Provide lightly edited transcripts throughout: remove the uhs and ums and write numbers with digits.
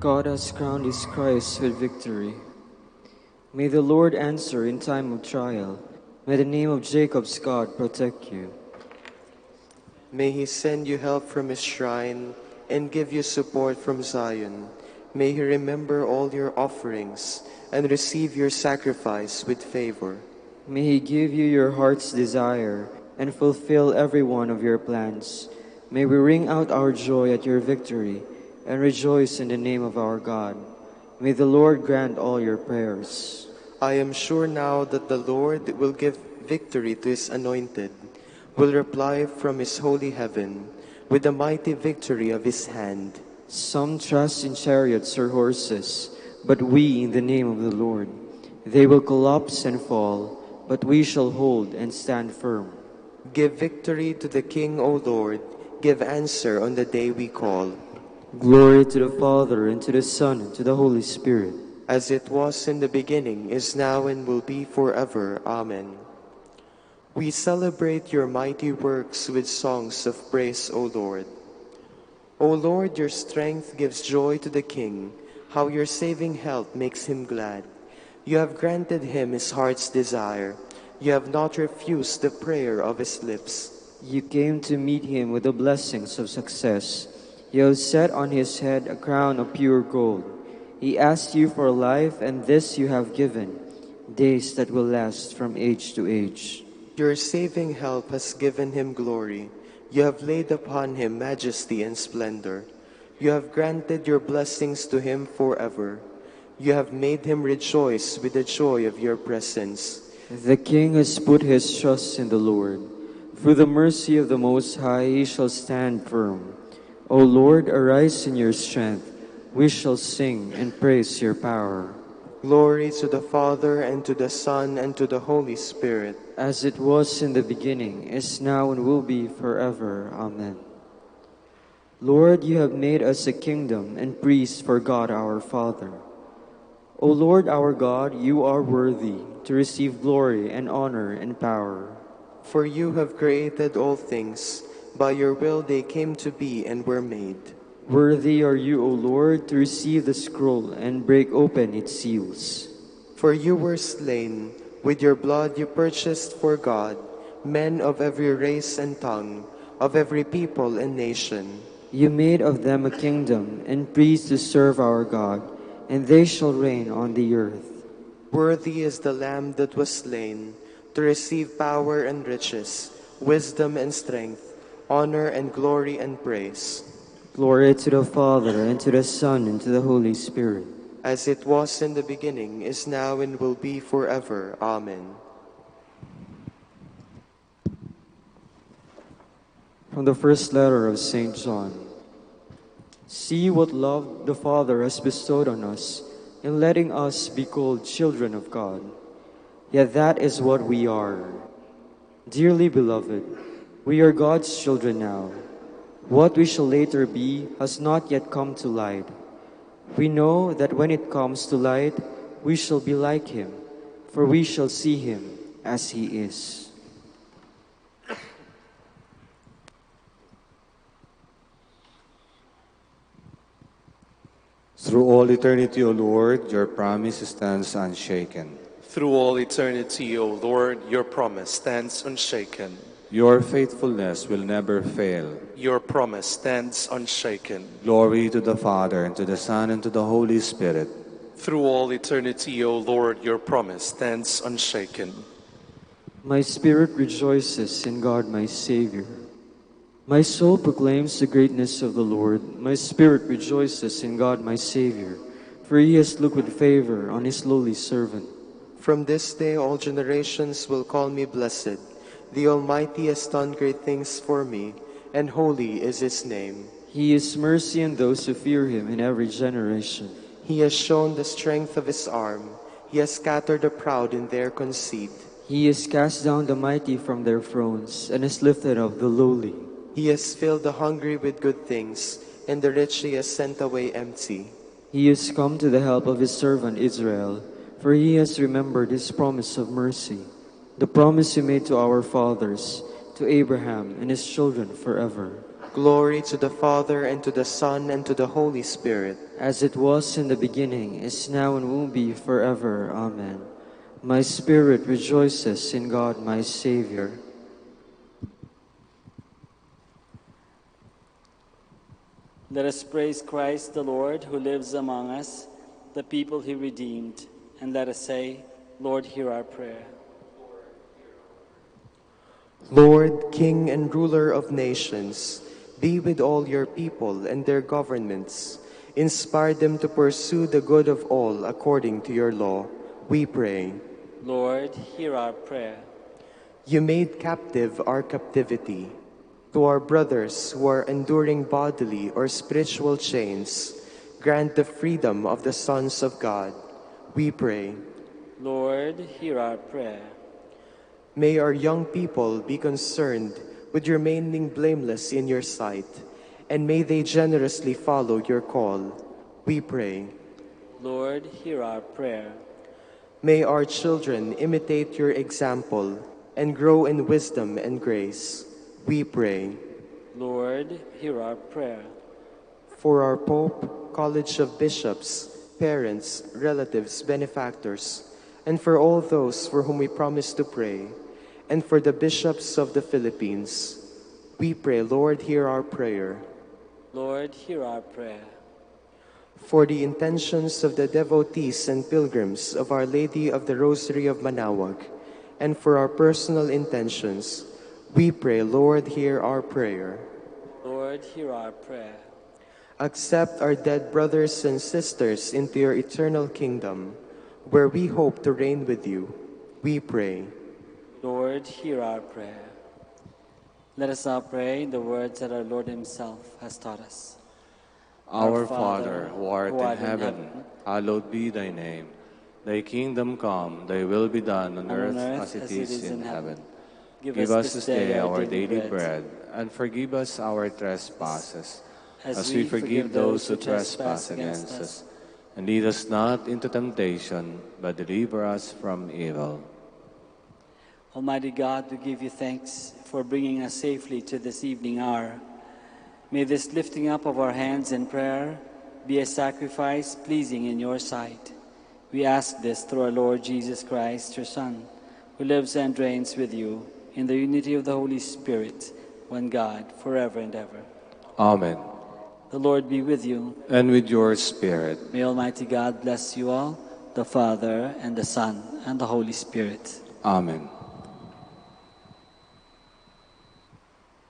God has crowned his Christ with victory. May the Lord answer in time of trial. May the name of Jacob's God protect you. May he send you help from his shrine and give you support from Zion. May he remember all your offerings and receive your sacrifice with favor. May he give you your heart's desire and fulfill every one of your plans. May we ring out our joy at your victory and rejoice in the name of our God. May the Lord grant all your prayers. I am sure now that the Lord will give victory to his anointed, will reply from his holy heaven with the mighty victory of his hand. Some trust in chariots or horses, but we in the name of the Lord. They will collapse and fall, but we shall hold and stand firm. Give victory to the King, O Lord. Give answer on the day we call. Glory to the Father, and to the Son, and to the Holy Spirit. As it was in the beginning, is now, and will be forever. Amen. We celebrate your mighty works with songs of praise, O Lord. O Lord, your strength gives joy to the King, how your saving help makes him glad. You have granted him his heart's desire. You have not refused the prayer of his lips. You came to meet him with the blessings of success. You have set on his head a crown of pure gold. He asked you for life, and this you have given, days that will last from age to age. Your saving help has given him glory. You have laid upon him majesty and splendor. You have granted your blessings to him forever. You have made him rejoice with the joy of your presence. The king has put his trust in the Lord. Through the mercy of the Most High he shall stand firm. O Lord, arise in your strength. We shall sing and praise your power. Glory to the Father, and to the Son, and to the Holy Spirit. As it was in the beginning, is now, and will be forever. Amen. Lord, you have made us a kingdom and priests for God our Father. O Lord our God, you are worthy to receive glory and honor and power. For you have created all things. By your will they came to be and were made. Worthy are you, O Lord, to receive the scroll and break open its seals. For you were slain. With your blood you purchased for God men of every race and tongue, of every people and nation. You made of them a kingdom and priests to serve our God, and they shall reign on the earth. Worthy is the Lamb that was slain, to receive power and riches, wisdom and strength, honor and glory and praise. Glory to the Father, and to the Son, and to the Holy Spirit. As it was in the beginning, is now, and will be forever. Amen. From the first letter of St. John. See what love the Father has bestowed on us in letting us be called children of God. Yet that is what we are. Dearly beloved, we are God's children now. What we shall later be has not yet come to light. We know that when it comes to light, we shall be like him, for we shall see him as he is. Through all eternity, O Lord, your promise stands unshaken. Through all eternity, O Lord, your promise stands unshaken. Your faithfulness will never fail. Your promise stands unshaken. Glory to the Father, and to the Son, and to the Holy Spirit. Through all eternity, O Lord, your promise stands unshaken. My spirit rejoices in God my Savior. My soul proclaims the greatness of the Lord. My spirit rejoices in God my Savior, for he has looked with favor on his lowly servant. From this day all generations will call me blessed. The Almighty has done great things for me, and holy is his name. He is mercy on those who fear him in every generation. He has shown the strength of his arm. He has scattered the proud in their conceit. He has cast down the mighty from their thrones, and has lifted up the lowly. He has filled the hungry with good things, and the rich he has sent away empty. He has come to the help of his servant Israel, for he has remembered his promise of mercy, the promise he made to our fathers, to Abraham and his children forever. Glory to the Father, and to the Son, and to the Holy Spirit. as it was in the beginning, is now, and will be forever. Amen. My spirit rejoices in God my Savior. Let us praise Christ the Lord, who lives among us, the people he redeemed. And let us say, Lord, hear our prayer. Lord, King and ruler of nations, be with all your people and their governments. Inspire them to pursue the good of all according to your law. We pray. Lord, hear our prayer. You made captive our captivity. To our brothers who are enduring bodily or spiritual chains, grant the freedom of the sons of God. We pray. Lord, hear our prayer. May our young people be concerned with remaining blameless in your sight, and may they generously follow your call. We pray. Lord, hear our prayer. May our children imitate your example and grow in wisdom and grace. We pray. Lord, hear our prayer. For our Pope, College of Bishops, parents, relatives, benefactors, and for all those for whom we promise to pray, and for the bishops of the Philippines, we pray, Lord, hear our prayer. Lord, hear our prayer. For the intentions of the devotees and pilgrims of Our Lady of the Rosary of Manaoag, and for our personal intentions, we pray, Lord, hear our prayer. Lord, hear our prayer. Accept our dead brothers and sisters into your eternal kingdom, where we hope to reign with you. We pray. Lord, hear our prayer. Let us now pray the words that our Lord himself has taught us. Our Father, who art in heaven, hallowed be thy name. Thy kingdom come, thy will be done on earth as it is in heaven. Give us this day our daily bread, and forgive us our trespasses, as we forgive those who trespass against us. And lead us not into temptation, but deliver us from evil. Almighty God, we give you thanks for bringing us safely to this evening hour. May this lifting up of our hands in prayer be a sacrifice pleasing in your sight. We ask this through our Lord Jesus Christ, your Son, who lives and reigns with you in the unity of the Holy Spirit, one God, forever and ever. Amen. The Lord be with you. And with your spirit. May Almighty God bless you all, the Father, and the Son, and the Holy Spirit. Amen.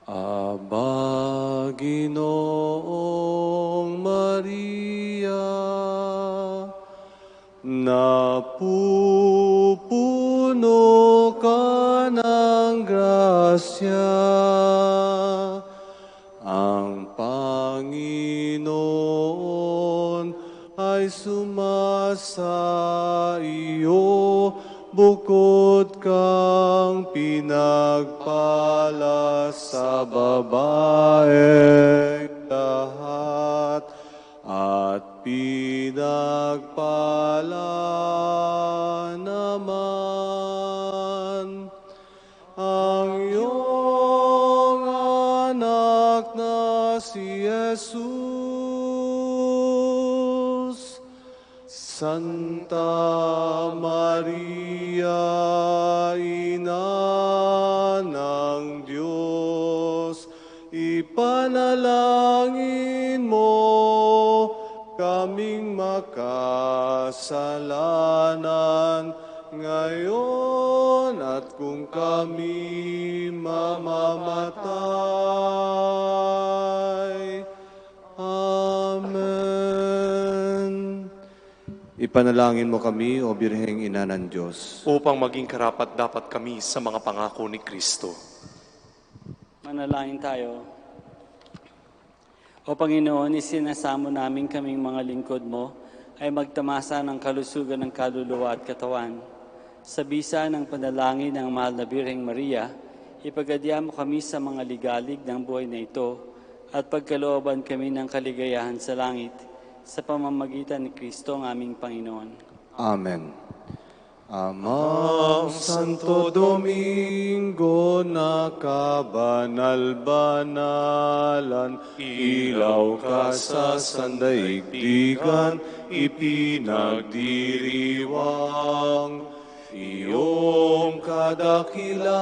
Aba, Ginoong Maria, napupuno ka ng grasya, ang Panginoon ay sumasa iyo, bukod kang pinagpala sa babaeng lahat, at pinagpala naman ang iyong anak na si Jesus. Santa Maria, Ina ng Diyos, ipanalangin mo kaming makasalanan ngayon at kung kami mamamatay. Amen. Ipanalangin mo kami, O Birheng Ina ng Diyos, upang maging karapat-dapat kami sa mga pangako ni Kristo. Manalangin tayo. O Panginoon, isinasamo namin kaming mga lingkod mo ay magtamasa ng kalusugan ng kaluluwa at katawan. Sa bisa ng panalangin ng mahal na Birheng Maria, ipagadya mo kami sa mga ligalig ng buhay na ito at pagkalooban kami ng kaligayahan sa langit sa pamamagitan ni Kristo ang aming Panginoon. Amen. Amang Santo Domingo na kabanal-banalan, ilaw ka sa sandaigdigan, ipinagdiriwang. Iyong kadakilaan,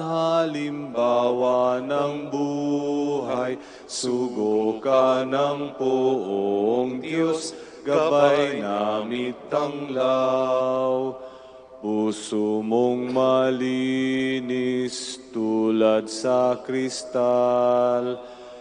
halimbawa ng buhay, sugo ka ng poong Diyos, gabay namit tanglaw. Puso mong malinis tulad sa kristal,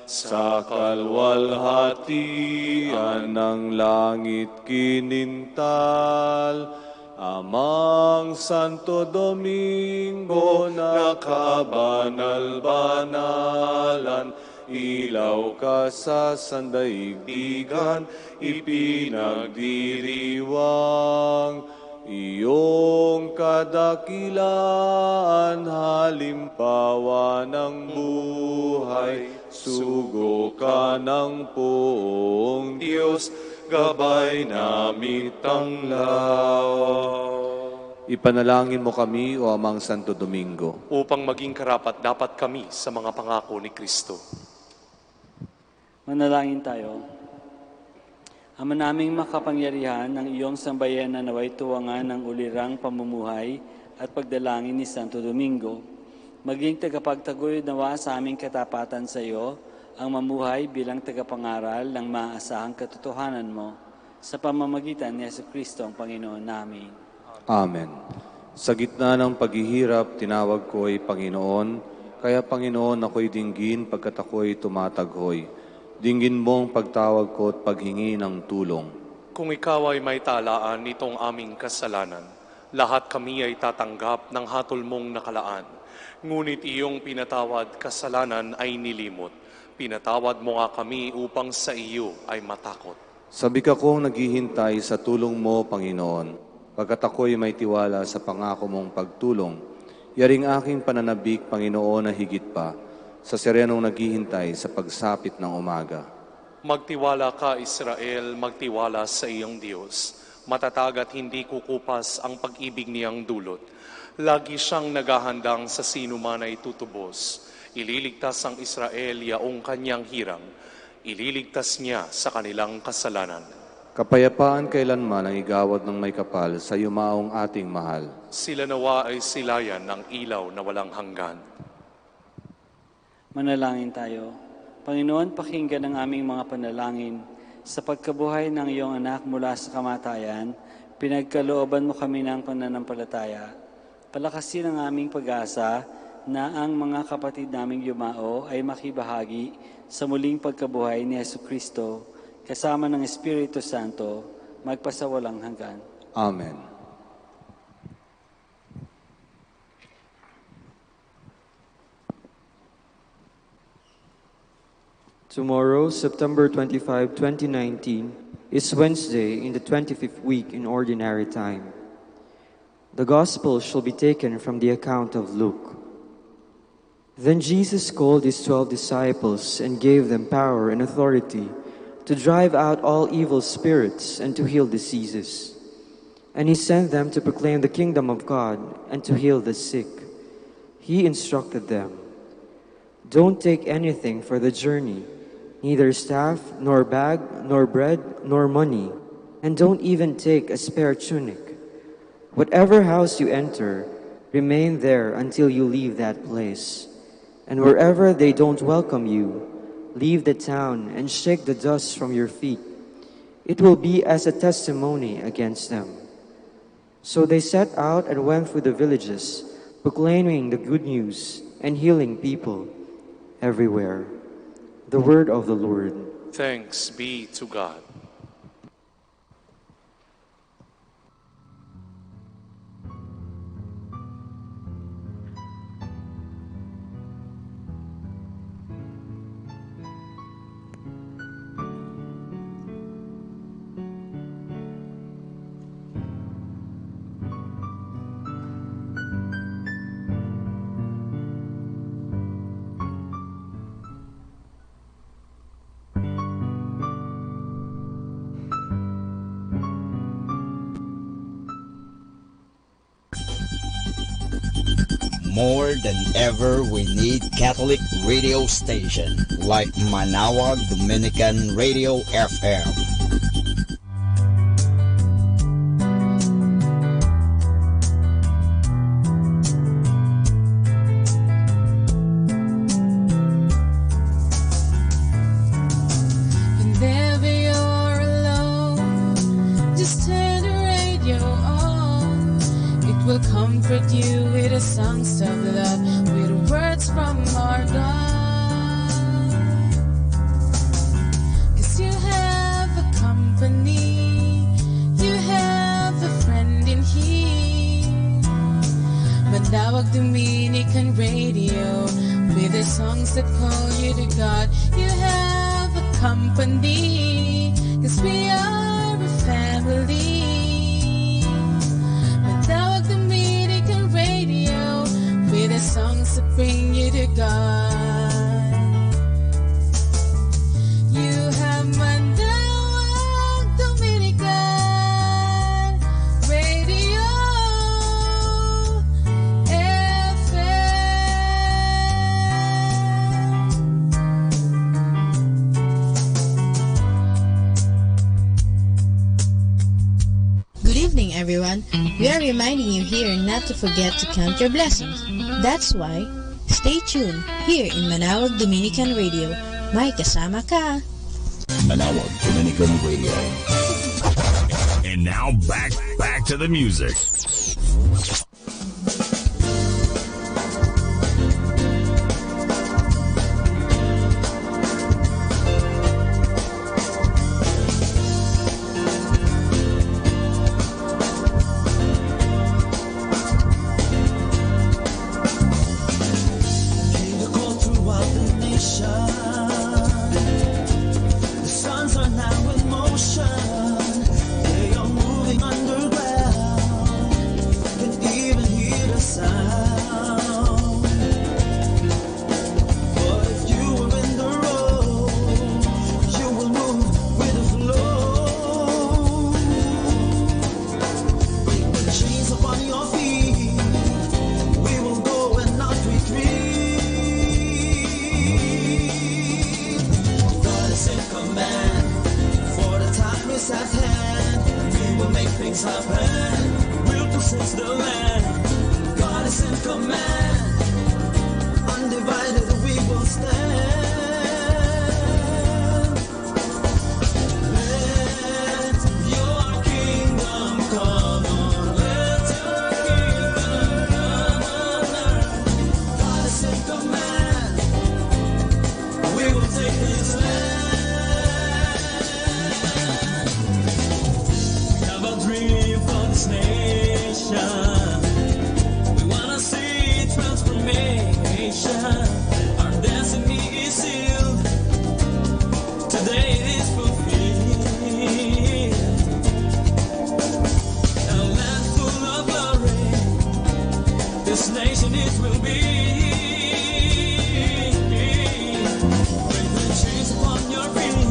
sa kalwalhatian ng langit kinintal. Amang Santo Domingo na kabanal-banalan, ilaw ka sa sandaigdigan, ipinagdiriwang. Iyong kadakilaan, halimbawa ng buhay, sugo ka ng poong Diyos, gabay namit tanglaw. Ipanalangin mo kami, O Amang Santo Domingo, upang maging karapat-dapat kami sa mga pangako ni Kristo. Manalangin tayo. Ama naming makapangyarihan, ng iyong sambayanan na naway tuwangan ng ulirang pamumuhay at pagdalangin ni Santo Domingo. Maging tagapagtaguyod nawa sa aming katapatan sa iyo, ang mamuhay bilang tagapangaral ng maaasahang katotohanan mo, sa pamamagitan ni Jesucristo ang Panginoon namin. Amen. Sa gitna ng paghihirap, tinawag ko ay Panginoon, kaya Panginoon ako'y dinggin pagkat ako'y tumataghoy. Dinggin mong pagtawag ko at paghingi ng tulong. Kung ikaw ay may talaan nitong aming kasalanan, lahat kami ay tatanggap ng hatol mong nakalaan. Ngunit iyong pinatawad kasalanan ay nilimot. Pinatawad mo nga kami upang sa iyo ay matakot. Sabi ka kong naghihintay sa tulong mo, Panginoon, pagkat ako'y may tiwala sa pangako mong pagtulong. Yaring aking pananabik, Panginoon, na higit pa sa serenong naghihintay sa pagsapit ng umaga. Magtiwala ka, Israel, magtiwala sa iyong Diyos. Matatag at hindi kukupas ang pag-ibig niyang dulot. Lagi siyang naghahandang sa sino man ay tutubos. Ililigtas ang Israel yaong kanyang hirang. Ililigtas niya sa kanilang kasalanan. Kapayapaan kailanman ang igawad ng may kapal sa yumaong ating mahal. Sila nawa ay silayan ng ilaw na walang hanggan. Manalangin tayo. Panginoon, pakinggan ang aming mga panalangin. Sa pagkabuhay ng iyong anak mula sa kamatayan, pinagkalooban mo kami ng pananampalataya. Palakasin ang aming pag-asa na ang mga kapatid naming yumao ay makibahagi sa muling pagkabuhay ni Jesucristo, kasama ng Espiritu Santo, magpasawalang hanggan. Amen. Tomorrow, September 25, 2019, is Wednesday in the 25th week in Ordinary Time. The Gospel shall be taken from the account of Luke. Then Jesus called his 12 disciples and gave them power and authority to drive out all evil spirits and to heal diseases. And he sent them to proclaim the kingdom of God and to heal the sick. He instructed them, "Don't take anything for the journey, neither staff, nor bag, nor bread, nor money, and don't even take a spare tunic. Whatever house you enter, remain there until you leave that place. And wherever they don't welcome you, leave the town and shake the dust from your feet. It will be as a testimony against them." So they set out and went through the villages, proclaiming the good news and healing people everywhere. The word of the Lord. Thanks be to God. More than ever, we need Catholic radio station like Manawag Dominican Radio FM. Whenever you're alone, just turn the radio on. It will comfort you with the songs of love, with words from our God. 'Cause you have a company, you have a friend in here. Manawag Dominican Radio, with the songs that call you to God. You have a company, 'cause we are a family. Manawag Dominican Radio, with the songs that bring you to God. You have Manawag Dominican Radio Good evening, everyone. We are reminding you here not to forget to count your blessings. That's why, stay tuned here in Manawag Dominican Radio. May kasama ka. Manawag Dominican Radio. And now back to the music. The suns are now in motion. They are moving underground. Can even hear the sound. But if you were in the road, you will move with the flow. Break the chains upon your feet. We will go and not retreat. God is in command, for the time is at hand. We will make things happen, we'll possess the land. God is in command, undivided we will stand. Let your kingdom come on, let your kingdom come on earth. God is in command, we will take this land. We have a dream for this nation. We wanna see transformation. Our destiny is sealed. Today it is fulfilled. A land full of glory. This nation it will be. Break the chains upon your feet.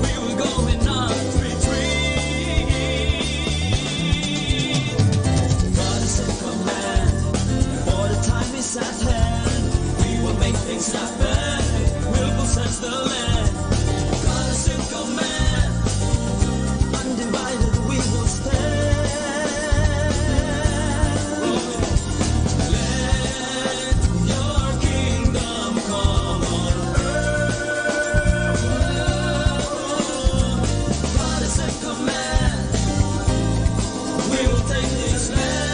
We will go and not retreat. God is in command, for the time is at hand. We will make things happen, we'll possess the land. God is in command, undivided we will stand. Let your kingdom come on earth. God is in command, we will take this land.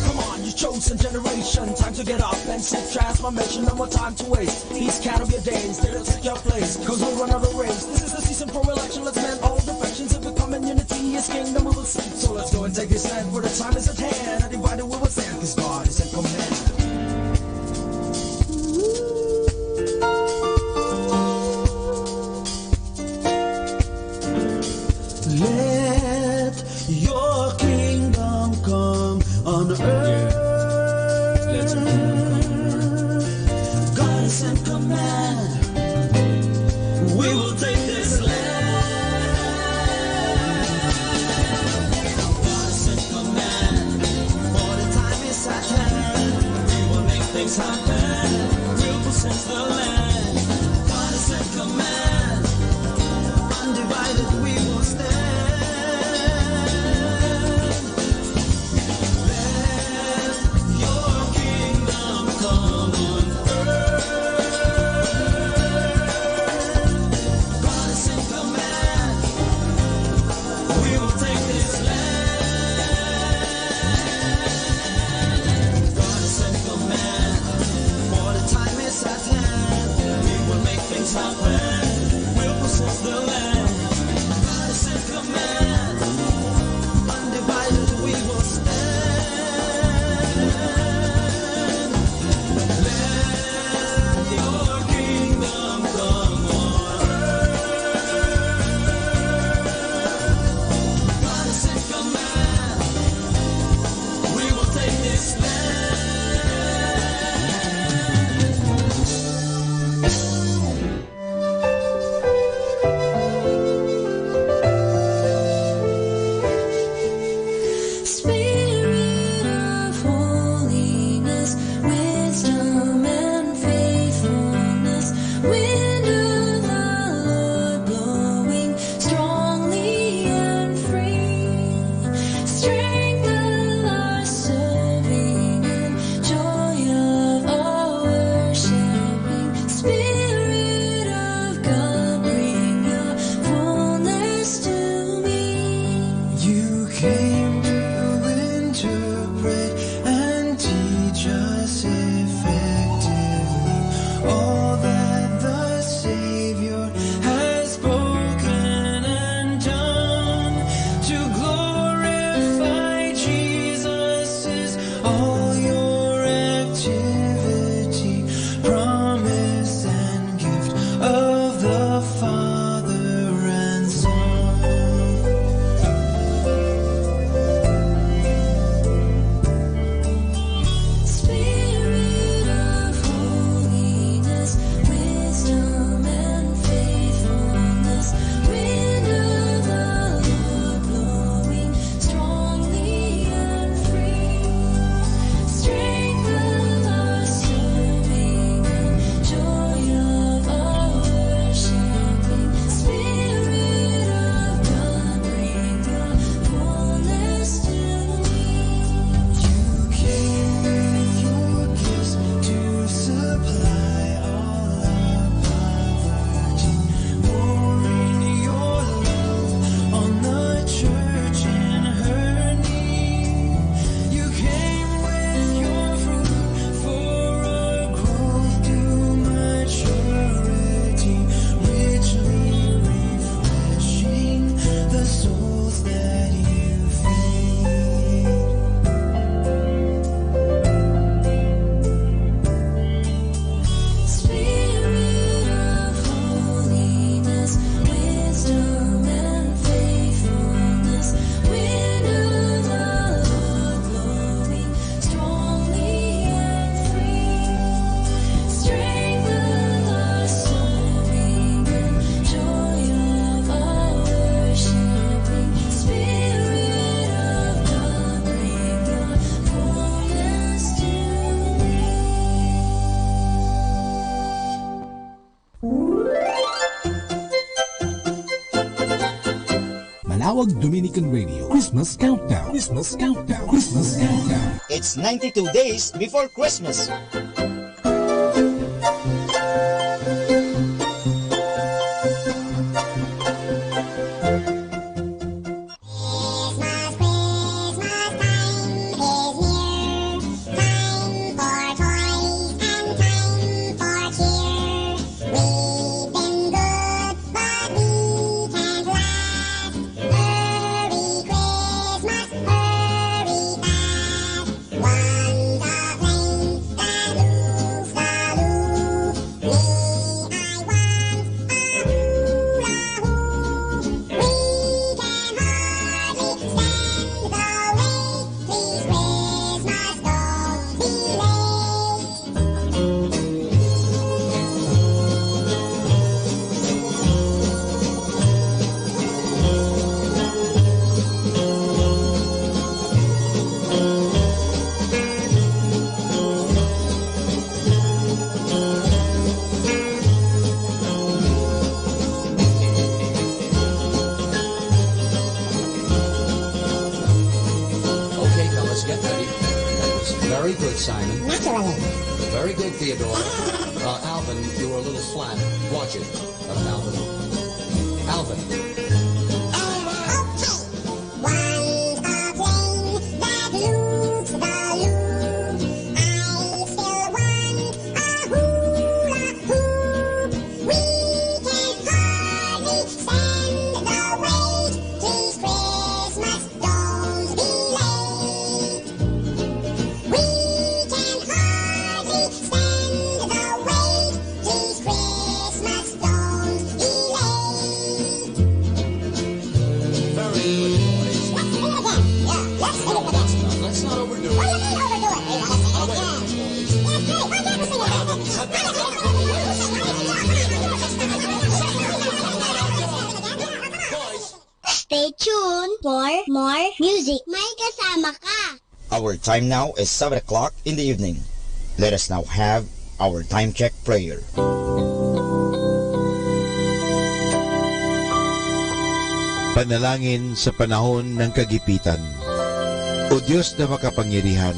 Come on, you chosen generation. Time to get up and seek transformation. No more time to waste. Please count up your days, they'll take your place. Cause we'll run out of race. This is the season for election. Let's mend all defections. If we come in unity, His kingdom we will see. So let's go and take this land, for the time is at hand. Undivided we will stand, cause God is in command. Let your kingdom come on earth. Let your kingdom come on earth. God is in command. We will take this land. God is in Manawag Dominican Radio Christmas Countdown. Christmas Countdown. Christmas Countdown. It's 92 days before Christmas. more music. May kasama ka. Our time now is 7 o'clock in the evening. Let us now have our time check prayer. Panalangin sa panahon ng kagipitan. O Diyos na makapangyarihan,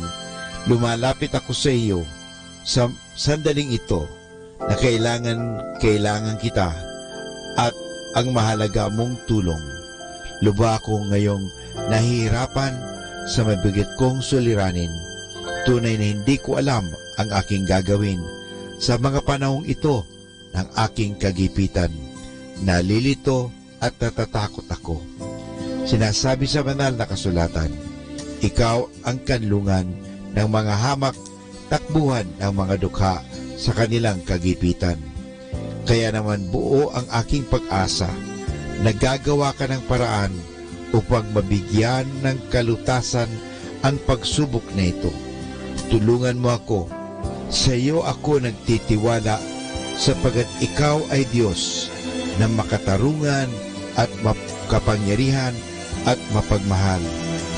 lumalapit ako sa iyo sa sandaling ito na kailangan kita at ang mahalaga mong tulong. Luba ako ngayong nahihirapan sa mabigat kong suliranin. Tunay na hindi ko alam ang aking gagawin sa mga panahong ito ng aking kagipitan. Nalilito at natatakot ako. Sinasabi sa banal na kasulatan, ikaw ang kanlungan ng mga hamak, takbuhan ng mga dukha sa kanilang kagipitan. Kaya naman buo ang aking pag-asa. Nagagawa ka ng paraan upang mabigyan ng kalutasan ang pagsubok na ito. Tulungan mo ako. Sa iyo ako nagtitiwala sapagat ikaw ay Diyos na makatarungan at makapangyarihan at mapagmahal.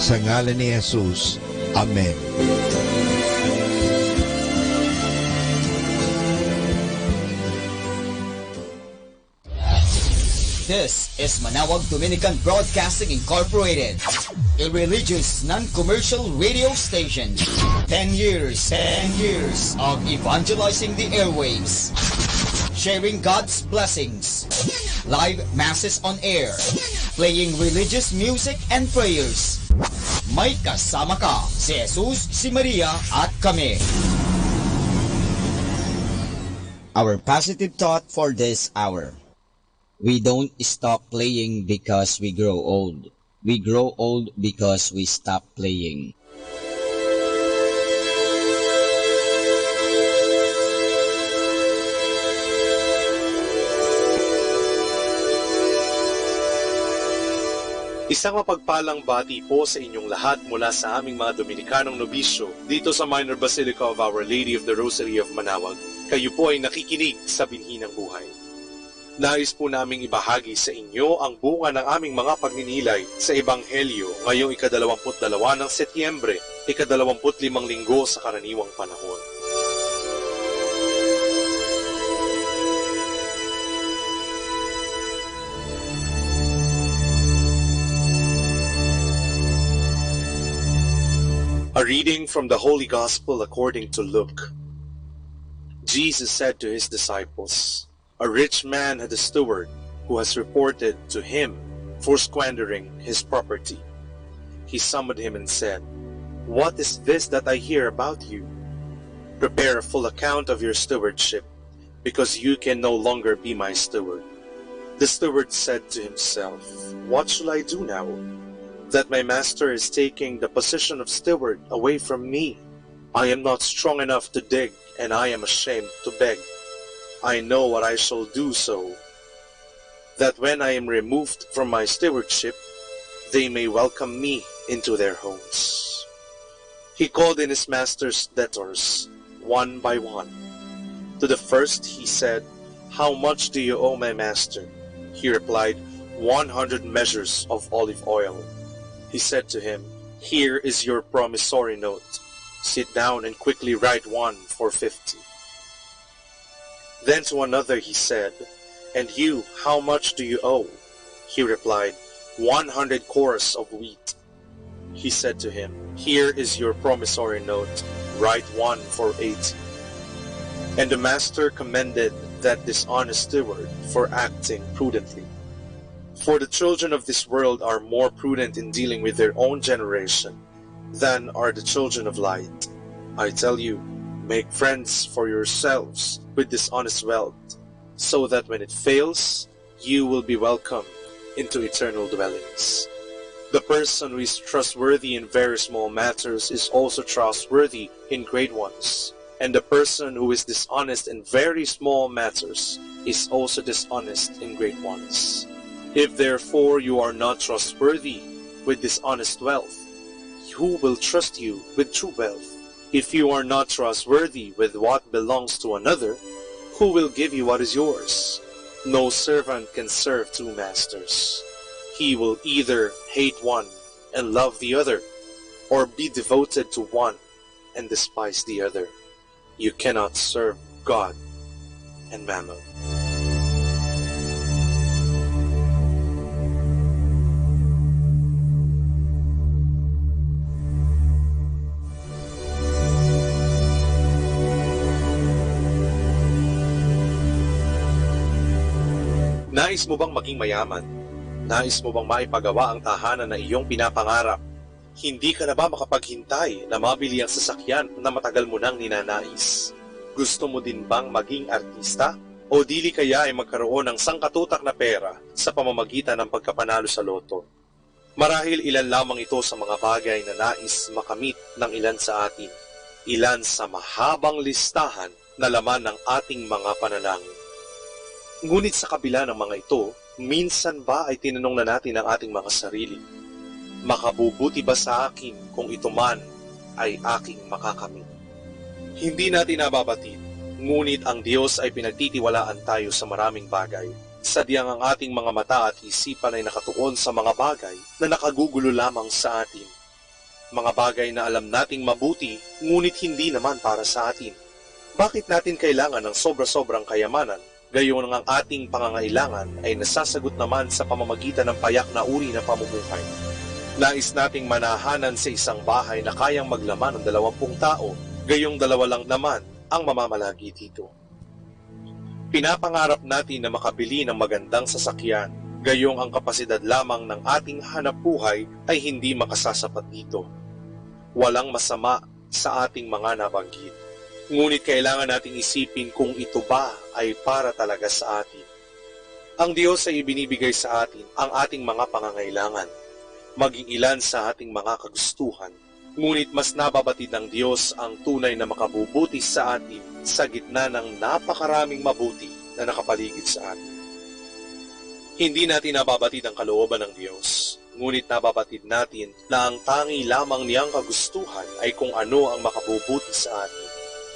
Sa ngalan ni Jesus. Amen. This is Manawag Dominican Broadcasting Incorporated, a religious non-commercial radio station. 10 years of evangelizing the airwaves, sharing God's blessings, live masses on air, playing religious music and prayers. May kasama ka, si Jesus, si Maria, at kami. Our positive thought for this hour. We don't stop playing because we grow old. We grow old because we stop playing. Isang mapagpalang bati po sa inyong lahat mula sa aming mga Dominikanong nobisyo dito sa Minor Basilica of Our Lady of the Rosary of Manawag. Kayo po ay nakikinig sa Binhi ng Buhay. Nais po naming ibahagi sa inyo ang bunga ng aming mga pagninilay sa Ebanghelyo ngayong ika-22 ng Setyembre, ika-25 linggo sa karaniwang panahon. A reading from the Holy Gospel according to Luke. Jesus said to his disciples, a rich man had a steward who was reported to him for squandering his property. He summoned him and said, "What is this that I hear about you? Prepare a full account of your stewardship, because you can no longer be my steward." The steward said to himself, "What shall I do now, that my master is taking the position of steward away from me? I am not strong enough to dig, and I am ashamed to beg. I know what I shall do so, that when I am removed from my stewardship, they may welcome me into their homes." He called in his master's debtors, one by one. To the first he said, "How much do you owe my master?" He replied, 100 measures of olive oil." He said to him, "Here is your promissory note. Sit down and quickly write one for 50. Then to another he said, "And you, how much do you owe?" He replied, 100 cores of wheat. He said to him, "Here is your promissory note. Write one for 80. And the master commended that dishonest steward for acting prudently. For the children of this world are more prudent in dealing with their own generation than are the children of light. I tell you, make friends for yourselves with dishonest wealth, so that when it fails, you will be welcomed into eternal dwellings. The person who is trustworthy in very small matters is also trustworthy in great ones, and the person who is dishonest in very small matters is also dishonest in great ones. If therefore you are not trustworthy with dishonest wealth, who will trust you with true wealth? If you are not trustworthy with what belongs to another, who will give you what is yours? No servant can serve two masters. He will either hate one and love the other, or be devoted to one and despise the other. You cannot serve God and mammon. Nais mo bang maging mayaman? Nais mo bang maipagawa ang tahanan na iyong pinapangarap? Hindi ka na ba makapaghintay na mabili ang sasakyan na matagal mo nang ninanais? Gusto mo din bang maging artista? O dili kaya ay magkaroon ng sangkatutak na pera sa pamamagitan ng pagkapanalo sa loto? Marahil ilan lamang ito sa mga bagay na nais makamit ng ilan sa atin. Ilan sa mahabang listahan na laman ng ating mga panalangin. Ngunit sa kabila ng mga ito, minsan ba ay tinanong na natin ang ating mga sarili, makabubuti ba sa akin kung ito man ay aking makakamit? Hindi natin nababatid, ngunit ang Diyos ay pinagtitiwalaan tayo sa maraming bagay. Sadyang ang ating mga mata at isipan ay nakatuon sa mga bagay na nakagugulo lamang sa atin. Mga bagay na alam nating mabuti, ngunit hindi naman para sa atin. Bakit natin kailangan ng sobra-sobrang kayamanan? Gayon ang ating pangangailangan ay nasasagot naman sa pamamagitan ng payak na uri ng pamumuhay. Nais nating manahanan sa isang bahay na kayang maglaman ng 20 tao, gayong 2 lang naman ang mamamalagi dito. Pinapangarap natin na makabili ng magandang sasakyan, gayong ang kapasidad lamang ng ating hanapbuhay ay hindi makasasapat dito. Walang masama sa ating mga nabanggit. Ngunit kailangan nating isipin kung ito ba ay para talaga sa atin. Ang Diyos ay ibinibigay sa atin ang ating mga pangangailangan, maging ilan sa ating mga kagustuhan. Ngunit mas nababatid ng Diyos ang tunay na makabubuti sa atin sa gitna ng napakaraming mabuti na nakapaligid sa atin. Hindi natin nababatid ang kalooban ng Diyos, ngunit nababatid natin na ang tangi lamang niyang kagustuhan ay kung ano ang makabubuti sa atin.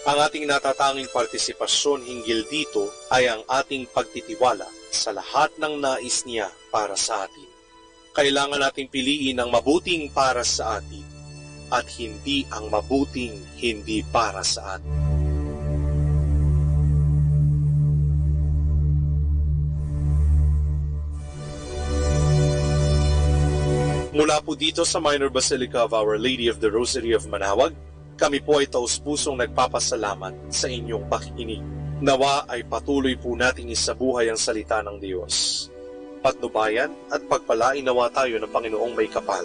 Ang ating natatanging partisipasyon hinggil dito ay ang ating pagtitiwala sa lahat ng nais niya para sa atin. Kailangan nating piliin ang mabuting para sa atin at hindi ang mabuting hindi para sa atin. Mula po dito sa Minor Basilica of Our Lady of the Rosary of Manaoag, kami po ay taus-pusong nagpapasalamat sa inyong pakikinig. Nawa ay patuloy po nating isabuhay ang salita ng Diyos. Patnubayan at pagpalain nawa tayo ng Panginoong may kapal.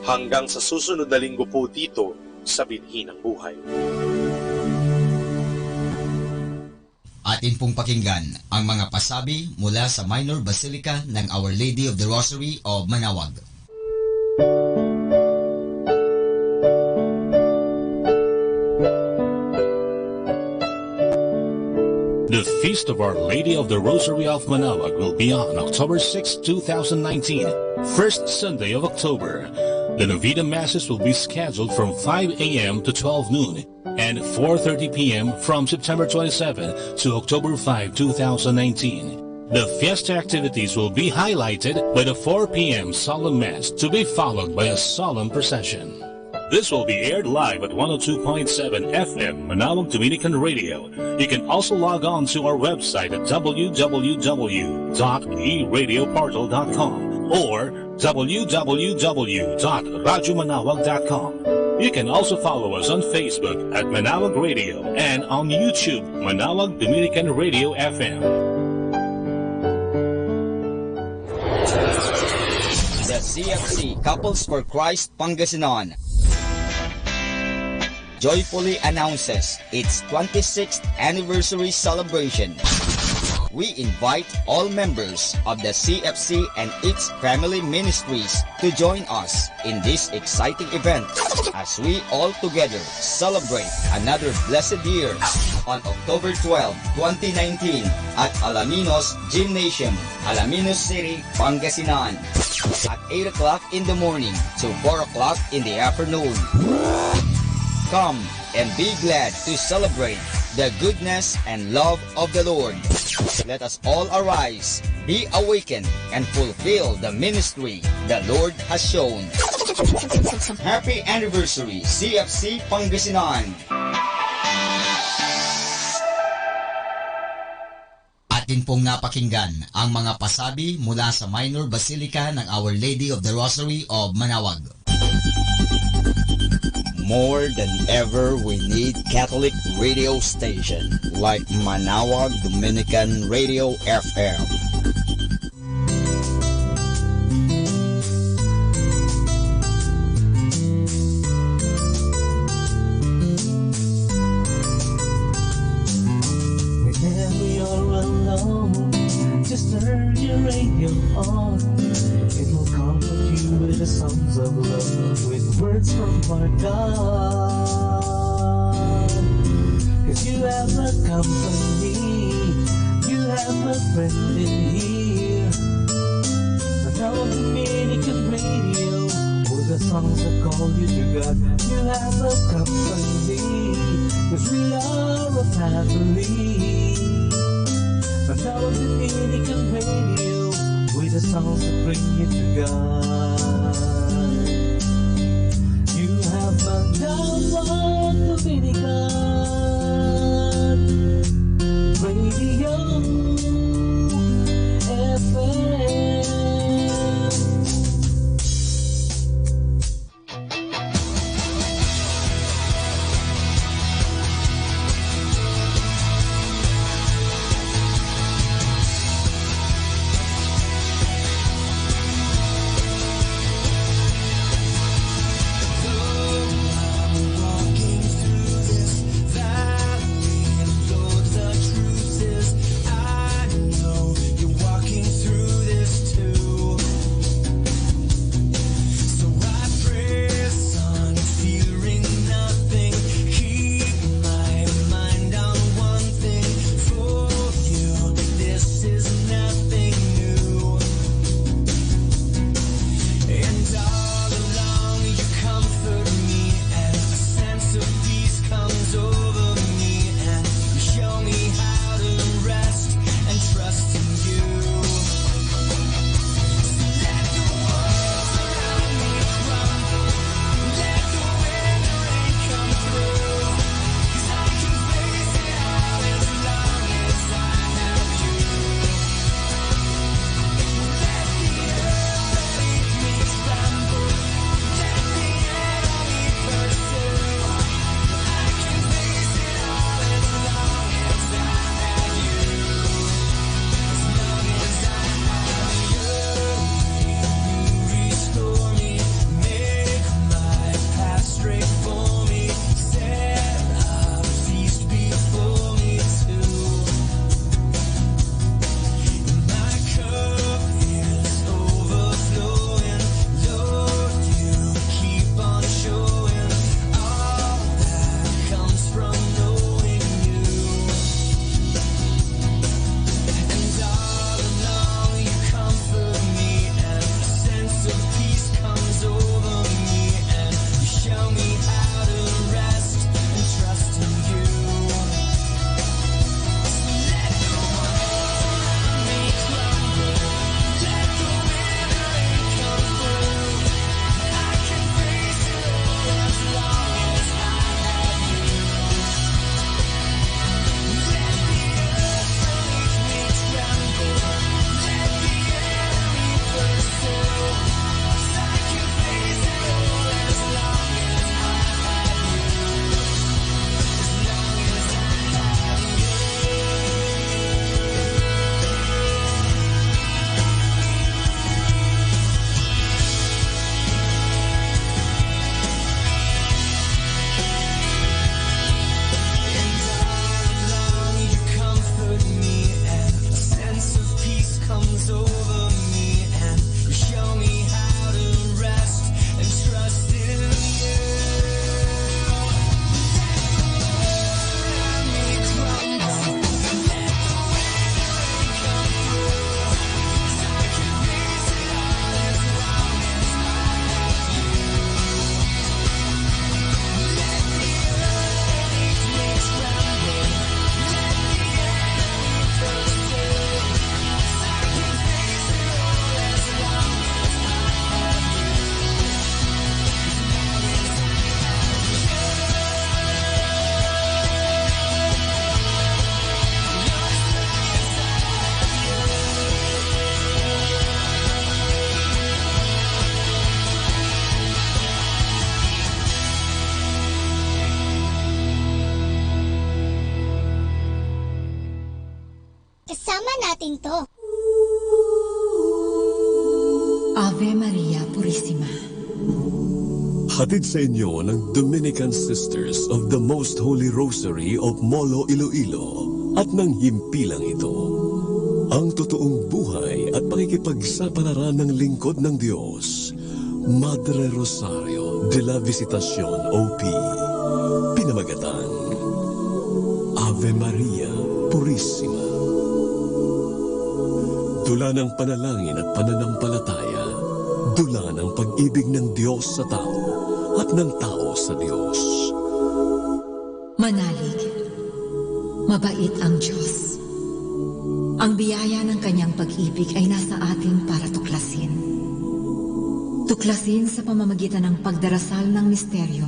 Hanggang sa susunod na linggo po dito sa Binhi ng Buhay. Atin pong pakinggan ang mga pasabi mula sa Minor Basilica ng Our Lady of the Rosary of Manaoag. The Feast of Our Lady of the Rosary of Manaoag will be on October 6, 2019, first Sunday of October. The Novena Masses will be scheduled from 5 a.m. to 12 noon and 4:30 p.m. from September 27 to October 5, 2019. The fiesta activities will be highlighted by the 4 p.m. Solemn Mass to be followed by a solemn procession. This will be aired live at 102.7 FM Manaoag Dominican Radio. You can also log on to our website at www.eradioportal.com or www.radyomanawag.com. You can also follow us on Facebook at Manaoag Radio and on YouTube, Manaoag Dominican Radio FM. The CFC Couples for Christ Pangasinan joyfully announces its 26th anniversary celebration. We invite all members of the CFC and its family ministries to join us in this exciting event as we all together celebrate another blessed year on October 12, 2019 at Alaminos Gymnasium, Alaminos City, Pangasinan at 8 o'clock in the morning to 4 o'clock in the afternoon. Come and be glad to celebrate the goodness and love of the Lord. Let us all arise, be awakened, and fulfill the ministry the Lord has shown. Happy anniversary, CFC Pangasinan! Atin pong napakinggan ang mga pasabi mula sa Minor Basilica ng Our Lady of the Rosary of Manaoag. More than ever, we need Catholic radio station like Manaoag Dominican Radio FM. Whenever you're alone, just turn your radio on. It will comfort you with the songs of love, with words from our God. 'Cause you have a company, you have a friend in here. Manawag Dominican Radio, with the songs that call you to God. You have a company, 'cause we are a family. Manawag Dominican Radio, with the songs that bring you to God. You have Manawag Dominican Radio FM. Walking through this valley, and Lord, the truth is I gagawin to. Ave Maria Purissima. Hatid sa inyo ng Dominican Sisters of the Most Holy Rosary of Molo, Iloilo at ng himpilang ito. Ang totoong buhay at pakikipagsapalaran ng lingkod ng Diyos, Madre Rosario de la Visitacion OP. Pinamagatang Ave Maria Purissima. Dula ng panalangin at pananampalataya, dula ng pag-ibig ng Diyos sa tao at ng tao sa Diyos. Manalig, mabait ang Diyos. Ang biyaya ng kanyang pag-ibig ay nasa atin para tuklasin. Tuklasin sa pamamagitan ng pagdarasal ng misteryo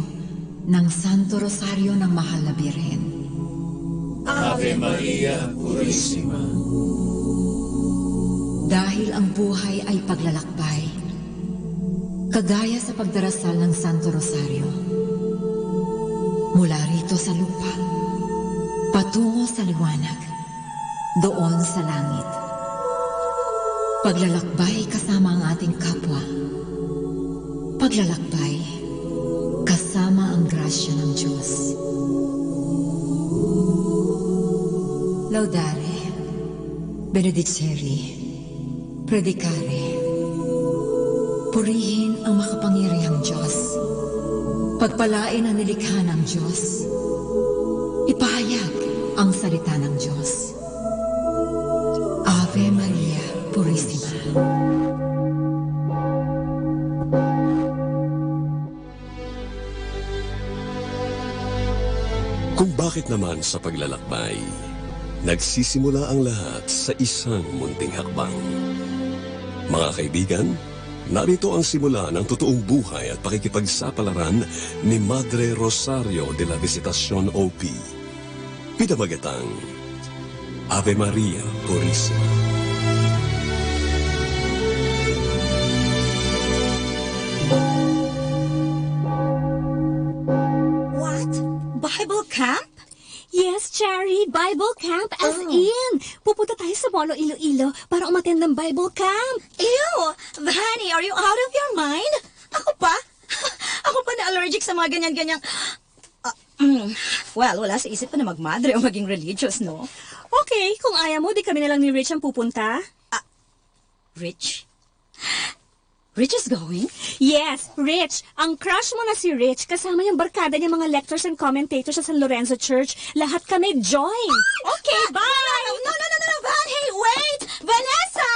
ng Santo Rosario ng Mahal na Birhen. Ave Maria Purissima. Dahil ang buhay ay paglalakbay, kagaya sa pagdarasal ng Santo Rosario. Mula rito sa lupa, patungo sa liwanag, doon sa langit. Paglalakbay kasama ang ating kapwa. Paglalakbay kasama ang grasya ng Diyos. Laudare, benedicere, predicare. Purihin ang makapangyarihang Diyos. Pagpalain ang nilikha ng Diyos. Ipahayag ang salita ng Diyos. Ave Maria Purissima. Kung bakit naman sa paglalakbay, nagsisimula ang lahat sa isang munting hakbang. Mga kaibigan, narito ang simula ng totoong buhay at pakikipagsapalaran ni Madre Rosario de la Visitacion OP. Pinamagatang Ave Maria Purissima. What? Bible camp? Yes, Cherry, Bible camp as in. Pupunta tayo sa Molo, Iloilo para umattend ng Bible camp. Ew! Vanny, are you out of your mind? Ako pa? Ako pa na allergic sa mga ganyan-ganyang... Well, wala sa isip ko na magmadre o maging religious, no? Okay, kung ayaw mo, di kami na lang ni Rich ang pupunta. Rich? Rich is going? Yes, Rich. Ang crush mo na si Rich, kasama yung barkada niya mga lectors and commentators sa San Lorenzo Church. Lahat kami join. Okay, bye! No, Van! Hey, wait! Vanessa!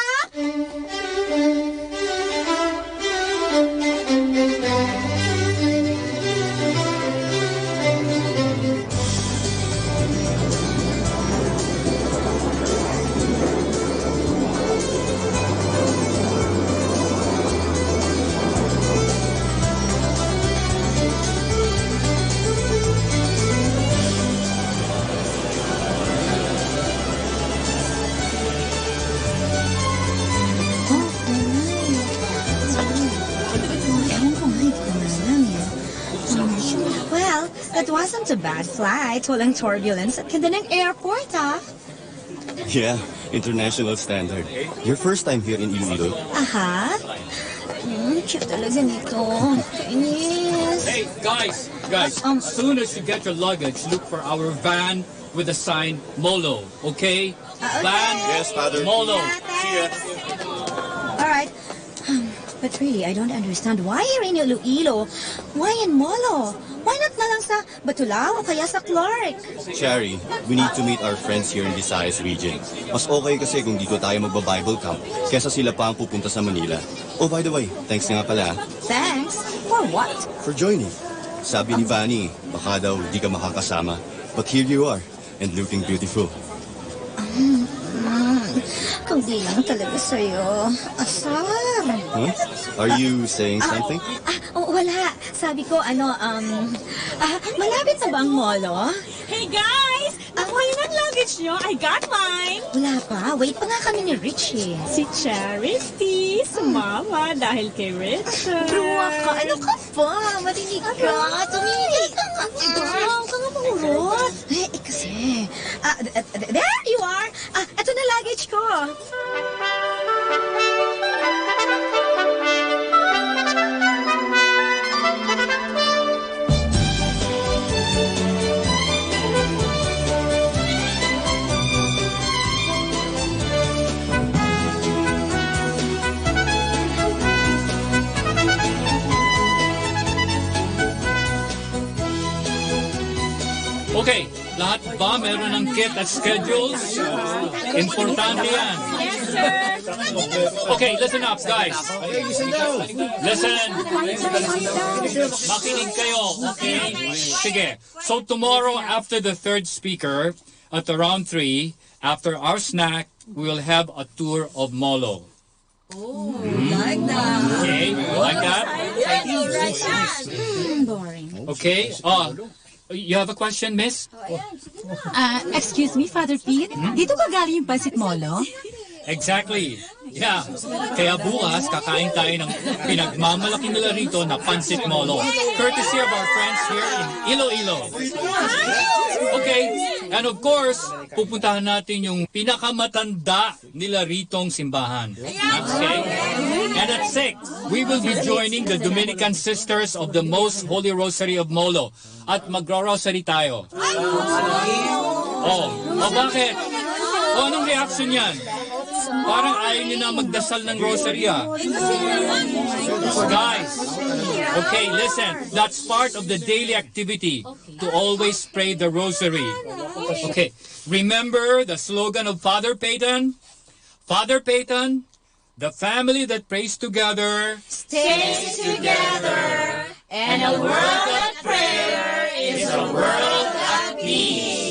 Well, that wasn't a bad flight. Walang turbulence at ganda ng airport, ah. Yeah, international standard. Your first time here in Iloilo? Aha. Cute talaga nito. Kainis. Hey, guys, as soon as you get your luggage, look for our van with the sign Molo, okay? Van, yes, Father. Molo. See ya. All right. But really, I don't understand. Why here in Iloilo? Why in Molo? Why not na lang sa Batulao o kaya sa Clark? Cherry, we need to meet our friends here in Visayas region. Mas okay kasi kung dito tayo magba-Bible camp kesa sila pa ang pupunta sa Manila. Oh, by the way, thanks nga pala. Thanks? For what? For joining. Sabi ni Vanny, baka daw di ka makakasama. But here you are, and looking beautiful. Kung di lang talaga sa'yo. Asar. Huh? Are you saying something? Wala. Sabi ko, malapit na ba ang molo? Hey guys! Nakuha yun ang luggage nyo. I got mine. Wala pa. Wait pa nga kami ni Richie. Si Charity, sumama dahil kay Richard. Bruwa ka. Ano ka pa? Marinig ka. Tumigil ka nga. Huwag ka nga mahurot. Kasi. There you are. Ito na luggage. ko. Okay, lahat ba meron ng kit at schedules? Importante yan. Yes, sir. Okay, listen up, guys. Listen. Makinig kayo, okay? Sige. So tomorrow, after the third speaker, at around 3, after our snack, we will have a tour of Molo. Oh, like that. Okay, you like that? Boring. Okay. You have a question, miss? Excuse me, Father Pete? Dito ba galing yung Pansit Molo? Exactly. Yeah. Kaya bukas, kakain tayo ng pinagmamalaki nila rito na Pansit Molo. Courtesy of our friends here in Iloilo. Okay. And of course, pupuntahan natin yung pinakamatanda nila ritong simbahan. Okay? And at 6, we will be joining the Dominican Sisters of the Most Holy Rosary of Molo. At magra-rosary tayo. Bakit? Anong reaction yan? Parang ayaw nyo na magdasal ng rosary, Guys, okay, listen. That's part of the daily activity to always pray the rosary. Okay, remember the slogan of Father Peyton? Father Peyton, the family that prays together Stays together, and a world of prayer is a world at peace.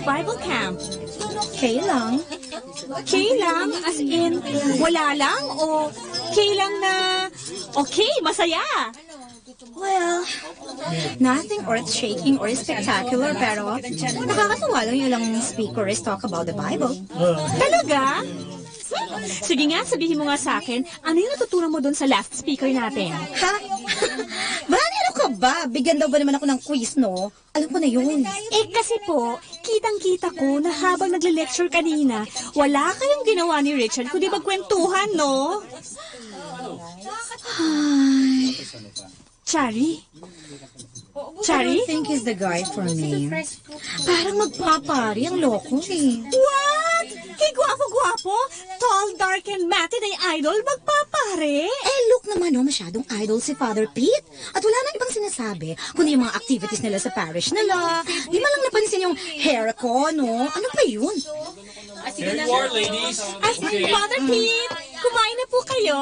Bible camp. Okay lang. Okay lang as in wala lang o okay lang na okay, masaya? Well, nothing earth-shaking or spectacular, pero nakakatuwa lang yung ilang speakers talk about the Bible. Talaga? Sige nga, sabihin mo nga sa akin, ano yung natutunan mo doon sa last speaker natin? Ha? Bani, ano ka ba? Bigyan daw ba naman ako ng quiz, no? Alam ko na yun. Kasi po, kitang-kita ko na habang nagle-lecture kanina, wala kayong ginawa ni Richard kundi magkwentuhan, no? Ay. Chari? I don't think he's the guy for me. Parang magpapari ang loko eh. What? Hey, gwapo-gwapo? Tall, dark, and matinee idol, magpapare? Look naman, masyadong idol si Father Pete. At wala nang ibang sinasabi, kundi yung mga activities nila sa parish nila. Di man lang napansin yung hair ko, no? Ano pa yun? Here you are, ladies. Okay. Father Pete, kumain na po kayo?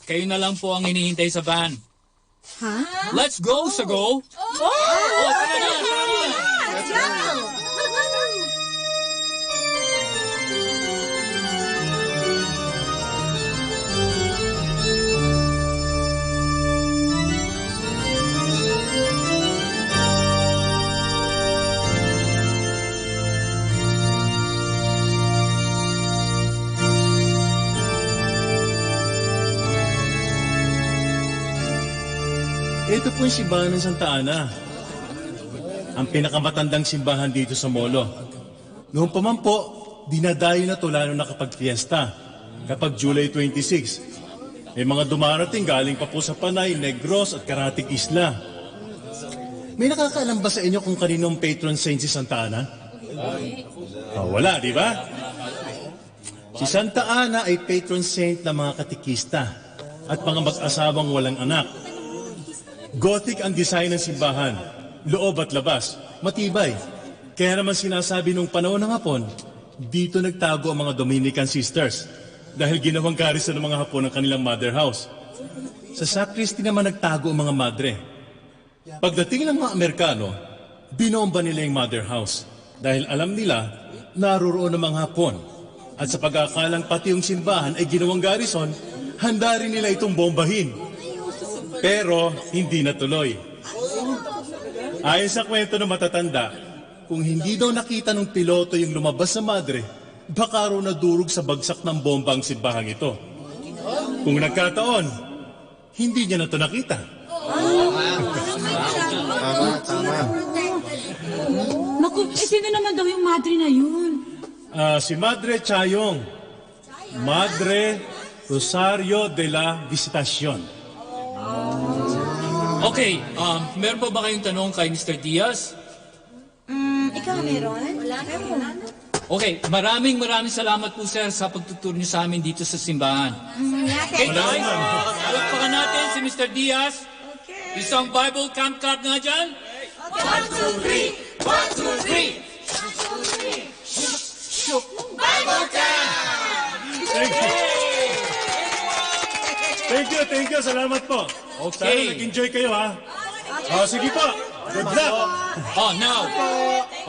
Kayo na lang po ang hinihintay sa van. Ha? Let's go, Sago! Let's go! Ito po yung simbahan ng Santa Ana. Ang pinakamatandang simbahan dito sa Molo. Noon pa man po, dinadayo na to lalo na kapag fiesta. Kapag July 26. May mga dumarating galing pa po sa Panay, Negros at Karatig Isla. May nakakaalam ba sa inyo kung kaninong patron saint si Santa Ana? Wala, di ba? Si Santa Ana ay patron saint ng mga katikista at mga mag-asawang walang anak. Gothic ang design ng simbahan, loob at labas, matibay. Kaya naman sinasabi nung panahon ng Hapon, dito nagtago ang mga Dominican Sisters dahil ginawang garrison ng mga Hapon ang kanilang mother house. Sa sacristy naman nagtago ang mga madre. Pagdating ng mga Amerikano, binomba nila yung mother house Dahil alam nila, naroroon ang mga Hapon. At sa pag-aakalang pati yung simbahan ay ginawang garrison, handa rin nila itong bombahin. Pero hindi natuloy. Ayon sa kwento ng matatanda, kung hindi daw nakita ng piloto yung lumabas sa madre, baka raw nadurog sa bagsak ng bomba ang simbahang ito. Kung nagkataon, hindi niya na ito nakita. Tama. Naku, sino naman daw yung madre na yun? Si Madre Chayong. Madre Rosario de la Visitacion. Okay, meron pa ba kayong tanong kay Mr. Diaz? Ikaw meron? Wala. Okay, maraming salamat po sir sa pagtuturo niyo sa amin dito sa simbahan. Okay, guys, palakpakan natin si Mr. Diaz. Isang Bible camp card nga dyan. 1, 2, 3! 1, 2, 3! Bible camp! Thank you. Salamat po. Okay. Sana nag-enjoy kayo, ha? Sige po. Good luck. Now.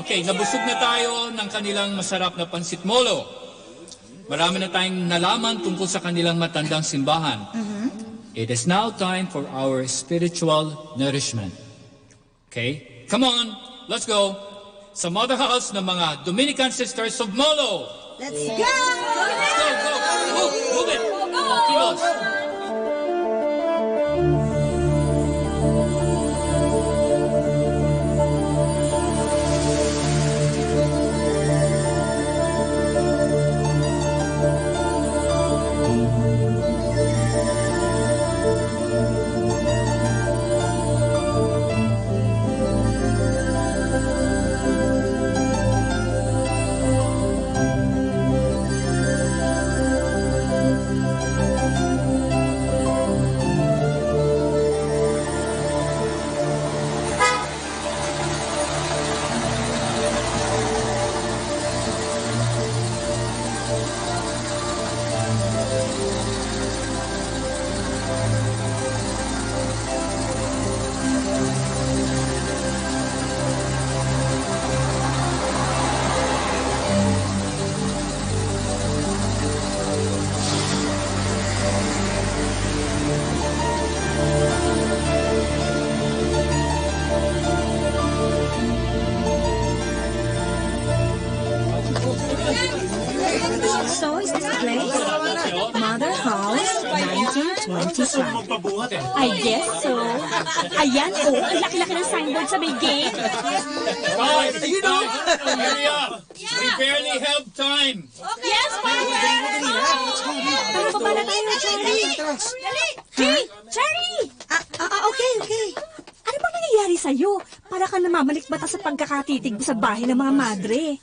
Okay, nabusog na tayo ng kanilang masarap na pansit molo. Marami na tayong nalaman tungkol sa kanilang matandang simbahan. It is now time for our spiritual nourishment. Okay? Come on, let's go. Sa mother house ng mga Dominican Sisters of Molo. Let's go! Let's go. Move it. Kilos. So, is this the place? Mother House, 1925. I guess so. Ayan, ang laki-laki ng signboard sa may gate. Guys, hurry up. We barely have time. Yes, Father! Tara, baba na tayo, Cherry. Hey, Cherry! Okay. Ano bang nangyayari sa'yo? Para ka namamalikbata sa pagkakatitig mo sa bahay ng mga madre.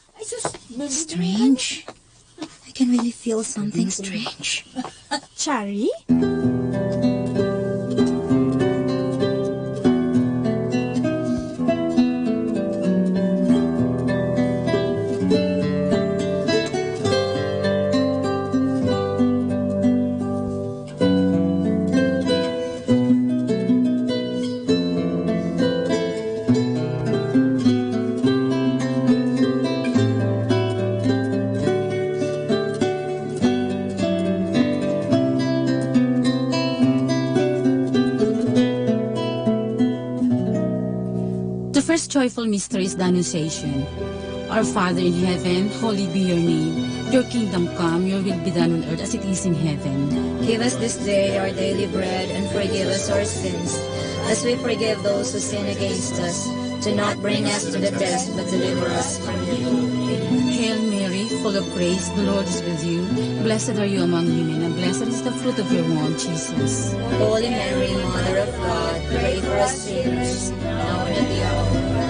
Strange. I can really feel something strange. Cherry? First joyful mystery is the Annunciation. Our Father in heaven, holy be your name. Your kingdom come, your will be done on earth as it is in heaven. Give us this day our daily bread and forgive us our sins, as we forgive those who sin against us. Do not bring us to the test, but deliver us from evil. Hail Mary, full of grace, the Lord is with you. Blessed are you among women, and blessed is the fruit of your womb, Jesus. Holy Mary, Mother of God, pray for us sinners, now and at the hour of our death.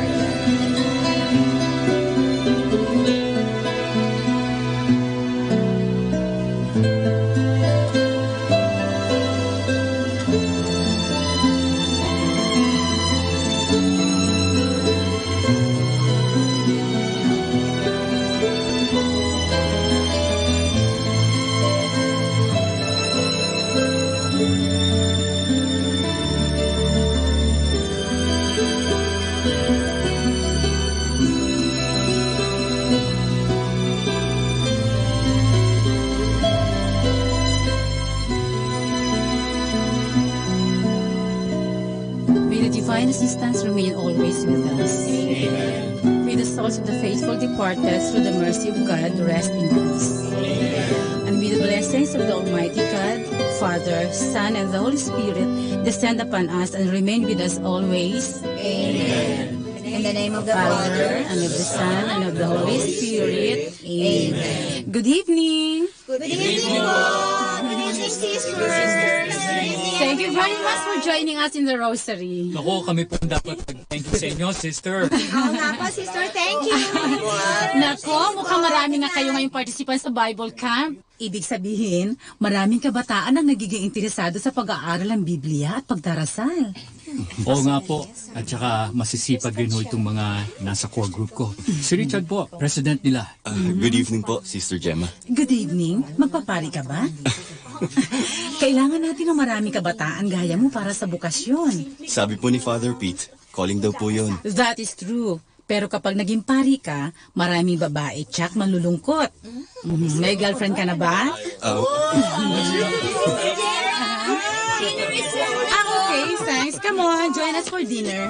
divine assistance remain always with us. Amen. May the souls of the faithful departed through the mercy of God rest in peace. And may the blessings of the Almighty God, Father, Son, and the Holy Spirit descend upon us and remain with us always. Amen. In the name of the Father, and of the Son, and of the Holy Spirit. Amen. Good evening. Good evening po. Good evening, sisters. Thank you very much for joining us in the Rosary. Naku, kami po dapat mag-thank you sa inyo, sister. Oo nga po, sister. Thank you. Nako, mukhang marami nga kayo ngayong participants sa Bible Camp. Ibig sabihin, maraming kabataan ang nagiging interesado sa pag-aaral ng Biblia at pagdarasal. Oo nga po. At saka masisipag rin ho itong mga nasa core group ko. Si Richard po, president nila. Good evening po, Sister Gemma. Good evening. Magpapari ka ba? Kailangan natin ng maraming kabataan gaya mo para sa bukasyon. Sabi po ni Father Pete, calling daw po yun. That is true. Pero kapag naging pari ka, maraming babae tsak malulungkot. May girlfriend ka na ba? Okay, thanks. Come on, join us for dinner.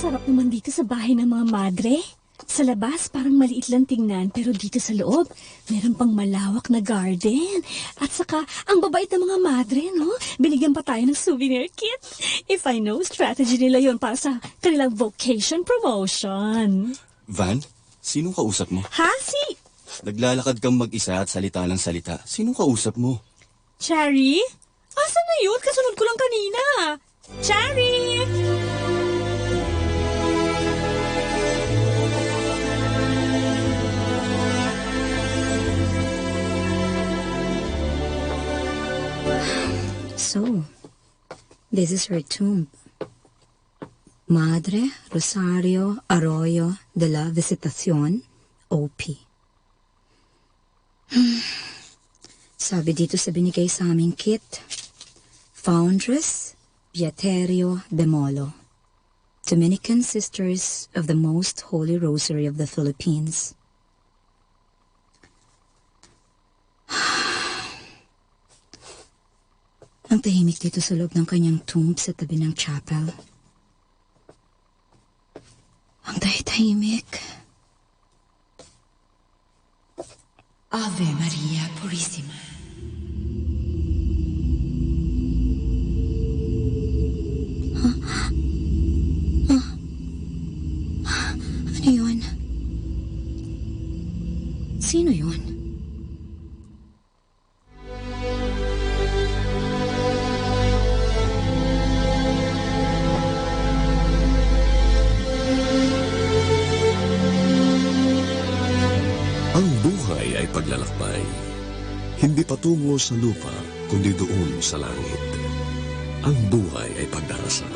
Sarap naman dito sa bahay ng mga madre. Sa labas, parang maliit lang tingnan, pero dito sa loob, meron pang malawak na garden. At saka, ang babait ng mga madre, no? Binigyan pa tayo ng souvenir kit. If I know, strategy nila yon para sa kanilang vocation promotion. Van, sinong kausap mo? Ha? Naglalakad kang mag-isa at salita ng salita. Sinong kausap mo? Cherry? Asan na yun? Kasunod ko lang kanina. Cherry! So, this is her tomb. Madre Rosario Arroyo de la Visitación, OP. Sabi dito sa binigay sa aming kit, Foundress Beaterio de Molo, Dominican Sisters of the Most Holy Rosary of the Philippines. Ang tahimik dito sa loob ng kanyang tomb sa tabi ng chapel. Ang tahimik. Ave Maria Purissima. Ano yun? Sino yun? Ang buhay ay paglalakbay. Hindi patungo sa lupa, kundi doon sa langit. Ang buhay ay pagdarasal.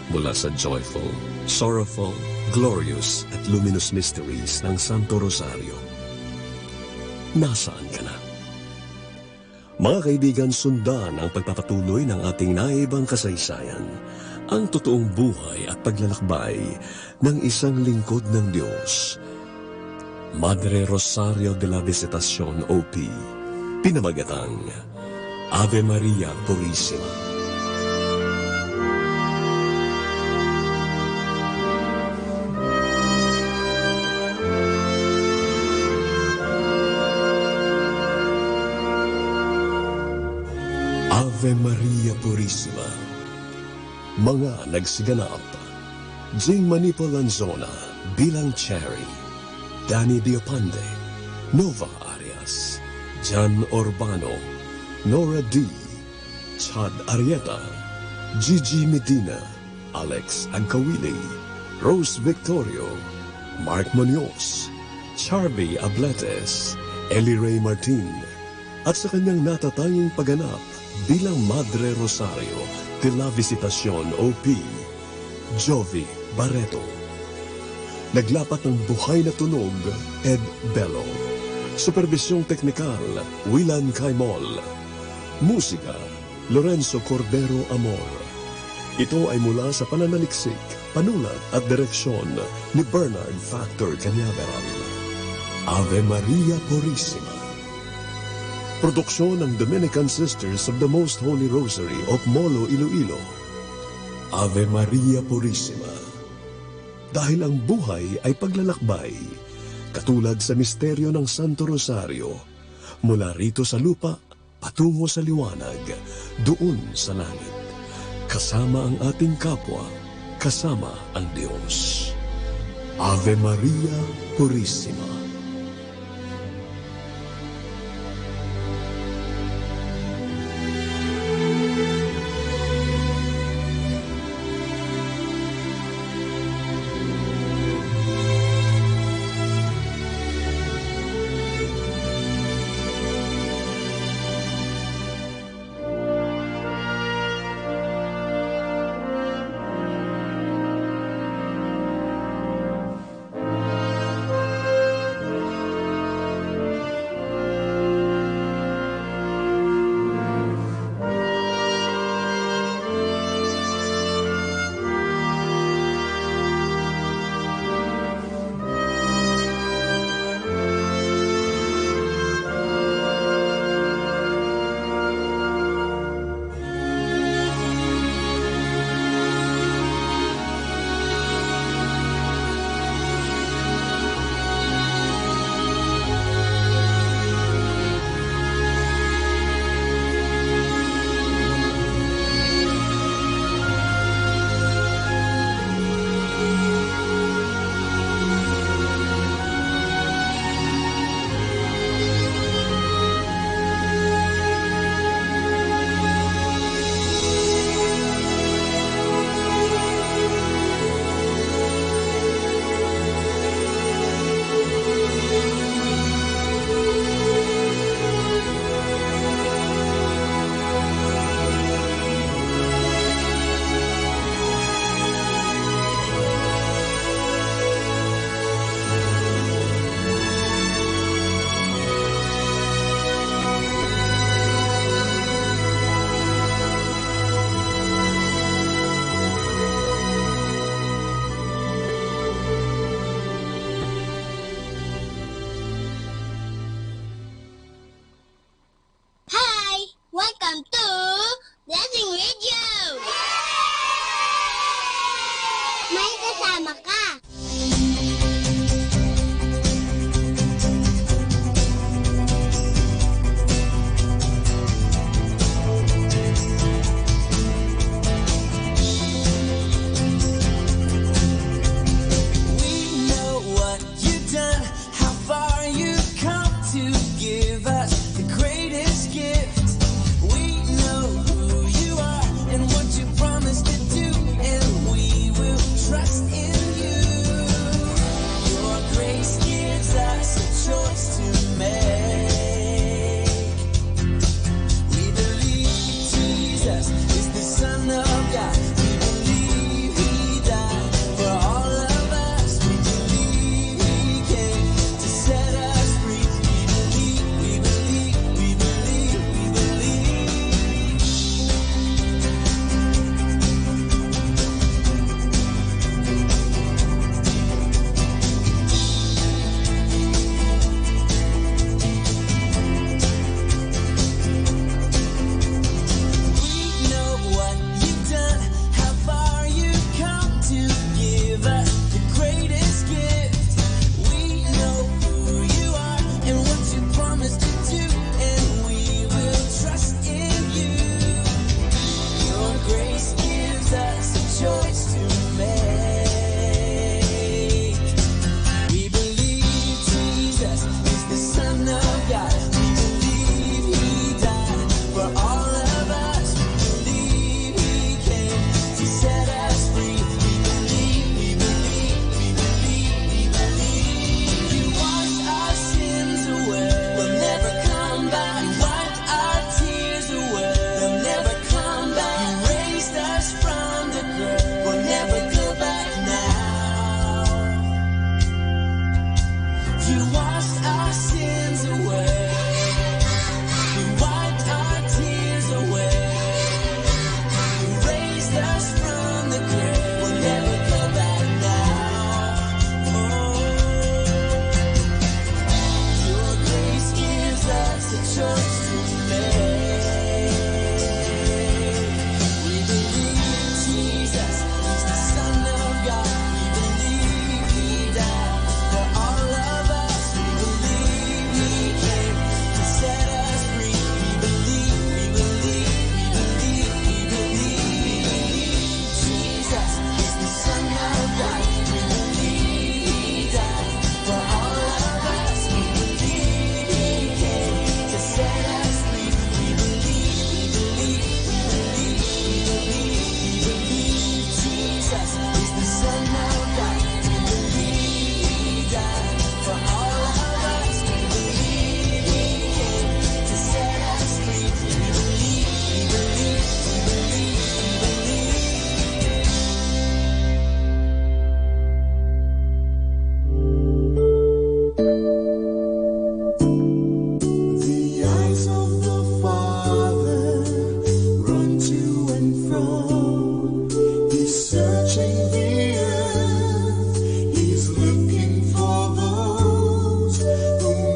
Mula sa joyful, sorrowful, glorious at luminous mysteries ng Santo Rosario. Nasaan ka na? Mga kaibigan, sundan ang pagpapatuloy ng ating naibang kasaysayan, ang totoong buhay at paglalakbay ng isang lingkod ng Diyos. Madre Rosario de la Visitación, OP, pinamagatang Ave Maria Purissima. Ave Maria Purissima. Mga nagsiganap, Jing Manipo Lanzona bilang Cherry, Danny Diopande, Nova Arias, Jan Urbano, Nora D, Chad Arieta, Gigi Medina, Alex Ancawili, Rose Victorio, Mark Munoz, Charby Abletes, Ellie Ray Martin, at sa kanyang natatanging pagganap bilang Madre Rosario de la Visitacion OP, Jovi Barreto. Naglapat ng buhay na tunog, Ed Bello. Supervisyong teknikal, Willan Caimol. Musika, Lorenzo Cordero Amor. Ito ay mula sa pananaliksik, panulat at direksyon ni Bernard Factor Cañaveral. Ave Maria Purisima. Produksyon ng Dominican Sisters of the Most Holy Rosary of Molo, Iloilo. Ave Maria Purisima. Dahil ang buhay ay paglalakbay, katulad sa misteryo ng Santo Rosario, mula rito sa lupa, patungo sa liwanag, doon sa langit. Kasama ang ating kapwa, kasama ang Diyos. Ave Maria Purisima.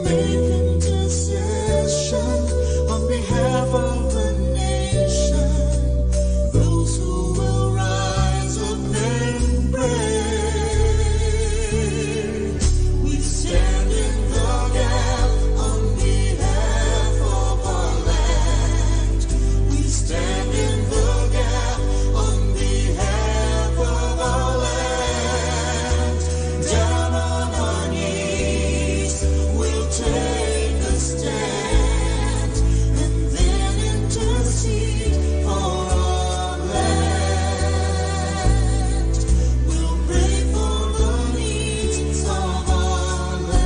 making decisions on behalf of the nation. Those who will rise up and pray. We stand in the gap on behalf of our land. We stand in the gap on behalf of our land. Down on our knees, we'll take a stand and then intercede for our land. We'll pray for the needs of our land.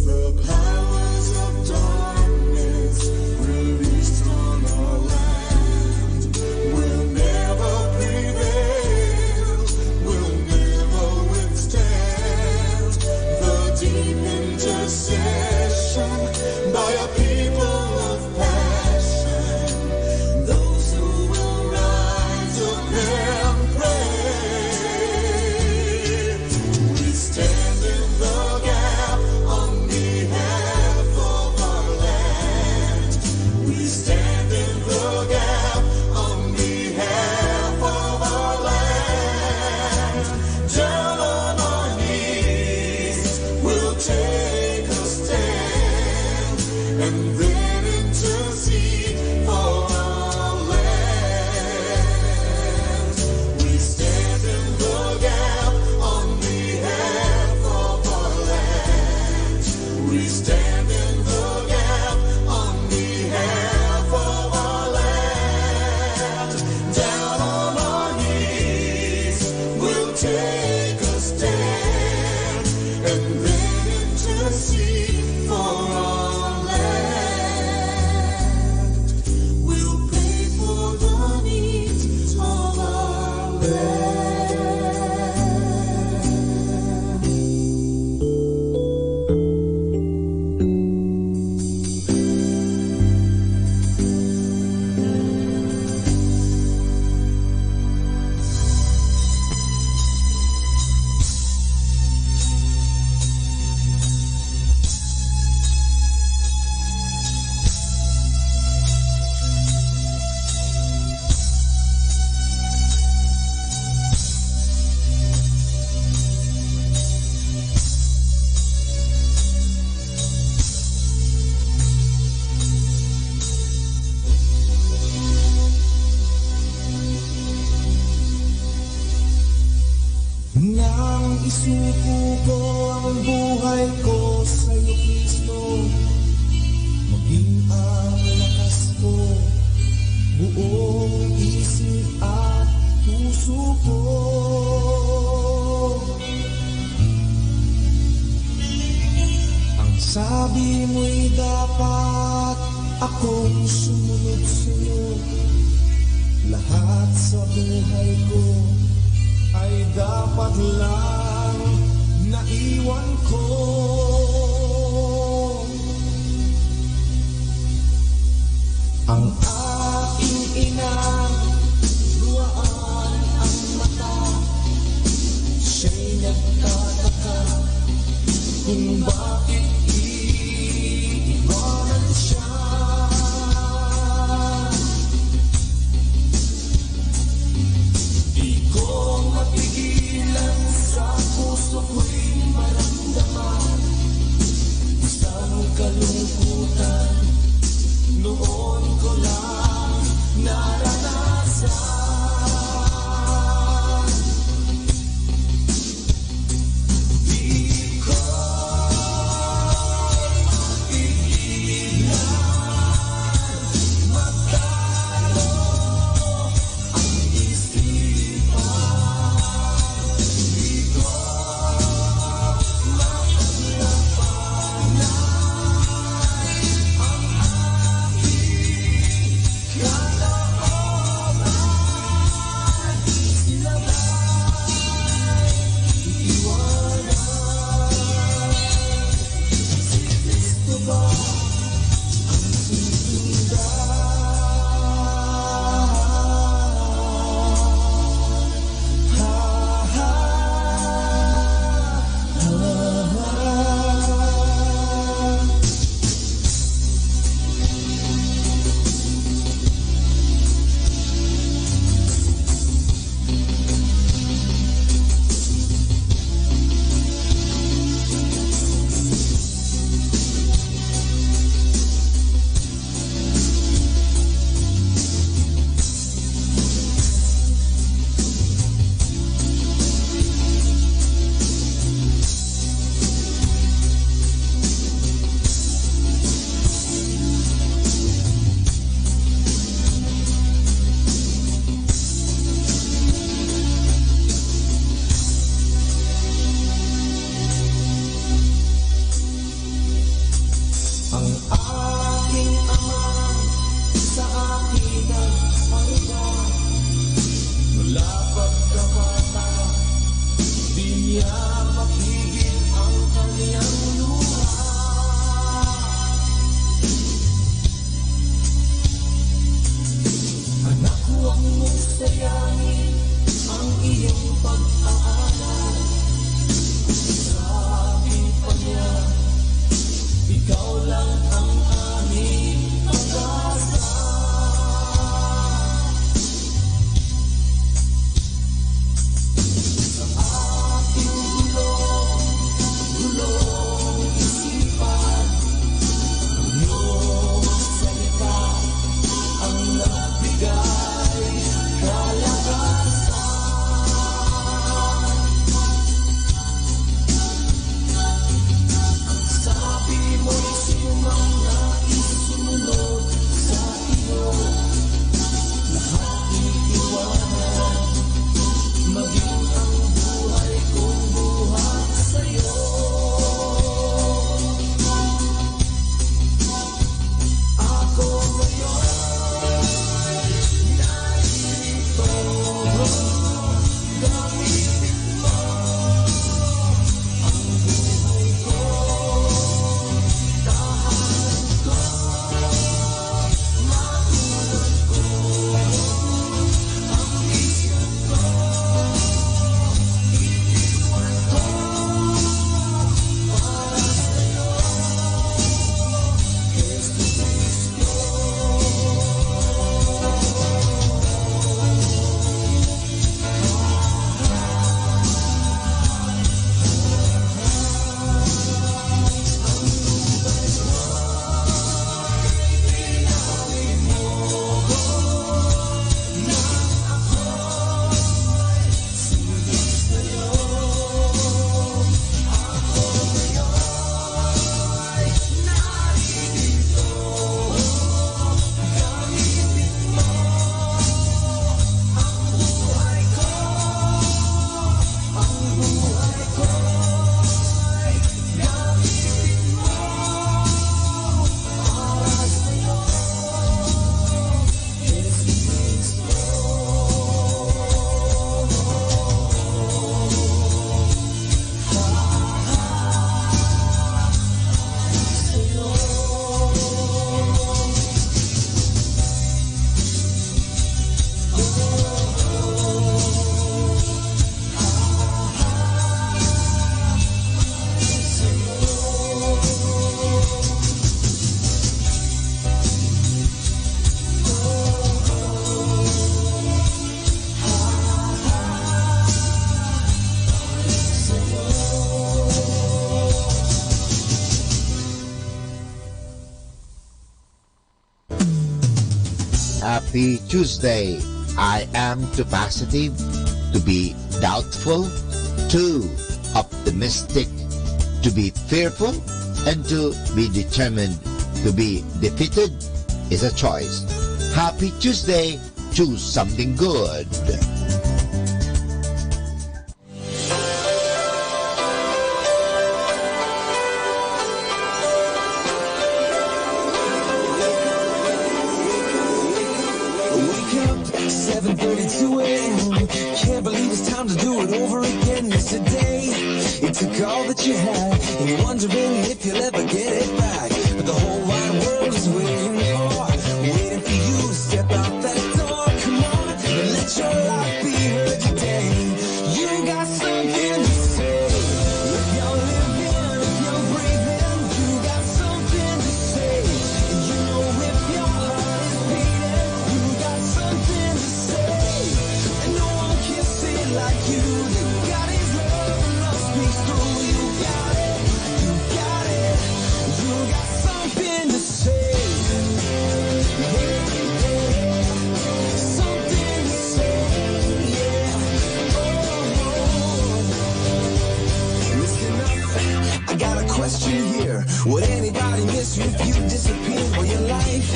The powers of darkness released on our land will never prevail, will never withstand the deep intercession by a people of passion. Those who will rise up and pray. We stand in the gap on behalf of our land. We stand in the gap on behalf of our land. Down on our knees, we'll take a stand and then intercede for our land. We stand in the gap on behalf of our land. We stand in the gap on behalf of our land. Down on our knees, we'll take a stand and then intercede for our land. We'll pray for the needs of our Nang isuko ko ang buhay ko sa iyo, Kristo, maging ang lakas ko, buong isip at puso ko. Ang sabi mo'y dapat akong sumunod sa'yo. Lahat sa buhay ko ay dapat lang naiwan ko. Ang aking inang luwaan ang mata, siya'y nagtataka kung bakit iiwanan siya. Di ko mapigilan sa puso ko'y maramdaman isang kalungkutan. Noon ko lang naranasan. Di ko mapigilan magkano ang isipan. Di ko Happy Tuesday. I am too positive to be doubtful, too optimistic to be fearful, and to be determined to be defeated is a choice. Happy Tuesday. Choose something good. Can't believe it's time to do it over again. Yesterday, it took all that you had, and you're wondering if you'll ever get it back. But the whole wide world is waiting for you to step out that door. Come on, and let your life be heard today. You got something to say. If you're living, if you're breathing, you got something to say. And you know if your heart is beating, you got something to say. And no one can say it like you do. God is love and love speaks through. You got it, you got it. You got something to say. Something to say, yeah. Listen up, I got a question here. Would anybody miss you if you disappeared? Well, your life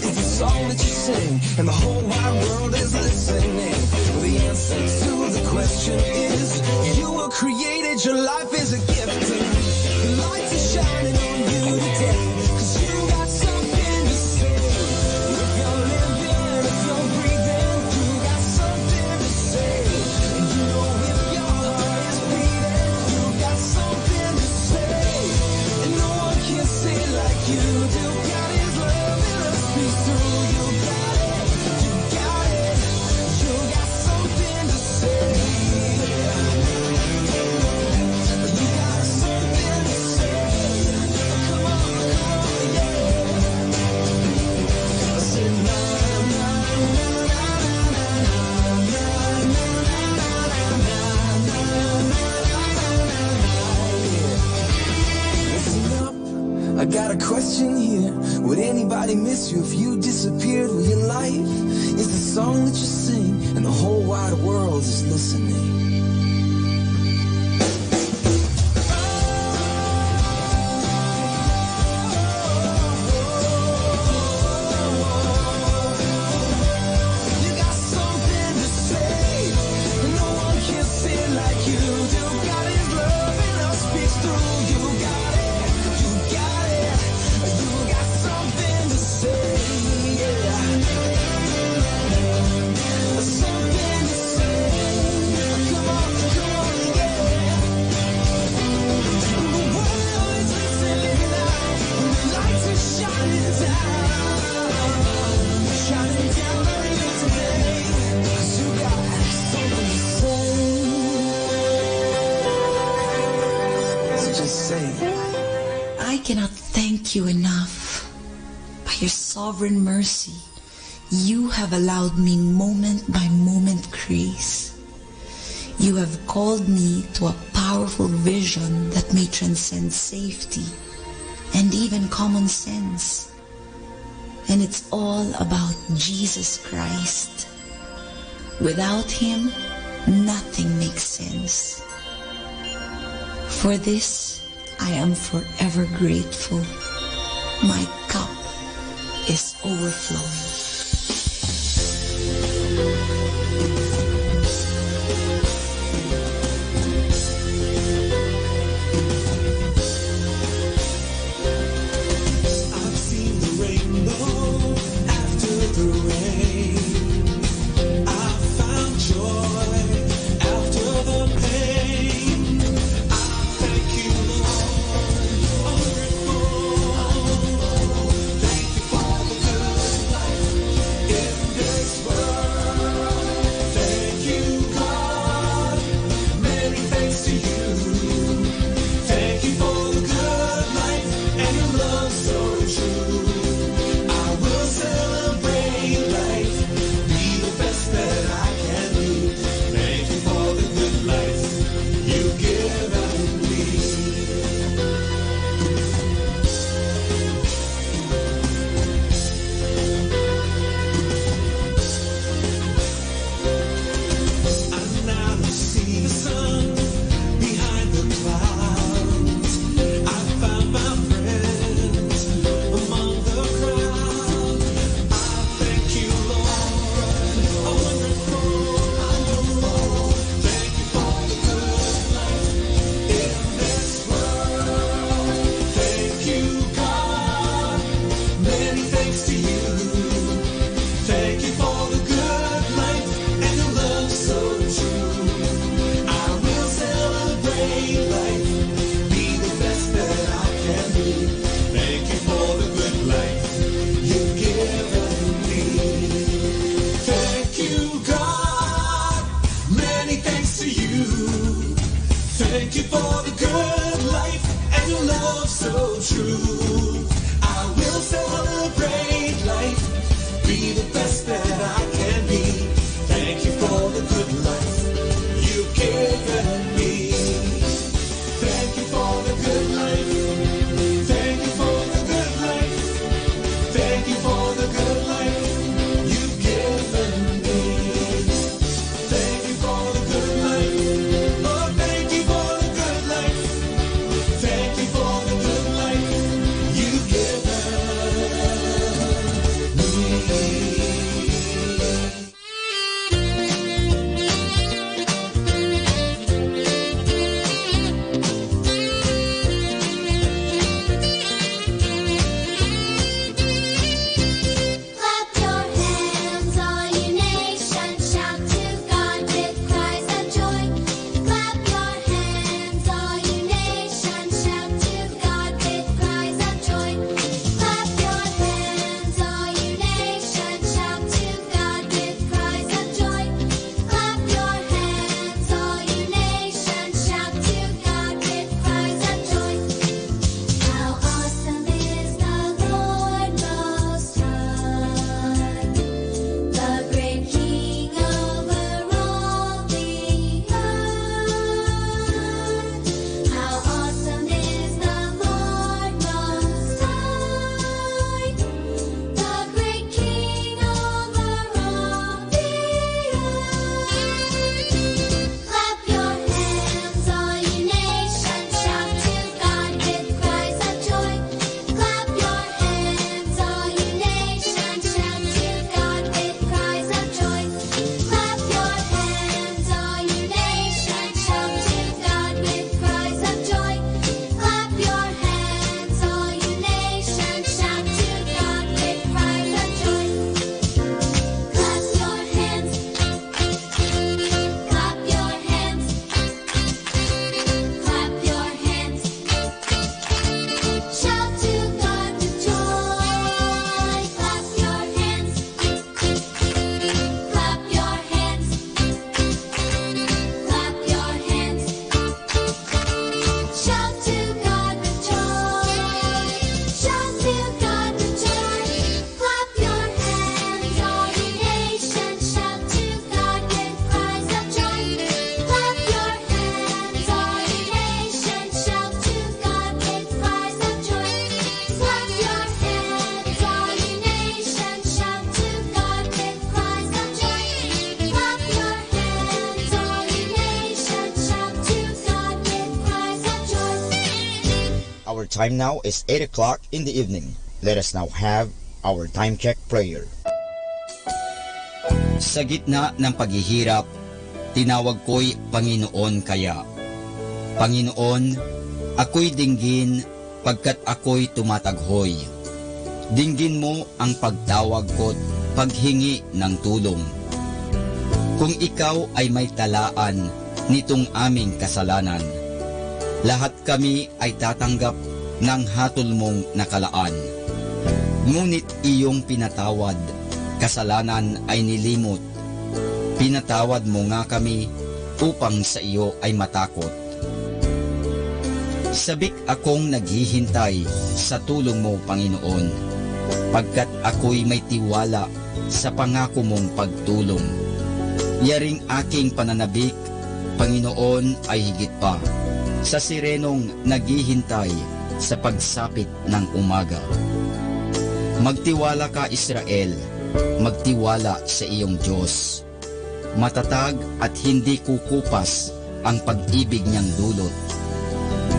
is the song that you sing, and the whole wide world is listening. Well, the answer to the question is, you were created, your life is a gift. The lights are shining on you today, 'cause you got something to say. If you're living, if you're breathing, you got something to say. And you know if your heart is beating, you got something to say. And no one can say it like you do. God is love and love speaks through. You got it, you got it. You got something to say. You got something to say. Come on, yeah. Say na na na na na Listen up, I got a question here. Would anybody miss you if you disappeared? Well, your life is the song that you sing, and the whole wide world is listening. You got something to say, and no one can say it like you do. God is love and love speaks through. You got it, you got it. You got something to say, yeah. Something to say. Come on, yeah. The world is listening now, and the lights are shining down on you today. 'Cause you got something to say. So just say it. I cannot thank you enough. By your sovereign mercy, you have allowed me moment by moment grace. You have called me to a powerful vision that may transcend safety and even common sense. And it's all about Jesus Christ. Without Him, nothing makes sense. For this, I am forever grateful. My cup is overflowing. I've seen the rainbow after the rain. I found joy after the pain. I thank you, Lord, all grateful. Thank you for the good life Thank you for the good life and your love so true. I will celebrate life, be the best that I can be. Thank you for the good life you've given me. Thank you for the good life. Thank you for the good life. Thank you for the good life you've given me. Thank you for the good life. Oh, thank you for the good life. Thank you for the good life you've given me. Clap your hands, all you nations, shout to God with cries of joy. Clap your hands, all you nations, shout to God with cries of joy. Clap your hands, all you nations, shout to God with cries of joy. Clap your hands, all you nations, shout to God with cries of joy. How awesome is the Lord Most High, the great King over all the earth. How awesome is the Lord Most High, the great King over all the earth. Clap your hands, all you nations, shout to God with cries of joy. Clap your hands, all you nations, shout to God with cries of joy. Clap your hands, all you nations, shout to God with cries of joy. Clap your hands, all you nations, shout to God with cries of joy. Clap your hands. Clap your hands. Clap your hands. Shout to God with joy. Clap your hands. Clap your hands. Clap your hands. Shout to God with joy. Shout to God with joy. Clap your hands, all you nations. Shout to God with cries of joy. Clap your hands, all you nations. Shout to God with cries of joy. Clap your hands, all you nations. Shout to God with cries of joy. Clap your hands, all you nations. Shout to God with cries of joy. Our time now is 8 o'clock in the evening. Let us now have our time check prayer. Sa gitna ng paghihirap, tinawag ko'y Panginoon kaya. Panginoon, ako'y dinggin pagkat ako'y tumataghoy. Dinggin mo ang pagtawag ko't paghingi ng tulong. Kung ikaw ay may talaan nitong aming kasalanan, lahat kami ay tatanggap ng hatol mong nakalaan. Ngunit iyong pinatawad, kasalanan ay nilimot. Pinatawad mo nga kami upang sa iyo ay matakot. Sabik akong naghihintay sa tulong mo, Panginoon, pagkat ako'y may tiwala sa pangako mong pagtulong. Yaring aking pananabik, Panginoon, ay higit pa sa sirenong naghihintay sa pagsapit ng umaga. Magtiwala ka, Israel, magtiwala sa iyong Diyos. Matatag at hindi kukupas ang pag-ibig niyang dulot.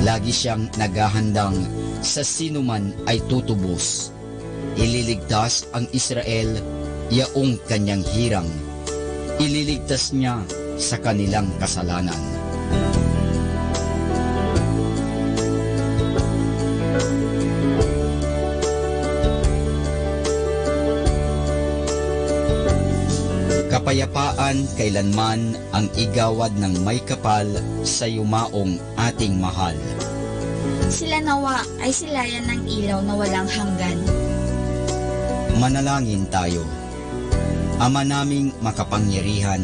Lagi siyang naghahandang sa sinuman ay tutubos. Ililigtas ang Israel, yaong kanyang hirang. Ililigtas niya sa kanilang kasalanan. Kapayapaan kailanman ang igawad ng may kapal sa yumaong ating mahal. Sila nawa ay silayan ng ilaw na walang hanggan. Manalangin tayo. Ama naming makapangyarihan,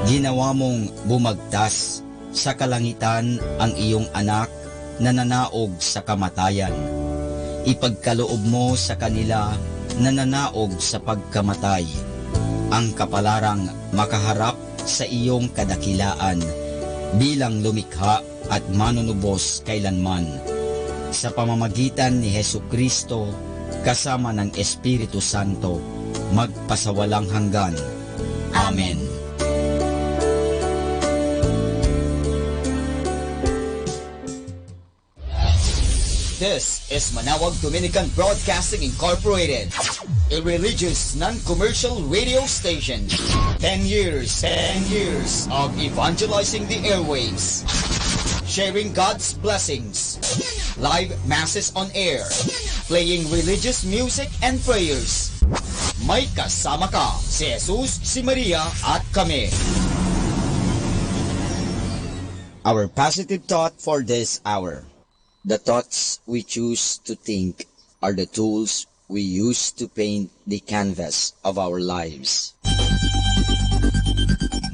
ginawa mong bumagtas sa kalangitan ang iyong anak na nanaog sa kamatayan. Ipagkaloob mo sa kanila na nanaog sa pagkamatay ang kapalarang makaharap sa iyong kadakilaan bilang lumikha at manunubos kailanman sa pamamagitan ni Hesukristo kasama ng Espiritu Santo magpasawalang hanggan. Amen. This is Manawag Dominican Broadcasting Incorporated, a religious non-commercial radio station. 10 years of evangelizing the airwaves, sharing God's blessings, live masses on air, playing religious music and prayers. May kasama ka, si Jesus, si Maria, at kami. Our positive thought for this hour. The thoughts we choose to think are the tools we use to paint the canvas of our lives.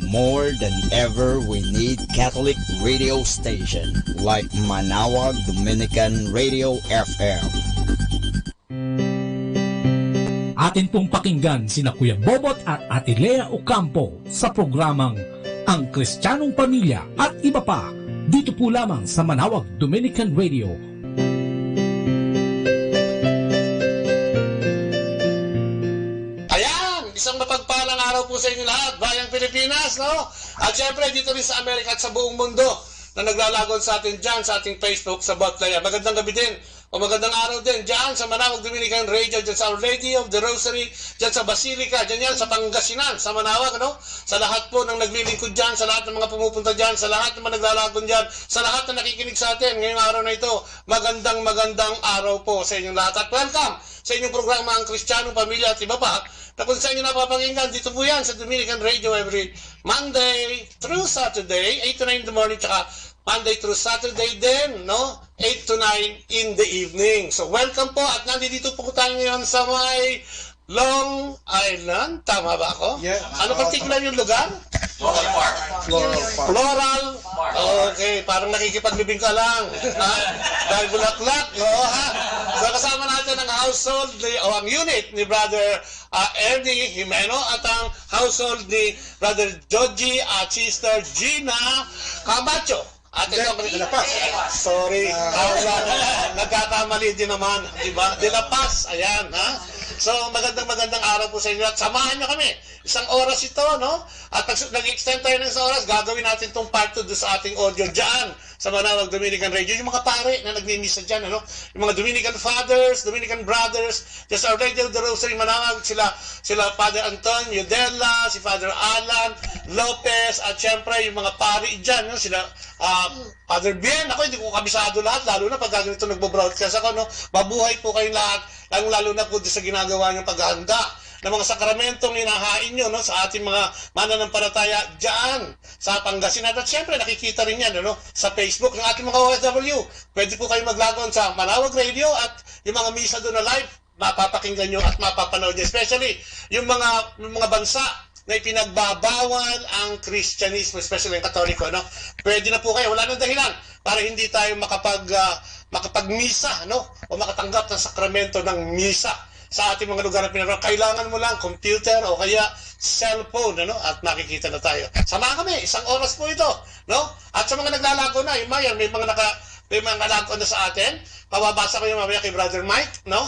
More than ever, we need Catholic radio station like Manawag Dominican Radio FM. Atin pong pakinggan sina Kuya Bobot at Ate Lea Ocampo sa programang Ang Kristiyanong Pamilya at iba pa. Dito po lamang sa Manawag Dominican Radio. Ayan! Isang mapagpalang araw po sa inyo lahat, bayang Pilipinas, no? At syempre dito rin sa Amerika at sa buong mundo na naglalagon sa atin dyan, sa ating Facebook, sa Botlaya. Magandang gabi din, o magandang araw din dyan sa Manawag Dominican Radio, dyan sa Our Lady of the Rosary, dyan sa Basilica, dyan yan sa Pangasinan, sa Manawag, no? Sa lahat po ng naglilingkod dyan, sa lahat ng mga pumupunta dyan, sa lahat ng mga naglalagon dyan, sa lahat na nakikinig sa atin ngayong araw na ito, magandang araw po sa inyong lahat. At welcome sa inyong programa Ang Kristiyanong Pamilya at iba pa, na kung sa inyo napapakinggan, dito po yan sa Dominican Radio every Monday through Saturday, 8 to 9 in the morning, tsaka Monday through Saturday din, no? 8 to 9 in the evening. So welcome po at nandito po tayo ngayon sa may Long Island. Tama ba ako? Yeah. Ano particular yung lugar? Floral Park. Floral? Okay, parang nakikipaglibing ka lang. Dahil bulaklak, no? Ha? So kasama natin ang household o ang unit ni Brother Ernie Jimeno at ang household ni Brother Joji at Sister Gina Camacho. At ito, sorry, nagkakamali din naman, di ba? De La Paz, ayan, ha? So, magandang araw po sa inyo at samahan nyo kami. Isang oras ito, no? At pag nag-extend tayo ng isang oras, gagawin natin itong part 2 sa ating audio dyan sa Manawag Dominican Radio. Yung mga pare na nagmimisa dyan, ano? Yung mga Dominican Fathers, Dominican Brothers, just Our Lady of the Rosary Manawag, sila Father Anton Yudela, si Father Alan Lopez, at syempre yung mga pare dyan, no? Sila Father Bien, ako hindi ko kabisado lahat, lalo na pag ganito nagbo-broadcast ako, no? Mabuhay po kayong lahat, lalo na po sa ginagawa niyong paghahanda ng mga sakramentong hinahain nyo, no, sa ating mga mananampalataya dyan sa Pangasinan. At syempre nakikita rin yan, no, sa Facebook ng ating mga OFW. Pwede po kayo maglagon sa Manawag Radio at yung mga misa doon na live, mapapakinggan nyo at mapapanood nyo. Especially yung mga bansa na ipinagbabawal ang Kristyanismo, especially yung Katoliko, no? Pwede na po kayo, wala nang dahilan para hindi tayo makapag-misa, no? O makatanggap ng sakramento ng misa sa ating mga lugar na pinaraw. Kailangan mo lang computer o kaya cellphone, ano? At makikita na tayo. Samahan kami, isang oras po ito, no? At sa mga naglalago na, may mga nalago na sa atin. Pababasa ko yung mamaya kay Brother Mike, no?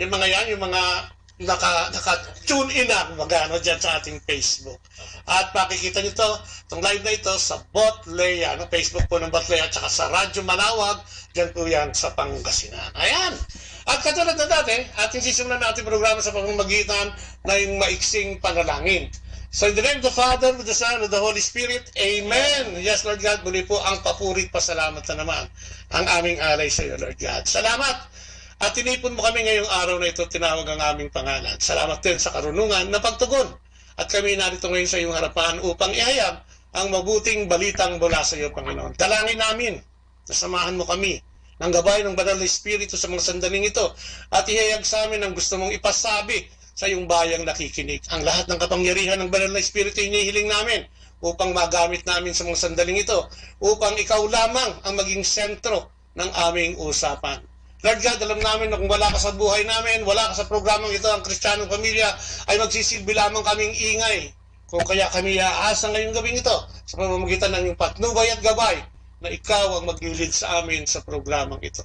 Yung mga yan, yung mga naka-tune in na magano dyan sa ating Facebook. At makikita nyo itong live na ito sa Botlaya, no? Facebook po ng Botlaya, at saka sa Radyo Manawag, dyan po yan sa Pangasinan. Ayan! At katulad na dati, ating sisimulan natin programa sa pamamagitan na yung maiksing panalangin. So in the name of the Father, with the Son, with the Holy Spirit, Amen! Yes, Lord God, muli po ang papurit pasalamat na naman ang aming alay sa iyo, Lord God. Salamat! At tinipon mo kami ngayong araw na ito, tinawag ang aming pangalan. Salamat din sa karunungan na pagtugon. At kami narito ngayon sa iyong harapan upang ihayag ang mabuting balitang mula sa iyo, Panginoon. Dalangin namin, nasamahan mo kami ng gabay ng Banal na Espiritu sa mga sandaling ito. At ihayag sa amin ang gusto mong ipasabi sa iyong bayang nakikinig. Ang lahat ng kapangyarihan ng Banal na Espiritu hinihiling namin upang magamit namin sa mga sandaling ito, upang ikaw lamang ang maging sentro ng aming usapan. Lord God, alam namin na kung wala ka sa buhay namin, wala ka sa programang ito, ang Kristiyanong Pamilya, ay magsisilbi lamang kaming ingay. Kung kaya kami aasa ngayong gabing ito sa pamamagitan ng iyong patnubay at gabay na ikaw ang maglilid sa amin sa programang ito.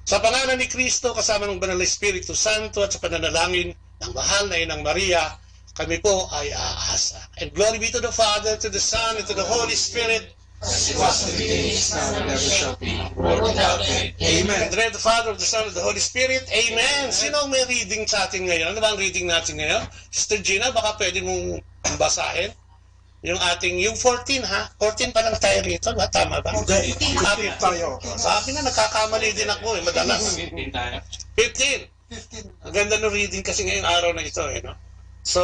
Sa pangalan ni Kristo, kasama ng Banal na Espiritu Santo at sa pananalangin ng mahal na Inang Maria, kami po ay aasa. And glory be to the Father, to the Son, and to the Holy Spirit, as it was in the beginning, is now, and ever shall be, world without end. Amen. In the name of the Father, of the Son, of the Holy Spirit. Amen. Sino ang may reading sa atin ngayon? Ano ba ang reading natin ngayon? Sister Gina, baka pwede mong basahin yung ating, yung 14 ha? 14 pa lang tayo rito, ba? Tama ba? 15 tayo. Sabi na, nagkakamali din ako madalas. 15. Ang ganda ng reading kasi ngayong araw na ito, no? So,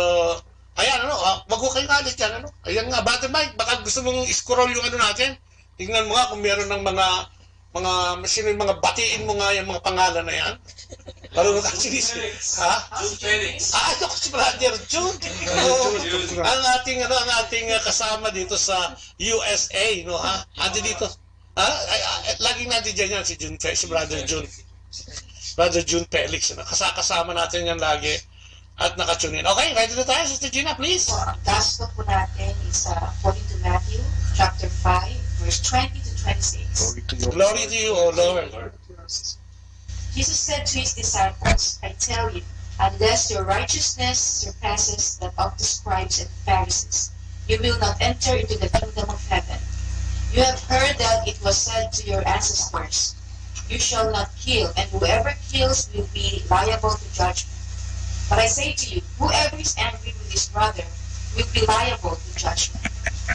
ayan, wag ko kayong alit yan, Ayan nga, Brother Mike, baka gusto mong scroll yung natin. Tingnan mo nga kung meron ng sino yung mga batiin mo nga yung mga pangalan na yan. Parang actually, ha? June Felix. Ito ko si Brother June. Ang ating kasama dito sa USA, no, ha? Andi dito. Ha? Laging natin dyan yan, si Brother June. Brother June Felix, kasama natin yan lagi. At nakatune in. Okay, ready na tayo, Sister Gina, please. Ang gospel po natin is according to Matthew, chapter 5, verse 20 to 26. Glory to you, O Lord. Jesus said to his disciples, I tell you, unless your righteousness surpasses that of the scribes and Pharisees, you will not enter into the kingdom of heaven. You have heard that it was said to your ancestors, you shall not kill, and whoever kills will be liable to judgment. But I say to you, whoever is angry with his brother will be liable to judgment.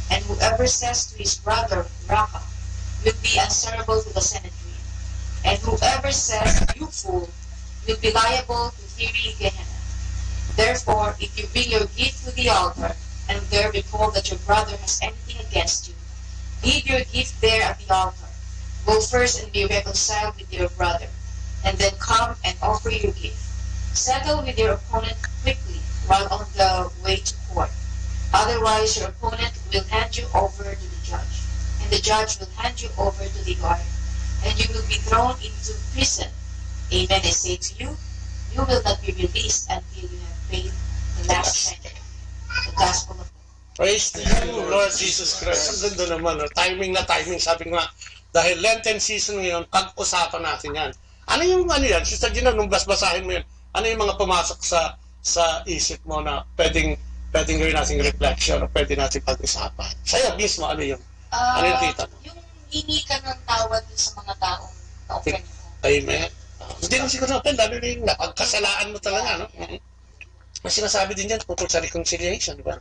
And whoever says to his brother, Raka, will be answerable to the Sanhedrin. And whoever says, you fool, will be liable to fiery Gehenna. Therefore, if you bring your gift to the altar, and there recall that your brother has anything against you, leave your gift there at the altar. Go first and be reconciled with your brother, and then come and offer your gift. Settle with your opponent quickly while on the way to court. Otherwise, your opponent will hand you over to the judge, and the judge will hand you over to the guard, and you will be thrown into prison. Amen, I say to you, you will not be released until you have paid the last penny. The gospel of God. Praise to you, Lord Jesus Christ. Ang ganda naman. Timing na timing. Sabi nga, dahil Lenten season ngayon, pag-usapan natin yan. Ano yung yan? Sister Gina, nung basahin mo yan, ano yung mga pumasok sa isip mo na pwedeng gawin nating reflection o pwede natin pag-usapan? Sa'yo mismo, ano yung kita mo? Yung hingi ka ng tawad sa mga taong na-offend mo. Amen. Hindi naman siguro na-offend, lalo na yung napagkasalaan mo talaga, no? May sinasabi din dyan, tungkol sa reconciliation, di ba?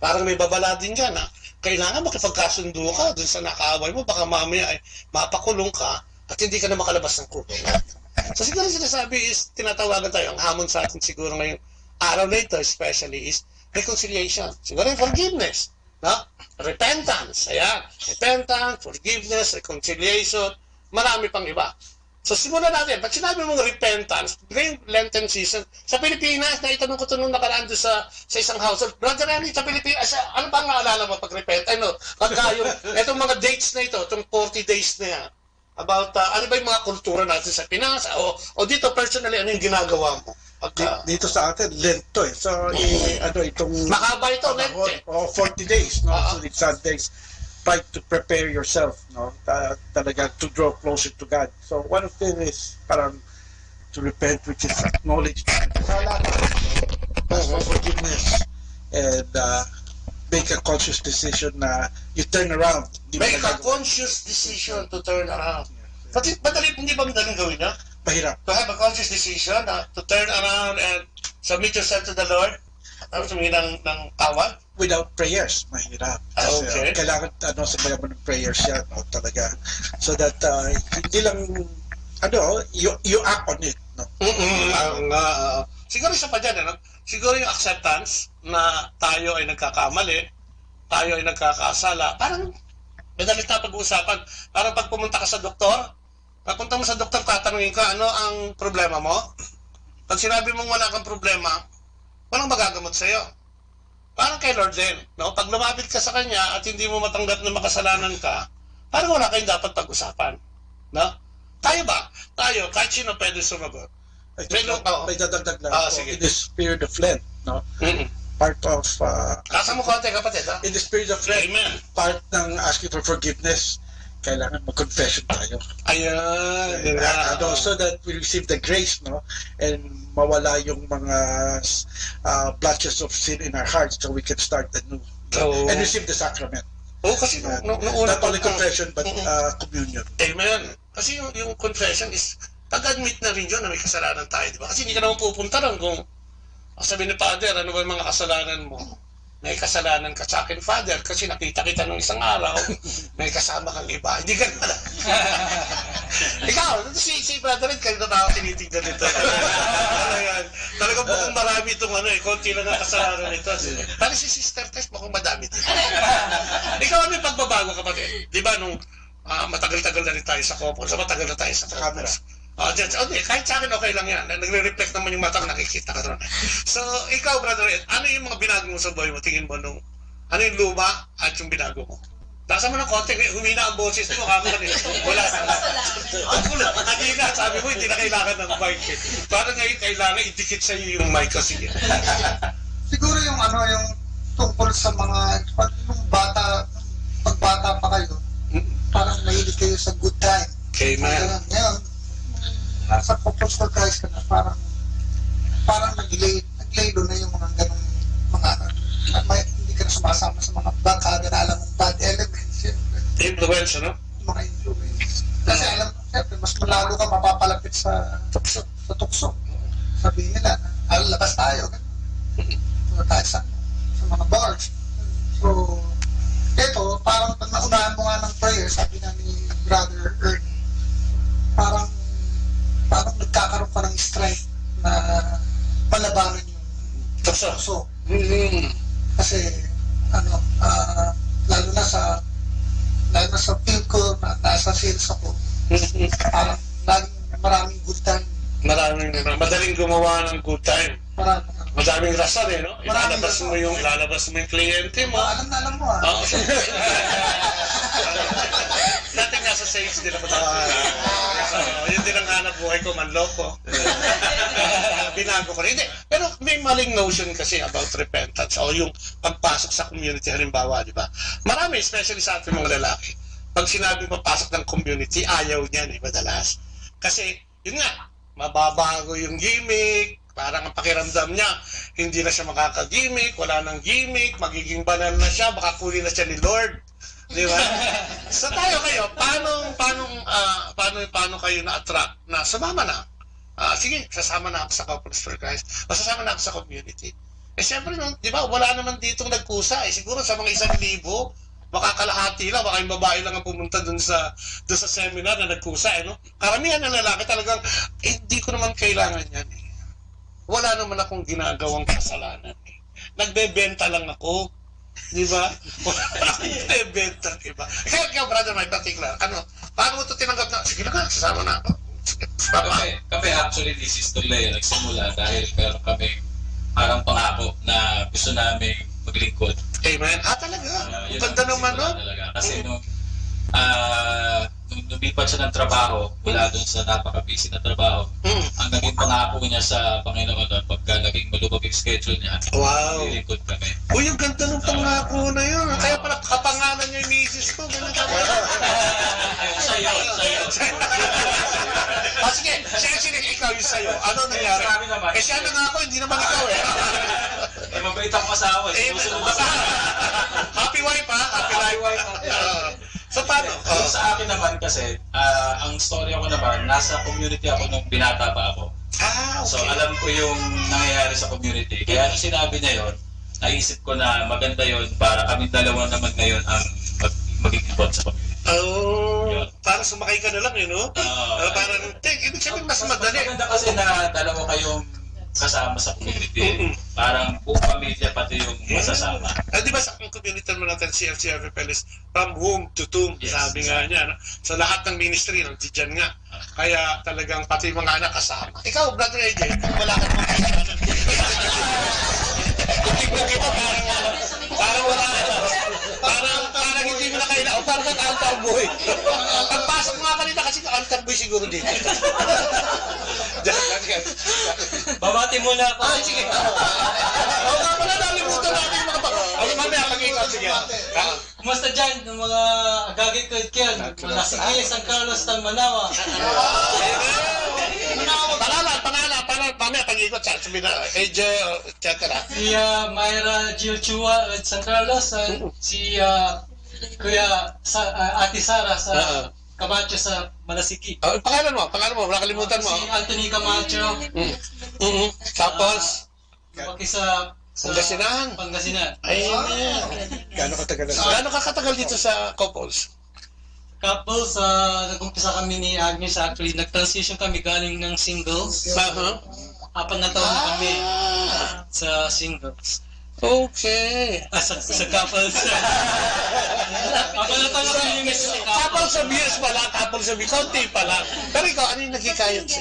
Parang may babala din dyan, ha? Kailangan makipagkasundo ka dun sa nakaaway mo, baka mamaya ay mapakulong ka at hindi ka na makalabas ng kulong. So siguro sinasabi is, tinatawagan tayo, ang hamon sa atin siguro ngayong araw na ito especially is reconciliation. Siguro yung forgiveness, no? Repentance, ayan. Repentance, forgiveness, reconciliation, marami pang iba. So simulan natin, pag sinabi mong repentance, ngayong Lenten season, sa Pilipinas, naitanong ko ito nung nakaraan doon sa isang household, Brother Remy, sa Pilipinas, ano ba ang naalala mo pag repent? Ano, pagka yung, itong mga dates na ito, itong 40 days na yan, about ano ba yung mga kultura natin sa Pinas o dito personally ano yung ginagawa mo dito sa atin Lento so itong mahaba ito Lento 40 days no so it's Sundays try to prepare yourself no talaga to draw closer to God so one of them is parang to repent which is acknowledge ask for forgiveness and make a conscious decision na you turn around. Make a conscious decision to turn around. Madali, hindi ba madaling gawin na? Mahirap. To have a conscious decision to turn around and submit yourself to the Lord? Tapos humingi ng tawad? Without prayers, mahirap. Kasi, okay. Kailangan sabayan mo ng prayers yan, no, talaga. So that hindi lang, you act on it. No? Siguro isa pa dyan, siguro yung acceptance na tayo ay nagkakamali, tayo ay nagkakasala, parang madalit na pag-uusapan. Parang pag pumunta ka sa doktor, pagpunta mo sa doktor, tatanungin ka, ano ang problema mo? Pag sinabi mong wala kang problema, walang magagamot sa'yo. parang kay Lord din, no? Pag lumapit ka sa Kanya at hindi mo matanggap na makasalanan ka, parang wala kayong dapat pag-usapan. No? Tayo ba? Tayo, kahit sino pwede sumagot. May dadagdag lang. Sige. In the spirit of Lent, no? Part of... Kasa mo konti, kapatid, ha? In the spirit of Lent, Amen. part ng asking for forgiveness, kailangan mag-confession tayo. Ayan. And also that we receive the grace, no? And mawala yung mga blotches of sin in our hearts so we can start anew. And receive the sacrament. Kasi not only confession, but communion. Amen. Kasi yung confession is, pag-admit na rin yun na may kasalanan tayo, di ba? Kasi hindi ka naman pupunta rin kung sabi ni Father, ano ba yung mga kasalanan mo? May kasalanan ka sa akin, Father, kasi nakita kita nung isang araw, may kasama kang iba. Hindi ka naman. Ikaw, si Brother Red, kanina na ako tinitignan nito. Talagang mukhang marami itong konti lang ang kasalanan nito. Pero si Sister Tess, mukhang madami din. Ikaw, ano yung pagbabago, kapatid? Di ba, nung matagal-tagal na rin tayo sa couple, so matagal na tayo sa camera. Okay, kahit sa akin okay lang yan. Nagre-reflect naman yung mata ko, nakikita ka ron. So, ikaw, Brother Ed, ano yung mga binago mo sa buhay mo? Tingin mo nung, ano yung luma at yung binago mo? Nasa mo ng konti, humina ang boses mo, kamo kanina. Wala. Kanina, sabi mo, hindi na kailangan ng mic. Parang ngayon, kailangan idikit sa iyo yung mic kasi. Siguro yung yung tungkol sa mga, yung pagbata pa kayo, parang mahilig kayo sa good time. Okay, man. Ngayon, nasa focus for Christ ka na, parang naglaylo na yung mga ganong hindi ka na sumasama sa mga bagay na alam mong bad elements. Influence, ano? Mga influence. Kasi alam mo, siyempre, mas malalo ka mapapalapit sa tukso. Sabihin nila, labas tayo. Punta tayo sa mga bars. So, ito, parang pag naunahan mo nga ng prayer, sabi na ni Brother Ernie, parang nagkakaroon ka ng strength na palabanan yung tukso. Kasi, lalo na sa field ko, nasa sales ako, parang maraming good time. Madaling gumawa ng good time. Madaming rason no? Ilalabas mo yung kliyente mo. Alam na alam mo, Dati nga sa sales din ako yun din ang hanap buhay ko, manloko. Binago ko rin. Hindi, pero may maling notion kasi about repentance o yung pagpasok sa community, halimbawa, di ba? Marami, especially sa ating mga lalaki, pag sinabing papasok ng community, ayaw niyan, madalas. Kasi, yun nga, mababago yung gimmick, parang ang pakiramdam niya, hindi na siya makaka-gimmick, wala nang gimmick, magiging banal na siya, baka kunin na siya ni Lord. Di ba? So tayo kayo, paano kayo na-attract na sumama na? Sige, sasama na ako sa Couples for Christ, o sasama na ako sa community. Siyempre, di ba, wala naman ditong nagkusa. Siguro sa mga 1,000, makakalahati lang, baka yung babae lang ang pumunta dun sa seminar na nagkusa. Karamihan ng lalaki talagang, hindi ko naman kailangan yan. Wala naman akong ginagawang kasalanan. Nagbebenta lang ako. Di ba? Wala akong nagbebenta, di ba? Kaya, brother, may particular. Paano mo ito tinanggap na? Sige na, sasama na ako. Kami actually, this is the way nagsimula dahil meron kami parang pangako na gusto namin maglingkod. Amen. Talaga? Ganda naman, no? Kasi nung lumipat siya ng trabaho, mula dun sa napaka-busy na trabaho, ang naging pangako niya sa Panginoon doon, pagka naging malubog yung schedule niya, nilingkod kami. Uy, yung ganda ng pangako na yun. Kaya pala kapangalan niya yung misis ko. Sa'yo. Sige, ikaw yung sa'yo. Ano nangyari? Siya na nga ako, hindi naman ikaw Mabait akong asawa. Happy wife, ha? Happy wife. So, paano? Sa akin naman kasi, ang story ako naman, nasa community ako nung binata pa ako. Okay. So, alam ko yung nangyayari sa community. Kaya nung sinabi niya yon, naisip ko na maganda yon para kami dalawa naman ngayon ang mag-involve sa community. Parang sumakay ka na lang, parang, ibig sabihin mas madali. Maganda kasi na dalawa kayong kasama sa community. Parang buong pamilya pati yung masasama. Di ba sa community naman natin, CFCFFL is from womb to tomb, sabi nga niya. So lahat ng ministry, nandiyan nga. Kaya talagang pati mga anak kasama. Ikaw, Brother AJ, wala ka naman kasalanan. Tignan kita, parang wala ka. Parang hindi mo na kailangan. Parang altar boy. Pagpasok mo nga kanina kasi altar boy siguro dito. Babati muna ako. Sige. Oo nga pala, nalimutan natin mga pa. Mamaya, pag-ikaw, sige. Kumusta dyan, ng mga agagay ko yan? Mula sige, San Carlos ng Manawa. Pangalan, mamaya, pag-ikot, sabi na, AJ, etc. Si Myra Gilchua at San Carlos, si Kuya Ate Sara sa Camacho sa Malasiki. Pangalan mo, nakalimutan mo. Si Anthony Camacho. Tapos, Pangasinan. Ayun. Gano'ng katagal dito sa Couples? Couples, nag-umpisa kami ni Agnes actually. Nag-transition kami galing ng singles. 4 na taon na kami sa singles. Okay. Sa couples. 4 na taon na kami sa Couples of years pala, couples of years. Konti pala. Pero ikaw, ano yung nagkikayot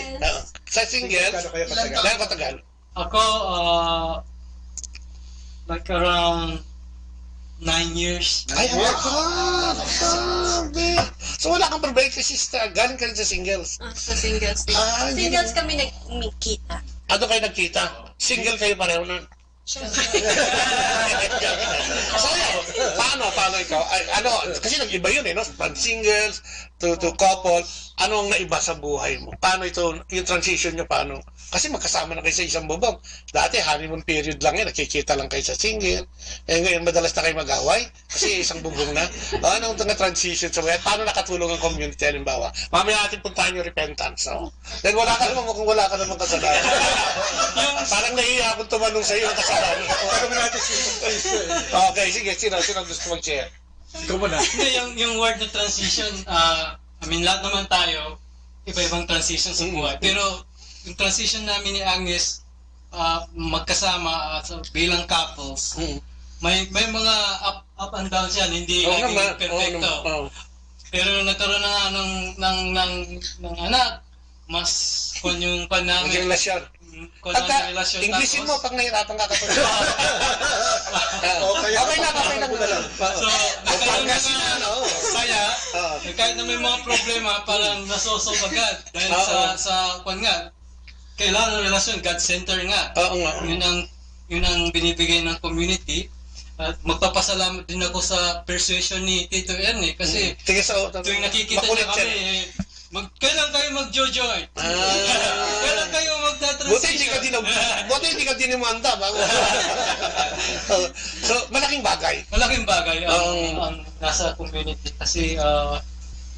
sa singles? Gano'ng katagal? Ako, like around 9 years. Ay, so wala kang problema kasi galing ka rin sa singles. Sa singles. Singles kami nagkita. Ano kayo nagkita? Single kayo pareho nun? Siyempre. Paano ikaw? Kasi nag-iba yun no? From singles to couple. Anong naiba sa buhay mo? Paano ito, yung transition nyo, paano? Kasi magkasama na kayo sa isang bubong. Dati, honeymoon period lang yan. Nakikita lang kayo sa single. Ngayon, madalas na kayo mag-away. Kasi isang bubong na. Anong transition sa buhay? Paano nakatulong ang community? Halimbawa, mamaya natin puntahan yung repentance. No? Then wala ka naman, kung wala ka naman kasalanan. Parang nahiya akong tumanong sa iyo ang kasalanan. Okay, sige. Sino gusto mag-share? Ikaw muna. Hindi, yung word na transition, lahat naman tayo, iba-ibang transition sa buhay. Pero, yung transition namin ni Agnes, magkasama bilang couples, may mga up and downs yan, hindi laging perfecto. Pero nagkaroon na nga ng anak, mas kung yung pan namin. Relasyon. Inglesin mo pag nahirapan ka katulad. Okay lang. So, kaya, kahit na may mga problema, parang nasosolve agad. Dahil sa kwan nga, kailangan ng relasyon, God-center nga. Yun ang binibigay ng community. At magpapasalamat din ako sa persuasion ni Tito Ernie kasi tuwing nakikita niya kami, kailan kayo mag-jojoy? Kailan kayo magta-transition? Buti hindi ka dinimanda bago. So, malaking bagay. Malaking bagay ang nasa community kasi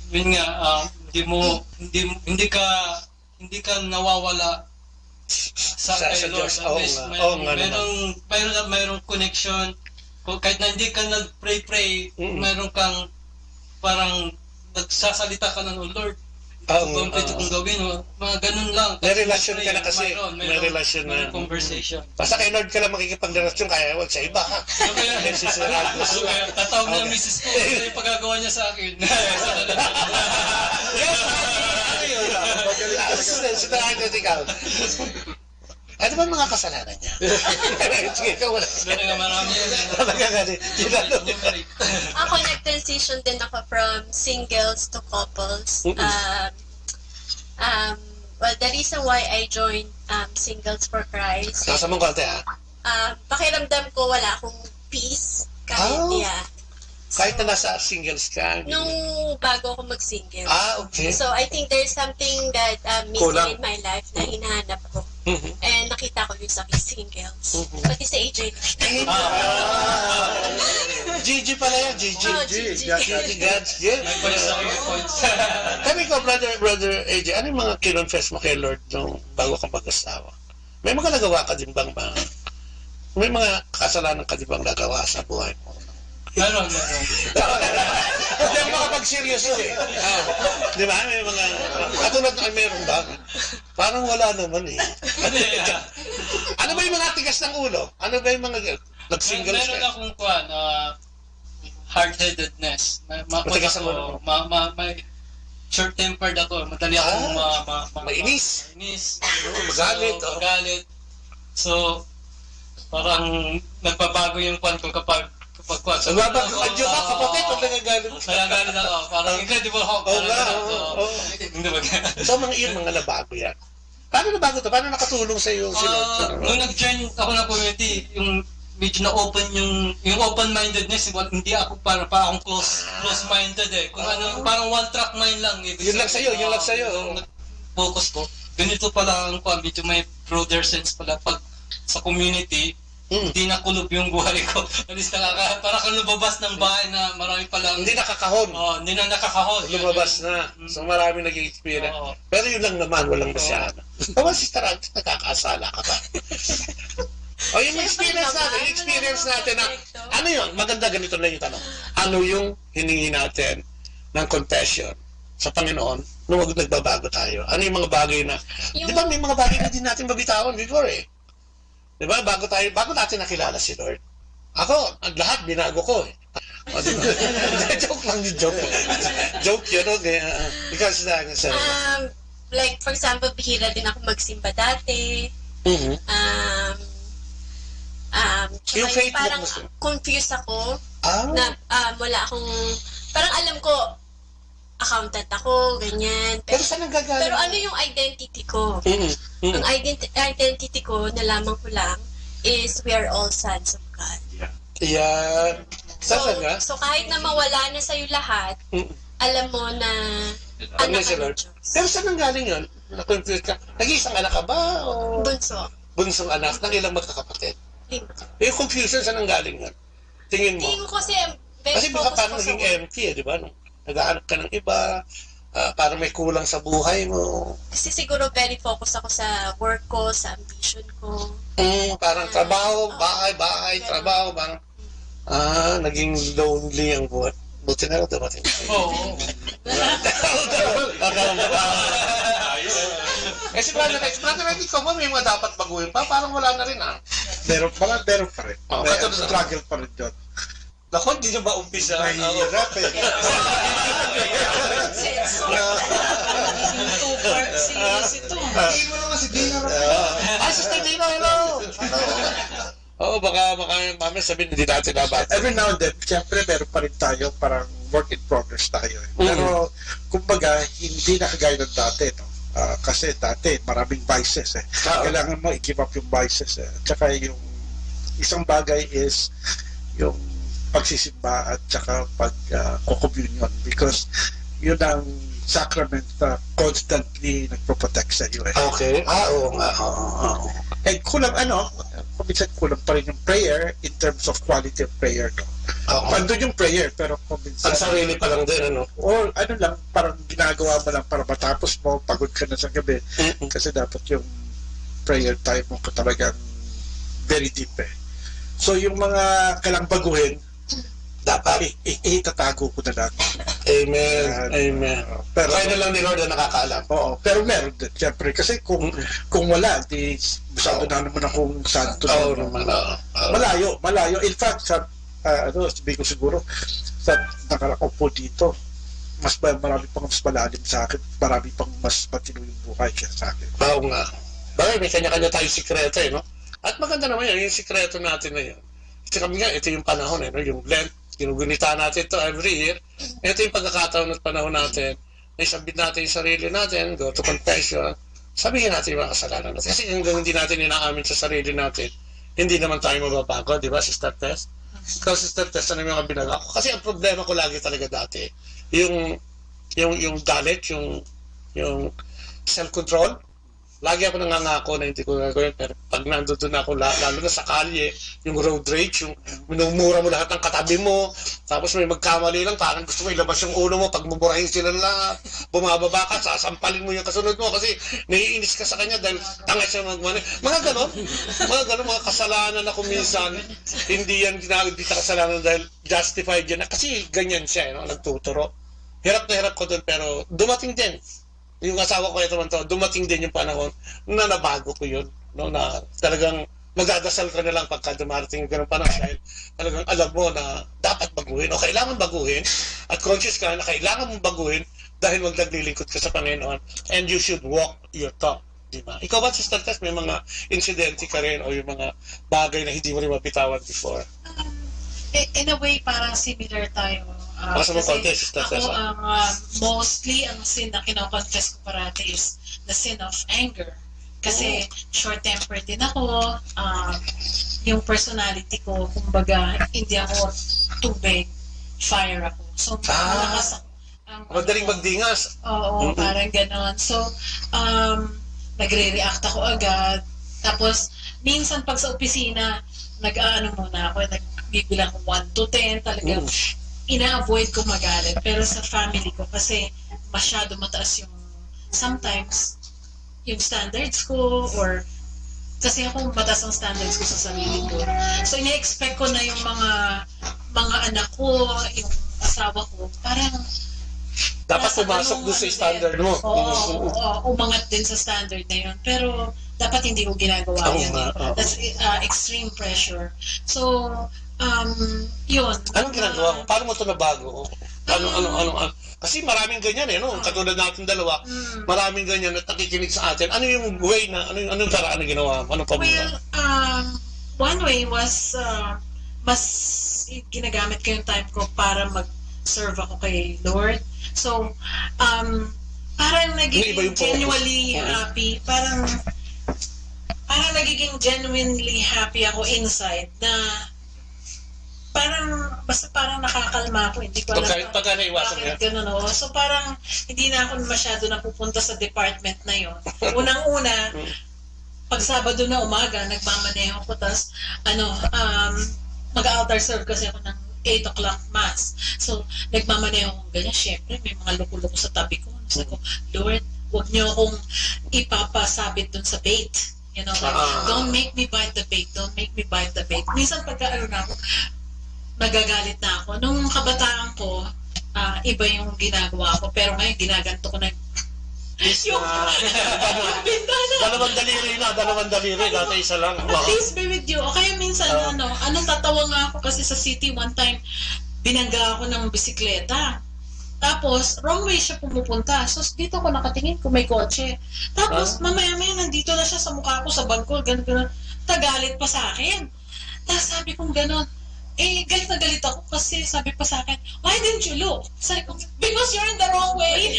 yun nga, hindi ka nawawala sa Lord. Mayroong connection. Kahit na hindi ka nag-pray, mayroon kang parang nagsasalita ka ng Lord. Complete kung gawin mo, mga ganun lang. May relasyon ka na kasi. May relasyon na. Conversation. Basta kay Lord ka lang makikipag-relasyon, kaya wag sa iba. Tatawag na ang misis ko, yung pagagawa niya sa akin. Ano ba mga kasalanan niya? Sige, ikaw wala. Marami yan. Ako, nag-transition din ako from singles to couples. Well, the reason why I joined Singles for Christ. Nasa mong konti, ha? Pakiramdam ko wala akong peace. Kahit na nasa singles ka? Nung bago ako mag-single. Okay. So, I think there's something that missing in my life na hinahanap ko. And nakita ko yung sa singles. Pati sa AJ. Gigi pala yan, Gigi. God's gift. Kami ko, brother AJ, ano yung mga kinonfess mo kay Lord nung bago kang mag-asawa? May mga nagawa ka din bang ba? May mga kasalanan ka din bang nagawa sa buhay mo? Meron. Hindi ako makapag-seryoso eh. Di ba? May mga... Katulad na meron ba? Parang wala naman eh. Ano ba yung mga tigas ng ulo? Ano ba yung mga nag-singles ka? Meron akong hard-headedness. Matigas ang ulo? Short-tempered ako. Madali akong mainis. Mainis. Magalit. Magalit. So, parang nagbabago yung kwan ko kapag kwan. Nagbabago ka, Diyo ka, kapatid, pag nagagalit. Nagagalit ako, parang Incredible Hulk. Hindi ba? So, mga nabago yan. Paano nabago to? Paano nakatulong sa iyo si Lord? Nung nag-join ako ng community, yung medyo na-open yung open-mindedness, hindi ako para akong close-minded eh. Kung ano, parang one-track mind lang. Yun lang sa'yo. Focus ko. Ganito pala ang kwan, medyo may broader sense pala pag sa community, hindi nakulob yung buhay ko. At least para kang lumabas ng bahay na marami palang... Hindi nakakahon. Hindi na nakakahon. Lumabas na. So marami nag-experience. Pero yun lang naman, walang masyado. Tama, Sister Ant, nakakasala ka ba? O yung experience natin na, ano yun? Maganda ganito na yung tanong. Ano yung hiningi natin ng confession sa Panginoon nung nagbabago tayo? Ano yung mga bagay na, di ba may mga bagay na din natin babitawan before eh? Di ba? Bago natin nakilala si Lord. Ako, ang lahat binago ko eh. O, diba? Joke lang yung joke. Joke yun, okay? Because, like, for example, bihira din ako magsimba dati. Yung faith parang confused ako na wala akong, parang alam ko, accountant ako, ganyan. Pero saan nagagaling? Pero ano yung identity ko? Ang identity ko, nalaman ko lang, is we are all sons of God. Yan. So kahit na mawala na sa'yo lahat, alam mo na anak ka ng Diyos. Pero saan nanggaling yun? Na-confuse ka? Nag-iisang anak ka ba? O... Bunso. Bunsong anak ng ilang magkakapatid? 5. Yung confusion saan nanggaling yun? Tingin mo? Tingin ko kasi baka parang naging empty di ba? Nag-aanap ka ng iba, parang may kulang sa buhay mo. Kasi siguro very focused ako sa work ko, sa ambition ko. Parang trabaho, bahay, trabaho, parang naging lonely ang buhat. Buti na lang dumating. Oo. Eh si Brother Ready ko ba may mga dapat baguhin pa? Parang wala na rin Meron pa rin. Struggle pa rin doon. Naku, hindi nyo ba umpisa? Mahirap eh. Hindi mo naman si Dino. Sister Dino, hello! Oo, baka mamaya sabihin hindi natin nabat. Every now and then, siyempre meron pa rin tayo, parang work in progress tayo. Pero, kumbaga, hindi na kagaya ng dati, no? Kasi dati, maraming vices eh. Kailangan mo i-give up yung vices eh. Tsaka yung isang bagay is yung pagsisimba at saka pag-communion because yun ang sacrament na constantly nagpo-protect sa iyo eh. Okay. Oo nga. And kulang kuminsan kulang pa rin yung prayer in terms of quality of prayer, no? Andun yung prayer, pero kuminsan... Ang sarili pa lang din, ano? Or lang, parang ginagawa mo lang para matapos mo, pagod ka na sa gabi. Kasi dapat yung prayer time mo ko talagang very deep eh. So yung mga kailang baguhin, dapat itatago ko na lang. Amen. Pero kaya na lang ni Lord na nakakaalam. Oo, pero meron din. Siyempre, kasi kung wala, di masyado na naman akong santo. Malayo. In fact, sabi ko siguro, sa nakalakaw po dito, marami pang mas malalim sa akin, marami pang mas matino yung buhay kaya sa akin. Oo nga. Bagay, may kanya-kanya tayong sikreto eh, no? At maganda naman yan, yung sikreto natin na yan. Kasi kami nga, ito yung panahon eh, no? Yung Lent, ginugunita natin ito every year. Ito yung pagkakataon at panahon natin na isabit natin yung sarili natin, go to confession, sabihin natin yung mga kasalanan natin. Kasi hanggang hindi natin inaamin sa sarili natin, hindi naman tayo mababago, di ba, Sister Tess? Ikaw, Sister Tess, ano yung mga binaga ko? Kasi ang problema ko lagi talaga dati, yung galit, yung self-control. Lagi ako nangangako na hindi ko gagawin, pero pag nandun ako, lalo na sa kalye, yung road rage, yung minumura mo lahat ng katabi mo, tapos may magkamali lang, parang gusto mo ilabas yung ulo mo, pag mumurahin sila lahat, bumababa ka, sasampalin mo yung kasunod mo, kasi naiinis ka sa kanya dahil tanga siya magmani. Mga ganon, mga kasalanan na kuminsan, hindi ta kasalanan dahil justified yan, kasi ganyan siya, no? Nagtuturo. Hirap na hirap ko doon, pero dumating din. Yung asawa ko ito man to, dumating din yung panahon na nabago ko yun, no, na talagang magdadasal ka na lang pagka dumarating yung ganung panahon dahil talagang alam mo na dapat baguhin o kailangan baguhin at conscious ka na kailangan mong baguhin dahil magnaglilingkod ka sa Panginoon and you should walk your talk. Diba? Ikaw ba, Sister Tess, may mga insidente ka rin o yung mga bagay na hindi mo rin mapitawan before? In a way, parang similar tayo. Sa mga contest, Sister Tess. Ako, mostly, ang sin na kinoconfess ko parati is the sin of anger. Kasi short-tempered din ako. Yung personality ko, kumbaga, hindi ako tubig, fire ako. So, malakas ako. Madaling magdingas. Oo, parang ganon. So, nagre-react ako agad. Tapos, minsan pag sa opisina, nag-ano muna ako, nagbibilang ko 1 to 10, talagang ina-avoid ko magalit. Pero sa family ko, kasi masyado mataas yung, sometimes, yung standards ko, or kasi ako mataas ang standards ko sa sarili ko. So, ina-expect ko na yung mga anak ko, yung asawa ko, parang dapat pumasok doon sa standard mo. Oo, umangat din sa standard na yun. Pero, dapat hindi ko ginagawa yun. That's extreme pressure. So, yun. Anong ginagawa mo? Paano mo ito nabago? Kasi maraming ganyan no? Katulad natin dalawa, maraming ganyan na nakikinig sa atin. Ano yung way na, anong paraan na ginawa mo? Ano pa mo? Well, one way was, mas ginagamit ko yung time ko para mag-serve ako kay Lord. So, parang nagiging genuinely happy. Parang nagiging genuinely happy ako inside na basta parang nakakalma ako. Hindi ko alam pagka naiwasan bakit ganun. So, parang hindi na ako masyado napupunta sa department na yun. Unang-una, pag Sabado na umaga, nagmamaneho ko. Tapos, mag-altar serve kasi ako ng 8 o'clock mass. So, nagmamaneho akong ganyan. Siyempre, may mga loko-loko sa tabi ko. Sabi ko, Lord, huwag niyo akong ipapasabit dun sa bait. You know, like, don't make me bite the bait. Don't make me bite the bait. Minsan pagka na ako, nagagalit na ako. Nung kabataan ko, iba yung ginagawa ko. Pero ngayon, ginaganto ko na yung dalawang daliri, dati isa lang. Please be with you. O kaya minsan, tatawa nga ako kasi sa city one time, binangga ako ng bisikleta. Tapos, wrong way siya pumupunta. So, dito ko nakatingin kung may kotse. Tapos, mamaya-maya, nandito na siya sa mukha ko, sa bag ko, gano'n. Tagalit pa sa akin. Tapos, sabi kong gano'n, galit na galit ako kasi sabi pa sa akin, why didn't you look? Sabi ko, because you're in the wrong way.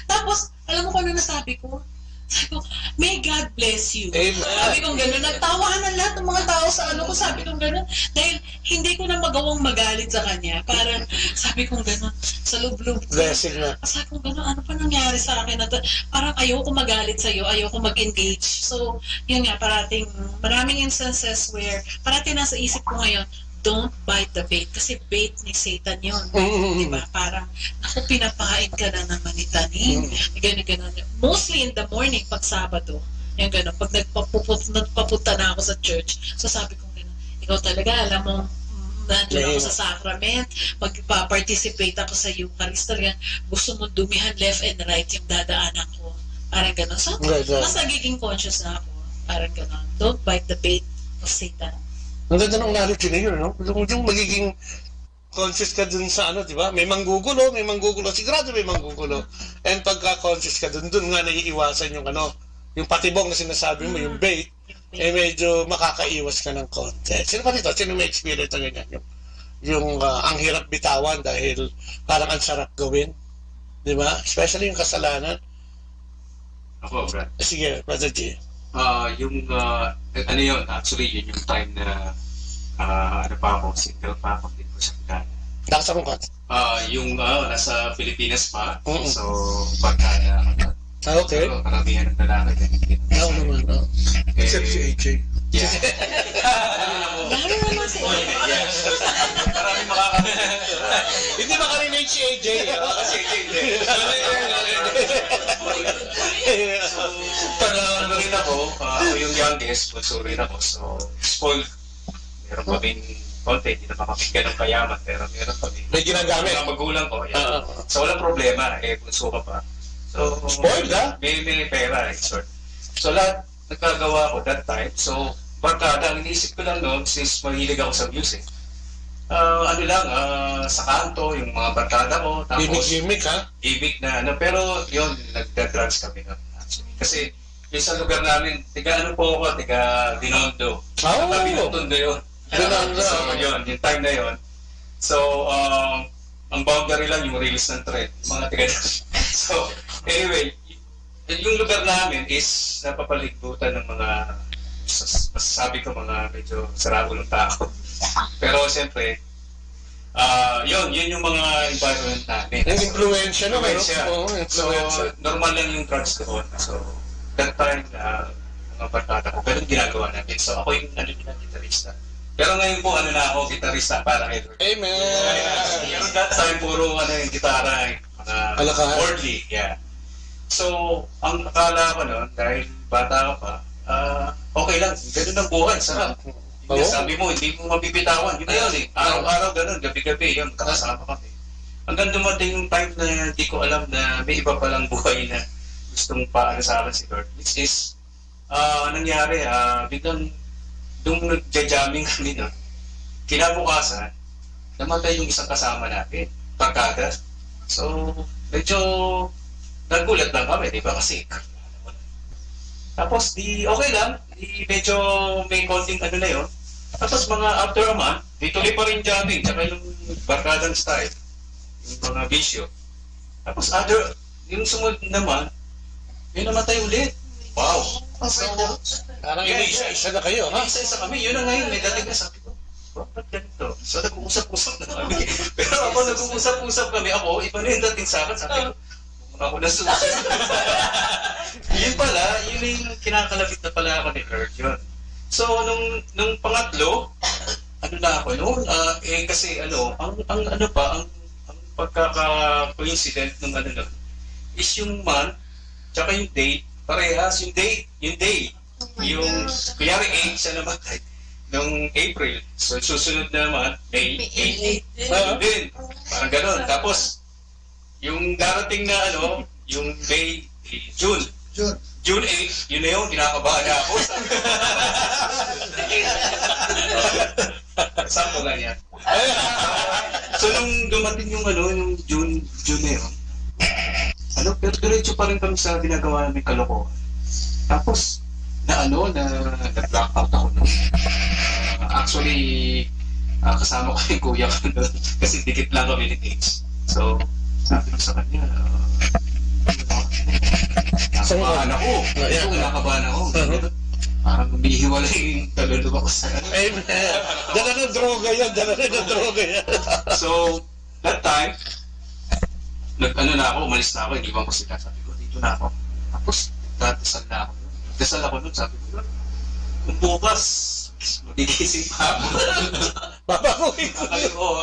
Tapos, alam mo kung ano nasabi ko? Sabi ko, may God bless you. Sabi kong gano'n. Nagtawahan na lahat ng mga tao sa ko. Sabi kong gano'n. Dahil hindi ko na magawang magalit sa kanya. Parang sabi kong gano'n. Sa loob-loob ko. Blessing na. Sabi kong gano'n. Ano pa nangyari sa akin? Parang ayoko magalit sa'yo. Ayoko mag-engage. So, yun nga. Maraming instances where parating nasa isip ko ngayon, don't bite the bait. Kasi bait ni Satan yun. Diba? Parang, naku, pinapahain ka na naman ni Taning. Gano'n. Mostly in the morning, pag Sabado. Yung gano'n. Pag nagpapunta na ako sa church, so sabi ko gano'n, ikaw talaga, alam mo, nandiyan ako sa sacrament, magpa-participate ako sa Eucharist, talaga, gusto mo dumihan left and right yung dadaanan ko. Parang gano'n. So, mas nagiging conscious na ako. Parang gano'n. Don't bite the bait of Satan. Ang ganda ng knowledge na yun, no? Yung magiging conscious ka dun sa di ba? May manggugulo, sigurado may manggugulo. And pagka-conscious ka dun nga naiiwasan yung yung patibong na sinasabi mo, yung bait, medyo makakaiwas ka ng konti. Sino pa dito? Sino may experience na ganyan? Yung ang hirap bitawan dahil parang ang sarap gawin. Di ba? Especially yung kasalanan. Ako, Brad. Sige, Brother G. Actually, yun yung time na single pa ako, hindi ko sa Pagana. Nasa mong kat? Nasa Pilipinas pa. So, Pagana. Okay. So, karamihan ng lalaki. Oo naman, except si AJ. Yeah. Lalo naman si AJ. Maraming makakarinig. Hindi makarinig si AJ. Kasi AJ hindi. Rin ako yung youngest, bunso rin ako. So, spoiled. Meron kaming konti, hindi na makapigyan ng kayaman, pero meron kami. May ginagamit? Ang magulang ko. So, walang problema. Bunso ka pa. So, spoiled, ha? May pera, sort. So, lahat nagkagawa ko that time. So, barkada, ang iniisip ko lang noon, since mahilig ako sa music, sa kanto, yung mga barkada ko. Gimmick, ha? Gimmick na, pero yun, nagda-drugs kami na. Kasi, yung sa lugar namin, tiga ano po ako, tiga Binondo. Tabi ng Tondo yun. Binondo. So, yun, yung time na yun. So, ang boundary lang yung release ng trend, yung mga tiga. So, anyway, yung lugar namin is napapaligutan ng mga, masasabi ko, mga medyo saragulong tao. Pero siyempre, yun yung mga environment namin. Yung influensya no? So, normal lang yung drugs ko. So, that time, mga barkada ko, pero ginagawa namin. So, ako yung gitarista. Pero ngayon po, ako, gitarista para kay Lord. Amen! Pero that time, puro yung gitara, mga worldly, yeah. So, ang akala ko noon, dahil bata ka pa, okay lang, ganun ang buhay, sarap. Sabi mo, hindi mo mabibitawan. Yun na yun eh. Araw-araw ganun, gabi-gabi yun, kakasama kami. Hanggang dumating yung time na hindi ko alam na may iba palang buhay na gustong paano sa akin si Lord. Which is, nangyari, biglang nung nagja-jamming kami no, kinabukasan, namatay yung isang kasama natin, barkada. So, medyo nagulat lang kami, di ba? Kasi, tapos, okay lang, medyo may konting ano na yun. Tapos mga after a month, tuloy pa rin jamming, tsaka yung barkadang style, yung mga bisyo. Tapos yung sumunod naman, may namatay ulit. Wow! So, parang isa na kayo, ha? Isa kami, yun na ngayon, may dating na sabi ko, bakit ganito? So nag-uusap-usap na kami. Pero ako nag-uusap-usap kami, iba na yung dating sa akin, sabi ko, ako na susunod. Yun pala, yun yung kinakalapit na pala ako ni Lord, yun. So, nung pangatlo, na ako noon, kasi ang pagkaka-coincident ng nun, is yung month, tsaka yung date, parehas, yung day. Yung, kunyari 8 siya namatay, nung April. So, susunod naman, May 8. Ano din, parang ganun. Tapos, yung darating na yung May, June 8, yun na yun, kinakabahan na ako. Sakto lang yan. So nung dumating yung yung June na yun, pero diretso pa rin kami sa ginagawa namin kalokohan. Tapos, nag-black out ako nun. Actually, kasama ko yung kuya ko nun, kasi dikit lang kami ni Tiggs. So, sabi ko sa kanya, nakabahan ako. Nakabahan ako. Parang humihiwalay yung talulog ako sa Dala ng droga yan. So, that time, umalis na ako, iniwan ko sila. Sabi ko, dito na ako. Tapos, dadasal na ako. Dasal ako nun, sabi ko, kung bukas, magigising pa ako.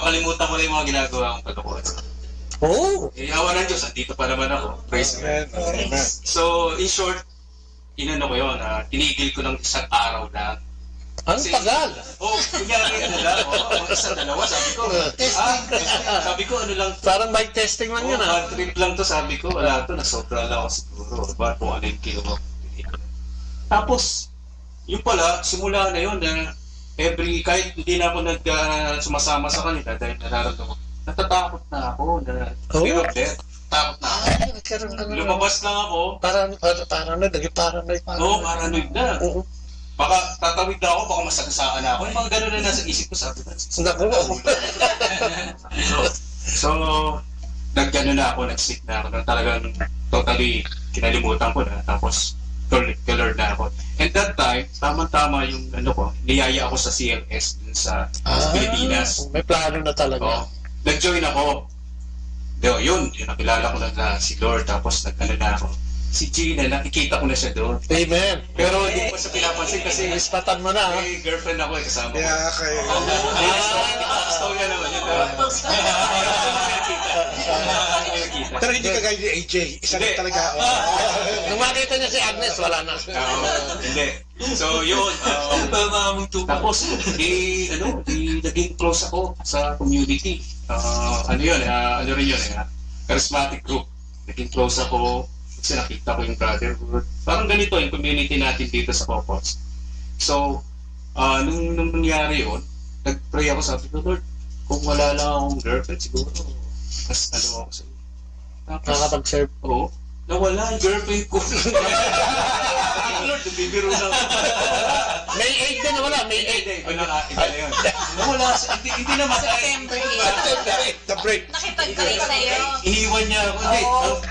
Kalimutan ko na yung mga ginagawa kong kalokohan. Awa ng Diyos, andito pa naman ako. Praise God. So, in short, ko yun, tinigil ko ng isang araw lang. Ang tagal? Kunyari, isang dalawa, sabi ko, lang. Parang mic testing lang yun, bad trip lang to, sabi ko, wala to, nasobra lang ako siguro. Ba't kung ano yung kinuha. Tapos, yung pala, simula na yun, kahit hindi na ako sumasama sa kanila, dahil nararamdaman ko, natatakot na ako na fear of death. Takot na ako. Lumabas lang ako. Paranoid. Paranoid na. Baka tatawid na ako, baka masagasaan na ako. Yung mga gano'n na nasa isip ko, sabi ko. So, nag-gano'n na ako, nag-sick na ako. Talagang totally kinalimutan ko na. Tapos, colored na ako. And that time, tamang-tama yung niyaya ako sa CLS dun sa Pilipinas. May plano na talaga. Nag-join ako. Yun, nakilala ko na si Lord, tapos na ako. Si Gina, nakikita ko na siya doon. Amen. Pero hindi ko siya pinapansin kasi ispatan mo na. May girlfriend ako kasama ko. Yeah, kayo. Gusto niya naman yun. Pero hindi ka gaya ni AJ. Isa na talaga. Nung makita niya si Agnes, wala na. Hindi. So yun, tapos naging close ako sa community. Ano rin yun, charismatic group. Naging close ako kasi nakita ko yung brotherhood. Parang ganito yung community natin dito sa Copos. So, nung nangyari yun, nag-pray ako, sabi ko, Lord, kung wala lang akong girlfriend, siguro, mas ako sa iyo. Nakakapag-serve. Oo. Nawala yung girlfriend ko. bibiro lang. May 8 din, wala. May 8. Iba na yun. Wala, hindi naman. September The break. nakipag-break sa'yo. Iiwan niya ako.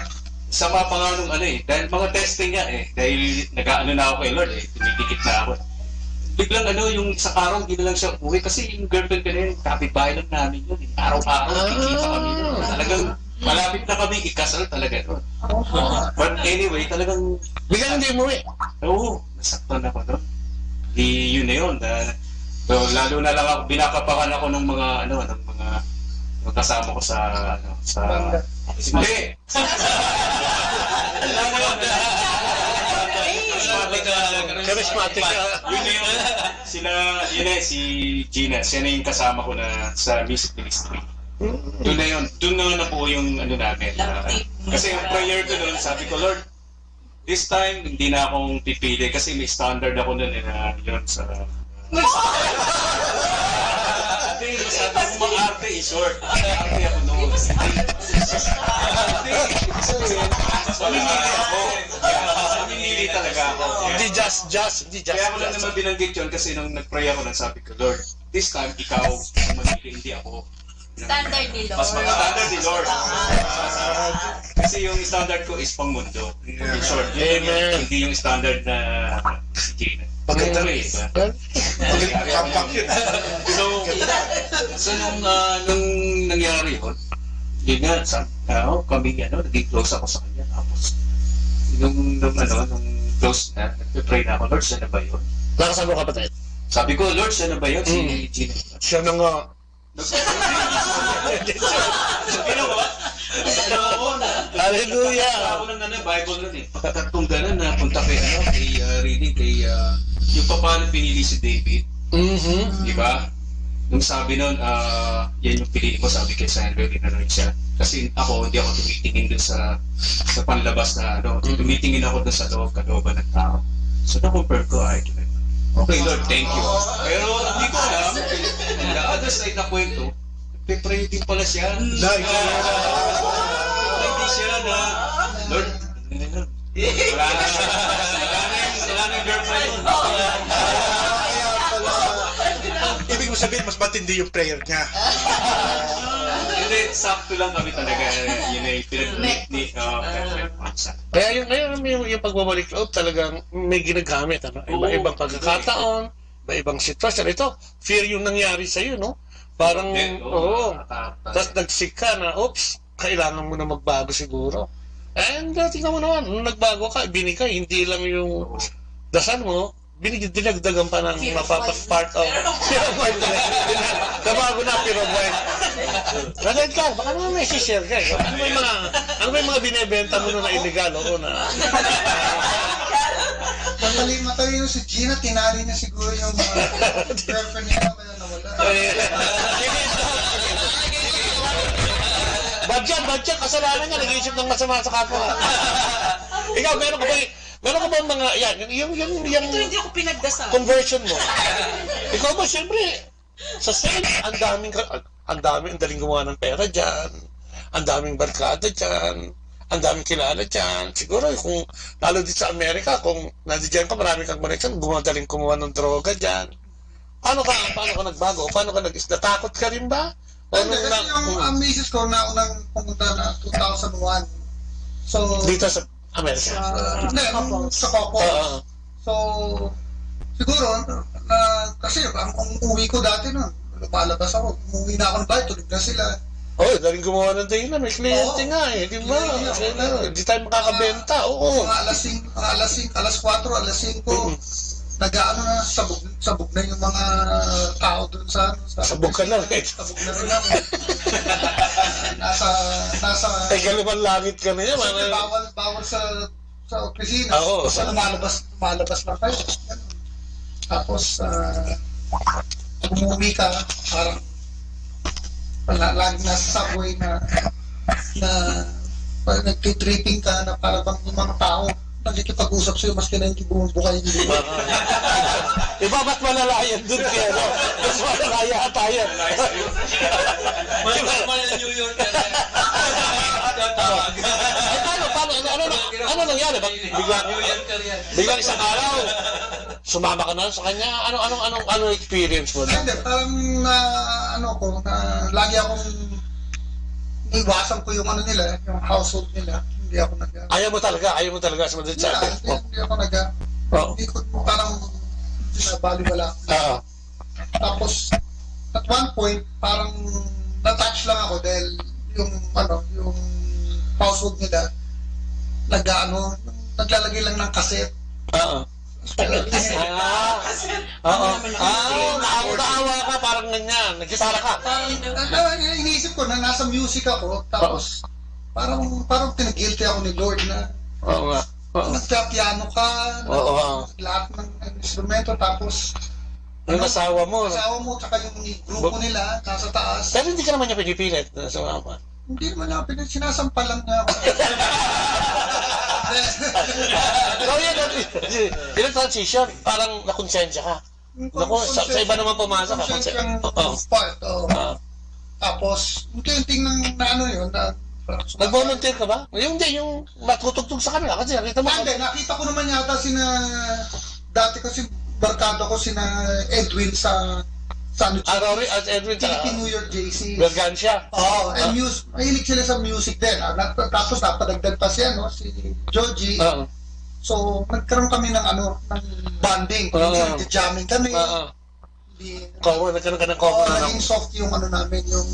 Sama pa nga nung dahil mga testing nga dahil nag-ano na ako kay Lord tumidikit na ako. Biglang yung sa araw, hindi na lang siya uwi kasi yung girlfriend ko na yun, kapitbahay lang namin yun. Araw-araw, kikita kami yun. Talagang malapit na kami ikasal talaga doon. But anyway, talagang... Biglang hindi umuwi? Oo, nasaktan ako doon. Di yun na yun. So, lalo na lang ako, binakapakan ako ng mga, ng mga kasama ko sa... Hindi! Charismatic ka. Si Gina, siya na yung kasama ko na sa music ministry. Doon na yun, doon na po yung namin. Kasi yung prayer ko doon, sabi ko, Lord, this time, hindi na akong pipili kasi may standard ako doon na yun sa... Hindi, sabi ko mag-arte is short. Arte ako noon. Mamimili talaga ako. Hindi just. Kaya ako lang naman binanggit yun kasi nung nag-pray ako lang sabi ko, Lord, this time ikaw ang mamili, hindi ako. Standard ni Lord. Mas standard ni Lord. Kasi yung standard ko is pang mundo. In short, hindi yung standard na si Gina. Pagkita rin, diba? So nung nangyari yun nga, kami naging close ako sa kanya. Tapos, nung close na, nag-pray na ako, Lord, siya na ba yun? Nakasama mo kapatid? Sabi ko, Lord, siya na ba yun? Si Gina. Siya na nga. Hallelujah! Ako lang Bible nun Pagkatong ganun na punta kay reading kay yung paano pinili si David. Di ba? Nung sabi nun, yan yung piliin ko, sabi kay Sandra, ginanood siya. Kasi ako, hindi ako tumitingin dun sa panlabas na tumitingin ako dun sa kalooban ng tao. So na-confirm ko, okay Lord, thank you. Pero hindi ko alam, the other side na kwento, nagpe-pray din pala siya. Hindi siya na, Lord, wala na girlfriend. Ibig mo sabihin, mas matindi yung prayer niya. Hindi, sakto lang kami talaga. Yun ay pinag-ulit ni Kaya yung pagbabalik loob talagang may ginagamit. Iba-ibang pagkakataon, iba-ibang sitwasyon. Ito, fear yung nangyari sa'yo, no? Parang, tapos nagsik ka na, oops, kailangan mo na magbago siguro. And tingnan mo naman, nung nagbago ka, binigay, hindi lang yung dasal mo, dinagdagan pa ng part of fear of mind. Nabago na fear of mind. Nagad ka, baka naman may share ka. Ano ba yung mga binibenta mo na illegal? Matalino si Gina, tinali niya siguro yung girlfriend niya na nawala. Badyan, kasalanan niya, nag-iisip ng masama sa kapwa. Ikaw, meron ka ba mga, yung hindi ako pinagdasal. Conversion mo. Ikaw ba, siyempre, sa sense, ang daling gumawa ng pera dyan, ang daming barkada dyan, ang daming kilala dyan. Siguro, kung, lalo dito sa Amerika, kung nandiyan ka, marami kang connection, madaling kumuha ng droga dyan. Paano ka nagbago? Paano ka natakot ka rin ba? Kasi yung misis ko na unang pumunta na 2001. So, dito sa Amerika? Sa Coco. So, siguro, kasi ang uwi ko dati nun, lumalabas ako, umuwi na ako ng bahay, tulog na sila. Daling gumawa ng dahilan, may kliyente nga di ba? Hindi tayo makakabenta, Mga alas 4, alas 5, nag-ano na, sabog na yung mga tao doon sa... Sabog ka lang Sabog na rin ako. Nasa... Galuman langit ka na yan. Bawal sa opisina. Sa lumalabas lang kayo. Tapos, umuwi ka, parang lagi nasa subway na nag-tripping ka na parang yung mga tao nakikipag-usap sa'yo maski na hindi bumubukay hindi. Ba't malalayan dun kaya, no? Mas malalaya tayo. Mas New York ka na. Ano nangyari? Biglang isang araw, sumama ka na sa kanya? Ano experience mo? Hindi, parang lagi akong iwasan ko yung nila, yung household nila. Hindi ako Ayaw mo talaga sumunod sa atin? Hindi ako hindi ko parang sinabaliwala. Tapos, at one point, parang na-touch lang ako dahil yung household nila, naglalagay lang ng kaset. Naawa ka, parang ganyan. Nagkisara ka. Iniisip ko na nasa music ako, tapos parang pinag-guilty ako ni Lord na nagka-piano ka, lahat ng instrumento, tapos yung asawa mo, tsaka yung grupo nila, nasa taas. Pero hindi ka naman niya pinipilit na sumama. Hindi naman ako pinipilit, sinasampal lang niya ako. Yung transition, parang nakonsensya ka. Sa iba naman pumasok ka. Konsensyang part, tapos, unti-unting yun, nag-volunteer ka ba? Yung matutugtog sa kanila kasi nakita mo. Hindi, nakita ko naman yata dati kasi barkada ko Edwin sa Rory at Edwin sa Philippine New York JC. Bergancia. And mahilig sila sa music din. Tapos napadagdag pa siya, si Joji. So, nagkaroon kami ng bonding. Nag-jamming kami. Nagkaroon ka ng cover. Naging soft yung namin, yung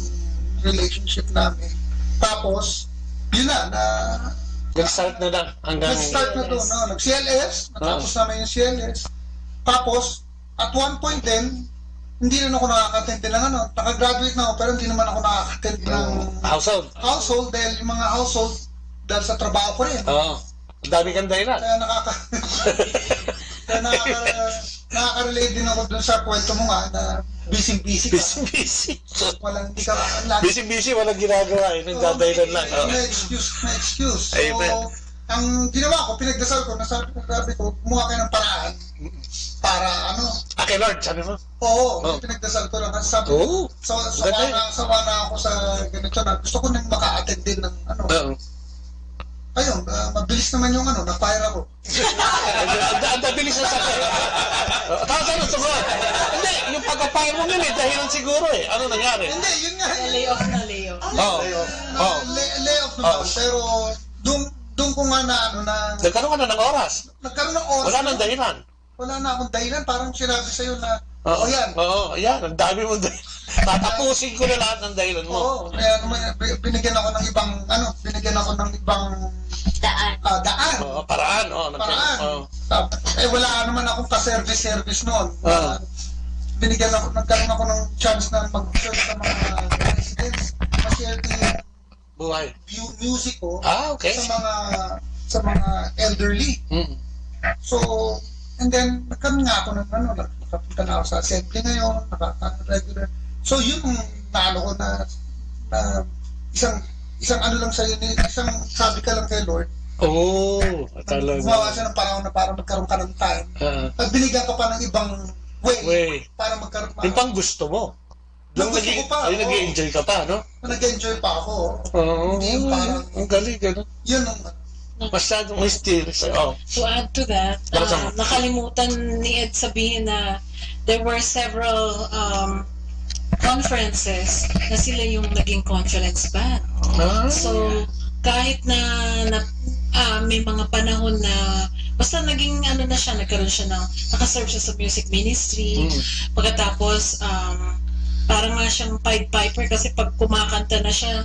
relationship namin. Tapos, yun na nag-start na lang nag-start na doon, nag-CLS, natapos namin yung CLS. Tapos, at one point din, hindi rin ako nakaka-attend ng nakagraduate na ako, pero hindi naman ako nakaka-attend ng household dahil yung mga household, dahil sa trabaho ko rin. Dami kang dahilan. Kaya nakaka-relate din ako dun sa kwento mo nga na busy-busy ka. Busy-busy. Busy-busy, walang ginagawa. Nagdadahilan lang. May excuse. Amen. So, ang ginawa ko, pinagdasal ko, nasabi ko, kumuha kayo ng paraan para kay Lord, sabi mo? Oo, pinagdasal ko lang. Sabi ko, sawa na ako sa ganito na gusto ko nang maka-attend din ng ayun, mabilis naman yung na-fire ako. Ang mabilis na sakit. Tapos sumunod? Hindi, yung pagka-fire mo yun dahilan siguro Ano nangyari? Hindi, yun nga. Layoff. Layoff naman. Pero, doon ko nga nagkaroon ka na ng oras. Nagkaroon ng oras. Wala nang dahilan. Wala na akong dahilan. Parang sinabi sa'yo na, yan. Ang dami mong dahilan. Tatapusin ko na lahat ng dahilan mo. Oo. Kaya binigyan ako ng ibang, daan. Paraan. Wala naman akong ka-service noon. Nagkaroon ako ng chance na mag-serve sa mga residents. Ma-share ko buhay. Music ko okay. sa mga elderly. So, and then, nagkaroon nga ako ng nakapunta na ako sa assembly ngayon, regular. So, yun ko na isang lang sa'yo, isang sabi ka lang kay Lord. Talaga. Gumawa siya ng panahon na para magkaroon ka ng time. At binigyan ka pa ng ibang way. Para magkaroon pa. Yung pang gusto mo. Yung nag-i-enjoy ka pa, no? Nag-enjoy pa ako. Hindi yung parang... Ang galing, Yun masyadong mysterious. To add to that, nakalimutan ni Ed sabihin na there were several conferences na sila yung naging conference band. So, kahit na may mga panahon na basta naging nagkaroon siya ng nakaserve siya sa music ministry. Pagkatapos, parang nga siyang Pied Piper kasi pag kumakanta na siya,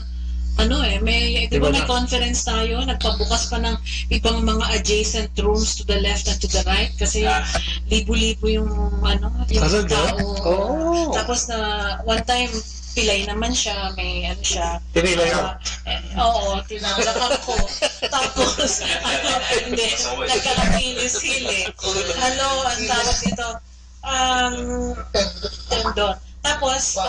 may conference tayo, nagpabukas pa ng ibang mga adjacent rooms to the left and to the right kasi libo-libo yung tao. Tapos one time, pilay naman siya, may siya. Tinilay mo? Oo, tinalak ako. Tapos, hindi, nagkakapilis-hili. Ang tawag dito, tendon. Tapos,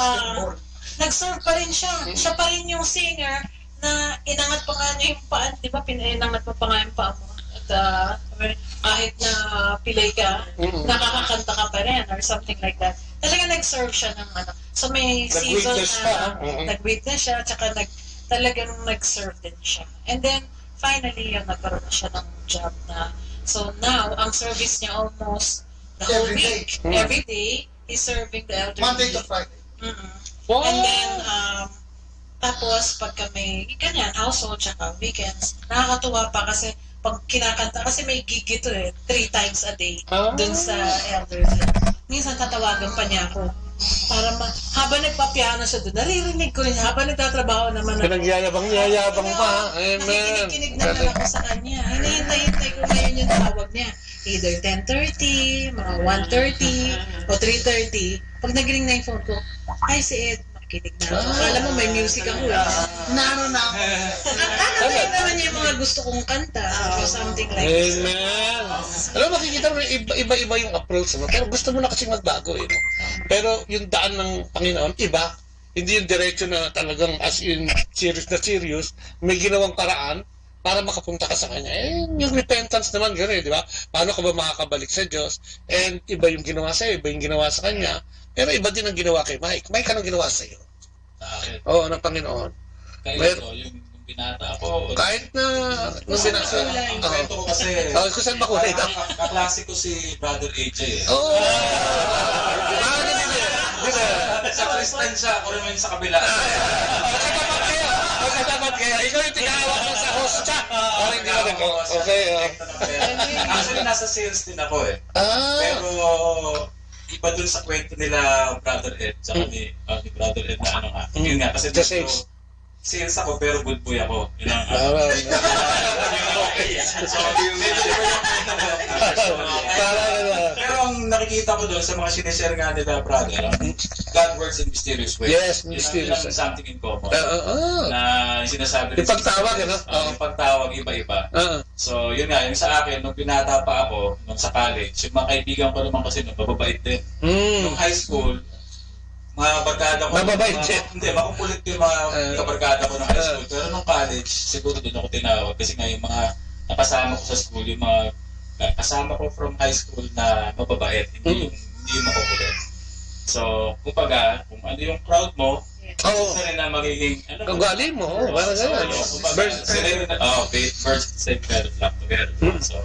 nag-serve pa rin siya. Siya pa rin yung singer na inangat pa nga niya yung paan. Di ba, inangat pa nga yung paa mo. At kahit na pilay ka, nakakakanta ka pa rin or something like that. Talaga nag-serve siya ng So may season na nag-witness siya, tsaka talagang nag-serve din siya. And then, finally, yung nagkaroon na siya ng job na. So now, ang service niya almost the whole Every day. week. Every day, he's serving the elderly. Monday to Friday. Wow. And then, tapos pagka may, ganyan, household, tsaka weekends, nakakatuwa pa kasi pag kinakanta, kasi may gig ito 3 times a day dun sa elderly. Minsan tatawagan pa niya ako. Para habang nagpapiano siya doon, naririnig ko rin habang nagtatrabaho naman ako. Pinagyayabang pa. Amen. Nakikinig naman ako sa kanya. Hinihintay ko ngayon yung tawag niya. Either 10:30, mga 1:30, o 3:30. Pag nag-ring na yung phone ko, ay si Ed, makikinig na ako. Akala mo may music ako. Nano na ako. Kaya naman niya yung mga gusto kong kanta or something like that. Amen. Alam mo, makikita mo, iba-iba yung approach mo. Pero gusto mo na kasi magbago, no? Pero yung daan ng Panginoon, iba. Hindi yung diretso na talagang as in serious na serious. May ginawang paraan para makapunta ka sa Kanya. Yung repentance naman, gano'n, di ba? Paano ka ba makakabalik sa Diyos? And iba yung ginawa sa'yo, iba yung ginawa sa Kanya. Pero iba din ang ginawa kay Mike. Mike, anong ginawa sa'yo? Oo, ng Panginoon. Kaya yung binata ako. Kahit na nung binata. Kwento ko kasi. Kung saan ba kulay? Kaklase ko si Brother AJ. Oo! Sa Christian siya, ako naman sa kabila. Dapat kaya, ikaw yung tigawak mo sa host siya. Parang hindi ka nag- Okay. Actually, nasa sales din ako Pero, iba dun sa kwento nila Brother Ed, tsaka ni Brother Ed na ano nga. Yun nga, kasi dito, sales ako pero good boy ako. Yun ang Pero ang nakikita ko doon sa mga sinishare nga nila, brother, God works in mysterious ways. Yes, mysterious. Yun ang something in common. Na sinasabi yung pagtawag, yung pagtawag, iba-iba. So, yun nga, yung sa akin, nung pinata pa ako, nung sa college, yung mga kaibigan ko naman kasi nung mababait din. Nung high school, mga barkada ko. Mababait siya. Hindi, makukulit yung mga kabarkada ko ng high school. Pero nung college, siguro doon ako tinawag. Kasi nga yung mga nakasama ko sa school, yung mga kasama ko from high school na mababait, hindi yung makukulit. So, kumbaga, kung ano yung crowd mo, isa rin na magiging, ugali mo, parang gano'n. Birds same kind of flock together. So,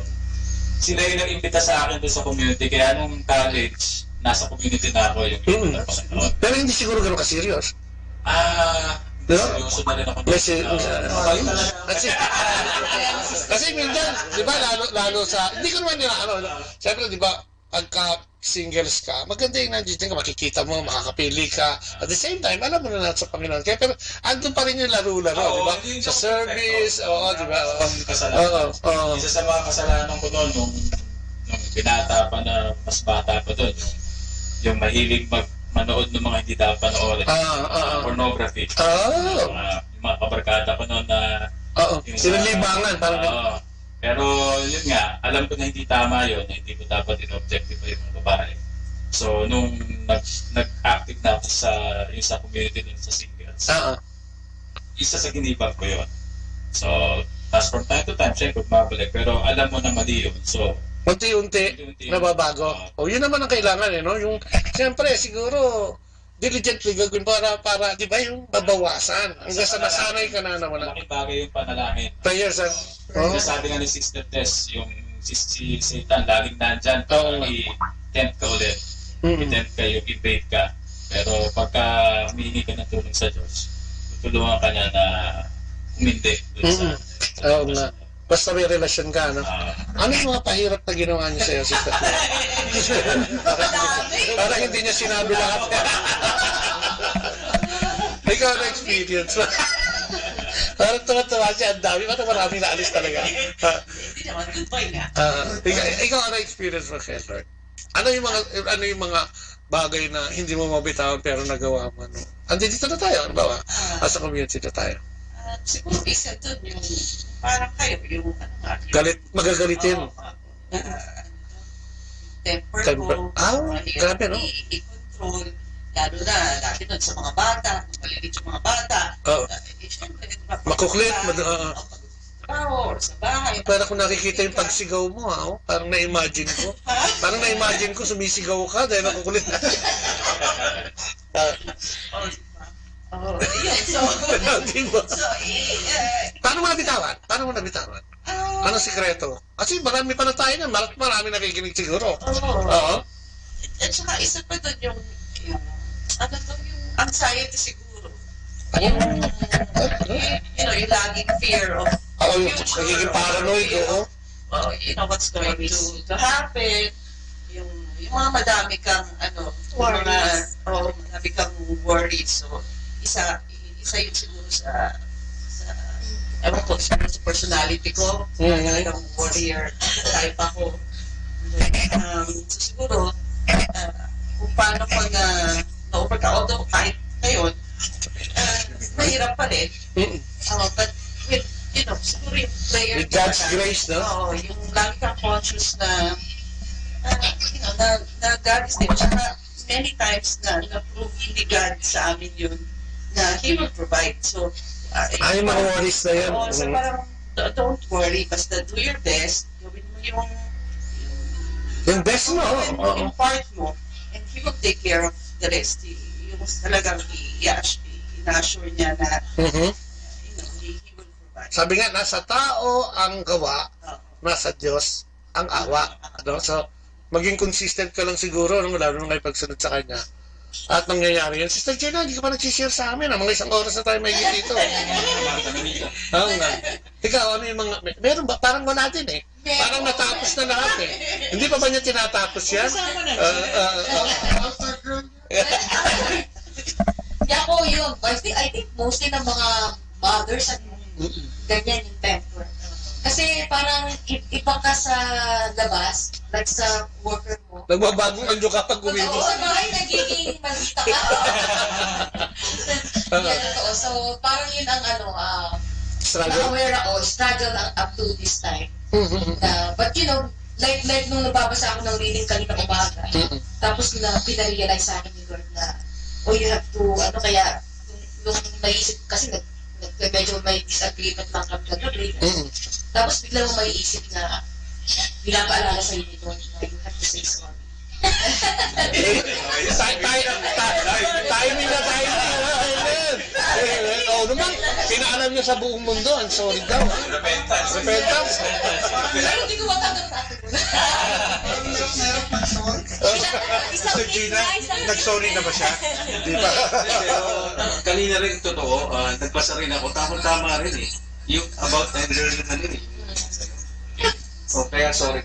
sila yung nag-imbita sa akin doon sa community. Kaya nung college, nasa community na ako yung Pero hindi siguro gano'n ka-serious. Seryoso na rin ako. Kasi minsan, di ba, lalo sa, hindi ko naman siyempre, di ba, pagka singles ka, maganda yung nandiyan ka, makikita mo, makakapili ka. At the same time, alam mo na sa Panginoon. Kaya, pero, andun pa rin yung laro-laro, di ba? Sa service, di ba? Isa sa mga kasalanan ko doon, nung binata pa na mas bata pa doon, yung mahilig manood ng mga hindi dapat panoorin. Pornography. Yung mga kabarkada ko noon na sinilibangan. Pero yun nga, alam ko na hindi tama yun, na hindi ko dapat in-objective yung mga babae. So, nung nag-active na ako sa community dun sa singles, isa sa ginibag ko yun. So, tapos from time to time, syempre, mabalik. Pero alam mo na mali yun. So, unti-unti nababago. Yun naman ang kailangan no? Yung siyempre siguro diligently gagawin para di ba yung babawasan hanggang sa masanay ka na naman. Malaking bagay yung panalangin. Prayers sabi nga ni Sister Tess, yung si Satan laging nandyan para i-tempt ka ulit. I-tempt ka, yung i-bait ka. Pero pagka humihingi ka ng tulong sa Diyos, tutulungan ka niya na umindi dun sa basta may relasyon ka, no? Ano yung mga pahirap na ginawa niya sa'yo, Sister? Parang hindi niya sinabi lahat. Ikaw na experience. Parang tuwa-tuwa siya, ang dami. Parang maraming naalis talaga. Hindi naman, goodbye nga. Ikaw na experience mo, Lord. Ano yung mga bagay na hindi mo mabitawan pero nagawa mo, no? Andi dito na tayo, ano ba? As a community na tayo. Siguro isa doon yung parang kayo yung magagalitin. Temper ko. Grabe, no? I-control. Lalo na, dati doon sa mga bata, malilit yung mga bata. Makuklit. Or sa bahay. Pero kung nakikita yung pagsigaw mo, parang na-imagine ko. Parang na-imagine ko sumisigaw ka dahil nakukulit. Oh, yun. So, Paano mo nabitawan? Anong sikreto? Kasi marami pa na tayo na, marami nakikinig siguro. Oo. At saka isa pa doon yung anxiety siguro. Yung yung laging fear of future. Nagiging paranoid, What's going to happen. Yung mga madami kang, madami kang worries. So, isa yun siguro sa ewan ko, siguro sa personality ko. Yung warrior type ako. So, siguro, kung paano ko na-overcome, although kahit ngayon, mahirap pa rin. But with, siguro yung prayer. With God's grace, no? Oo, yung lagi kang conscious na God is there. Tsaka many times na-prove ni God sa amin yun na He will provide. So, yung mga worries na yun. So parang, don't worry, basta do your best. Gawin mo yung best mo. Yung part mo. And He will take care of the rest. Yung talagang i-assure niya na He will provide. Sabi nga, nasa tao ang gawa, nasa Diyos ang awa. So, maging consistent ka lang siguro, lalo nung pagsunod sa Kanya. At nangyayari yan. Sister Jenna, hindi ka pa nag-share sa amin. Mga isang oras na tayo may dito. Oo nga. Ikaw, ano yung mga... Meron ba? Parang wala din eh. Parang natapos na lahat eh. Hindi pa ba niya tinatapos yan? Ako yun. I think mostly ng mga mothers at ganyan yung temper. Kasi parang iba ka sa labas, like sa worker mo. Nagbabagong anyo ka pag uwi mo. Oo, sa bahay nagiging malita ka. Yeah, totoo. So parang yun ang na-aware ako, struggle up to this time. But like nung nababasa ako ng reading kanina umaga, tapos pinarealize sa akin ni Lord na, you have to, kaya, nung naisip, kasi medyo may disagreement lang kami kagabi. Tapos bigla mo maiisip na pinapaalala sa'yo ni Lord na you have to say sorry. Timing na tayo. Oo naman, pinaalam niya sa buong mundo. I'm sorry daw. Repentance. Pero hindi ko matanggap sa akin. Sister Gina, nag-sorry na ba siya? Hindi pa. Pero kanina rin totoo, nagpasa rin ako. Tama rin eh. Yung about tender na rin eh. So, kaya sorry.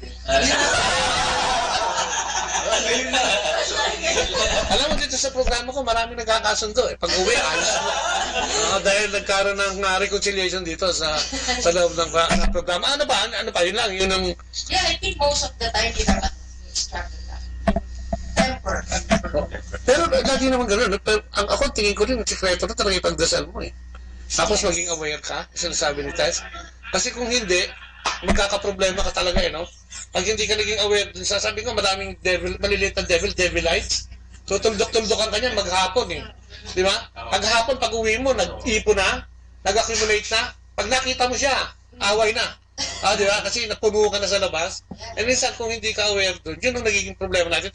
Alam mo dito sa programa ko, marami nagkakasundo eh. Pag uwi, ayos mo. Dahil nagkaroon ng reconciliation dito sa loob ng programa. Ano ba? Yun lang. Yun ang... Yeah, I think most of the time, hindi naman struggle lang. Temper. Pero lagi naman gano'n. Ako, tingin ko rin, ang sikreto na talaga ipagdasal mo eh. Tapos maging aware ka, sinasabi ni Tess. Kasi kung hindi, magkakaproblema ka talaga eh, no? Pag hindi ka naging aware, sasabi ko maraming maliliit na devilites. So tuldok-tuldokan ka niyan maghapon eh. Di ba? Paghapon, pag uwi mo, nag-ipon na, nag-accumulate na. Pag nakita mo siya, away na. Di ba? Kasi napuno ka na sa labas. And minsan kung hindi ka aware doon, yun ang nagiging problema natin.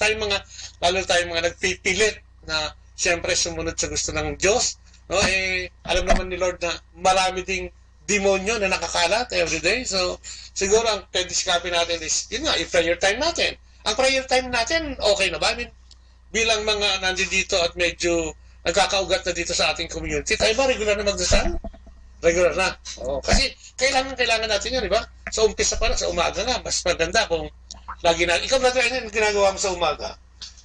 Lalo tayong mga nagpipilit na siyempre sumunod sa gusto ng Diyos. No? Alam naman ni Lord na marami ding demonyo na nakakalat every day. So, siguro ang pwede-sikapin natin is, yun nga, yung prayer time natin. Ang prayer time natin, okay na ba? I mean, bilang mga nandito at medyo nagkakaugat na dito sa ating community, tayo ba regular na magdasal? Regular na. Oo. Kasi kailangan natin yun, di ba? Sa umpisa pa lang, sa umaga nga, mas maganda kung lagi na, ikaw na tayo yung ginagawa mo sa umaga.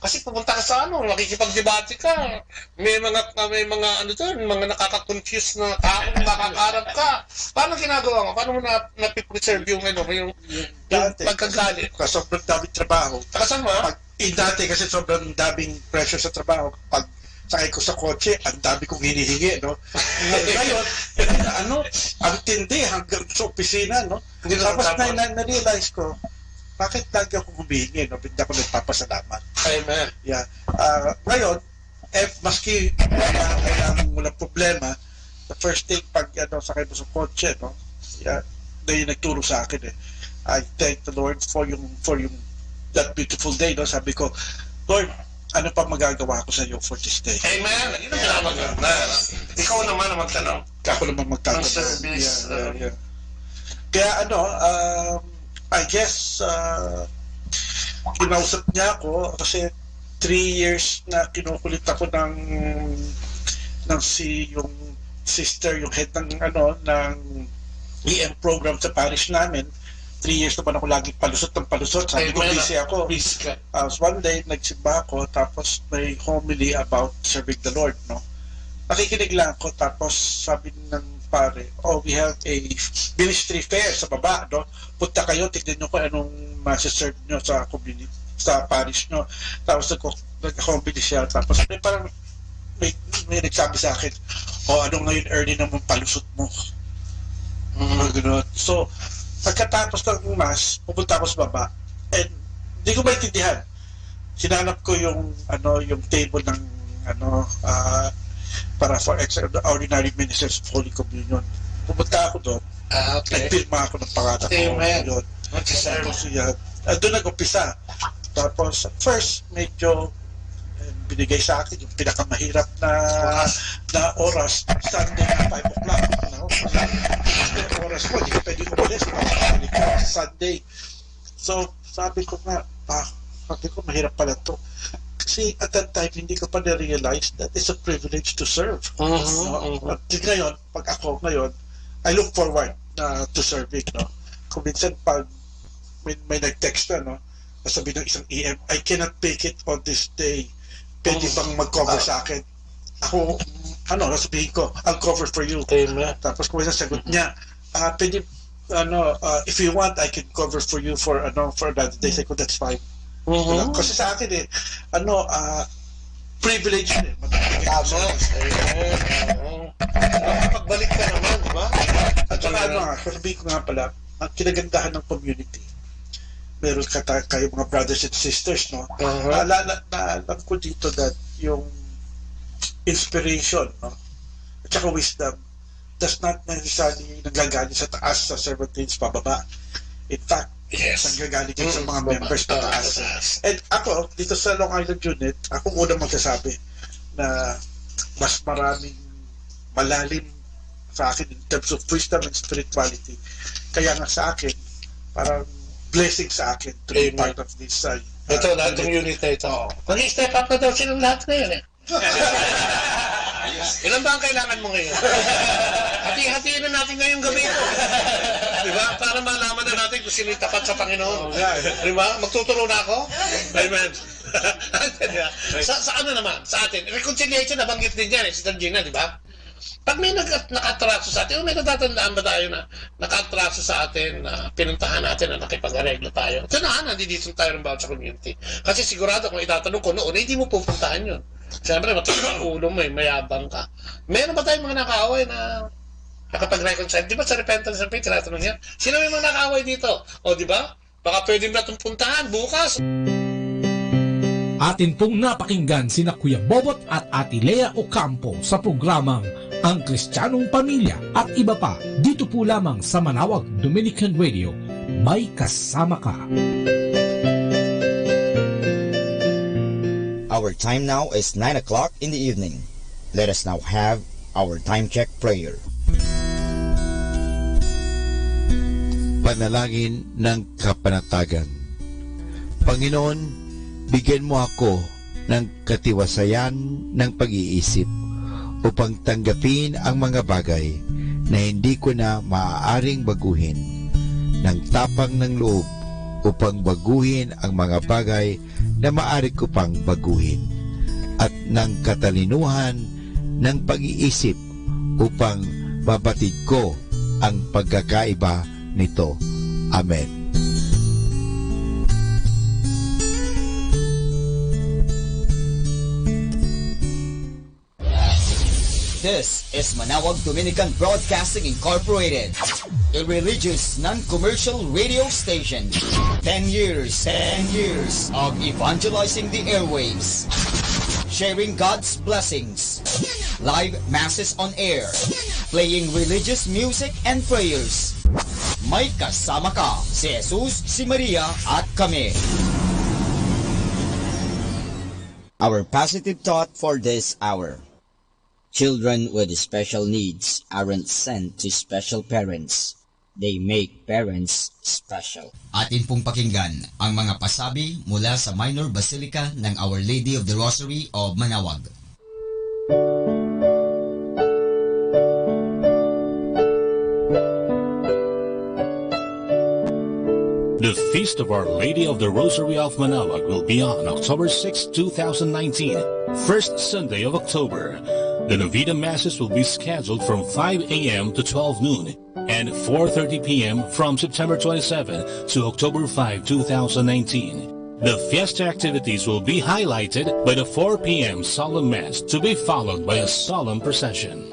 Kasi pupunta ka sa makikipag-debate ka. May mga mga nakaka-confuse na taong makakarap ka. Paano ginagawa mo? Paano mo napipreserve yung pagkagalit? Sobrang daming trabaho. Kasama? Dati kasi sobrang daming pressure sa trabaho. Pag sakay ko sa kotse, ang dami kong hinihingi, no? Ngayon, ang tindi hanggang sa opisina, no? Tapos na-realize ko, bakit lagi ako humihingi, no? Hindi ako nagpapasalamat. Amen. Yeah. Ngayon, maski walang problema, the first thing pag sakay mo sa kotse, no? Yeah, na yung nagturo sa akin eh. I thank the Lord for yung that beautiful day, no? Sabi ko, Lord, ano pa magagawa ko sa iyo for this day? Amen. Yun ang pinamaganda. Ikaw naman ang magtanong. Ako naman magtanong. Ang service. Yeah. Kaya I guess, kinausap niya ako kasi 3 years na kinukulit ako ng yung sister, yung head ng ng EM program sa parish namin. 3 years naman ako lagi palusot ng palusot. Sabi ko, busy ako. One day, nagsimba ako, tapos may homily about serving the Lord, no? Nakikinig lang ako, tapos sabi ng pare, we have a ministry fair sa baba, no? Punta kayo, tignan nyo kung anong masiserve nyo sa community, sa parish nyo. Tapos nag-homily siya, tapos may nagsabi sa akin, ano ngayon early naman palusot mo? So, pagkatapos ng mass, pupunta ako sa baba, and hindi ko maintindihan. Sinanap ko yung table ng para for extraordinary ministers of Holy Communion. Pupunta ako doon. Nagpirma ako ng pangalan ko. Tapos doon nag-umpisa. Tapos first, medyo binigay sa akin yung pinakamahirap na oras, Sunday na 5 o'clock. Oras mo, hindi ka pwede umalis. Sunday. So, sabi ko mahirap pala to. Kasi at that time, hindi ko pa na-realize that it's a privilege to serve. At ngayon, pag ako ngayon, I look forward to serving. No? Kung minsan pag may nag-text na, sabi ng isang EM, I cannot make it on this day. Pwede bang mag-cover sa akin? Ako, sabihin ko, I'll cover for you. Tapos kung minsan sagot niya, pwede, if you want, I can cover for you for another day. Sabi ko, that's fine. Kasi sa akin privilege yun Pagbalik ka naman, diba? At saka sabihin ko nga pala, ang kinagandahan ng community, meron kayo mga brothers and sisters, no? Alam ko dito that yung inspiration, no? At saka wisdom does not necessarily nagagaling sa taas sa servantines pababa. In fact, nanggagaling din sa mga members pataas. And ako, dito sa Long Island unit, ako unang magsasabi na mas maraming malalim sa akin in terms of wisdom and spirituality. Kaya nga sa akin, parang blessing sa akin to be part of this ito, lahat ng unit na ito. Mag-step up na daw silang lahat ngayon Ilan ba ang kailangan mo ngayon? Hati-hatiin na natin ngayong gabi ito. Diba? Para malaman na natin kung sino tapat sa Panginoon. Diba? Magtuturo na ako? Amen. Sa ano naman? Sa atin. Reconciliation, nabanggit din yan si Tangina, diba? Pag may nakatraso sa atin, may natatandaan ba tayo na nakatraso sa atin, na pinuntahan natin na nakipag-areglo tayo? Ito na, nandito tayo ng bawat sa community. Kasi sigurado kung itatanong ko noon, hindi mo pupuntahan yun. Siyempre, matagal ang ulo mo, mayabang ka. Meron ba tayong mga nakaaway na nakapag-reconcile? Di ba sa repentance and faith, tinatanong niya, sino may mga nakaaway dito? O di ba? Baka pwede mo na itong puntahan bukas. Atin pong napakinggan sina Kuya Bobot at Ate Lea Ocampo sa programang Ang Kristiyanong Pamilya at iba pa dito po lamang sa Manawag Dominican Radio. May kasama ka. Our time now is 9 o'clock in the evening. Let us now have our time check prayer. Panalangin ng kapanatagan. Panginoon, bigyan mo ako ng katiwasayan ng pag-iisip upang tanggapin ang mga bagay na hindi ko na maaaring baguhin, ng tapang ng loob upang baguhin ang mga bagay na maaari ko pang baguhin, at ng katalinuhan ng pag-iisip upang mabatid ko ang pagkakaiba nito. Amen. This is Manawag Dominican Broadcasting Incorporated, a religious non-commercial radio station. 10 years of evangelizing the airwaves, sharing God's blessings, live masses on air, playing religious music and prayers. May kasama ka, si Jesus, si Maria at kami. Our positive thought for this hour. Children with special needs aren't sent to special parents. They make parents special. Atin pong pakinggan ang mga pasabi mula sa Minor Basilica ng Our Lady of the Rosary of Manaoag. The Feast of Our Lady of the Rosary of Manaoag will be on October 6, 2019, first Sunday of October. The Novena Masses will be scheduled from 5 a.m. to 12 noon and 4:30 p.m. from September 27 to October 5, 2019. The fiesta activities will be highlighted by the 4 p.m. solemn mass to be followed by a solemn procession.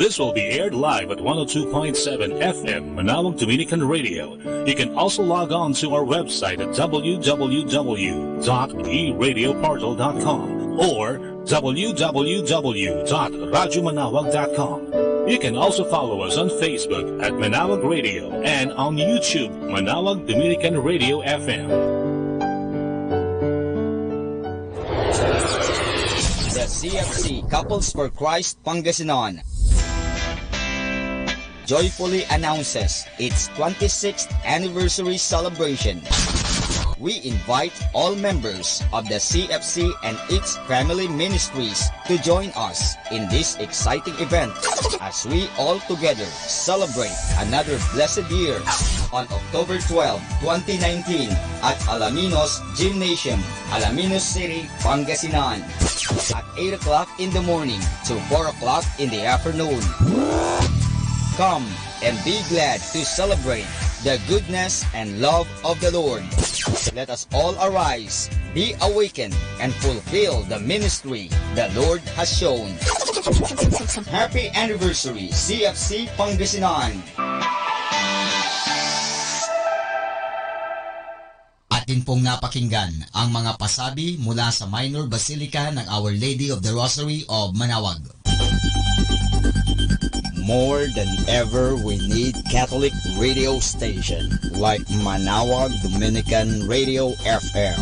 This will be aired live at 102.7 FM Manaoag Dominican Radio. You can also log on to our website at www.eradioportal.com or www.radyomanawag.com. You can also follow us on Facebook at Manaoag Radio and on YouTube, Manaoag Dominican Radio FM. The CFC Couples for Christ Pangasinan joyfully announces its 26th anniversary celebration. We invite all members of the CFC and its family ministries to join us in this exciting event as we all together celebrate another blessed year on October 12, 2019 at Alaminos Gymnasium, Alaminos City, Pangasinan at 8 o'clock in the morning to 4 o'clock in the afternoon. Come and be glad to celebrate the goodness and love of the Lord. Let us all arise, be awakened, and fulfill the ministry the Lord has shown. Happy anniversary, CFC Pangasinan! Atin pong napakinggan ang mga pasabi mula sa Minor Basilica ng Our Lady of the Rosary of Manaoag. More than ever, we need Catholic radio station like Manaoag Dominican Radio FM.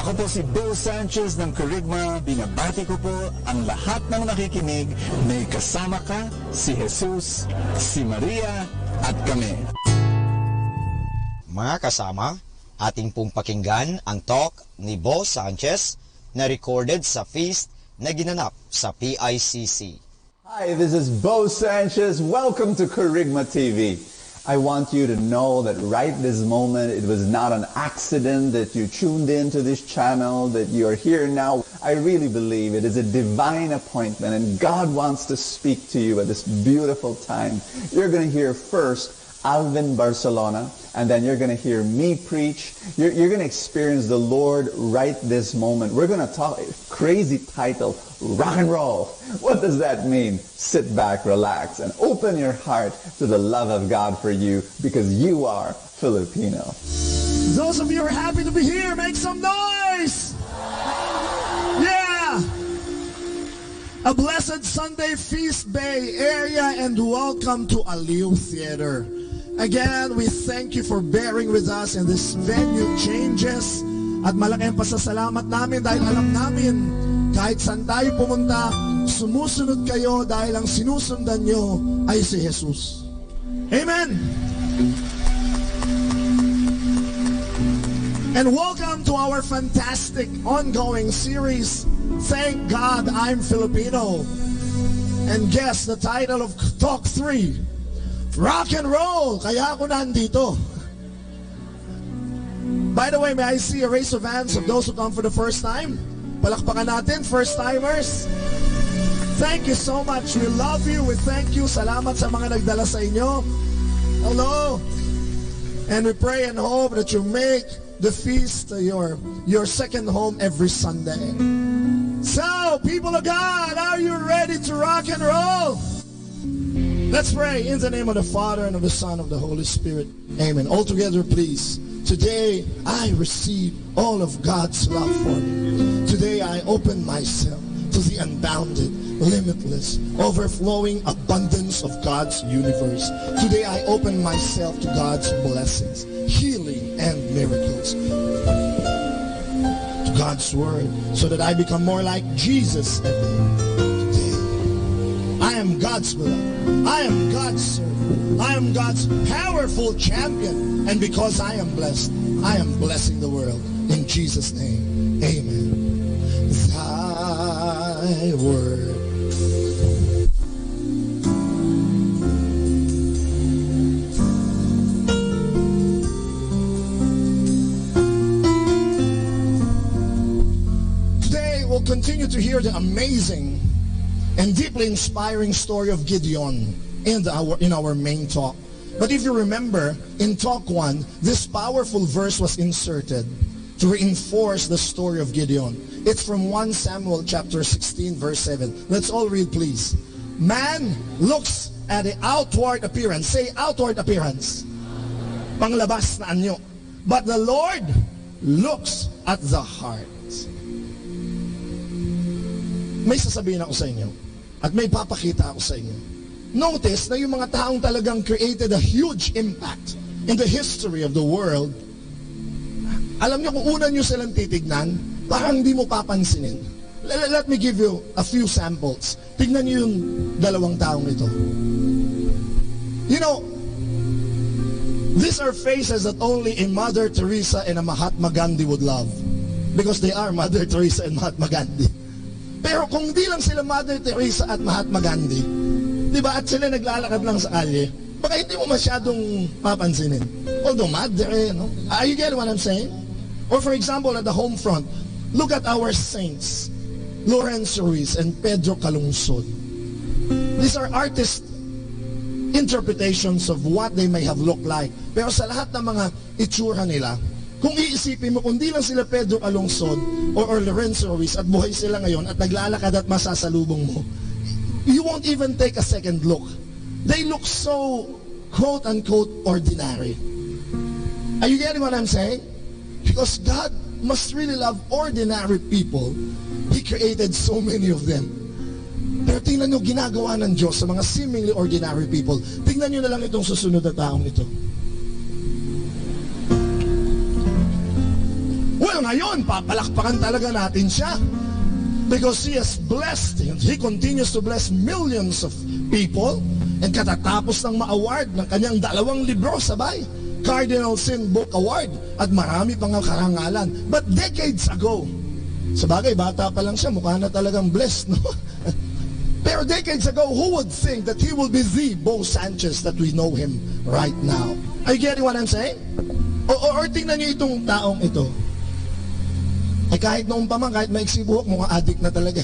Ako po si Bill Sanchez ng Kerygma. Binabati ko po ang lahat ng nakikinig. May kasama ka, si Jesus, si Maria, at kami. Mga kasama, ating pong pakinggan ang talk ni Bo Sanchez na recorded sa feast na ginanap sa PICC. Hi, this is Bo Sanchez. Welcome to Kerygma TV. I want you to know that right this moment, it was not an accident that you tuned into this channel, that you're here now. I really believe it is a divine appointment, and God wants to speak to you at this beautiful time. You're going to hear first Alvin Barcelona, and then you're going to hear me preach. You're going to experience the Lord right this moment. We're going to talk, crazy title, rock and roll. What does that mean? Sit back, relax, and open your heart to the love of God for you, because you are Filipino. Those of you who are happy to be here, make some noise! Yeah! A blessed Sunday Feast Bay area, and welcome to Aliw Theater. Again, we thank you for bearing with us in this venue changes. At malaking pasasalamat namin dahil alam namin kahit saan tayo pumunta, sumusunod kayo dahil ang sinusundan nyo ay si Jesus. Amen! And welcome to our fantastic ongoing series, Thank God I'm Filipino. And guess the title of Talk 3, Rock and Roll, kaya ako nandito. By the way, may I see a raise of hands of those who come for the first time? Palakpakan natin, first timers. Thank you so much. We love you. We thank you. Salamat sa mga nagdala sa inyo. Hello. And we pray and hope that you make the feast your second home every Sunday. So, people of God, are you ready to rock and roll? Let's pray in the name of the Father and of the Son and of the Holy Spirit. Amen. All together, please. Today, I receive all of God's love for me. Today, I open myself to the unbounded, limitless, overflowing abundance of God's universe. Today, I open myself to God's blessings, healing, and miracles. God's Word so that I become more like Jesus every day. I am God's beloved. I am God's servant. I am God's powerful champion. And because I am blessed, I am blessing the world. In Jesus' name, amen. Thy word. Today, we'll continue to hear the amazing and deeply inspiring story of Gideon in our main talk. But if you remember, in talk 1, this powerful verse was inserted to reinforce the story of Gideon. It's from 1 Samuel chapter 16 verse 7. Let's all read, please. Man looks at the outward appearance. Say outward appearance. Panglabas na anyo. But the Lord looks at the heart. May sasabihin ako sa inyo at may papakita ako sa inyo. Notice na yung mga taong talagang created a huge impact in the history of the world, alam niyo kung una niyo silang titignan, parang hindi mo papansinin. Let me give you a few samples. Tignan niyo yung dalawang taong ito. You know, these are faces that only a Mother Teresa and a Mahatma Gandhi would love. Because they are Mother Teresa and Mahatma Gandhi. Pero kung di lang sila Mother Teresa at Mahatma Gandhi, diba, at sila naglalakad lang sa kalye, baka hindi mo masyadong papansinin. Although madre, no? Are you getting what I'm saying? Or for example, at the home front, look at our saints, Lawrence Ruiz and Pedro Calungsod. These are artist interpretations of what they may have looked like. Pero sa lahat ng mga itsura nila, kung iisipin mo, kung di lang sila Pedro Calungsod or Lawrence Ruiz at buhay sila ngayon at naglalakad at masasalubong mo, you won't even take a second look. They look so, quote-unquote, ordinary. Are you getting what I'm saying? Because God must really love ordinary people. He created so many of them. Pero tingnan nyo ginagawa ng Diyos sa mga seemingly ordinary people. Tingnan nyo na lang itong susunod na taong ito. Well, ngayon, papalakpakan talaga natin siya. Because He has blessed, and He continues to bless millions of people. And katatapos ng ma-award ng kanyang 2 libro sabay, Cardinal Sin Book Award, at marami pang karangalan. But decades ago, sabagay, bata pa lang siya, mukha na talagang blessed, no? Pero decades ago, who would think that he will be the Bo Sanchez that we know him right now? Are you getting what I'm saying? Or tingnan niyo itong taong ito. Ay kahit noong pa man, kahit maiksi buhok, mukhang addict na talaga.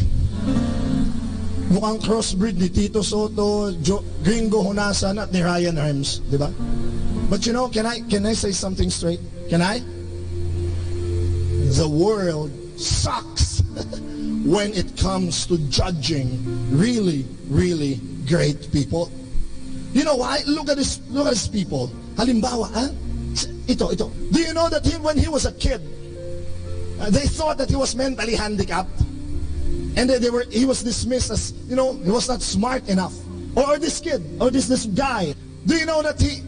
Mukhang crossbreed ni Tito Soto, Gringo Honasan at ni Ryan Herms, di ba? But you know, can I say something straight? Can I? The world sucks when it comes to judging really, really great people. You know why? Look at these people. Halimbawa, ito. Do you know that when he was a kid, they thought that he was mentally handicapped, and he was dismissed as, you know, he was not smart enough. Or this kid, or this guy, do you know that he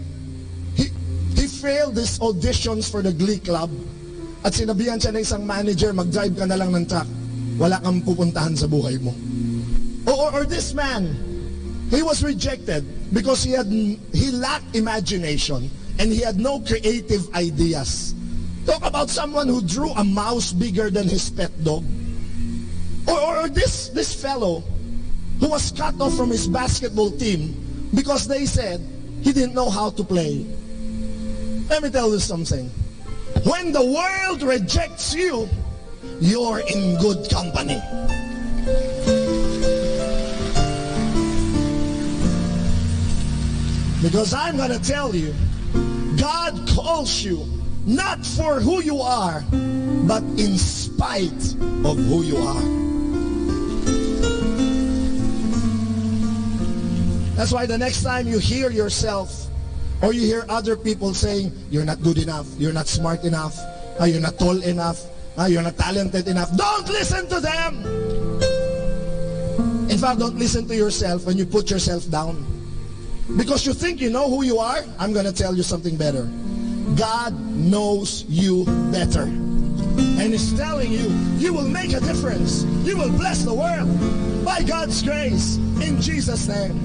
failed these auditions for the Glee Club, at sinabihan siya ng isang manager, mag-drive ka na lang ng truck, wala kang pupuntahan sa buhay mo. Or this man, he was rejected because he lacked imagination and he had no creative ideas. Talk about someone who drew a mouse bigger than his pet dog. Or this fellow who was cut off from his basketball team because they said he didn't know how to play. Let me tell you something. When the world rejects you, you're in good company. Because I'm going to tell you, God calls you not for who you are, but in spite of who you are. That's why the next time you hear yourself or you hear other people saying, you're not good enough, you're not smart enough, you're not tall enough, you're not talented enough, don't listen to them. In fact, don't listen to yourself when you put yourself down. Because you think you know who you are, I'm going to tell you something better. God knows you better. And He's telling you, you will make a difference. You will bless the world by God's grace in Jesus' name.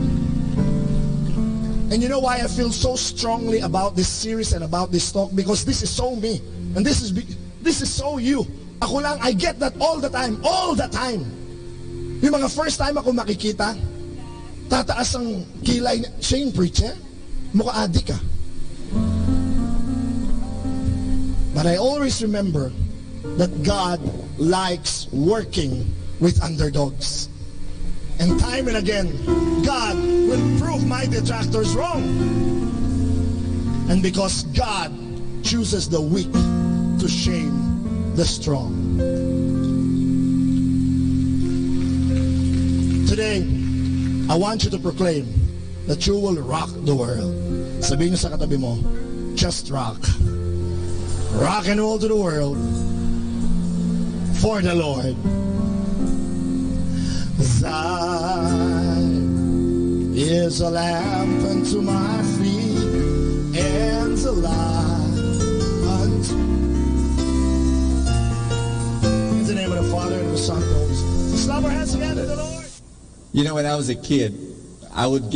And you know why I feel so strongly about this series and about this talk? Because this is so me. And this is so you. Ako lang, I get that all the time. All the time. Yung mga first time ako makikita, tataas ang kilay, siya yung preacher, mukha adik ka. But I always remember that God likes working with underdogs. And time and again, God will prove my detractors wrong. And because God chooses the weak to shame the strong. Today, I want you to proclaim that you will rock the world. Sabihin niyo sa katabi mo, just rock. Rock and roll to the world for the Lord. Thine is a lamp unto my feet and a light unto. In the name of the Father and of the Son and of the Holy Spirit. Let's clap our hands together to the Lord. You know, when I was a kid, I would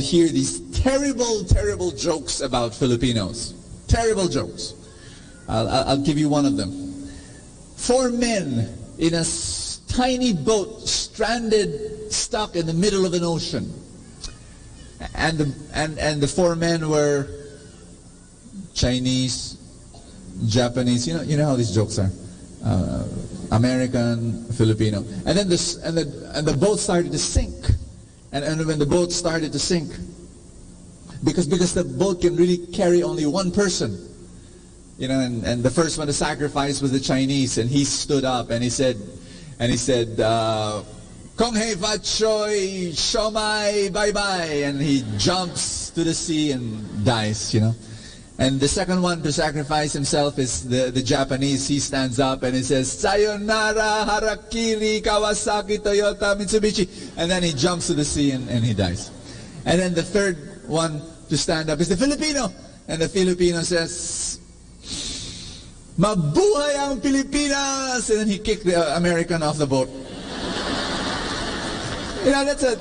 hear these terrible jokes about Filipinos. Terrible jokes. I'll give you one of them. 4 men in a tiny boat stranded, stuck in the middle of an ocean. And the 4 men were Chinese, Japanese. You know how these jokes are. American, Filipino. And then the boat started to sink. And when the boat started to sink, because the boat can really carry only one person. You know, and the first one to sacrifice was the Chinese, and he stood up and he said, Kong hei vat choi, shomai, bye bye, and he jumps to the sea and dies, you know. And the second one to sacrifice himself is the Japanese. He stands up and he says, Sayonara, Harakiri, Kawasaki, Toyota, Mitsubishi. And then he jumps to the sea and he dies. And then the third one to stand up is the Filipino. And the Filipino says, Mabuhay ang Pilipinas! And then he kicked the American off the boat. You know, that's a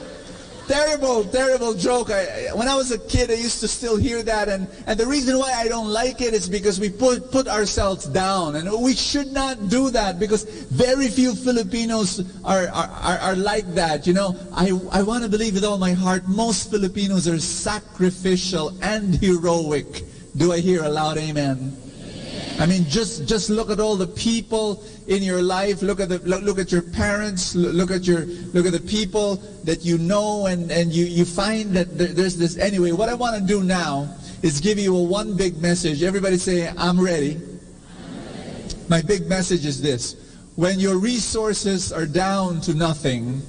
terrible joke. When I was a kid, I used to still hear that, and the reason why I don't like it is because we put ourselves down, and we should not do that, because very few Filipinos are like that. You know, I want to believe with all my heart most Filipinos are sacrificial and heroic. Do I hear a loud amen? I mean, just look at all the people in your life. Look at your parents. Look at the people that you know, and you find that there's this. Anyway, what I want to do now is give you one big message. Everybody say, I'm ready. My big message is this: when your resources are down to nothing,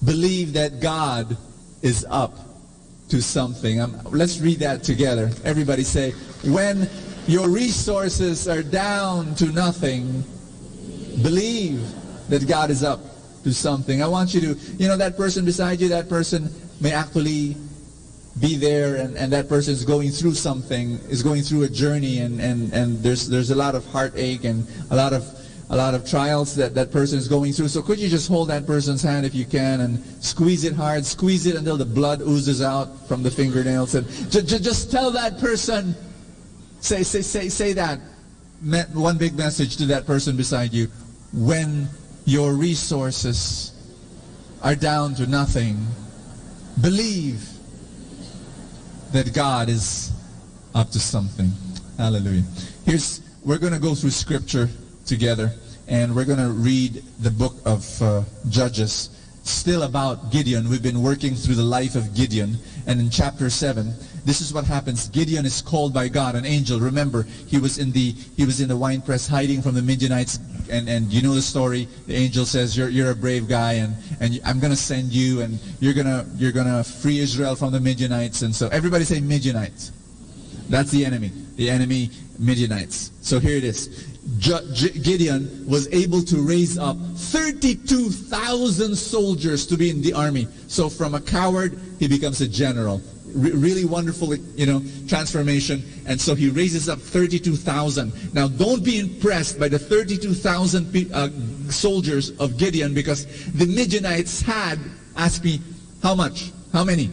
believe that God is up to something. Let's read that together. Everybody say, when your resources are down to nothing, believe that God is up to something. I want you to, that person beside you, that person may actually be there, and that person is going through something, is going through a journey, and there's a lot of heartache and a lot of trials that person is going through. So could you just hold that person's hand if you can, and squeeze it hard, squeeze it until the blood oozes out from the fingernails, and just tell that person, say that one big message to that person beside you. When your resources are down to nothing, believe that God is up to something. Hallelujah. We're going to go through scripture together, and we're going to read the book of Judges, still about Gideon. We've been working through the life of Gideon, and in chapter 7, this is what happens. Gideon is called by God, an angel. Remember, he was in the winepress hiding from the Midianites, and you know the story. The angel says, "You're a brave guy, and I'm going to send you, and you're gonna free Israel from the Midianites." And so everybody say Midianites. That's the enemy. The enemy, Midianites. So here it is. Gideon was able to raise up 32,000 soldiers to be in the army. So from a coward, he becomes a general. really wonderful, transformation. And so he raises up 32,000. Now, don't be impressed by the 32,000 soldiers of Gideon, because the Midianites had, ask me, how much? How many?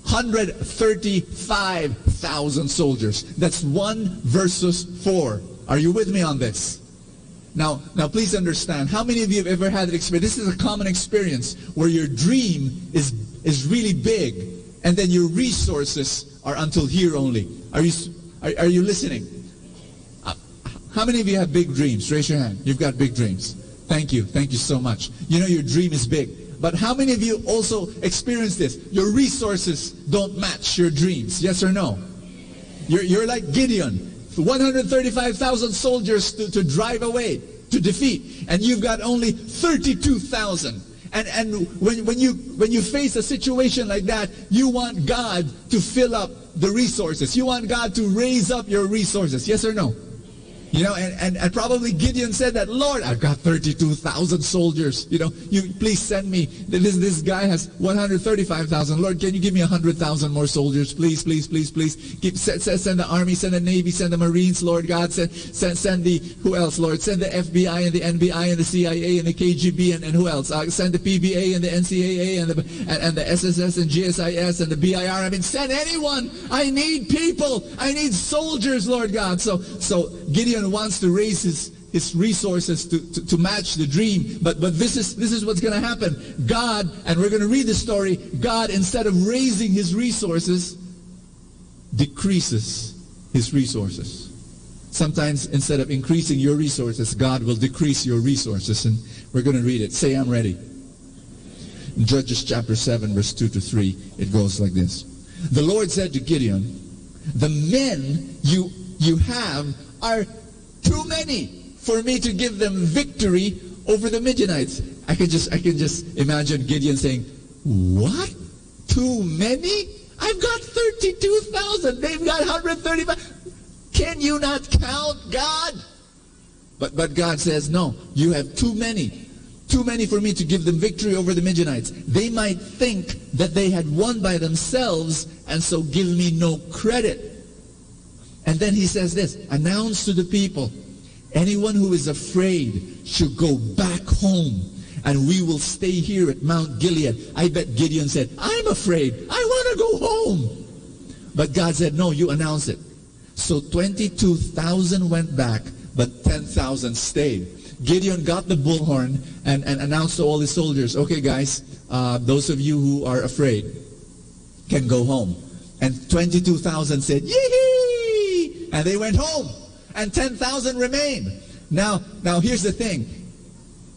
135,000 soldiers. That's 1 versus 4. Are you with me on this? Now please understand, how many of you have ever had an experience? This is a common experience where your dream is really big, and then your resources are until here only. Are you listening? How many of you have big dreams? Raise your hand. You've got big dreams. Thank you so much. You know your dream is big. But how many of you also experience this? Your resources don't match your dreams. Yes or no? You're like Gideon. 135,000 soldiers to drive away, to defeat, and you've got only 32,000. And when you face a situation like that, you want God to fill up the resources. You want God to raise up your resources. Yes or no? And probably Gideon said that, Lord, I've got 32,000 soldiers. You please send me. This guy has 135,000. Lord, can you give me 100,000 more soldiers? Please. Send the army, send the navy, send the Marines, Lord God. Send the, who else, Lord? Send the FBI and the NBI and the CIA and the KGB and who else? Send the PBA and the NCAA and the SSS and GSIS and the BIR. I mean, send anyone. I need people. I need soldiers, Lord God. So Gideon wants to raise his resources to match the dream, but this is what's going to happen. God, and we're going to read the story, God, instead of raising his resources, decreases his resources. Sometimes instead of increasing your resources, God will decrease your resources, and we're going to read it. Say, I'm ready. In Judges chapter 7, verse 2-3, it goes like this. The Lord said to Gideon, the men you have are too many for me to give them victory over the Midianites. I can just imagine Gideon saying, what? Too many? I've got 32,000. They've got 135. Can you not count, God? But God says, no, you have too many. Too many for me to give them victory over the Midianites. They might think that they had won by themselves, and so give me no credit. And then he says this, announce to the people, anyone who is afraid should go back home, and we will stay here at Mount Gilead. I bet Gideon said, I'm afraid. I want to go home. But God said, no, you announce it. So 22,000 went back, but 10,000 stayed. Gideon got the bullhorn and announced to all his soldiers, okay guys, those of you who are afraid can go home. And 22,000 said, yee! And they went home. And 10,000 remained. Now here's the thing.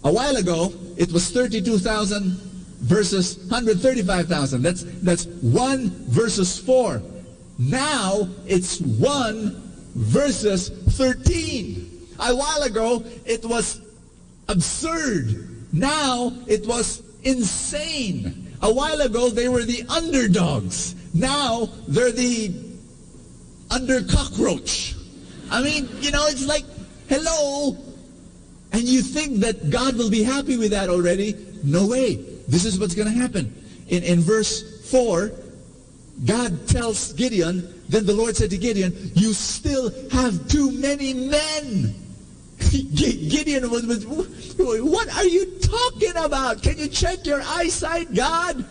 A while ago, it was 32,000 versus 135,000. That's 1 versus 4. Now it's 1 versus 13. A while ago, it was absurd. Now it was insane. A while ago, they were the underdogs. Now they're the under cockroach. I mean, it's like, hello. And you think that God will be happy with that already? No way. This is what's going to happen. In verse 4, God tells Gideon, then the Lord said to Gideon, you still have too many men. Gideon was, what are you talking about? Can you check your eyesight, God?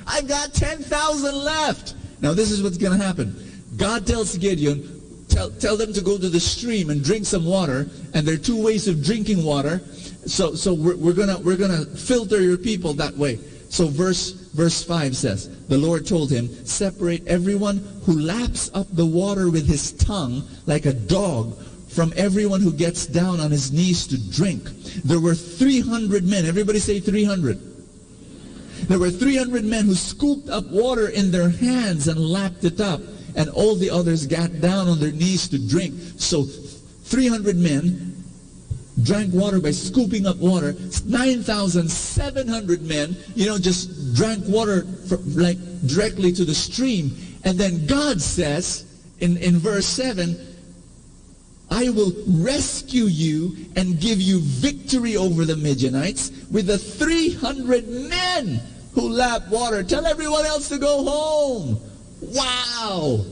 I've got 10,000 left. Now this is what's going to happen. God tells Gideon, tell them to go to the stream and drink some water. And there are 2 ways of drinking water. So we're gonna filter your people that way. So verse 5 says, the Lord told him, separate everyone who laps up the water with his tongue like a dog from everyone who gets down on his knees to drink. There were 300 men. Everybody say 300. There were 300 men who scooped up water in their hands and lapped it up. And all the others got down on their knees to drink. So 300 men drank water by scooping up water. 9,700 men, just drank water like directly to the stream. And then God says in verse 7, I will rescue you and give you victory over the Midianites with the 300 men who lap water. Tell everyone else to go home. Wow!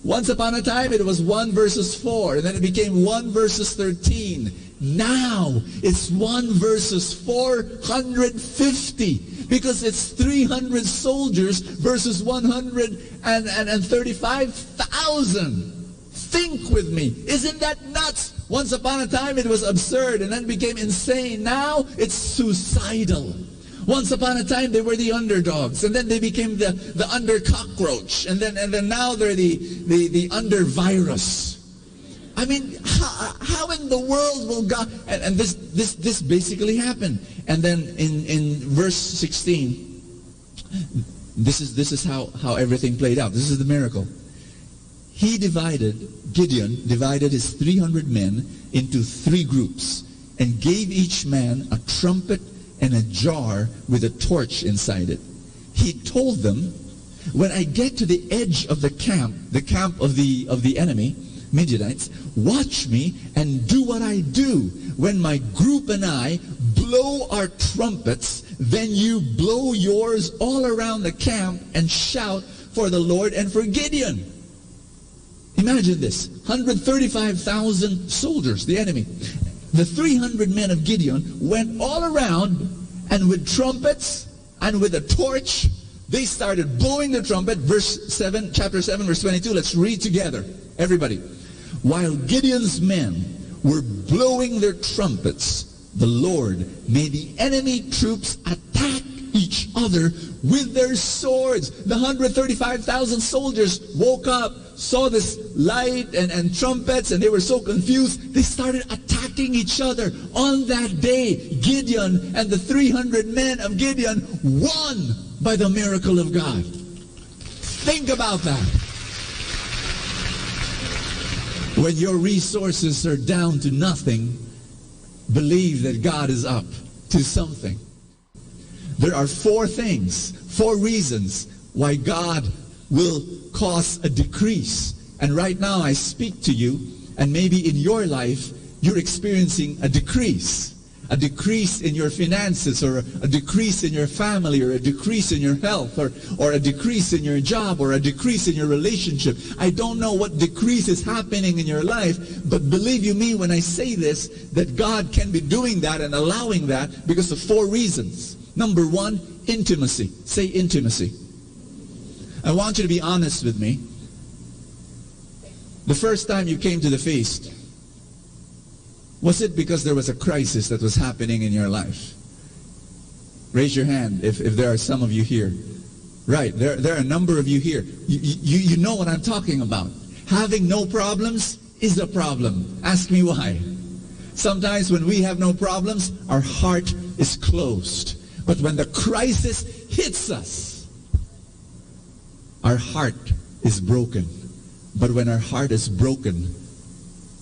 Once upon a time, it was 1 verses 4, and then it became 1 verses 13. Now, it's 1 verses 450, because it's 300 soldiers versus 135,000. Think with me. Isn't that nuts? Once upon a time, it was absurd, and then became insane. Now, it's suicidal. Once upon a time, they were the underdogs, and then they became the under cockroach, and then now they're the under virus. I mean, how in the world will God? And this basically happened. And then in verse 16, this is how everything played out. This is the miracle. Gideon divided his 300 men into 3 groups and gave each man a trumpet and a jar with a torch inside it. He told them, when I get to the edge of the camp of the enemy, Midianites, watch me and do what I do. When my group and I blow our trumpets, then you blow yours all around the camp and shout for the Lord and for Gideon. Imagine this, 135,000 soldiers, the enemy. The 300 men of Gideon went all around, and with trumpets and with a torch, they started blowing the trumpet. Chapter 7, verse 22. Let's read together. Everybody. While Gideon's men were blowing their trumpets, the Lord made the enemy troops attack each other with their swords. The 135,000 soldiers woke up, saw this light and trumpets, and they were so confused, they started attacking each other. On that day, Gideon and the 300 men of Gideon won by the miracle of God. Think about that. When your resources are down to nothing, believe that God is up to something. There are 4 reasons why God will cause a decrease. And right now I speak to you, and maybe in your life, you're experiencing a decrease. A decrease in your finances, or a decrease in your family, or a decrease in your health, or a decrease in your job, or a decrease in your relationship. I don't know what decrease is happening in your life, but believe you me when I say this, that God can be doing that and allowing that because of 4 reasons. Number 1, intimacy. Say intimacy. I want you to be honest with me. The first time you came to the feast, was it because there was a crisis that was happening in your life? Raise your hand if there are some of you here. Right, there are a number of you here. You know what I'm talking about. Having no problems is a problem. Ask me why. Sometimes when we have no problems, our heart is closed. But when the crisis hits us, our heart is broken. But when our heart is broken,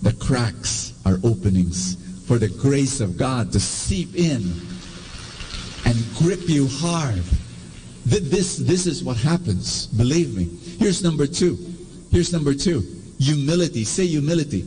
the cracks are openings for the grace of God to seep in and grip you hard. This is what happens. Believe me. Here's number 2. Humility. Say humility.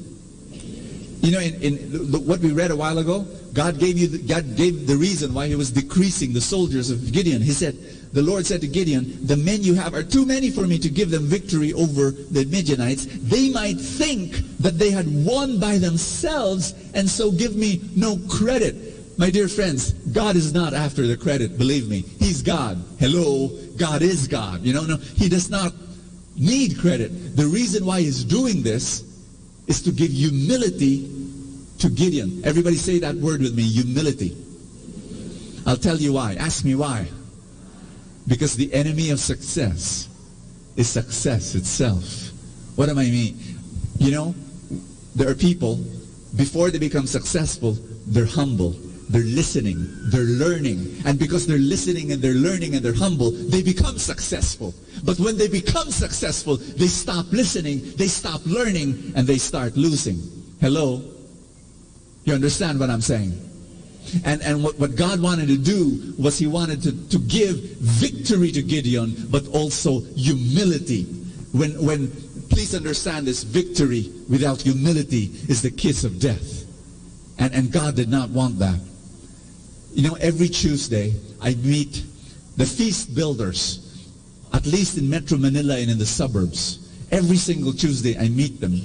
You know, in what we read a while ago, God gave the reason why he was decreasing the soldiers of Gideon. The Lord said to Gideon, the men you have are too many for me to give them victory over the Midianites. They might think that they had won by themselves, and so give me no credit. My dear friends, God is not after the credit, believe me. He's God. Hello, God is God. You know, no, he does not need credit. The reason why he's doing this is to give humility to Gideon. Everybody say that word with me, humility. I'll tell you why. Ask me why. Because the enemy of success is success itself. What do I mean? You know, there are people, before they become successful, they're humble. They're listening. They're learning. And because they're listening and they're learning and they're humble, they become successful. But when they become successful, they stop listening, they stop learning, and they start losing. Hello? You understand what I'm saying? And what God wanted to do was he wanted to give victory to Gideon, but also humility. When please understand this, victory without humility is the kiss of death. And God did not want that. You know, every Tuesday I meet the feast builders at at least in Metro Manila and in the suburbs. Every single Tuesday I meet them.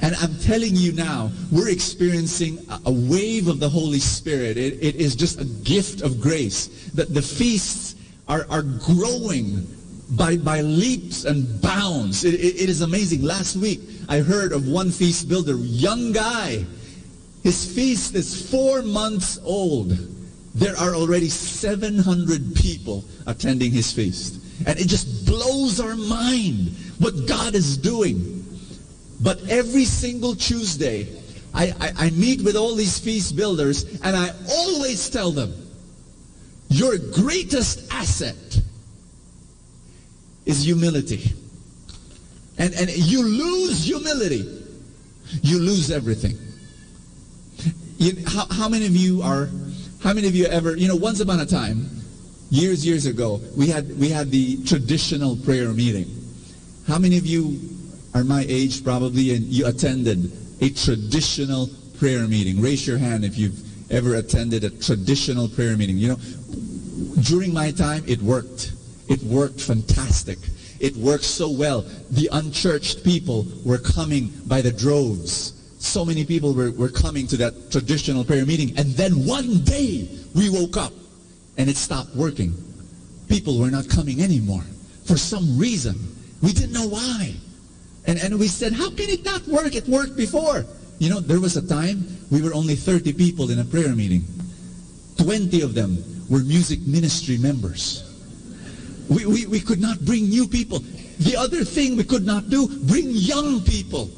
And I'm telling you now, we're experiencing a wave of the Holy Spirit. It is just a gift of grace. The feasts are growing by leaps and bounds. It is amazing. Last week, I heard of one feast builder, young guy. His feast is 4 months old. There are already 700 people attending his feast. And it just blows our mind what God is doing. But every single Tuesday, I meet with all these feast builders, and I always tell them, your greatest asset is humility. And you lose humility, you lose everything. How many of you ever, once upon a time, years ago, we had the traditional prayer meeting. How many of you are my age probably, and you attended a traditional prayer meeting? Raise your hand if you've ever attended a traditional prayer meeting. During my time, it worked. It worked fantastic. It worked so well. The unchurched people were coming by the droves. So many people were coming to that traditional prayer meeting. And then one day, we woke up and it stopped working. People were not coming anymore. For some reason. We didn't know why. And we said, how can it not work? It worked before. There was a time we were only 30 people in a prayer meeting. 20 of them were music ministry members. We could not bring new people. The other thing we could not do, bring young people.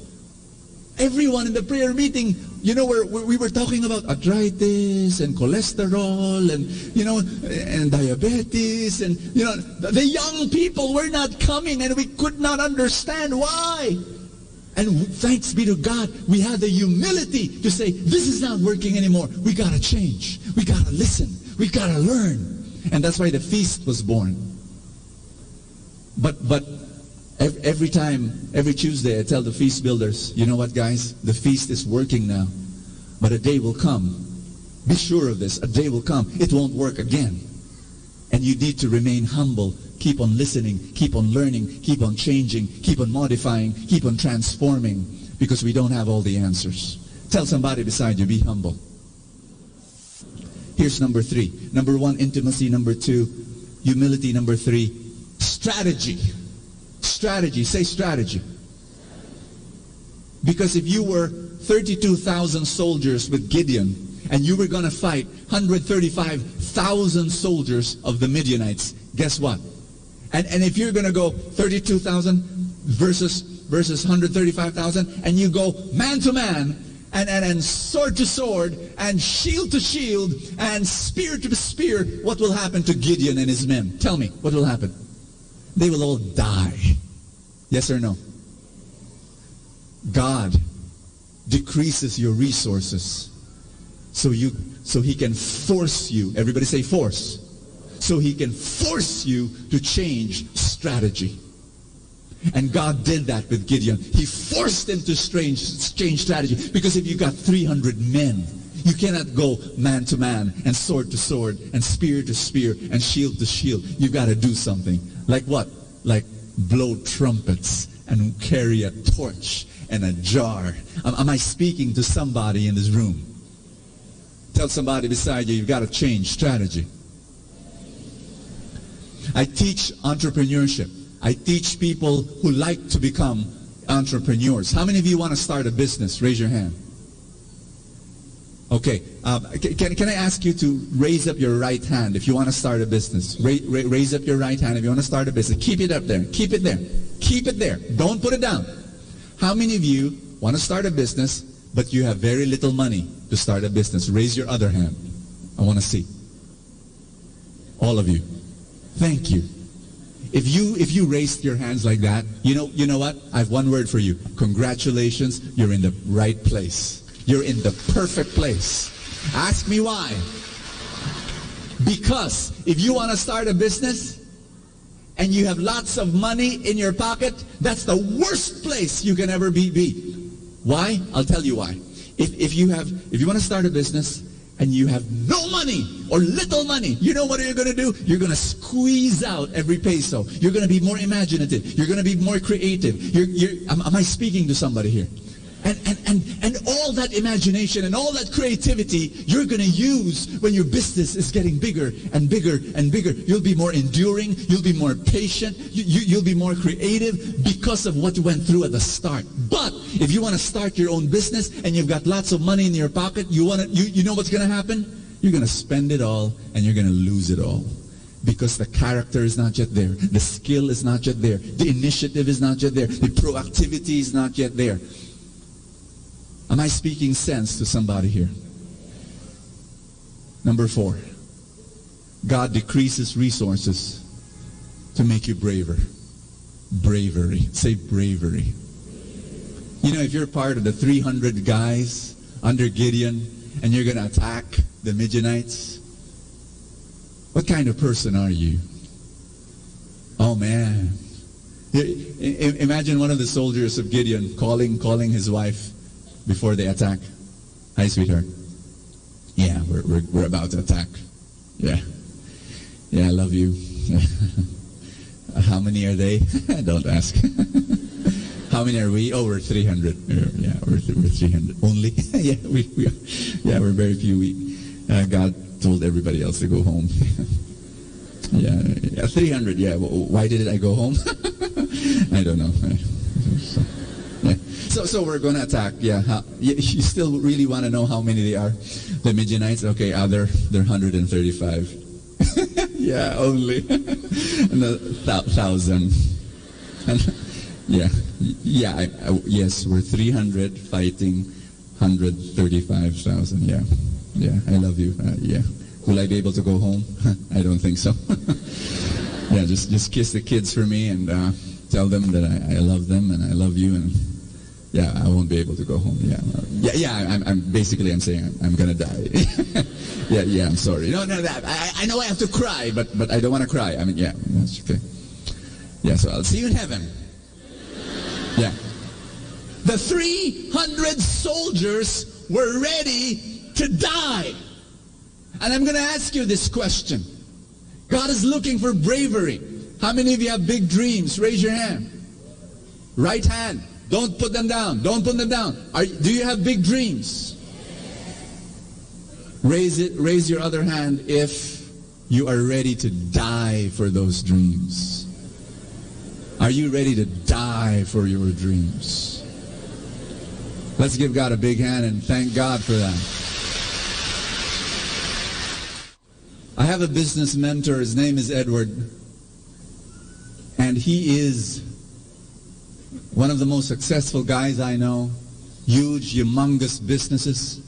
Everyone in the prayer meeting, we were talking about arthritis and cholesterol and diabetes, and the young people were not coming, and we could not understand why. And thanks be to God, we had the humility to say, this is not working anymore. We got to change. We got to listen. We got to learn. And that's why the feast was born. But every Tuesday I tell the feast builders, you know what, guys? The feast is working now. But a day will come. Be sure of this. A day will come. It won't work again. And you need to remain humble. Keep on listening. Keep on learning. Keep on changing. Keep on modifying. Keep on transforming. Because we don't have all the answers. Tell somebody beside you, be humble. Here's number 3. Number 1, intimacy. Number 2, humility. Number 3, strategy. Strategy. Say strategy. Because if you were 32,000 soldiers with Gideon, and you were going to fight 135,000 soldiers of the Midianites, guess what? And if you're going to go 32,000 versus 135,000, and you go man to man, and sword to sword, and shield to shield, and spear to spear, what will happen to Gideon and his men? Tell me, what will happen? They will all die. Yes or no? God decreases your resources so he can force you. Everybody say force. So he can force you to change strategy. And God did that with Gideon. He forced him to change strategy. Because if you got 300 men, you cannot go man to man and sword to sword and spear to spear and shield to shield. You've got to do something. Like what? Like blow trumpets and carry a torch and a jar. Am I speaking to somebody in this room? Tell somebody beside you, you've got to change strategy. I teach entrepreneurship. I teach people who like to become entrepreneurs. How many of you want to start a business? Raise your hand. Okay. Can I ask you to raise up your right hand if you want to start a business? Raise up your right hand if you want to start a business. Keep it up there. Keep it there. Keep it there. Don't put it down. How many of you want to start a business, but you have very little money to start a business? Raise your other hand. I want to see. All of you. Thank you. If you raised your hands like that, you know what? I have one word for you. Congratulations, you're in the right place. You're in the perfect place. Ask me why. Because if you want to start a business and you have lots of money in your pocket, that's the worst place you can ever be. Why? I'll tell you why. If you want to start a business and you have no money or little money, you know what you're going to do? You're going to squeeze out every peso. You're going to be more imaginative. You're going to be more creative. Am I speaking to somebody here? And all that imagination and all that creativity you're going to use when your business is getting bigger and bigger and bigger. You'll be more enduring. You'll be more patient. You'll be more creative because of what you went through at the start. But if you want to start your own business and you've got lots of money in your pocket, you know what's going to happen? You're going to spend it all and you're going to lose it all. Because the character is not yet there. The skill is not yet there. The initiative is not yet there. The proactivity is not yet there. Am I speaking sense to somebody here? Number 4, God decreases resources to make you braver. Bravery. Say bravery. You know, if you're part of the 300 guys under Gideon and you're going to attack the Midianites, what kind of person are you? Oh man. Imagine one of the soldiers of Gideon calling his wife before they attack. Hi, sweetheart. Yeah, we're about to attack. Yeah, I love you. How many are they? Don't ask. How many are we? Oh, we're 300. Yeah, we're 300 only. Yeah, we're very few. God told everybody else to go home. Yeah, 300. Yeah, why did I go home? I don't know. So we're going to attack. Yeah, you still really want to know how many they are? The Midianites? Okay, they're 135. Yeah, only. And 1,000. Yes, we're 300 fighting 135,000. Yeah, I love you. Yeah. Will I be able to go home? I don't think so. Yeah, just kiss the kids for me and tell them that I love them and I love you, and yeah, I won't be able to go home. I'm saying I'm gonna die. yeah, I'm sorry. No, I know I have to cry, but I don't want to cry. I mean, yeah, that's okay. Yeah, so I'll see you in heaven. Yeah. The 300 soldiers were ready to die. And I'm going to ask you this question. God is looking for bravery. How many of you have big dreams? Raise your hand. Right hand. Don't put them down. Don't put them down. Do you have big dreams? Raise your other hand if you are ready to die for those dreams. Are you ready to die for your dreams? Let's give God a big hand and thank God for that. I have a business mentor. His name is Edward. And he is one of the most successful guys I know. Huge, humongous businesses.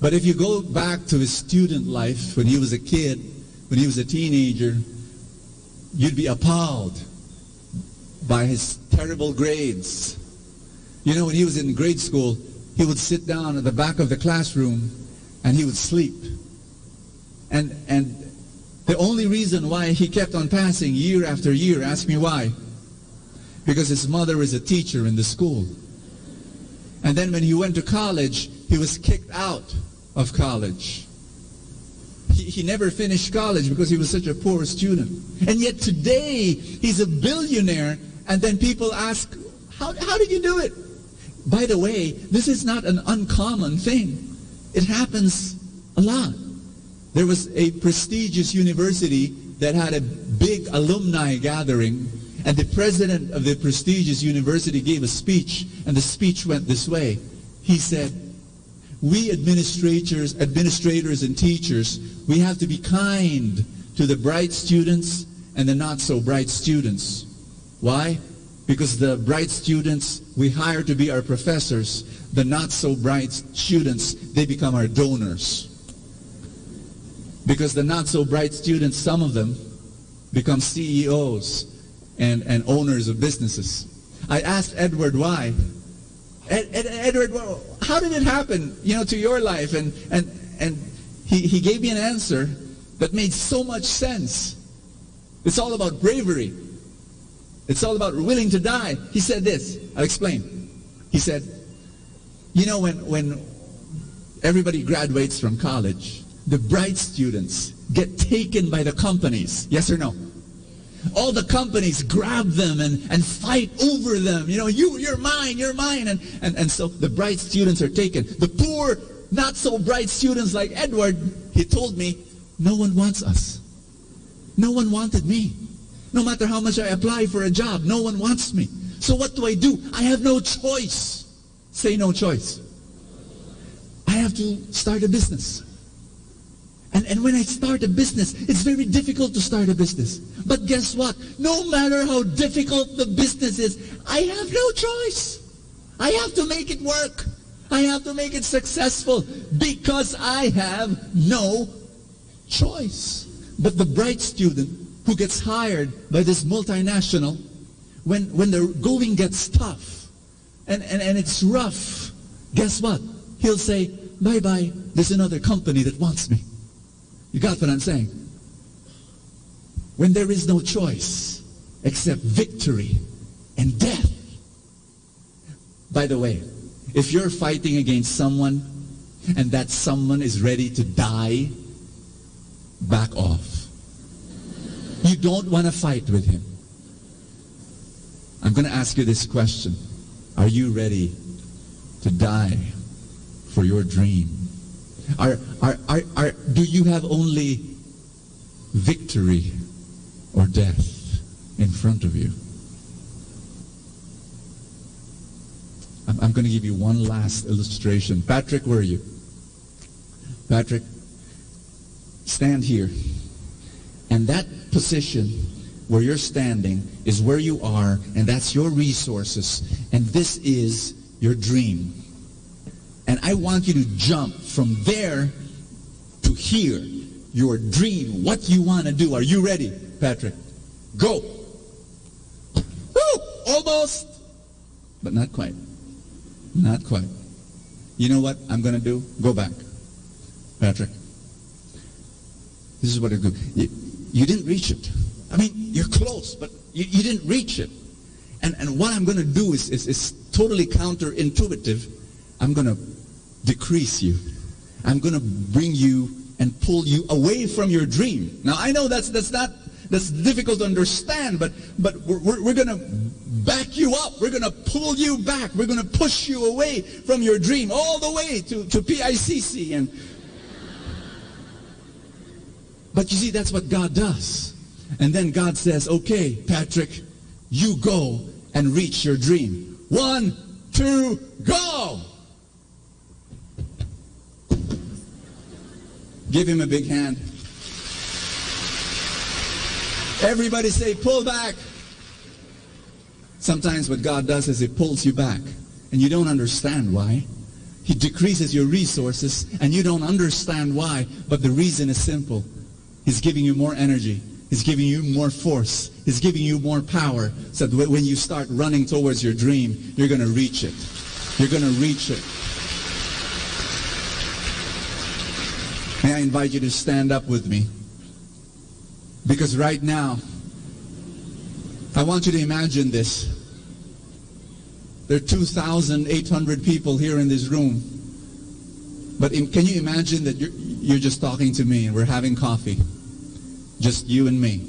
But if you go back to his student life, when he was a kid, when he was a teenager, you'd be appalled by his terrible grades. You know, when he was in grade school, he would sit down at the back of the classroom and he would sleep. And the only reason why he kept on passing year after year, ask me why, because his mother is a teacher in the school. And then when he went to college, he was kicked out of college. He never finished college because he was such a poor student. And yet today, he's a billionaire. And then people ask, how did you do it? By the way, this is not an uncommon thing. It happens a lot. There was a prestigious university that had a big alumni gathering, and the president of the prestigious university gave a speech, and the speech went this way. He said, we administrators and teachers, we have to be kind to the bright students and the not so bright students. Why? Because the bright students we hire to be our professors, the not so bright students, they become our donors. Because the not so bright students, some of them become CEOs and owners of businesses. I asked Edward why. Edward, well, how did it happen, to your life? And he gave me an answer that made so much sense. It's all about bravery. It's all about willing to die. He said this. I'll explain. He said, when everybody graduates from college. The bright students get taken by the companies. Yes or no? All the companies grab them and fight over them. You know, you're mine. And so the bright students are taken. The poor, not so bright students like Edward, he told me, no one wants us. No one wanted me. No matter how much I apply for a job, no one wants me. So what do? I have no choice. Say no choice. I have to start a business. And when I start a business, it's very difficult to start a business. But guess what? No matter how difficult the business is, I have no choice. I have to make it work. I have to make it successful because I have no choice. But the bright student who gets hired by this multinational, when the going gets tough and it's rough, guess what? He'll say, bye-bye, there's another company that wants me. You got what I'm saying? When there is no choice except victory and death. By the way, if you're fighting against someone and that someone is ready to die, back off. You don't want to fight with him. I'm going to ask you this question. Are you ready to die for your dream? Do you have only victory or death in front of you? I'm going to give you one last illustration. Patrick, where are you? Patrick, stand here. And that position where you're standing is where you are, and that's your resources, and this is your dream. And I want you to jump from there to here, your dream, what you want to do. Are you ready, Patrick? Go. Woo! Almost. But not quite. Not quite. You know what I'm going to do? Go back. Patrick. This is what I do. You didn't reach it. I mean, you're close, but you didn't reach it. And what I'm going to do is totally counterintuitive. I'm going to decrease you. I'm going to bring you and pull you away from your dream. Now, I know that's difficult to understand, but we're going to back you up. We're going to pull you back. We're going to push you away from your dream all the way to PICC. But you see, that's what God does. And then God says, okay, Patrick, you go and reach your dream. 1, 2, go! Give him a big hand. Everybody say, pull back. Sometimes what God does is He pulls you back, and you don't understand why. He decreases your resources, and you don't understand why. But the reason is simple. He's giving you more energy. He's giving you more force. He's giving you more power, so that when you start running towards your dream, you're going to reach it. You're going to reach it. May I invite you to stand up with me? Because right now, I want you to imagine this. There are 2,800 people here in this room. But can you imagine that you're just talking to me and we're having coffee? Just you and me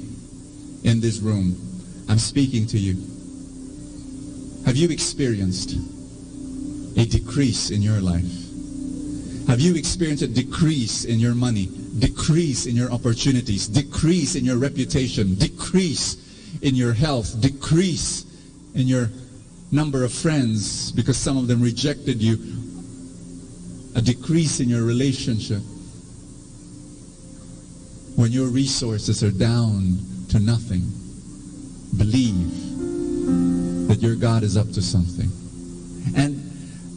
in this room. I'm speaking to you. Have you experienced a decrease in your life? Have you experienced a decrease in your money, decrease in your opportunities, decrease in your reputation, decrease in your health, decrease in your number of friends because some of them rejected you, a decrease in your relationship? When your resources are down to nothing, believe that your God is up to something. And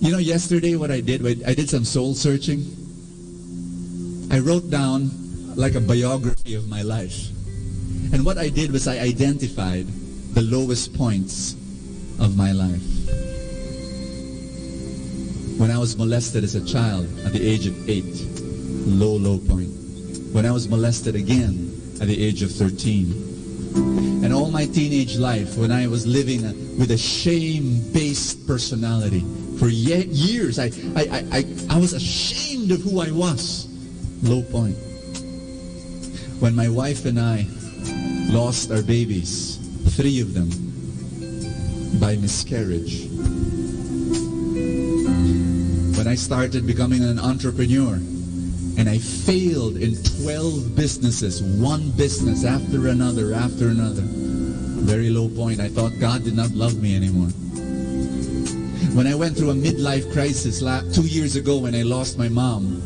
you know, yesterday what I did some soul searching. I wrote down like a biography of my life. And what I did was I identified the lowest points of my life. When I was molested as a child at the age of 8, low point. When I was molested again at the age of 13. And all my teenage life when I was living with a shame-based personality For years, I was ashamed of who I was. Low point. When my wife and I lost our babies, 3 of them, by miscarriage. When I started becoming an entrepreneur, and I failed in 12 businesses, one business after another. Very low point. I thought God did not love me anymore. When I went through a midlife crisis 2 years ago when I lost my mom.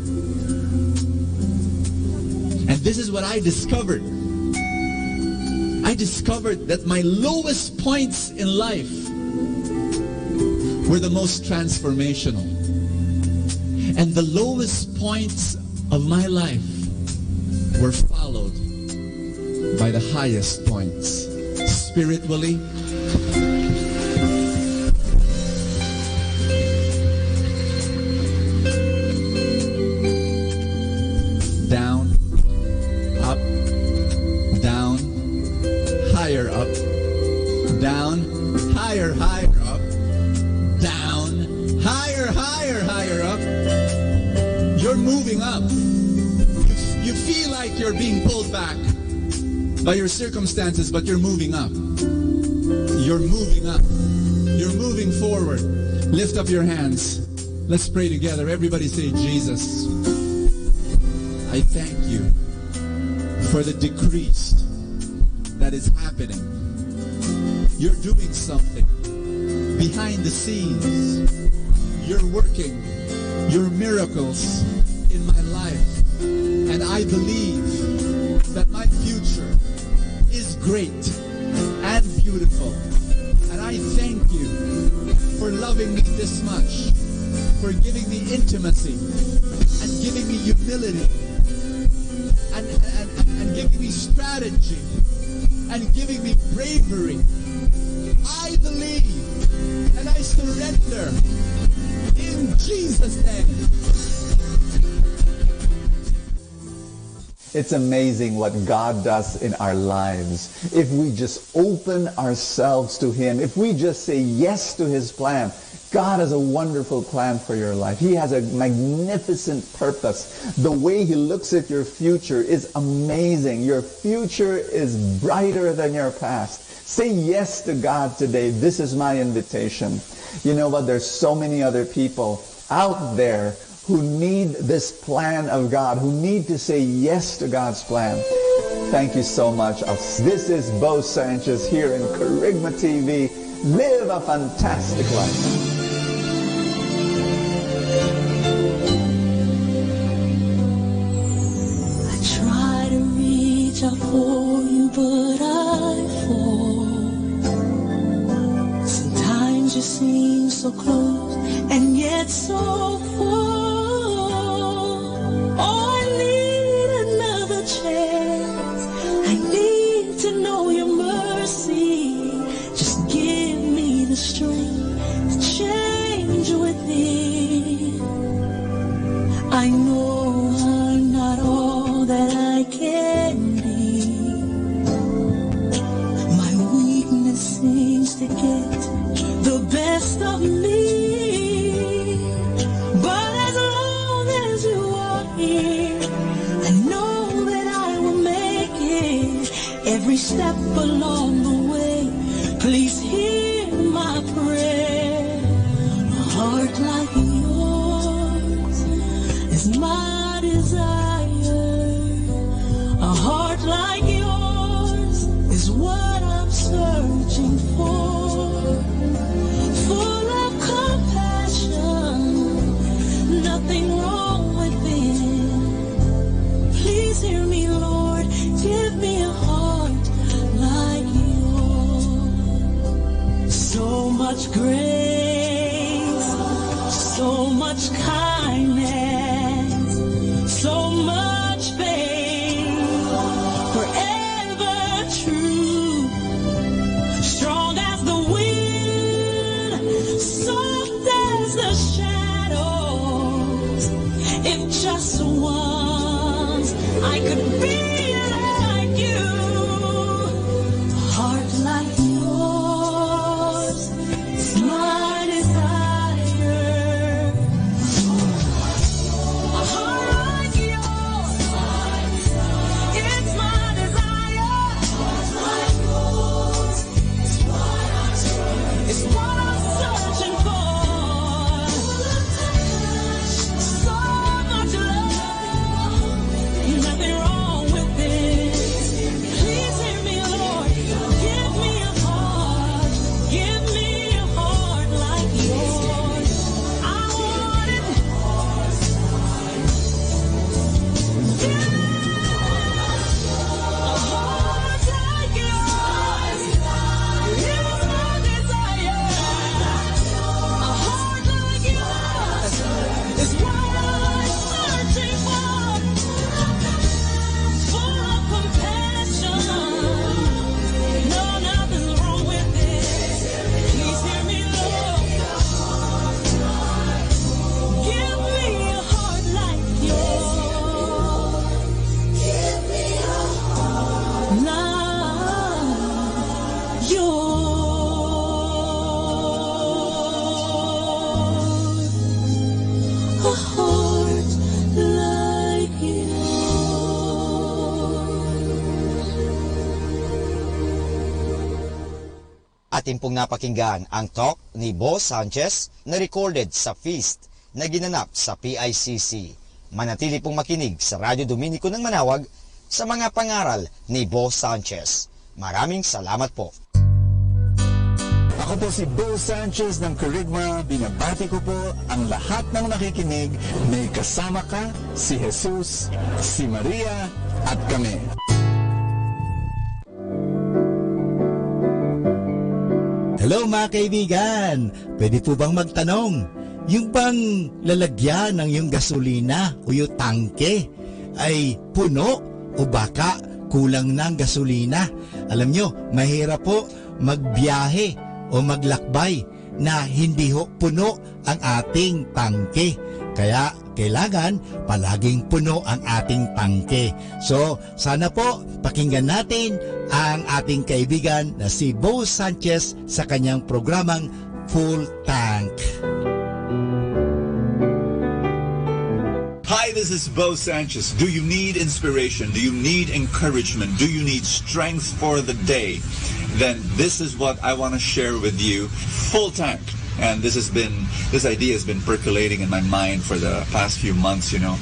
And this is what I discovered. I discovered that my lowest points in life were the most transformational. And the lowest points of my life were followed by the highest points. Spiritually, down, up, down, higher up, down, higher up, down, higher up. You're moving up. You feel like you're being pulled back by your circumstances, but you're moving up. You're moving up. You're moving forward. Lift up your hands. Let's pray together. Everybody say, Jesus, I thank you for the decrease that is happening. You're doing something behind the scenes. You're working your miracles in my life. And I believe that my future is great and beautiful. And I thank you for loving me this much, for giving me intimacy and giving me humility and giving me strategy and giving me bravery. I believe and I surrender in Jesus' name. It's amazing what God does in our lives. If we just open ourselves to Him, if we just say yes to His plan, God has a wonderful plan for your life. He has a magnificent purpose. The way He looks at your future is amazing. Your future is brighter than your past. Say yes to God today. This is my invitation. You know what? There's so many other people out there who need this plan of God, who need to say yes to God's plan. Thank you so much. This is Bo Sanchez here in Kerygma TV. Live a fantastic life. I try to reach out for you, but I fall. Sometimes you seem so close and yet so far. Oh, I need another chance. I need to know your mercy. Just give me the strength to change within. I know I'm not all that I can be. My weakness seems to get the best of me. But as long as you are here, I know that I will make it. Every step along the way, please hear my prayer. A heart like yours is my desire. A heart like yours is what I'm searching for. Full of compassion, nothing wrong within. Please hear me, Lord. Give me a heart like yours. So much grace, so much kindness, so much faith, forever true. Strong as the wind, soft as the shadows. If just once I could be like you. A heart like yours is my desire. Atin pong napakinggan ang talk ni Bo Sanchez na recorded sa feast na ginanap sa PICC. Manatili pong makinig sa Radyo Dominico ng Manawag sa mga pangaral ni Bo Sanchez. Maraming salamat po. Ako po si Bo Sanchez ng Kerygma. Binabati ko po ang lahat ng nakikinig. May kasama ka, si Jesus, si Maria, at kami. Hello mga kaibigan! Pwede po bang magtanong? Yung bang lalagyan ng yung gasolina o yung tangke ay puno o baka kulang ng gasolina? Alam nyo, mahirap po magbiyahe o maglakbay na hindi ho puno ang ating tangke. Kaya kailangan palaging puno ang ating tangke. So sana po pakinggan natin ang ating kaibigan na si Bo Sanchez sa kanyang programang Full Tank. Hi, this is Bo Sanchez. Do you need inspiration? Do you need encouragement? Do you need strength for the day? Then this is what I want to share with you. Full Tank. And this idea has been percolating in my mind for the past few months, you know.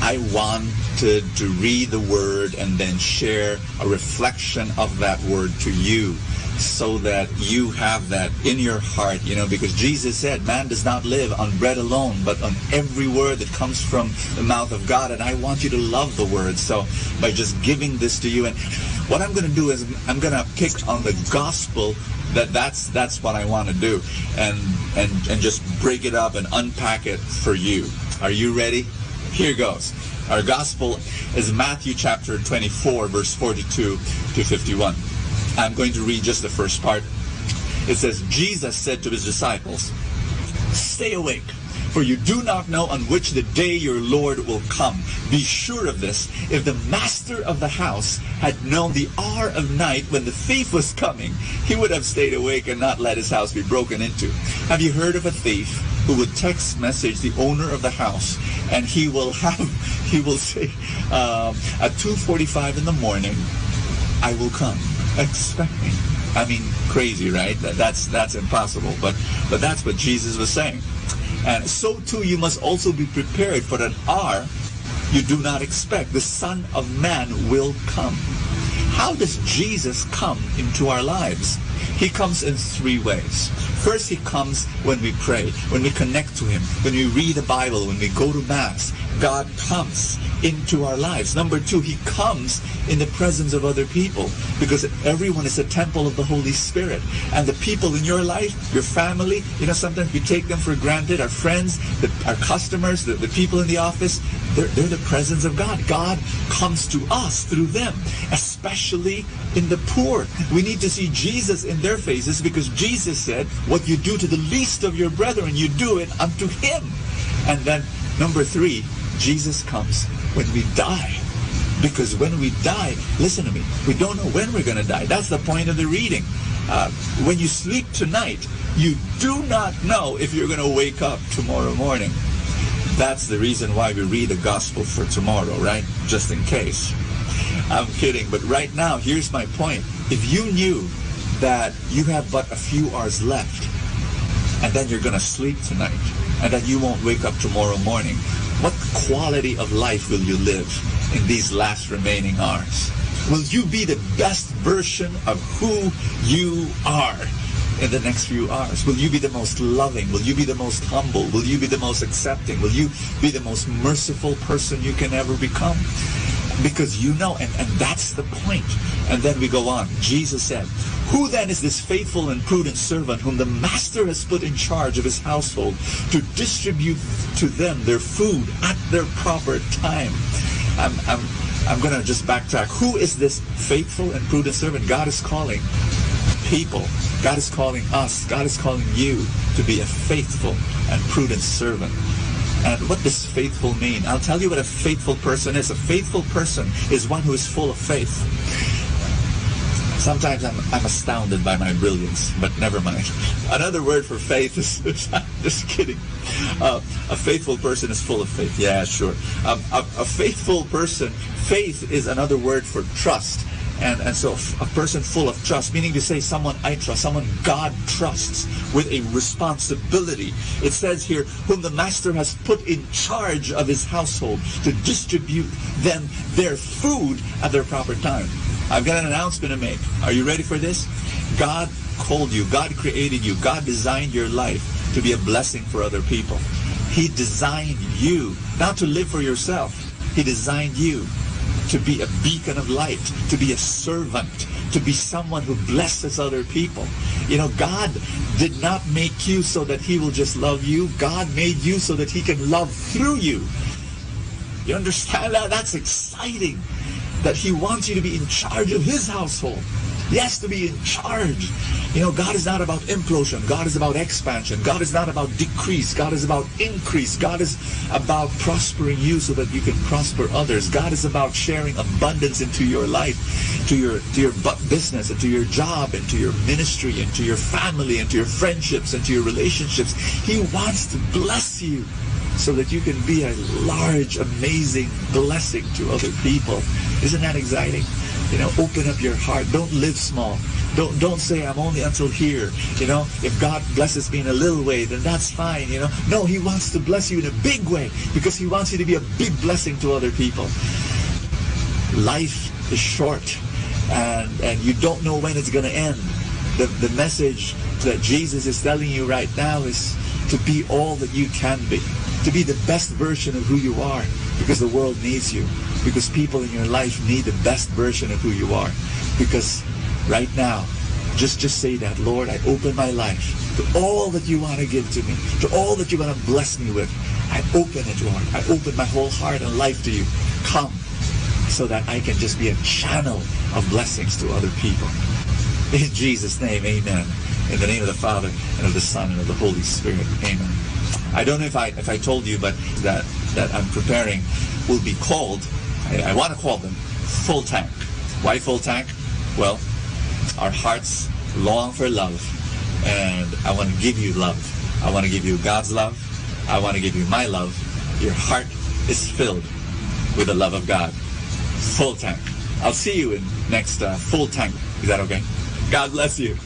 I wanted to read the word and then share a reflection of that word to you so that you have that in your heart, you know, because Jesus said, man does not live on bread alone, but on every word that comes from the mouth of God. And I want you to love the word. So by just giving this to you, and what I'm going to do is I'm going to pick on the gospel. That's what I want to do, and just break it up and unpack it for you. Are you ready? Here goes. Our gospel is Matthew chapter 24, verse 42 to 51. I'm going to read just the first part. It says, Jesus said to his disciples, "Stay awake, for you do not know on which the day your Lord will come. Be sure of this, if the master of the house had known the hour of night when the thief was coming, he would have stayed awake and not let his house be broken into. Have you heard of a thief who would text message the owner of the house, and he will say, at 2:45 in the morning, I will come. Expect me." I mean, crazy, right? That's impossible, but that's what Jesus was saying. And so too you must also be prepared for an hour you do not expect. The Son of Man will come. How does Jesus come into our lives? He comes in three ways. First, he comes when we pray, when we connect to him, when we read the Bible, when we go to Mass. God comes into our lives. Number two, he comes in the presence of other people, because everyone is a temple of the Holy Spirit. And the people in your life, your family, you know, sometimes we take them for granted, our friends, our customers, the people in the office, they're the presence of God. God comes to us through them, especially in the poor. We need to see Jesus in their faces, because Jesus said, what you do to the least of your brethren, you do it unto him. And then number three, Jesus comes when we die. Because when we die, listen to me, we don't know when we're going to die. That's the point of the reading. When you sleep tonight, you do not know if you're going to wake up tomorrow morning. That's the reason why we read the gospel for tomorrow, right? Just in case. I'm kidding, but right now, here's my point. If you knew that you have but a few hours left, and then you're going to sleep tonight, and that you won't wake up tomorrow morning, what quality of life will you live in these last remaining hours? Will you be the best version of who you are in the next few hours? Will you be the most loving? Will you be the most humble? Will you be the most accepting? Will you be the most merciful person you can ever become? Because you know, and that's the point. And then we go on. Jesus said, "Who then is this faithful and prudent servant whom the master has put in charge of his household to distribute to them their food at their proper time?" I'm going to just backtrack. Who is this faithful and prudent servant? God is calling people. God is calling us. God is calling you to be a faithful and prudent servant. And what does faithful mean? I'll tell you what a faithful person is. A faithful person is one who is full of faith. Sometimes I'm astounded by my brilliance, but never mind. Another word for faith is I'm just kidding. A faithful person is full of faith. Yeah, sure. A faithful person, faith is another word for trust. And so a person full of trust, meaning to say someone I trust, someone God trusts with a responsibility. It says here, whom the master has put in charge of his household to distribute them their food at their proper time. I've got an announcement to make. Are you ready for this? God called you. God created you. God designed your life to be a blessing for other people. He designed you not to live for yourself. He designed you to be a beacon of light, to be a servant, to be someone who blesses other people. You know, God did not make you so that he will just love you. God made you so that he can love through you. You understand that? That's exciting. That he wants you to be in charge of his household. Yes, to be in charge. You know, God is not about implosion. God is about expansion. God is not about decrease. God is about increase. God is about prospering you so that you can prosper others. God is about sharing abundance into your life, to your business, and to your job, and to your ministry, and to your family, and to your friendships, and to your relationships. He wants to bless you so that you can be a large, amazing blessing to other people. Isn't that exciting? You know, open up your heart. Don't live small. Don't say, I'm only until here. You know, if God blesses me in a little way, then that's fine, you know. No, he wants to bless you in a big way because he wants you to be a big blessing to other people. Life is short, and you don't know when it's going to end. The message that Jesus is telling you right now is to be all that you can be, to be the best version of who you are, because the world needs you, because people in your life need the best version of who you are. Because right now, just say that, Lord, I open my life to all that you want to give to me, to all that you want to bless me with. I open it, Lord. I open my whole heart and life to you. Come, so that I can just be a channel of blessings to other people. In Jesus' name, amen. In the name of the Father, and of the Son, and of the Holy Spirit, amen. I don't know if I told you, but that I'm preparing will be called, I want to call them Full Tank. Why Full Tank? Well, our hearts long for love, and I want to give you love. I want to give you God's love. I want to give you my love. Your heart is filled with the love of God. Full Tank. I'll see you in next Full Tank. Is that okay? God bless you.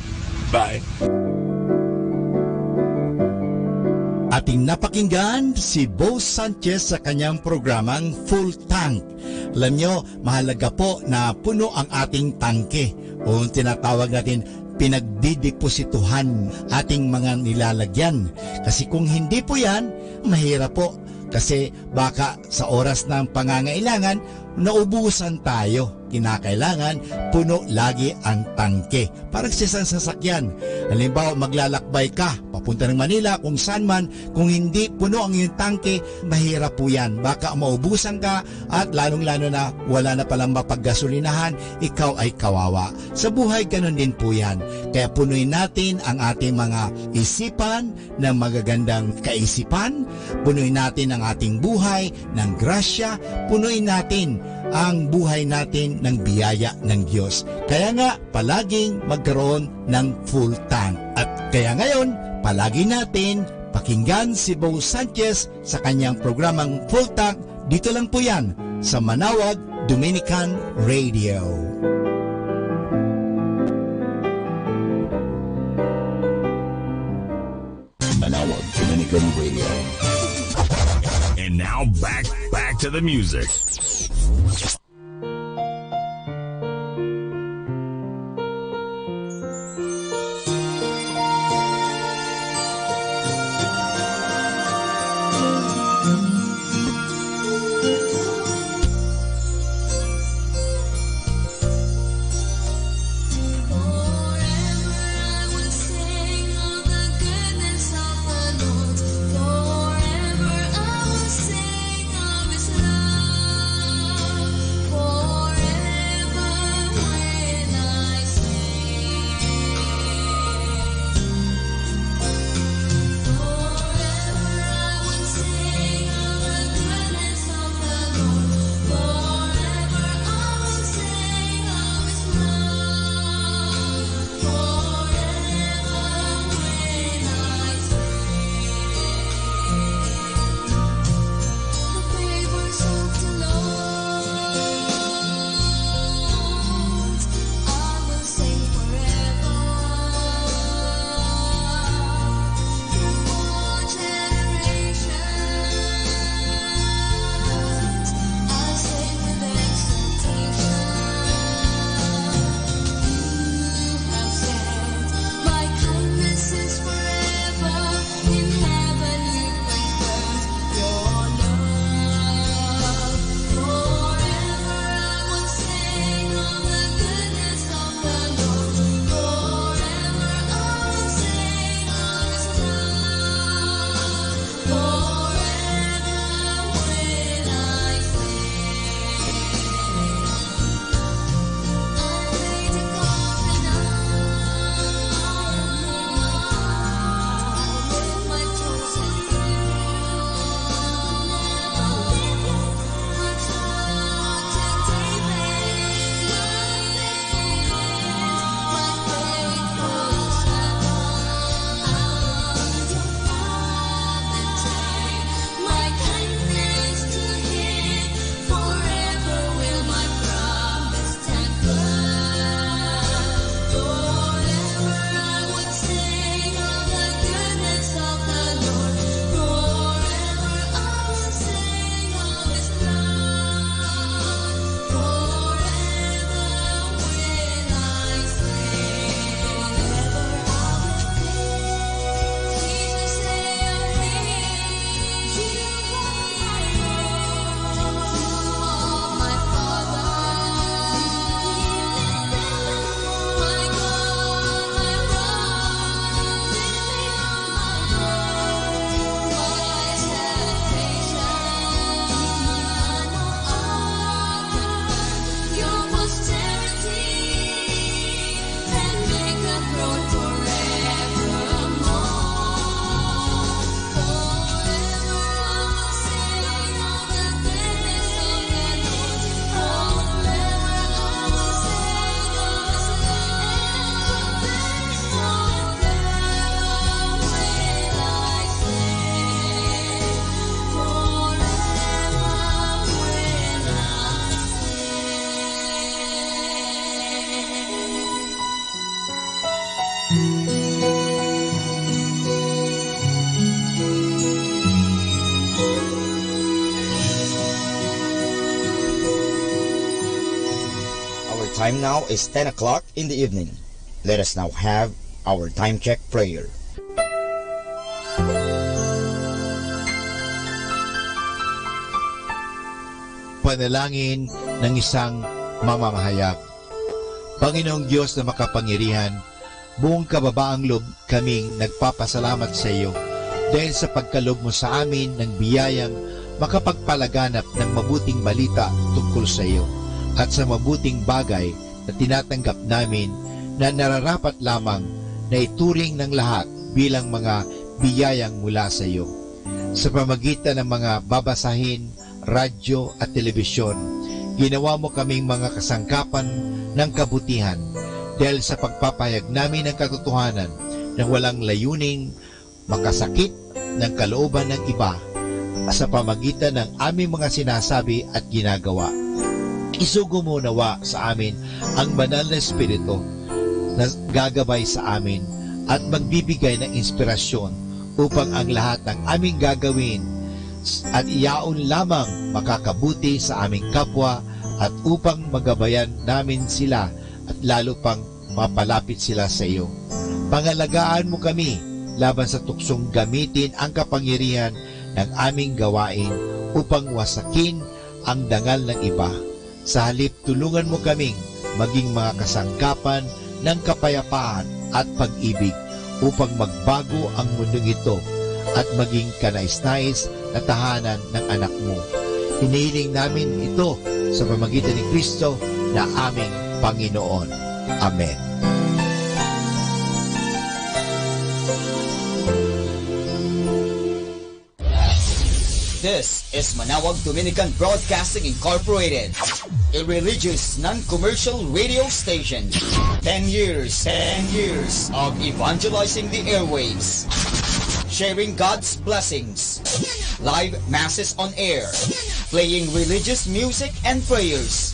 Bye. Ating napakinggan si Bo Sanchez sa kanyang programang Full Tank. Alam nyo, mahalaga po na puno ang ating tangke o tinatawag natin pinagdideposituhan ating mga nilalagyan. Kasi kung hindi po yan, mahirap po. Kasi baka sa oras ng pangangailangan, naubusan tayo. Kinakailangan, puno lagi ang tangke. Parang sa isang sasakyan. Halimbawa, maglalakbay ka, papunta ng Manila, kung saan man, kung hindi puno ang iyong tangke, mahirap po yan. Baka maubusan ka at lalong-lalo na wala na palang mapaggasolinahan, ikaw ay kawawa. Sa buhay, ganun din po yan. Kaya punuin natin ang ating mga isipan ng magagandang kaisipan, punuin natin ang ating buhay ng grasya, punuin natin ang buhay natin ng biyaya ng Diyos. Kaya nga, palaging magkaroon ng full tank. At kaya ngayon, palagi natin pakinggan si Bo Sanchez sa kanyang programang Full Tank. Dito lang po yan sa Manawag Dominican Radio. Manawag Dominican Radio. And now back to the music. Forever I will sing of His love. time now is 10 o'clock in the evening. Let us now have our time check prayer. Panalangin ng isang mamamahayag. Panginoong Diyos na makapangyarihan, buong kababaang loob kaming nagpapasalamat sa iyo dahil sa pagkaloob mo sa amin ng biyayang makapagpalaganap ng mabuting balita tungkol sa iyo at sa mabuting bagay na tinatanggap namin na nararapat lamang na ituring ng lahat bilang mga biyayang mula sa iyo. Sa pamagitan ng mga babasahin, radyo at telebisyon, ginawa mo kaming mga kasangkapan ng kabutihan dahil sa pagpapahayag namin ng katotohanan na walang layuning makasakit ng kalooban ng iba sa pamagitan ng aming mga sinasabi at ginagawa. Isugo mo nawa sa amin ang banal na Espiritu na gagabay sa amin at magbibigay ng inspirasyon upang ang lahat ng aming gagawin at iyaon lamang makakabuti sa aming kapwa at upang magabayan namin sila at lalo pang mapalapit sila sa iyo. Pangalagaan mo kami laban sa tuksong gamitin ang kapangyarihan ng aming gawain upang wasakin ang dangal ng iba. Sa halip, tulungan mo kaming maging mga kasangkapan ng kapayapaan at pag-ibig upang magbago ang mundong ito at maging kanais-nais na tahanan ng anak mo. Hinihiling namin ito sa pamamagitan ni Kristo na aming Panginoon. Amen. This is Manawag Dominican Broadcasting Incorporated, a religious non-commercial radio station. 10 years of evangelizing the airwaves, sharing God's blessings, live masses on air, playing religious music and prayers.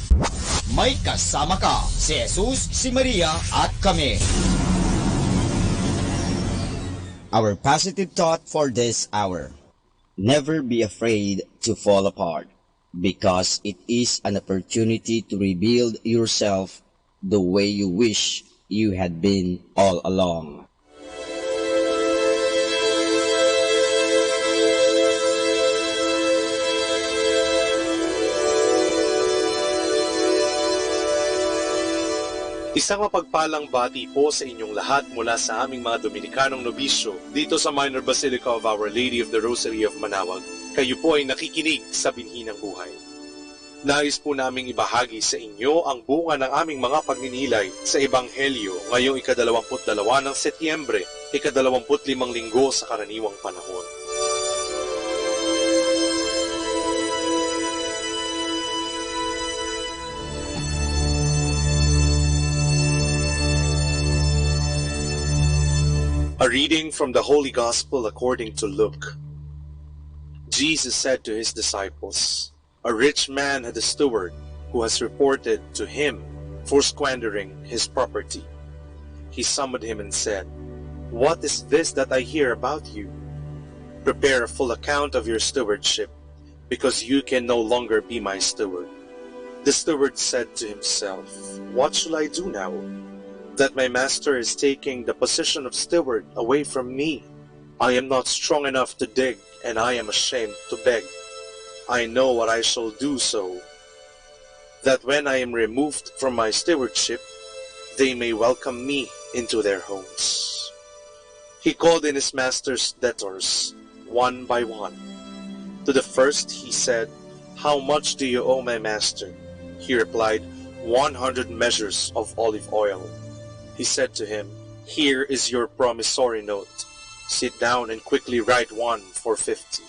May kasama ka, si Jesus, si Maria, at kami. Our positive thought for this hour. Never be afraid to fall apart, because it is an opportunity to rebuild yourself the way you wish you had been all along. Isang mapagpalang bati po sa inyong lahat mula sa aming mga Dominikanong nobisyo dito sa Minor Basilica of Our Lady of the Rosary of Manawag. Kayo po ay nakikinig sa Binhi ng Buhay. Nais po naming ibahagi sa inyo ang bunga ng aming mga pagninilay sa Ebanghelyo ngayong ika-22 ng Setyembre, ika-25 linggo sa karaniwang panahon. A reading from the Holy Gospel according to Luke. Jesus said to his disciples, "A rich man had a steward who has reported to him for squandering his property. He summoned him and said, 'What is this that I hear about you? Prepare a full account of your stewardship, because you can no longer be my steward.' The steward said to himself, 'What shall I do now? That my master is taking the position of steward away from me. I am not strong enough to dig, and I am ashamed to beg. I know what I shall do so, that when I am removed from my stewardship, they may welcome me into their homes.' He called in his master's debtors, one by one. To the first he said, 'How much do you owe my master?' He replied, 100 measures of olive oil.' He said to him, 'Here is your promissory note. Sit down and quickly write one for 50.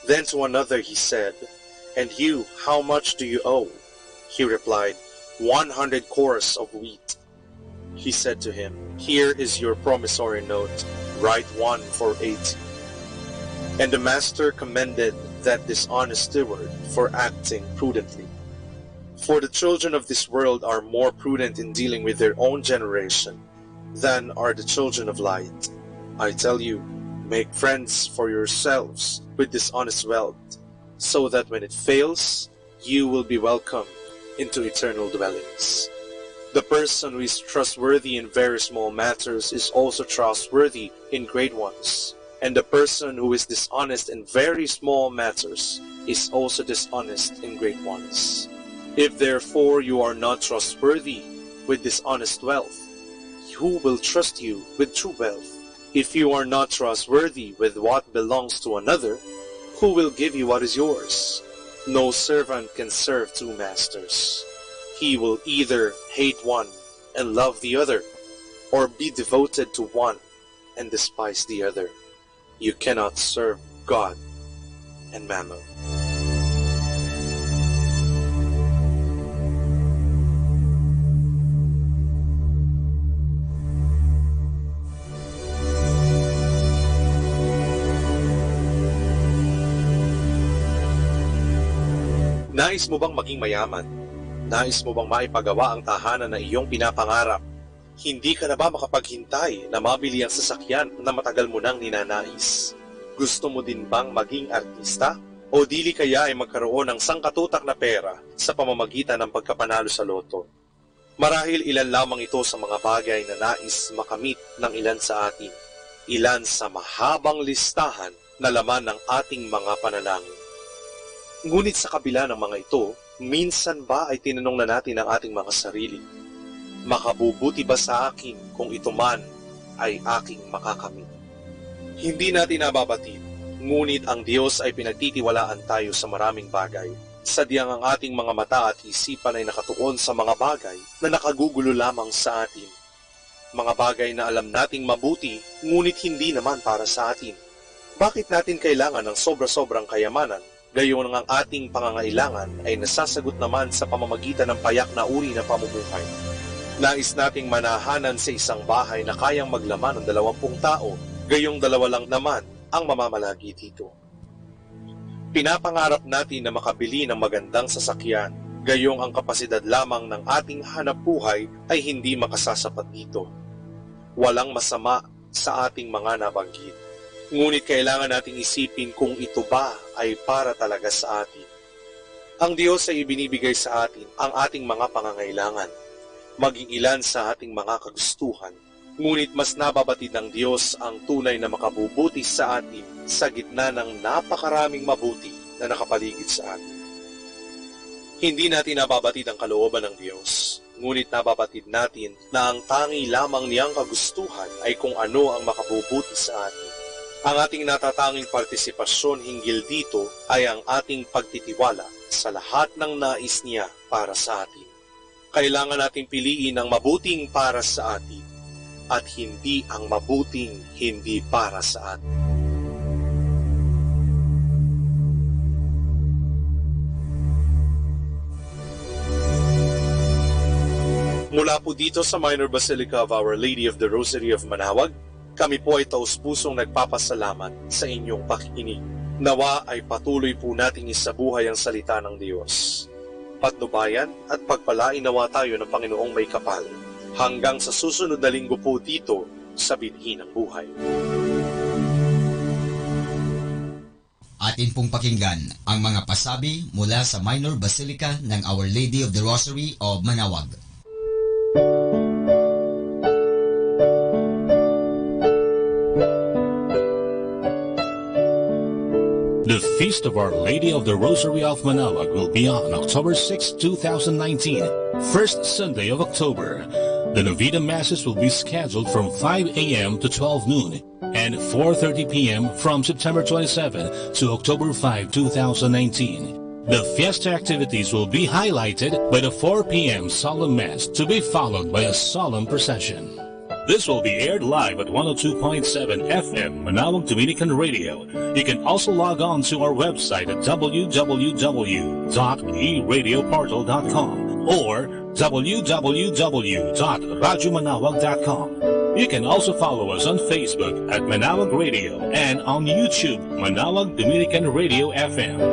Then to another he said, 'And you, how much do you owe?' He replied, 100 cores of wheat. He said to him, 'Here is your promissory note. Write one for 80. And the master commended that dishonest steward for acting prudently. For the children of this world are more prudent in dealing with their own generation than are the children of light. I tell you, make friends for yourselves with dishonest wealth, so that when it fails, you will be welcomed into eternal dwellings. The person who is trustworthy in very small matters is also trustworthy in great ones. And the person who is dishonest in very small matters is also dishonest in great ones. If therefore you are not trustworthy with dishonest wealth, who will trust you with true wealth? If you are not trustworthy with what belongs to another, who will give you what is yours? No servant can serve two masters. He will either hate one and love the other, or be devoted to one and despise the other. You cannot serve God and Mammon. Nais mo bang maging mayaman? Nais mo bang maipagawa ang tahanan na iyong pinapangarap? Hindi ka na ba makapaghintay na mabili ang sasakyan na matagal mo nang ninanais? Gusto mo din bang maging artista? O dili kaya ay magkaroon ng sangkatutak na pera sa pamamagitan ng pagkapanalo sa loto? Marahil ilan lamang ito sa mga bagay na nais makamit ng ilan sa atin. Ilan sa mahabang listahan na laman ng ating mga panalangin. Ngunit sa kabila ng mga ito, minsan ba ay tinanong na natin ang ating mga sarili, makabubuti ba sa akin kung ito man ay aking makakamit? Hindi natin nababatid, ngunit ang Diyos ay pinagtitiwalaan tayo sa maraming bagay. Sadyang ang ating mga mata at isipan ay nakatuon sa mga bagay na nakagugulo lamang sa atin. Mga bagay na alam nating mabuti, ngunit hindi naman para sa atin. Bakit natin kailangan ng sobra-sobrang kayamanan? Gayon ang ating pangangailangan ay nasasagot naman sa pamamagitan ng payak na uri ng pamumuhay. Nais nating manahanan sa isang bahay na kayang maglaman ng 20 tao, gayong 2 lang naman ang mamamalagi dito. Pinapangarap natin na makabili ng magandang sasakyan, gayong ang kapasidad lamang ng ating hanapbuhay ay hindi makasasapat dito. Walang masama sa ating mga nabanggit. Ngunit kailangan nating isipin kung ito ba ay para talaga sa atin. Ang Diyos ay ibinibigay sa atin ang ating mga pangangailangan, maging ilan sa ating mga kagustuhan. Ngunit mas nababatid ng Diyos ang tunay na makabubuti sa atin sa gitna ng napakaraming mabuti na nakapaligid sa atin. Hindi natin nababatid ang kalooban ng Diyos, ngunit nababatid natin na ang tangi lamang niyang kagustuhan ay kung ano ang makabubuti sa atin. Ang ating natatanging partisipasyon hinggil dito ay ang ating pagtitiwala sa lahat ng nais niya para sa atin. Kailangan nating piliin ang mabuting para sa atin at hindi ang mabuting hindi para sa atin. Mula po dito sa Minor Basilica of Our Lady of the Rosary of Manaoag, kami po ay taus-pusong nagpapasalamat sa inyong pakikinig. Nawa ay patuloy po nating isabuhay ang salita ng Diyos. Patnubayan at pagpalain nawa tayo ng Panginoong may kapal hanggang sa susunod na linggo po dito sa Binhi ng Buhay. Atin pong pakinggan ang mga pasabi mula sa Minor Basilica ng Our Lady of the Rosary of Manaoag. The Feast of Our Lady of the Rosary of Manaoag will be on October 6, 2019, first Sunday of October. The Novena Masses will be scheduled from 5 a.m. to 12 noon and 4:30 p.m. from September 27 to October 5, 2019. The fiesta activities will be highlighted by the 4 p.m. solemn mass to be followed by a solemn procession. This will be aired live at 102.7 FM Manaoag Dominican Radio. You can also log on to our website at www.eradioportal.com or www.radyomanawag.com. You can also follow us on Facebook at Manaoag Radio and on YouTube Manaoag Dominican Radio FM.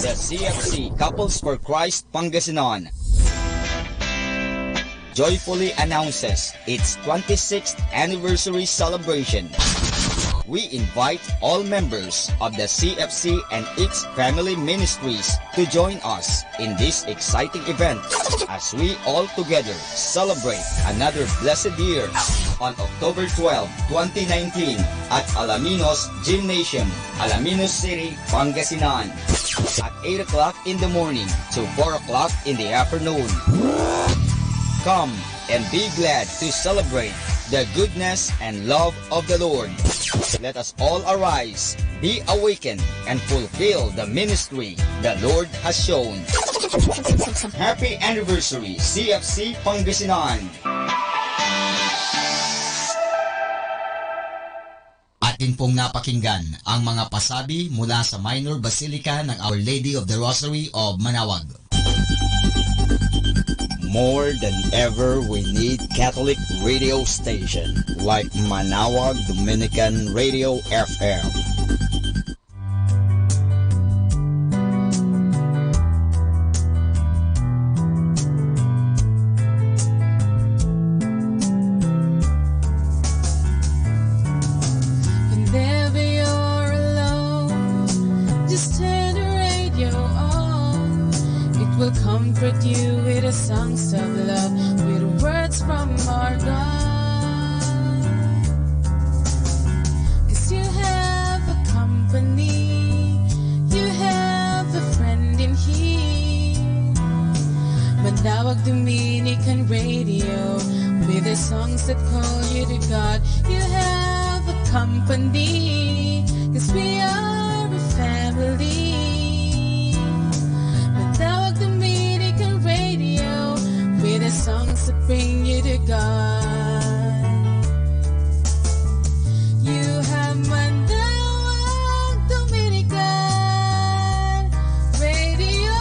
The CFC Couples for Christ Pangasinan joyfully announces its 26th anniversary celebration. We invite all members of the CFC and its family ministries to join us in this exciting event as we all together celebrate another blessed year on October 12, 2019 at Alaminos Gymnasium, Alaminos City, Pangasinan at 8 o'clock in the morning to 4 o'clock in the afternoon. Come and be glad to celebrate the goodness and love of the Lord. Let us all arise, be awakened, and fulfill the ministry the Lord has shown. Happy anniversary, CFC Pangasinan! Atin pong napakinggan ang mga pasabi mula sa Minor Basilica ng Our Lady of the Rosary of Manaoag. More than ever, we need Catholic radio station like Manaoag Dominican Radio FM. Whenever you're alone, just turn the radio on. It will comfort you with the songs of love, with words from our God. 'Cause you have a company, you have a friend in here. Manaoag Dominican Radio, with the songs that call you to God. You have a company, 'cause we are a family. Manaoag Dominican Radio, with the songs that bring you to God. You have Manaoag Dominican Radio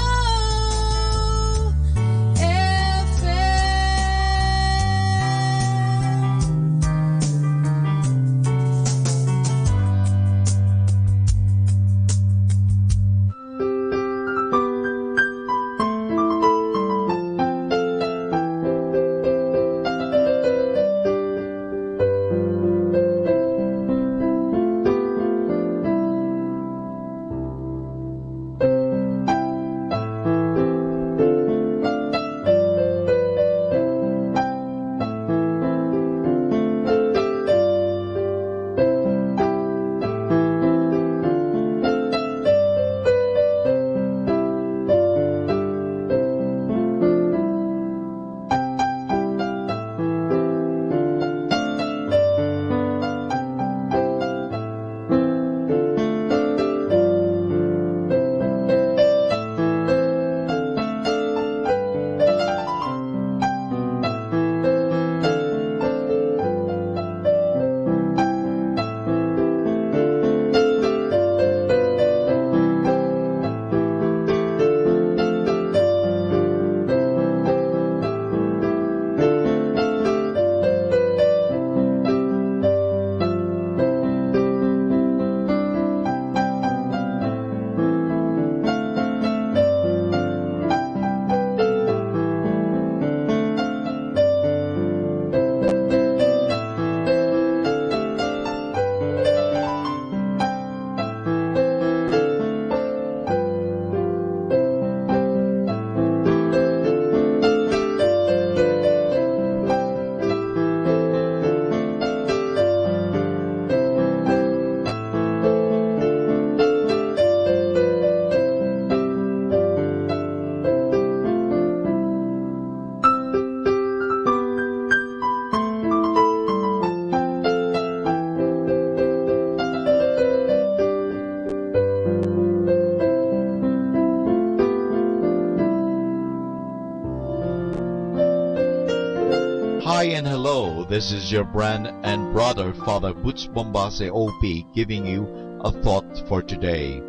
Hi and hello, this is your friend and brother, Father Butch Bombase OP, giving you a thought for today.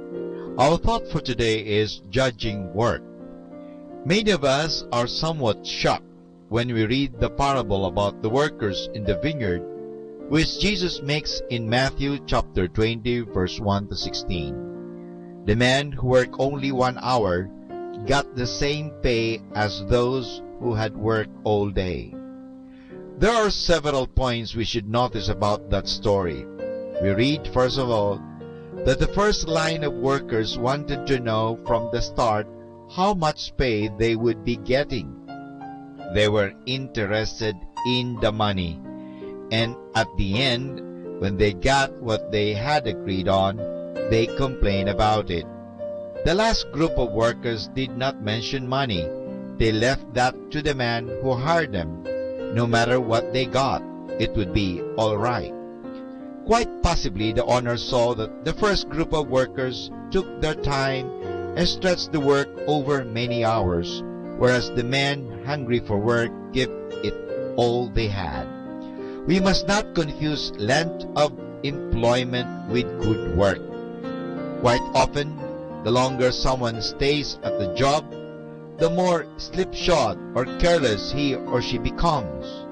Our thought for today is judging work. Many of us are somewhat shocked when we read the parable about the workers in the vineyard, which Jesus makes in Matthew chapter 20, verse 1 to 16. The men who worked only 1 hour got the same pay as those who had worked all day. There are several points we should notice about that story. We read, first of all, that the first line of workers wanted to know from the start how much pay they would be getting. They were interested in the money, and at the end, when they got what they had agreed on, they complained about it. The last group of workers did not mention money. They left that to the man who hired them. No matter what they got, it would be all right. Quite possibly, the owner saw that the first group of workers took their time and stretched the work over many hours, whereas the men hungry for work gave it all they had. We must not confuse length of employment with good work. Quite often, the longer someone stays at the job, the more slipshod or careless he or she becomes.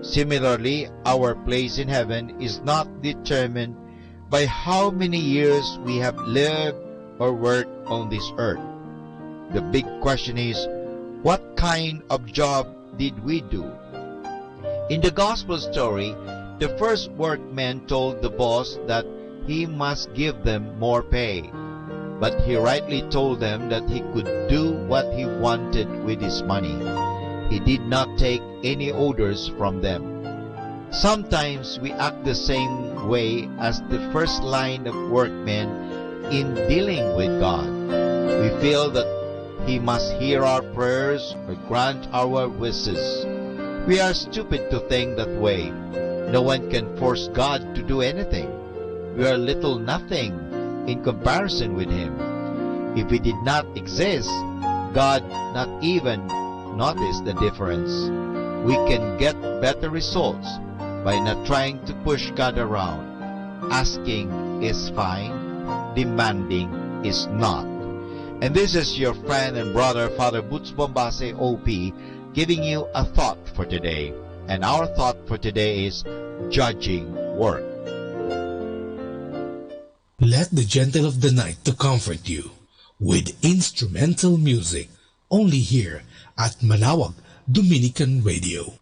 Similarly, our place in heaven is not determined by how many years we have lived or worked on this earth. The big question is, what kind of job did we do? In the gospel story, the first workman told the boss that he must give them more pay. But he rightly told them that he could do what he wanted with his money. He did not take any orders from them. Sometimes we act the same way as the first line of workmen in dealing with God. We feel that He must hear our prayers or grant our wishes. We are stupid to think that way. No one can force God to do anything. We are little nothing in comparison with Him. If He did not exist, God not even notice the difference. We can get better results by not trying to push God around. Asking is fine, demanding is not. And this is your friend and brother, Father Butch Bombase, OP, giving you a thought for today. And our thought for today is judging work. Let the gentle of the night to comfort you with instrumental music, only here at Manawag Dominican Radio.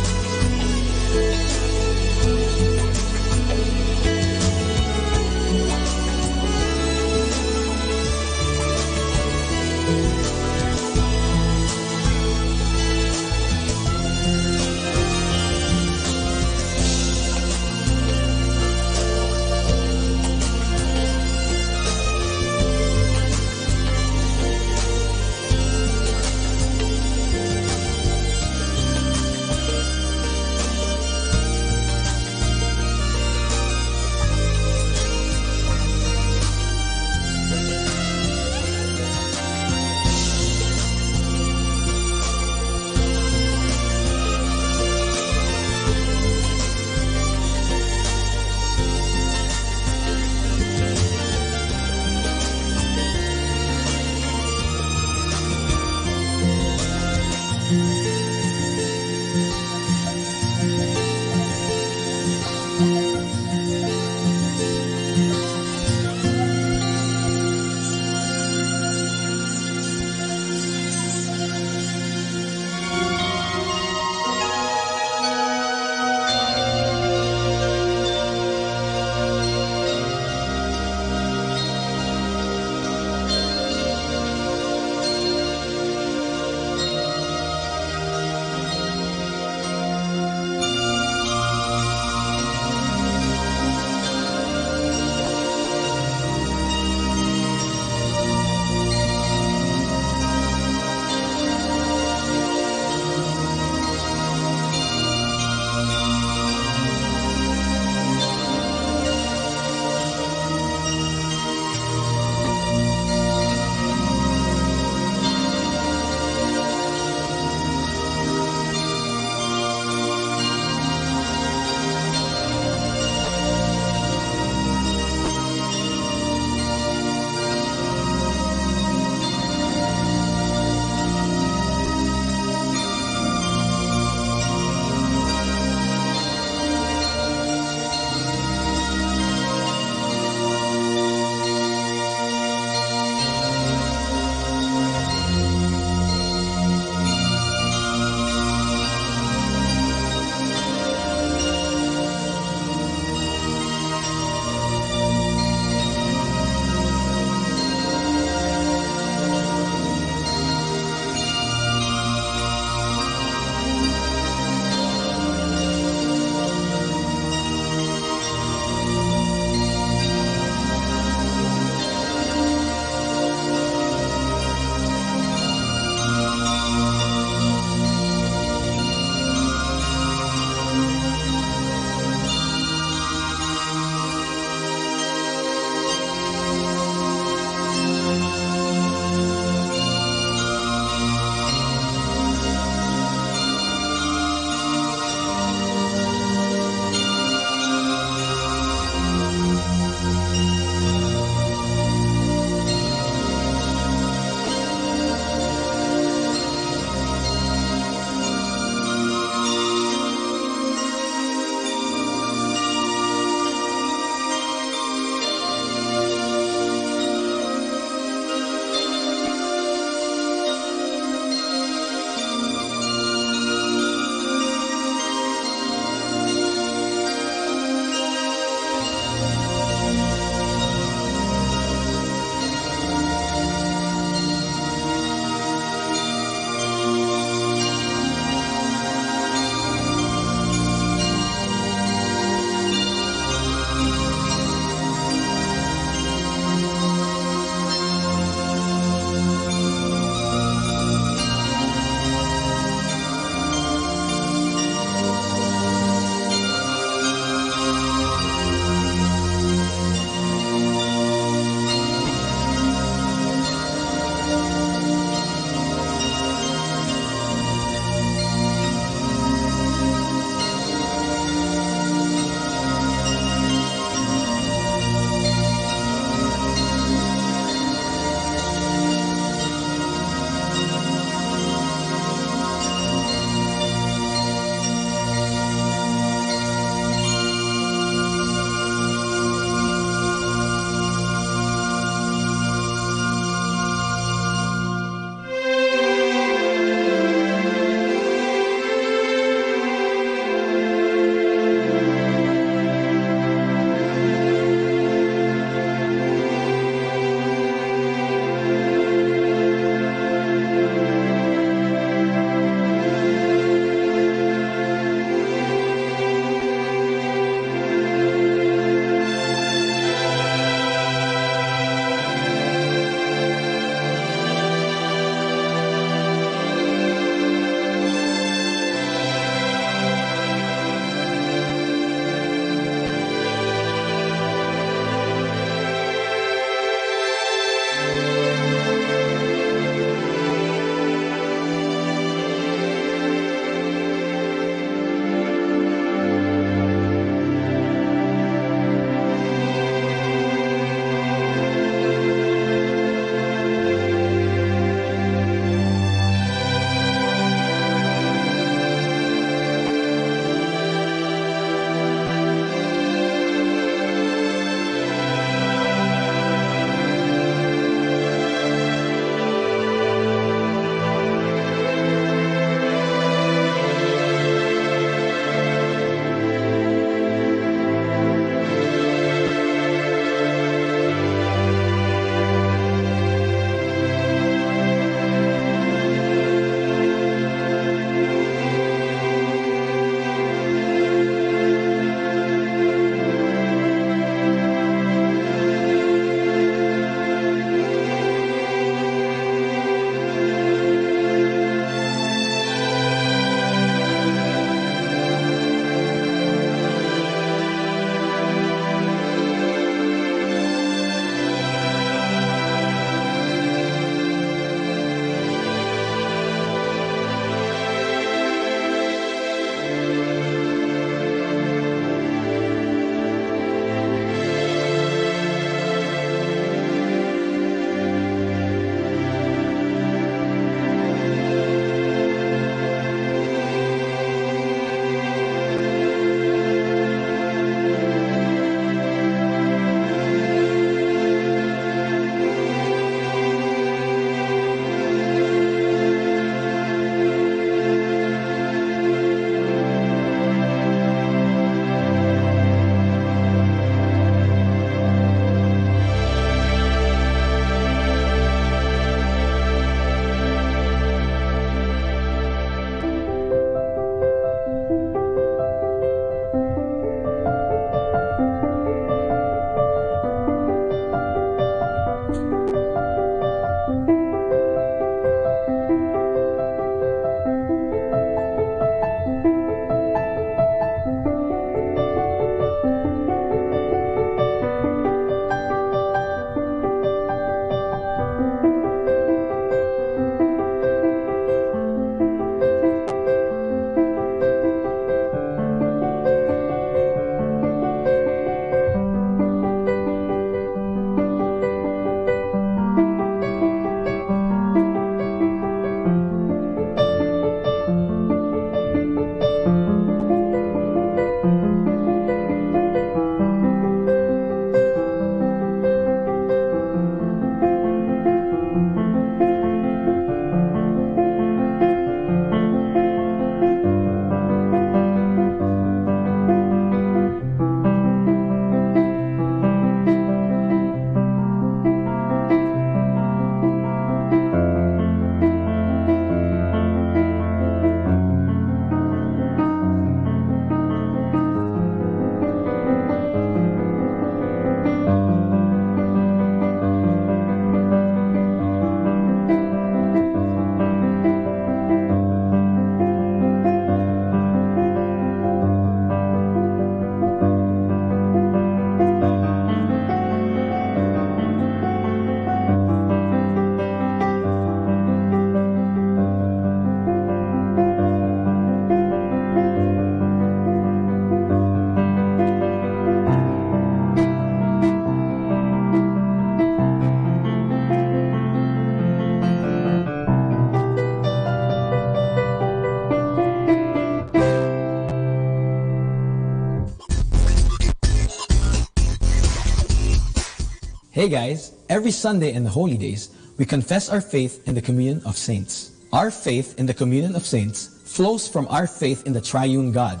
Hey guys, every Sunday in the Holy Days, we confess our faith in the communion of saints. Our faith in the communion of saints flows from our faith in the triune God,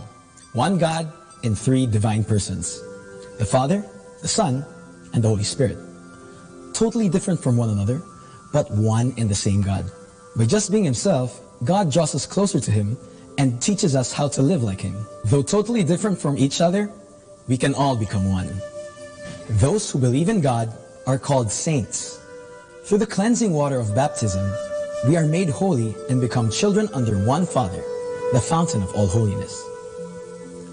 one God in three divine persons, the Father, the Son, and the Holy Spirit. Totally different from one another, but one and the same God. By just being himself, God draws us closer to him and teaches us how to live like him. Though totally different from each other, we can all become one. Those who believe in God are called saints. Through the cleansing water of baptism, we are made holy and become children under one Father, the fountain of all holiness.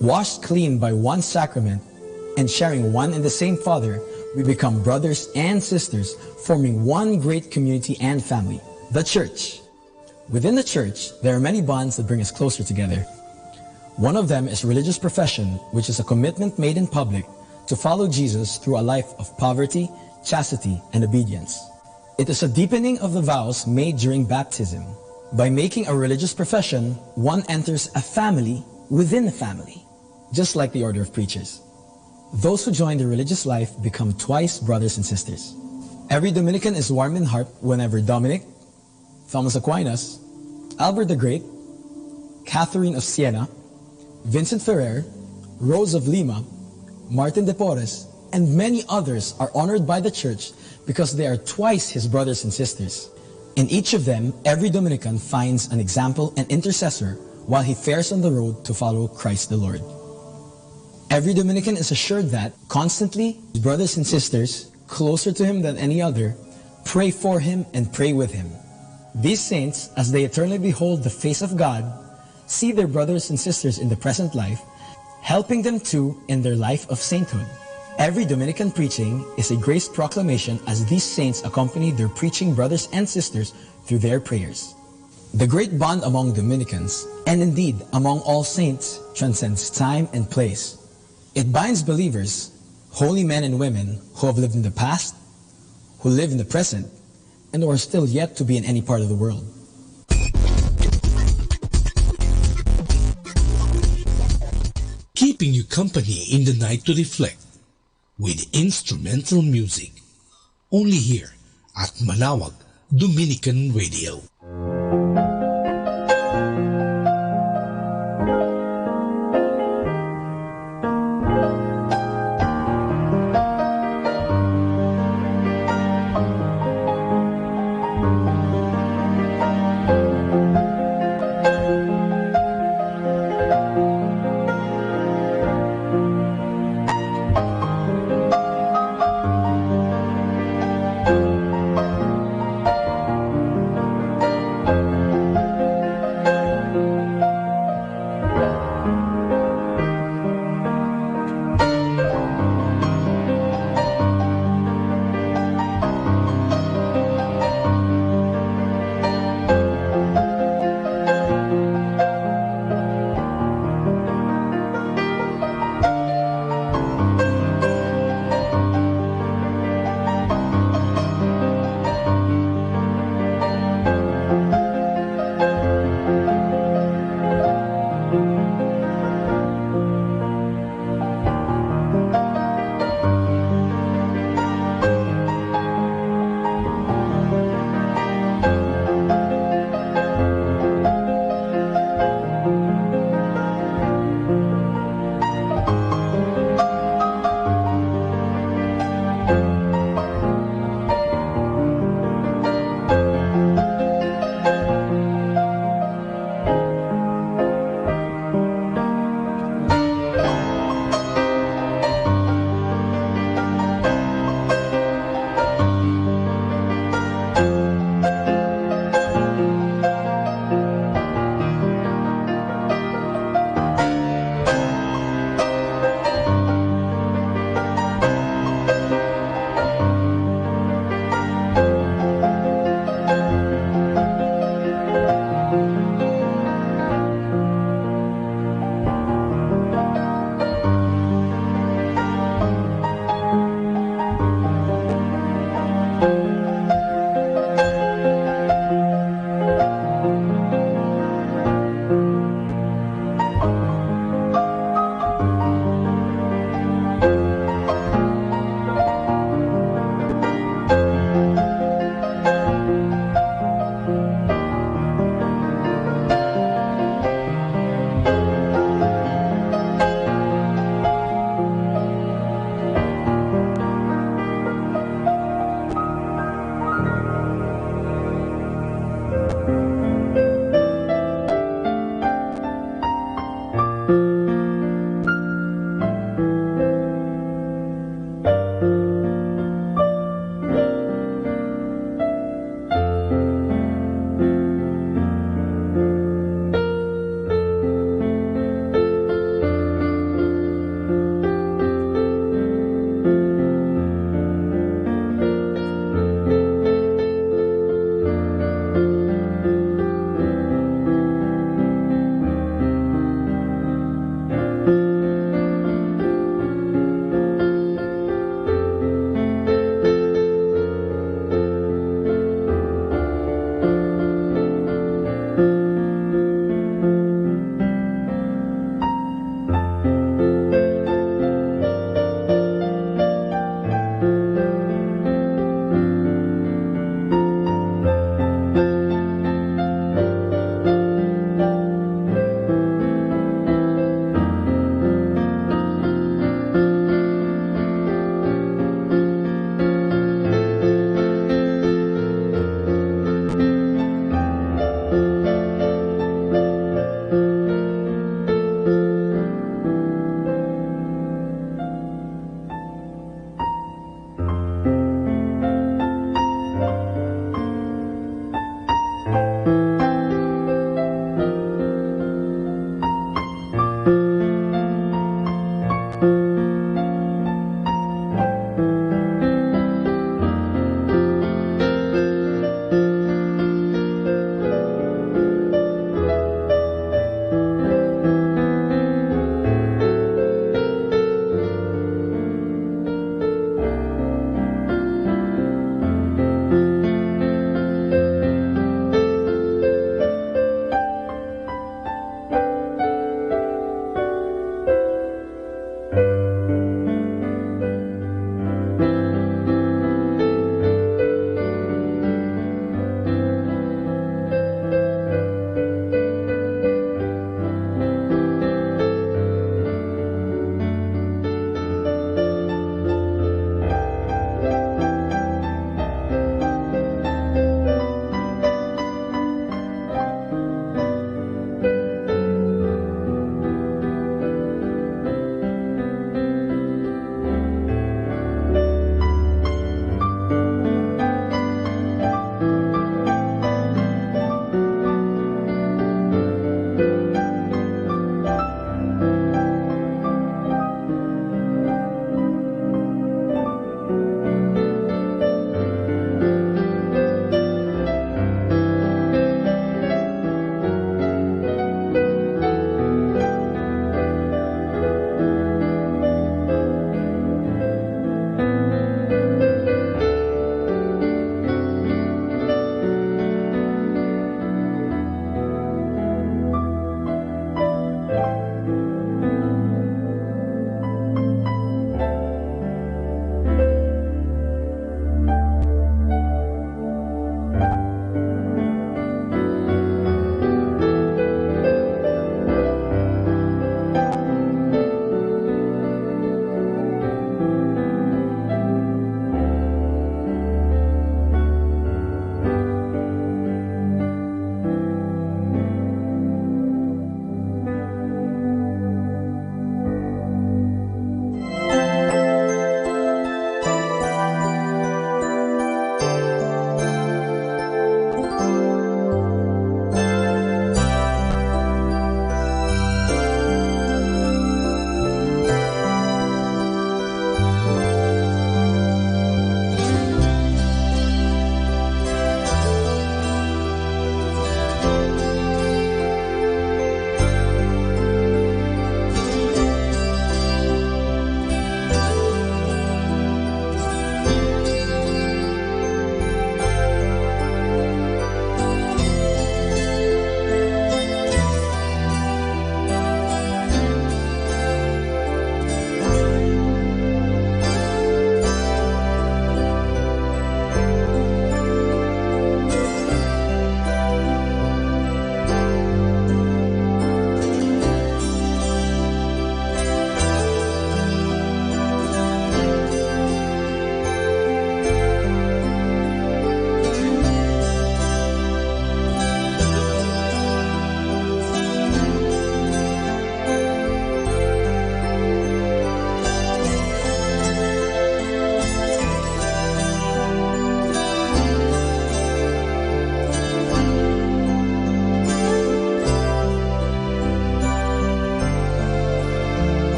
Washed clean by one sacrament and sharing one and the same Father, we become brothers and sisters, forming one great community and family, the Church. Within the Church, there are many bonds that bring us closer together. One of them is religious profession, which is a commitment made in public to follow Jesus through a life of poverty, chastity, and obedience. It is a deepening of the vows made during baptism. By making a religious profession, one enters a family within a family, just like the order of preachers. Those who join the religious life become twice brothers and sisters. Every Dominican is warm in heart whenever Dominic, Thomas Aquinas, Albert the Great, Catherine of Siena, Vincent Ferrer, Rose of Lima, Martin de Porres, and many others are honored by the Church because they are twice his brothers and sisters. In each of them, every Dominican finds an example and intercessor while he fares on the road to follow Christ the Lord. Every Dominican is assured that constantly his brothers and sisters, closer to him than any other, pray for him and pray with him. These saints, as they eternally behold the face of God, see their brothers and sisters in the present life, helping them too in their life of sainthood. Every Dominican preaching is a grace proclamation as these saints accompany their preaching brothers and sisters through their prayers. The great bond among Dominicans, and indeed among all saints, transcends time and place. It binds believers, holy men and women who have lived in the past, who live in the present, and who are still yet to be in any part of the world. Keeping you company in the night to reflect with instrumental music. Only here at Manawag Dominican Radio.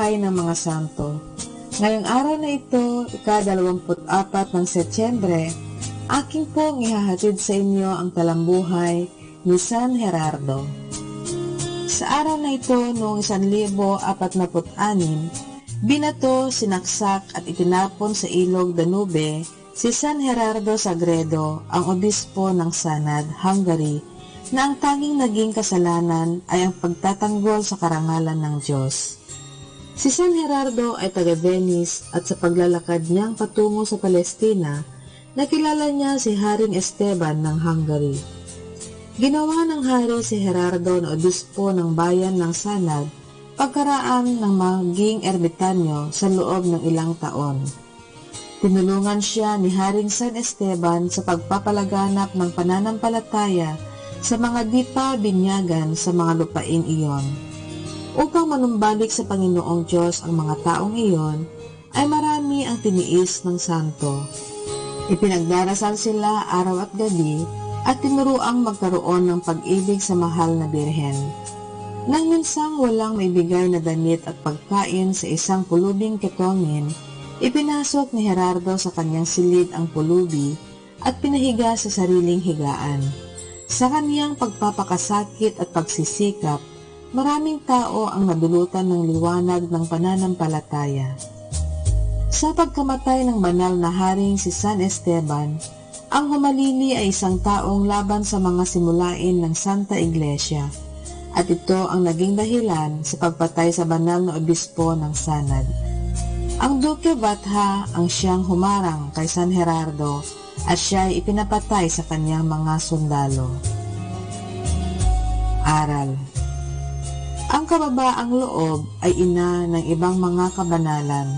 Buhay ng mga Santo. Ngayong araw na ito, ika-24 ng Setyembre, aking pong ihahatid sa inyo ang talambuhay ni San Gerardo. Sa araw na ito noong 1046, binato, sinaksak at itinapon sa ilog Danube si San Gerardo Sagredo, ang obispo ng Sanad, Hungary, na ang tanging naging kasalanan ay ang pagtatanggol sa karangalan ng Diyos. Si San Gerardo ay taga Venice at sa paglalakad niyang patungo sa Palestina, nakilala niya si Haring Esteban ng Hungary. Ginawa ng hari si Gerardo na obispo ng bayan ng Sanad pagkaraan ng maging ermitanyo sa loob ng ilang taon. Tinulungan siya ni Haring San Esteban sa pagpapalaganap ng pananampalataya sa mga di pa binyagan sa mga lupaing iyon. Upang manumbalik sa Panginoong Diyos ang mga taong iyon, ay marami ang tiniis ng santo. Ipinagdarasal sila araw at gabi at tinuruang magkaroon ng pag-ibig sa mahal na birhen. Nang minsang walang maibigay na damit at pagkain sa isang pulubing ketongin, ipinasok ni Gerardo sa kanyang silid ang pulubi at pinahiga sa sariling higaan. Sa kaniyang pagpapakasakit at pagsisikap, maraming tao ang nadulutan ng liwanag ng pananampalataya. Sa pagkamatay ng banal na haring si San Esteban, ang humalili ay isang taong laban sa mga simulain ng Santa Iglesia, at ito ang naging dahilan sa pagpatay sa banal na obispo ng Sanad. Ang Duque Batha ang siyang humarang kay San Gerardo at siya ay ipinapatay sa kanyang mga sundalo. Aral. Ang kababaang loob ay ina ng ibang mga kabanalan.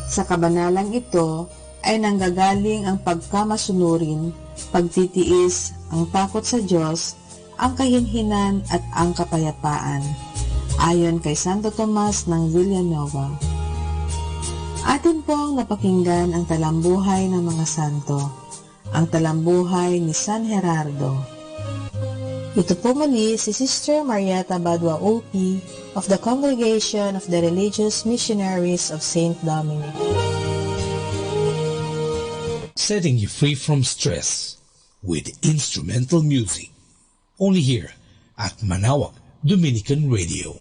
Sa kabanalang ito ay nanggagaling ang pagkamasunurin, pagtitiis, ang takot sa Diyos, ang kahinhinan at ang kapayapaan, ayon kay Santo Tomas ng Villanueva. Atin pong napakinggan ang talambuhay ng mga santo, ang talambuhay ni San Gerardo. Ito po muli si Sister Marieta Badwa OP of the Congregation of the Religious Missionaries of St. Dominic. Setting you free from stress with instrumental music. Only here at Manaoag Dominican Radio.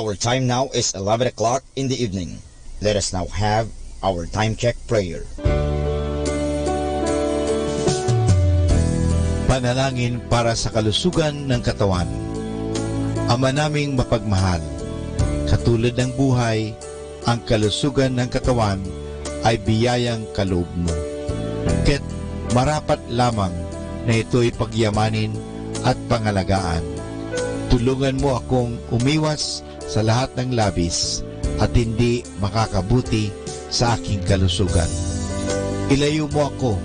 Our time now is 11 o'clock in the evening. Let us now have our time check prayer. Panalangin para sa kalusugan ng katawan. Ama naming mapagmahal, katulad ng buhay, ang kalusugan ng katawan ay biyayang kaloob mo. Kaya't marapat lamang na ito'y pagyamanin at pangalagaan. Tulungan mo akong umiwas sa lahat ng labis at hindi makakabuti sa aking kalusugan. Ilayo mo ako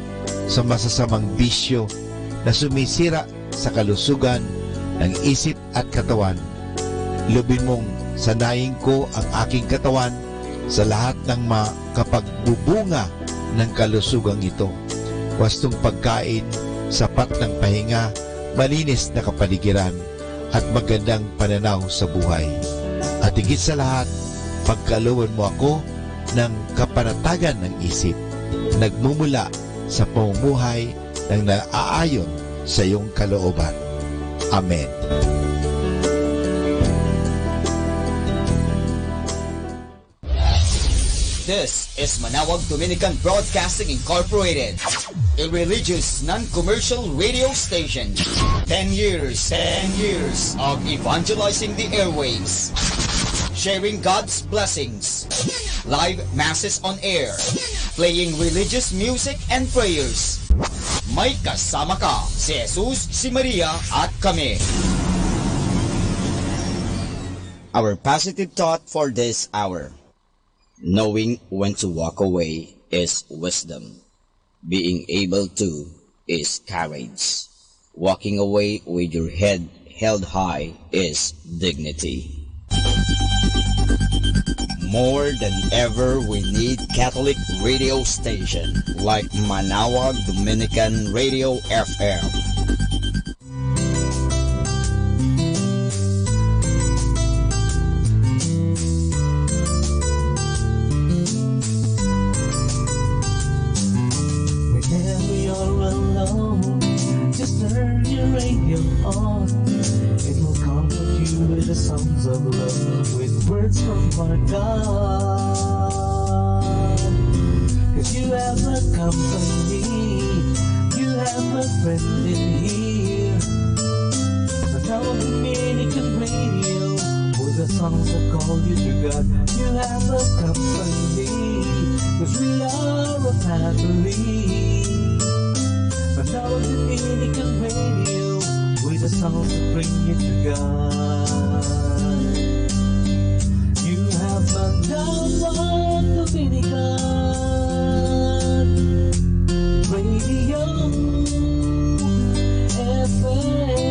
sa masasamang bisyo na sumisira sa kalusugan ng isip at katawan. Lubin mong sanayin ko ang aking katawan sa lahat ng makapagbubunga ng kalusugang ito. Wastong pagkain, sapat ng pahinga, malinis na kapaligiran, at magandang pananaw sa buhay. At higit sa lahat, pagkalooban mo ako ng kapanatagan ng isip, nagmumula sa pamumuhay ng naaayon sa iyong kalooban. Amen. This is Manawag Dominican Broadcasting Incorporated, a religious non-commercial radio station. 10 years of evangelizing the airwaves, sharing God's blessings, live masses on air, playing religious music and prayers. May kasama ka, si Jesus, si Maria, at kami. Our positive thought for this hour. Knowing when to walk away is wisdom. Being able to is courage. Walking away with your head held high is dignity. More than ever, we need Catholic radio station like Manawag Dominican Radio FM. Whenever you're alone, just turn your radio on. It will comfort you with the songs of love, with words from our God. 'Cause you have a company, you have a friend in here. Manawag Dominican Radio, with the songs that call you to God. You have a company, 'cause we are a family. Manawag Dominican Radio, with the songs that bring you to God. You have Manawag Dominican Radio FM.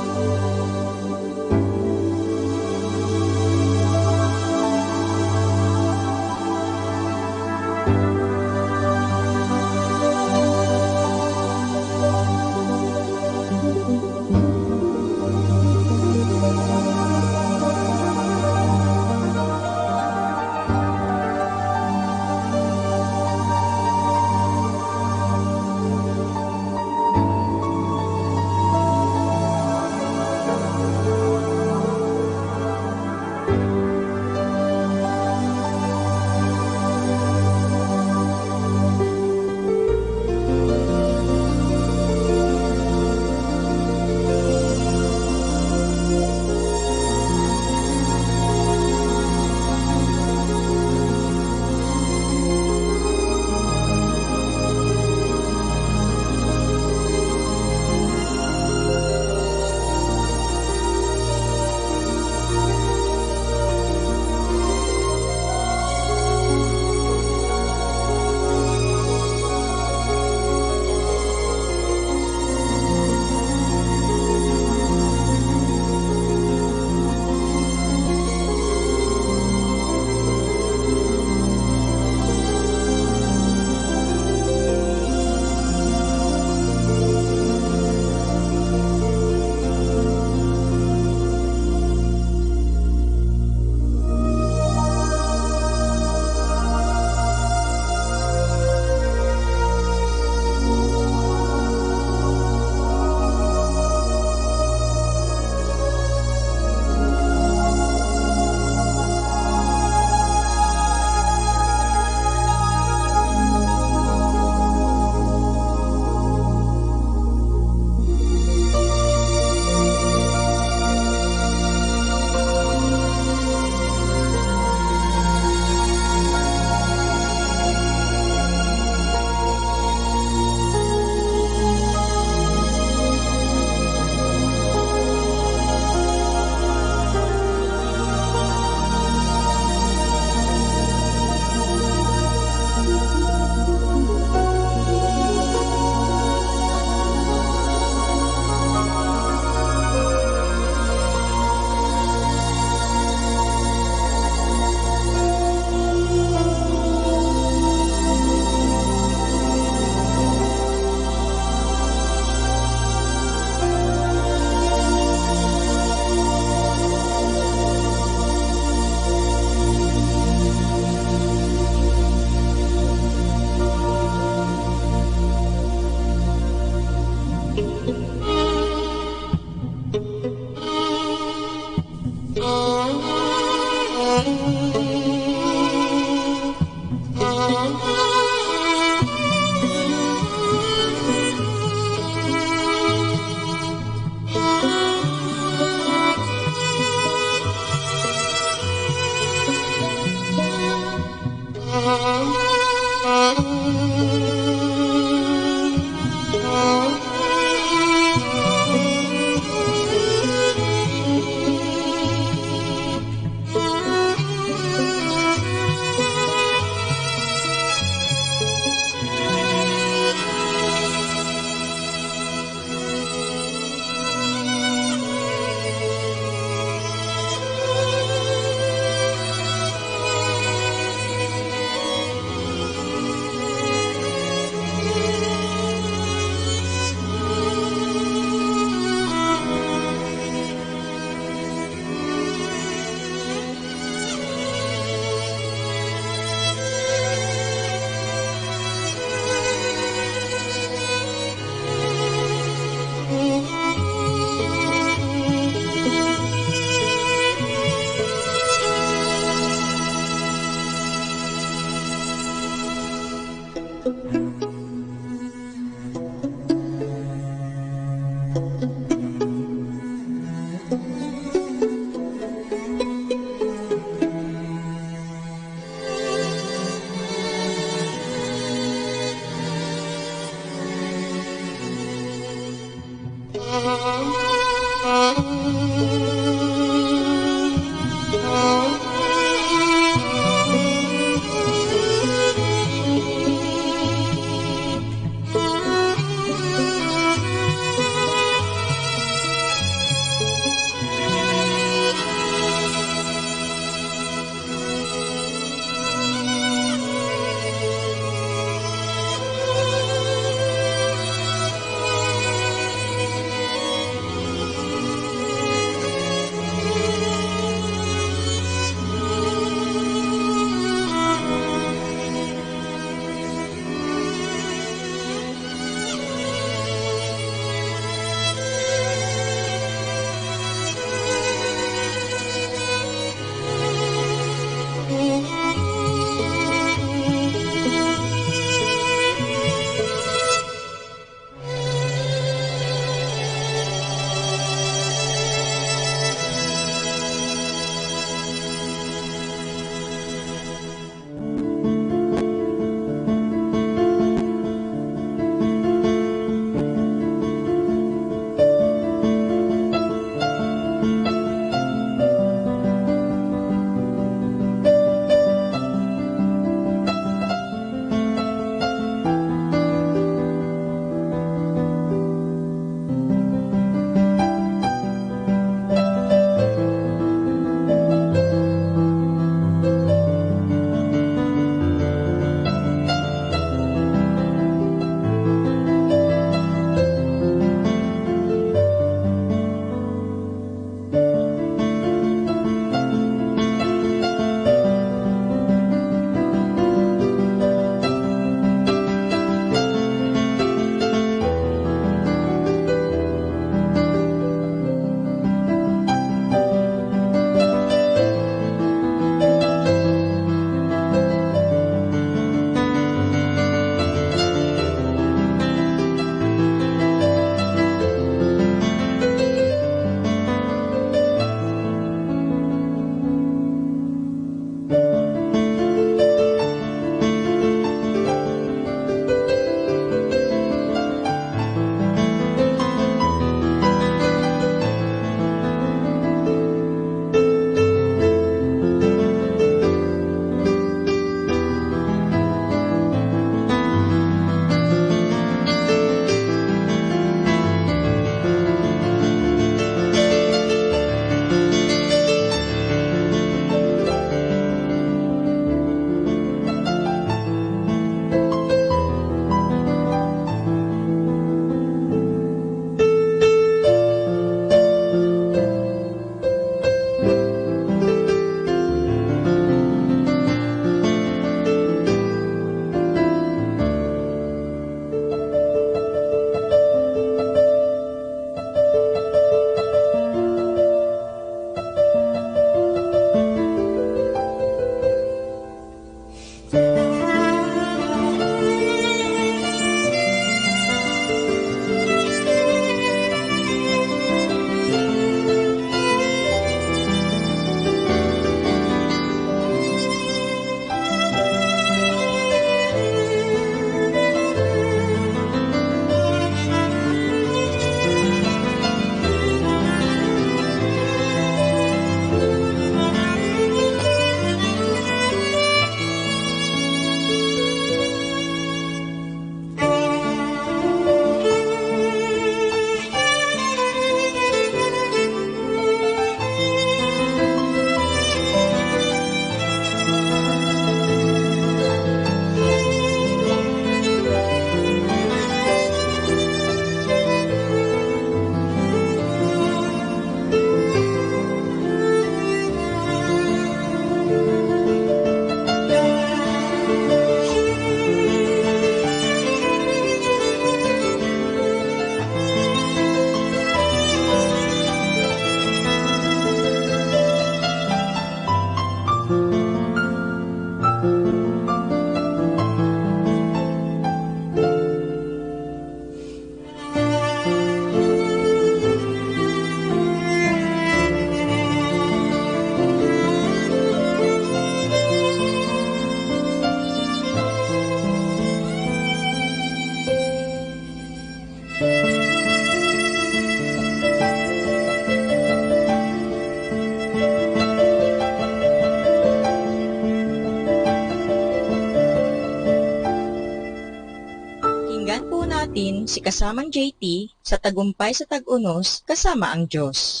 ngayon si kasamang JT sa Tagumpay sa Tag-Unos kasama ang Diyos.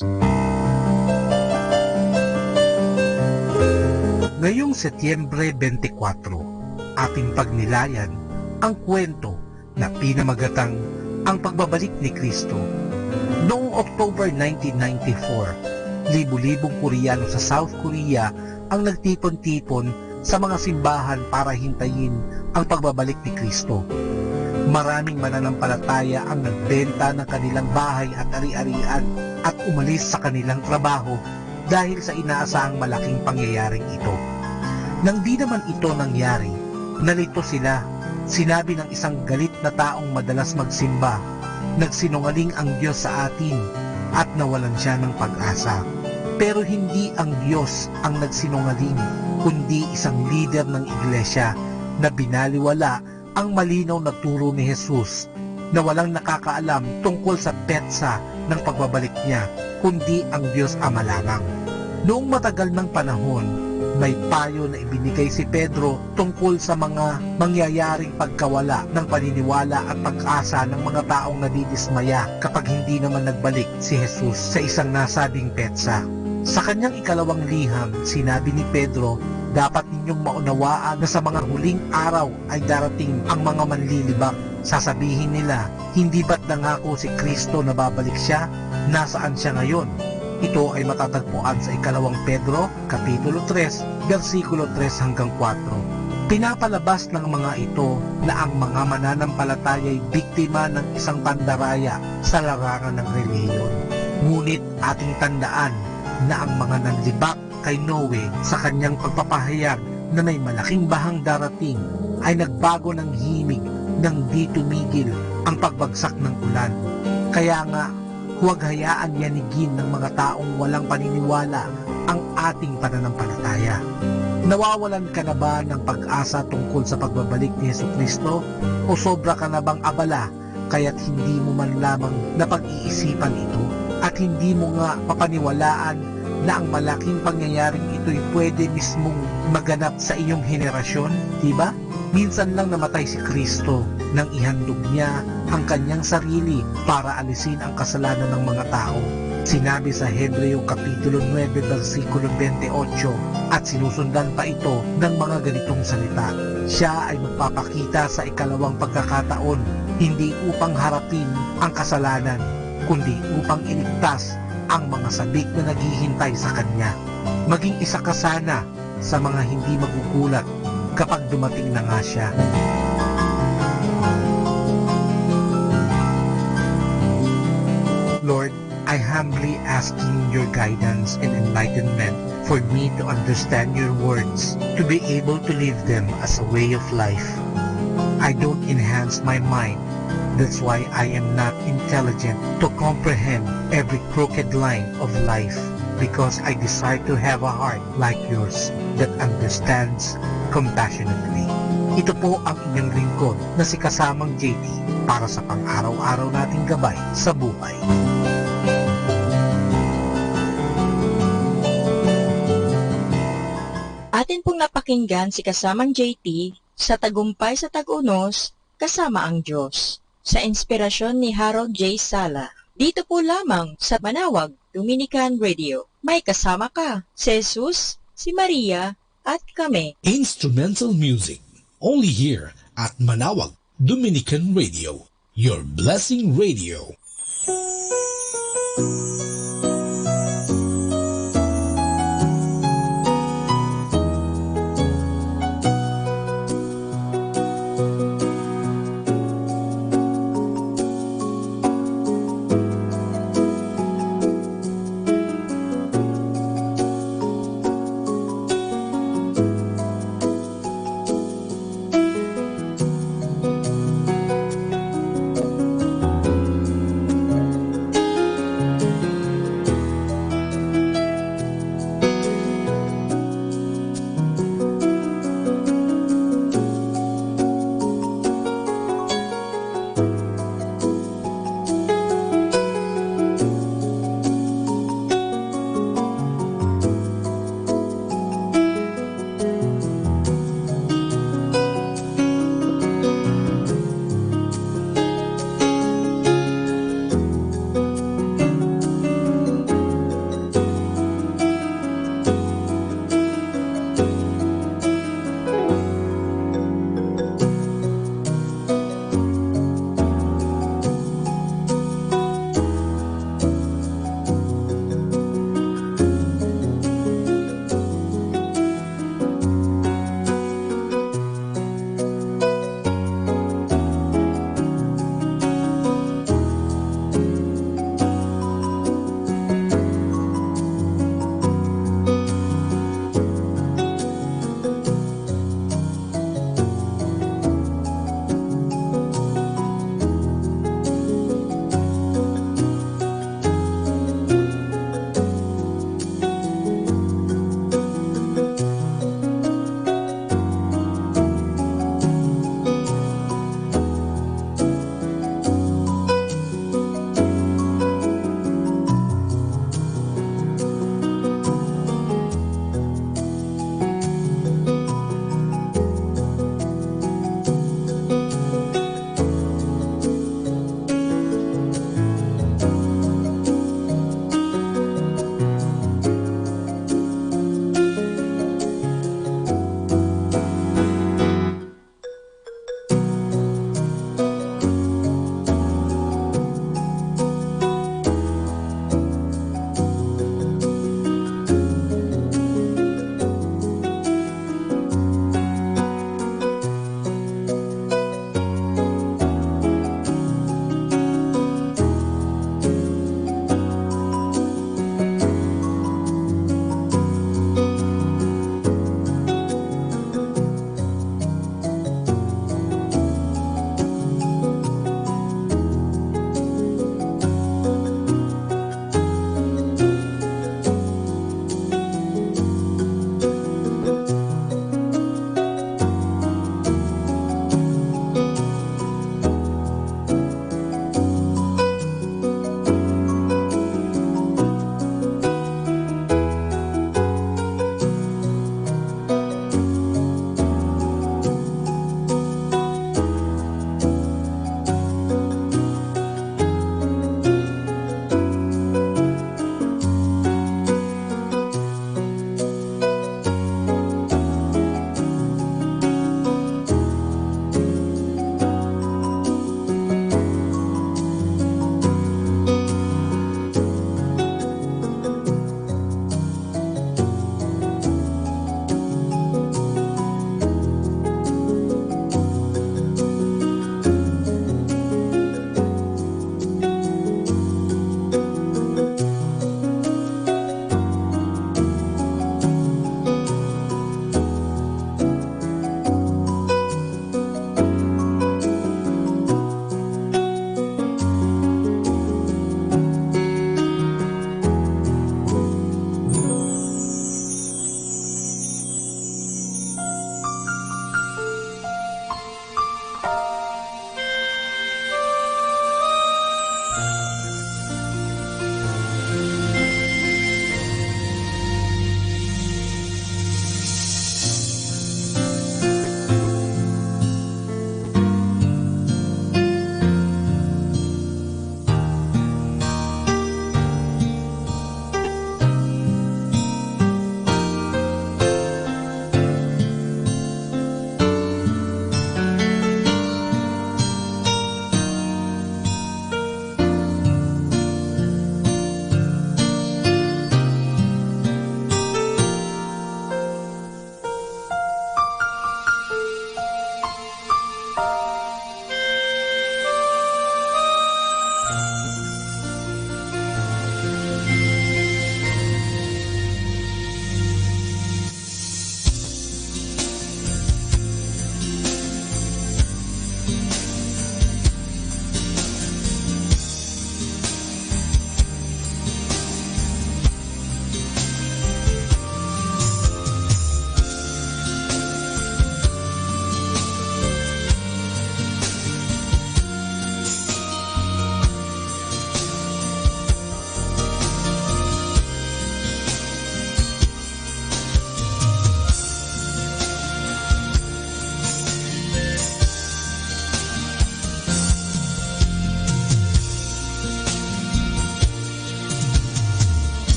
Ngayong Setyembre 24, ating pagnilayan ang kwento na pinamagatang ang pagbabalik ni Kristo. Noong October 1994, libu-libong Koreano sa South Korea ang nagtipon-tipon sa mga simbahan para hintayin ang pagbabalik ni Kristo. Maraming mananampalataya ang nagbenta ng kanilang bahay at ari-arian at umalis sa kanilang trabaho dahil sa inaasahang malaking pangyayaring ito. Nang di naman ito nangyari, nalito sila. Sinabi ng isang galit na taong madalas magsimba, nagsinungaling ang Diyos sa atin at nawalan siya ng pag-asa. Pero hindi ang Diyos ang nagsinungaling, kundi isang leader ng iglesia na binaliwala ang malinaw na turo ni Jesus na walang nakakaalam tungkol sa petsa ng pagbabalik niya, kundi ang Diyos Ama lamang. Noong matagal ng panahon, may payo na ibinigay si Pedro tungkol sa mga mangyayaring pagkawala ng paniniwala at pag-asa ng mga taong nadidismaya kapag hindi naman nagbalik si Jesus sa isang nasabing petsa. Sa kanyang ikalawang liham, sinabi ni Pedro, dapat ninyong maunawaan na sa mga huling araw ay darating ang mga manlilibak. Sasabihin nila, hindi ba't nangako si Kristo na babalik siya? Nasaan siya ngayon? Ito ay matatagpuan sa ikalawang Pedro, Kapitulo 3, versikulo 3 hanggang 4. Pinapalabas ng mga ito na ang mga mananampalataya ay biktima ng isang pandaraya sa larangan ng relihiyon. Ngunit ating tandaan na ang mga nanlibak kay Noe sa kanyang pagpapahayag na may malaking bahang darating ay nagbago ng himig nang di tumigil ang pagbagsak ng ulan. Kaya nga, huwag hayaan yanigin ng mga taong walang paniniwala ang ating pananampalataya. Nawawalan ka na ba ng pag-asa tungkol sa pagbabalik ni Jesucristo o sobra ka na bang abala kaya't hindi mo man lamang napag-iisipan ito at hindi mo nga papaniwalaan na ang malaking pangyayaring ito'y pwede mismong maganap sa iyong henerasyon, diba? Minsan lang namatay si Kristo nang ihandog niya ang kanyang sarili para alisin ang kasalanan ng mga tao. Sinabi sa Hebreo Kapitulo 9, versikulo 28 at sinusundan pa ito ng mga ganitong salita. Siya ay magpapakita sa ikalawang pagkakataon, hindi upang harapin ang kasalanan, kundi upang iligtas ang mga sabik na naghihintay sa kanya. Maging isa ka sana sa mga hindi magugulat kapag dumating na nga siya. Lord, I humbly asking your guidance and enlightenment for me to understand your words, to be able to live them as a way of life. I don't enhance my mind. That's why I am not intelligent to comprehend every crooked line of life, because I desire to have a heart like yours that understands compassionately. Ito po ang inyong lingkod na si kasamang JT para sa pang-araw-araw nating gabay sa buhay. Atin pong napakinggan si kasamang JT sa Tagumpay sa Tag-Unos kasama ang Diyos, sa inspirasyon ni Harold J. Sala. Dito po lamang sa Manawag Dominican Radio. May kasama ka, si Jesus, si Maria, at kami. Instrumental music, only here at Manawag Dominican Radio, your blessing radio.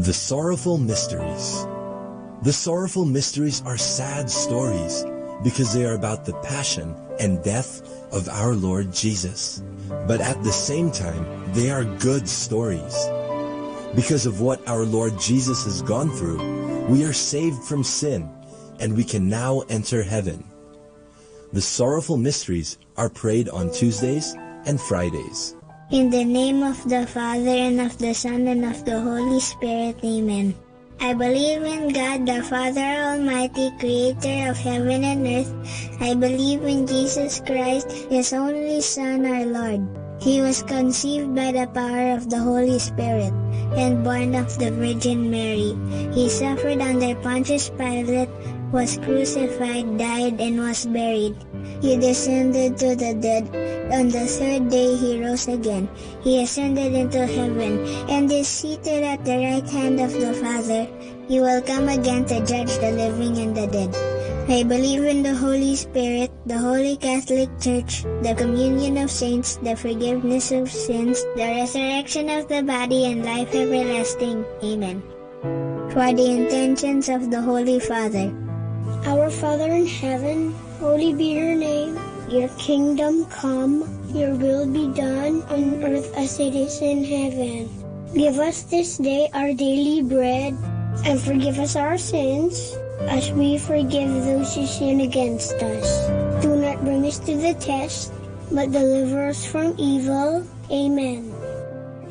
The Sorrowful Mysteries. The sorrowful mysteries are sad stories because they are about the passion and death of our Lord Jesus. But at the same time, they are good stories. Because of what our Lord Jesus has gone through, we are saved from sin and we can now enter heaven. The sorrowful mysteries are prayed on Tuesdays and Fridays. In the name of the Father, and of the Son, and of the Holy Spirit. Amen. I believe in God, the Father Almighty, creator of heaven and earth. I believe in Jesus Christ, His only Son, our Lord. He was conceived by the power of the Holy Spirit and born of the Virgin Mary. He suffered under Pontius Pilate, was crucified, died, and was buried. He descended to the dead. On the third day he rose again. He ascended into heaven and is seated at the right hand of the Father. He will come again to judge the living and the dead. I believe in the Holy Spirit, the Holy Catholic Church, the communion of saints, the forgiveness of sins, the resurrection of the body, and life everlasting. Amen. For the intentions of the Holy Father. Our Father in heaven, holy be your name. Your kingdom come, your will be done on earth as it is in heaven. Give us this day our daily bread, and forgive us our sins, as we forgive those who sin against us. Do not bring us to the test, but deliver us from evil. Amen.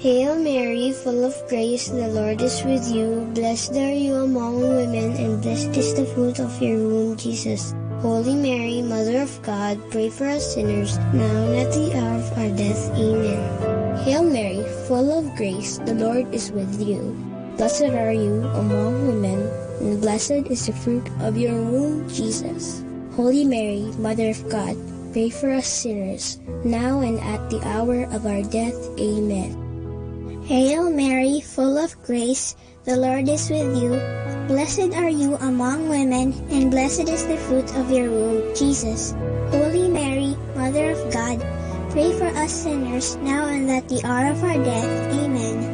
Hail Mary, full of grace, the Lord is with you. Blessed are you among women, and blessed is the fruit of your womb, Jesus. Holy Mary, Mother of God, pray for us sinners, now and at the hour of our death. Amen. Hail Mary, full of grace, the Lord is with you. Blessed are you among women, and blessed is the fruit of your womb, Jesus. Holy Mary, Mother of God, pray for us sinners, now and at the hour of our death. Amen. Hail Mary, full of grace, the Lord is with you. Blessed are you among women, and blessed is the fruit of your womb, Jesus. Holy Mary, Mother of God, pray for us sinners, now and at the hour of our death. Amen.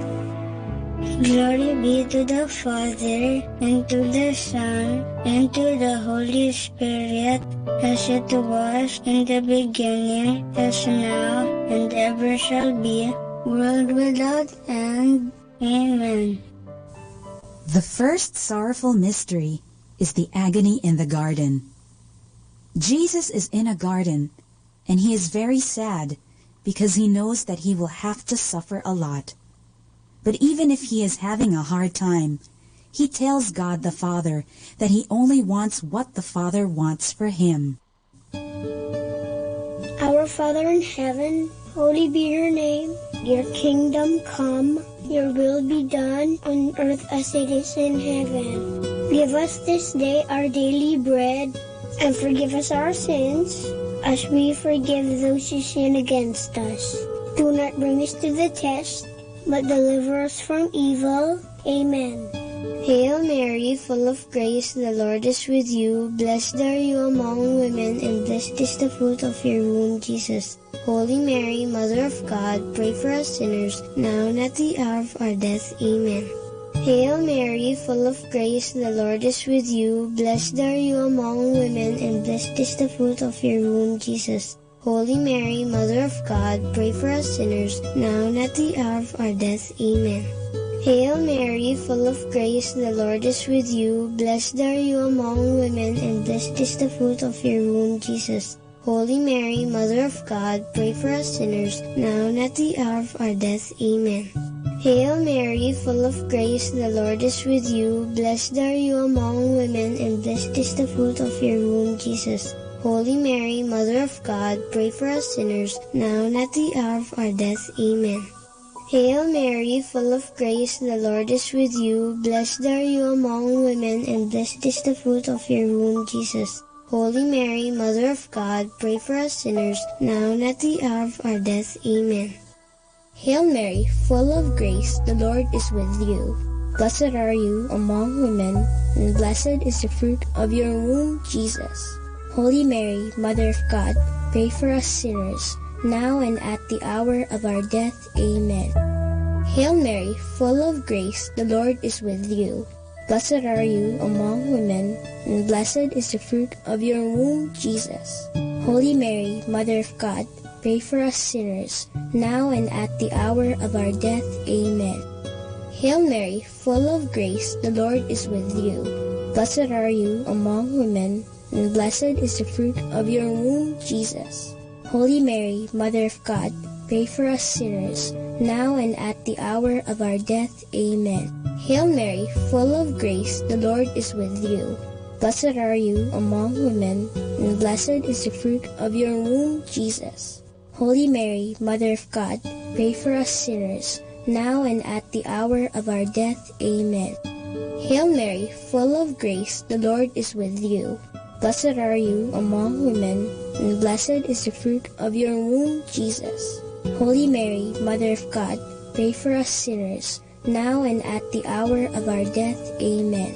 Glory be to the Father, and to the Son, and to the Holy Spirit, as it was in the beginning, as now, and ever shall be, world without end. Amen. The first sorrowful mystery is the agony in the garden. Jesus is in a garden, and he is very sad because he knows that he will have to suffer a lot. But even if he is having a hard time, he tells God the Father that he only wants what the Father wants for him. Our Father in heaven, holy be your name. Your kingdom come, your will be done on earth as it is in heaven. Give us this day our daily bread, and forgive us our sins, as we forgive those who sin against us. Do not bring us to the test, but deliver us from evil. Amen. Hail Mary, full of grace, the Lord is with you. Blessed are you among women, and blessed is the fruit of your womb, Jesus. Holy Mary, Mother of God, pray for us sinners, now and at the hour of our death. Amen. Hail Mary, full of grace, the Lord is with you. Blessed are you among women, and blessed is the fruit of your womb, Jesus. Holy Mary, Mother of God, pray for us sinners, now and at the hour of our death. Amen. Hail Mary, full of grace, the Lord is with you. Blessed are you among women, and blessed is the fruit of your womb, Jesus. Holy Mary, Mother of God, pray for us sinners, now and at the hour of our death. Amen. Hail Mary, full of grace, the Lord is with you. Blessed are you among women, and blessed is the fruit of your womb, Jesus. Holy Mary, Mother of God, pray for us sinners, now and at the hour of our death. Amen. Hail Mary, full of grace, the Lord is with you. Blessed are you among women, and blessed is the fruit of your womb, Jesus. Holy Mary, Mother of God, pray for us sinners, now and at the hour of our death. Amen. Hail Mary, full of grace, the Lord is with you. Blessed are you among women, and blessed is the fruit of your womb, Jesus. Holy Mary, Mother of God, pray for us sinners, now and at the hour of our death. Amen. Hail Mary, full of grace, the Lord is with you. Blessed are you among women, and blessed is the fruit of your womb, Jesus. Holy Mary, Mother of God, pray for us sinners, now and at the hour of our death. Amen. Hail Mary, full of grace, the Lord is with you. Blessed are you among women, and blessed is the fruit of your womb, Jesus. Holy Mary, Mother of God, pray for us sinners, now and at the hour of our death. Amen. Hail Mary, full of grace, the Lord is with you. Blessed are you among women, and blessed is the fruit of your womb, Jesus. Holy Mary, Mother of God, pray for us sinners, now and at the hour of our death. Amen. Hail Mary, full of grace, the Lord is with you. Blessed are you among women, and blessed is the fruit of your womb, Jesus. Holy Mary, Mother of God, pray for us sinners, now and at the hour of our death. Amen.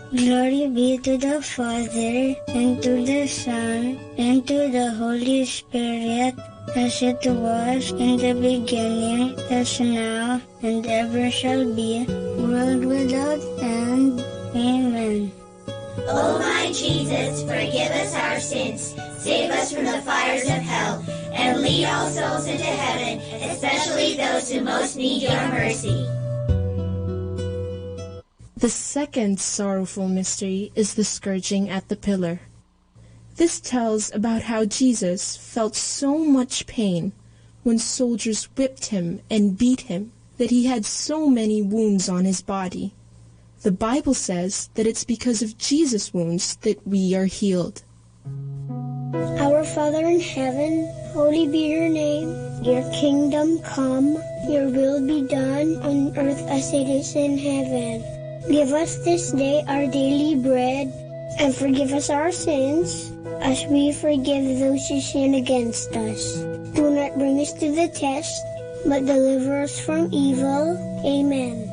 Glory be to the Father, and to the Son, and to the Holy Spirit, as it was in the beginning, as now, and ever shall be, world without end. Amen. O my Jesus, forgive us our sins, save us from the fires of hell, and lead all souls into heaven, especially those who most need your mercy. The second sorrowful mystery is the scourging at the pillar. This tells about how Jesus felt so much pain when soldiers whipped him and beat him that he had so many wounds on his body. The Bible says that it's because of Jesus' wounds that we are healed. Our Father in heaven, holy be your name. Your kingdom come, your will be done on earth as it is in heaven. Give us this day our daily bread, and forgive us our sins, as we forgive those who sin against us. Do not bring us to the test, but deliver us from evil. Amen.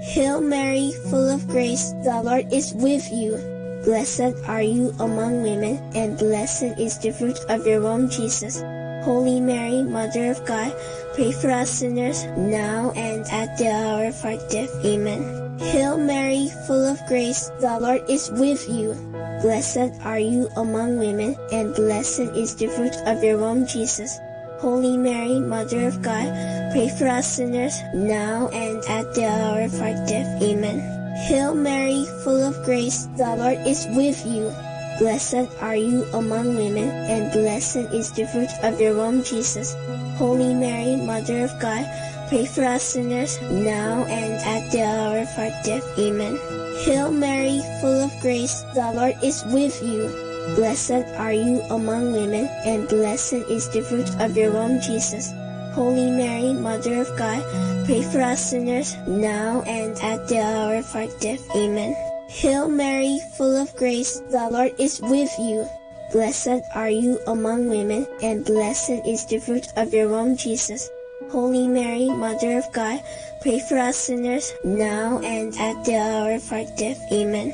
Hail Mary, full of grace, the Lord is with you. Blessed are you among women, and blessed is the fruit of your womb, Jesus. Holy Mary, Mother of God, pray for us sinners, now and at the hour of our death. Amen. Hail Mary, full of grace, the Lord is with you. Blessed are you among women, and blessed is the fruit of your womb, Jesus. Holy Mary, Mother of God, pray for us sinners, now and at the hour of our death. Amen. Hail Mary, full of grace, the Lord is with you. Blessed are you among women, and blessed is the fruit of your womb, Jesus. Holy Mary, Mother of God, pray for us sinners, now and at the hour of our death. Amen. Hail Mary, full of grace, the Lord is with you. Blessed are you among women, and blessed is the fruit of your womb, Jesus. Holy Mary, Mother of God, pray for us sinners, now and at the hour of our death. Amen. Hail Mary, full of grace, the Lord is with you. Blessed are you among women, and blessed is the fruit of your womb, Jesus. Holy Mary, Mother of God, pray for us sinners, now and at the hour of our death. Amen.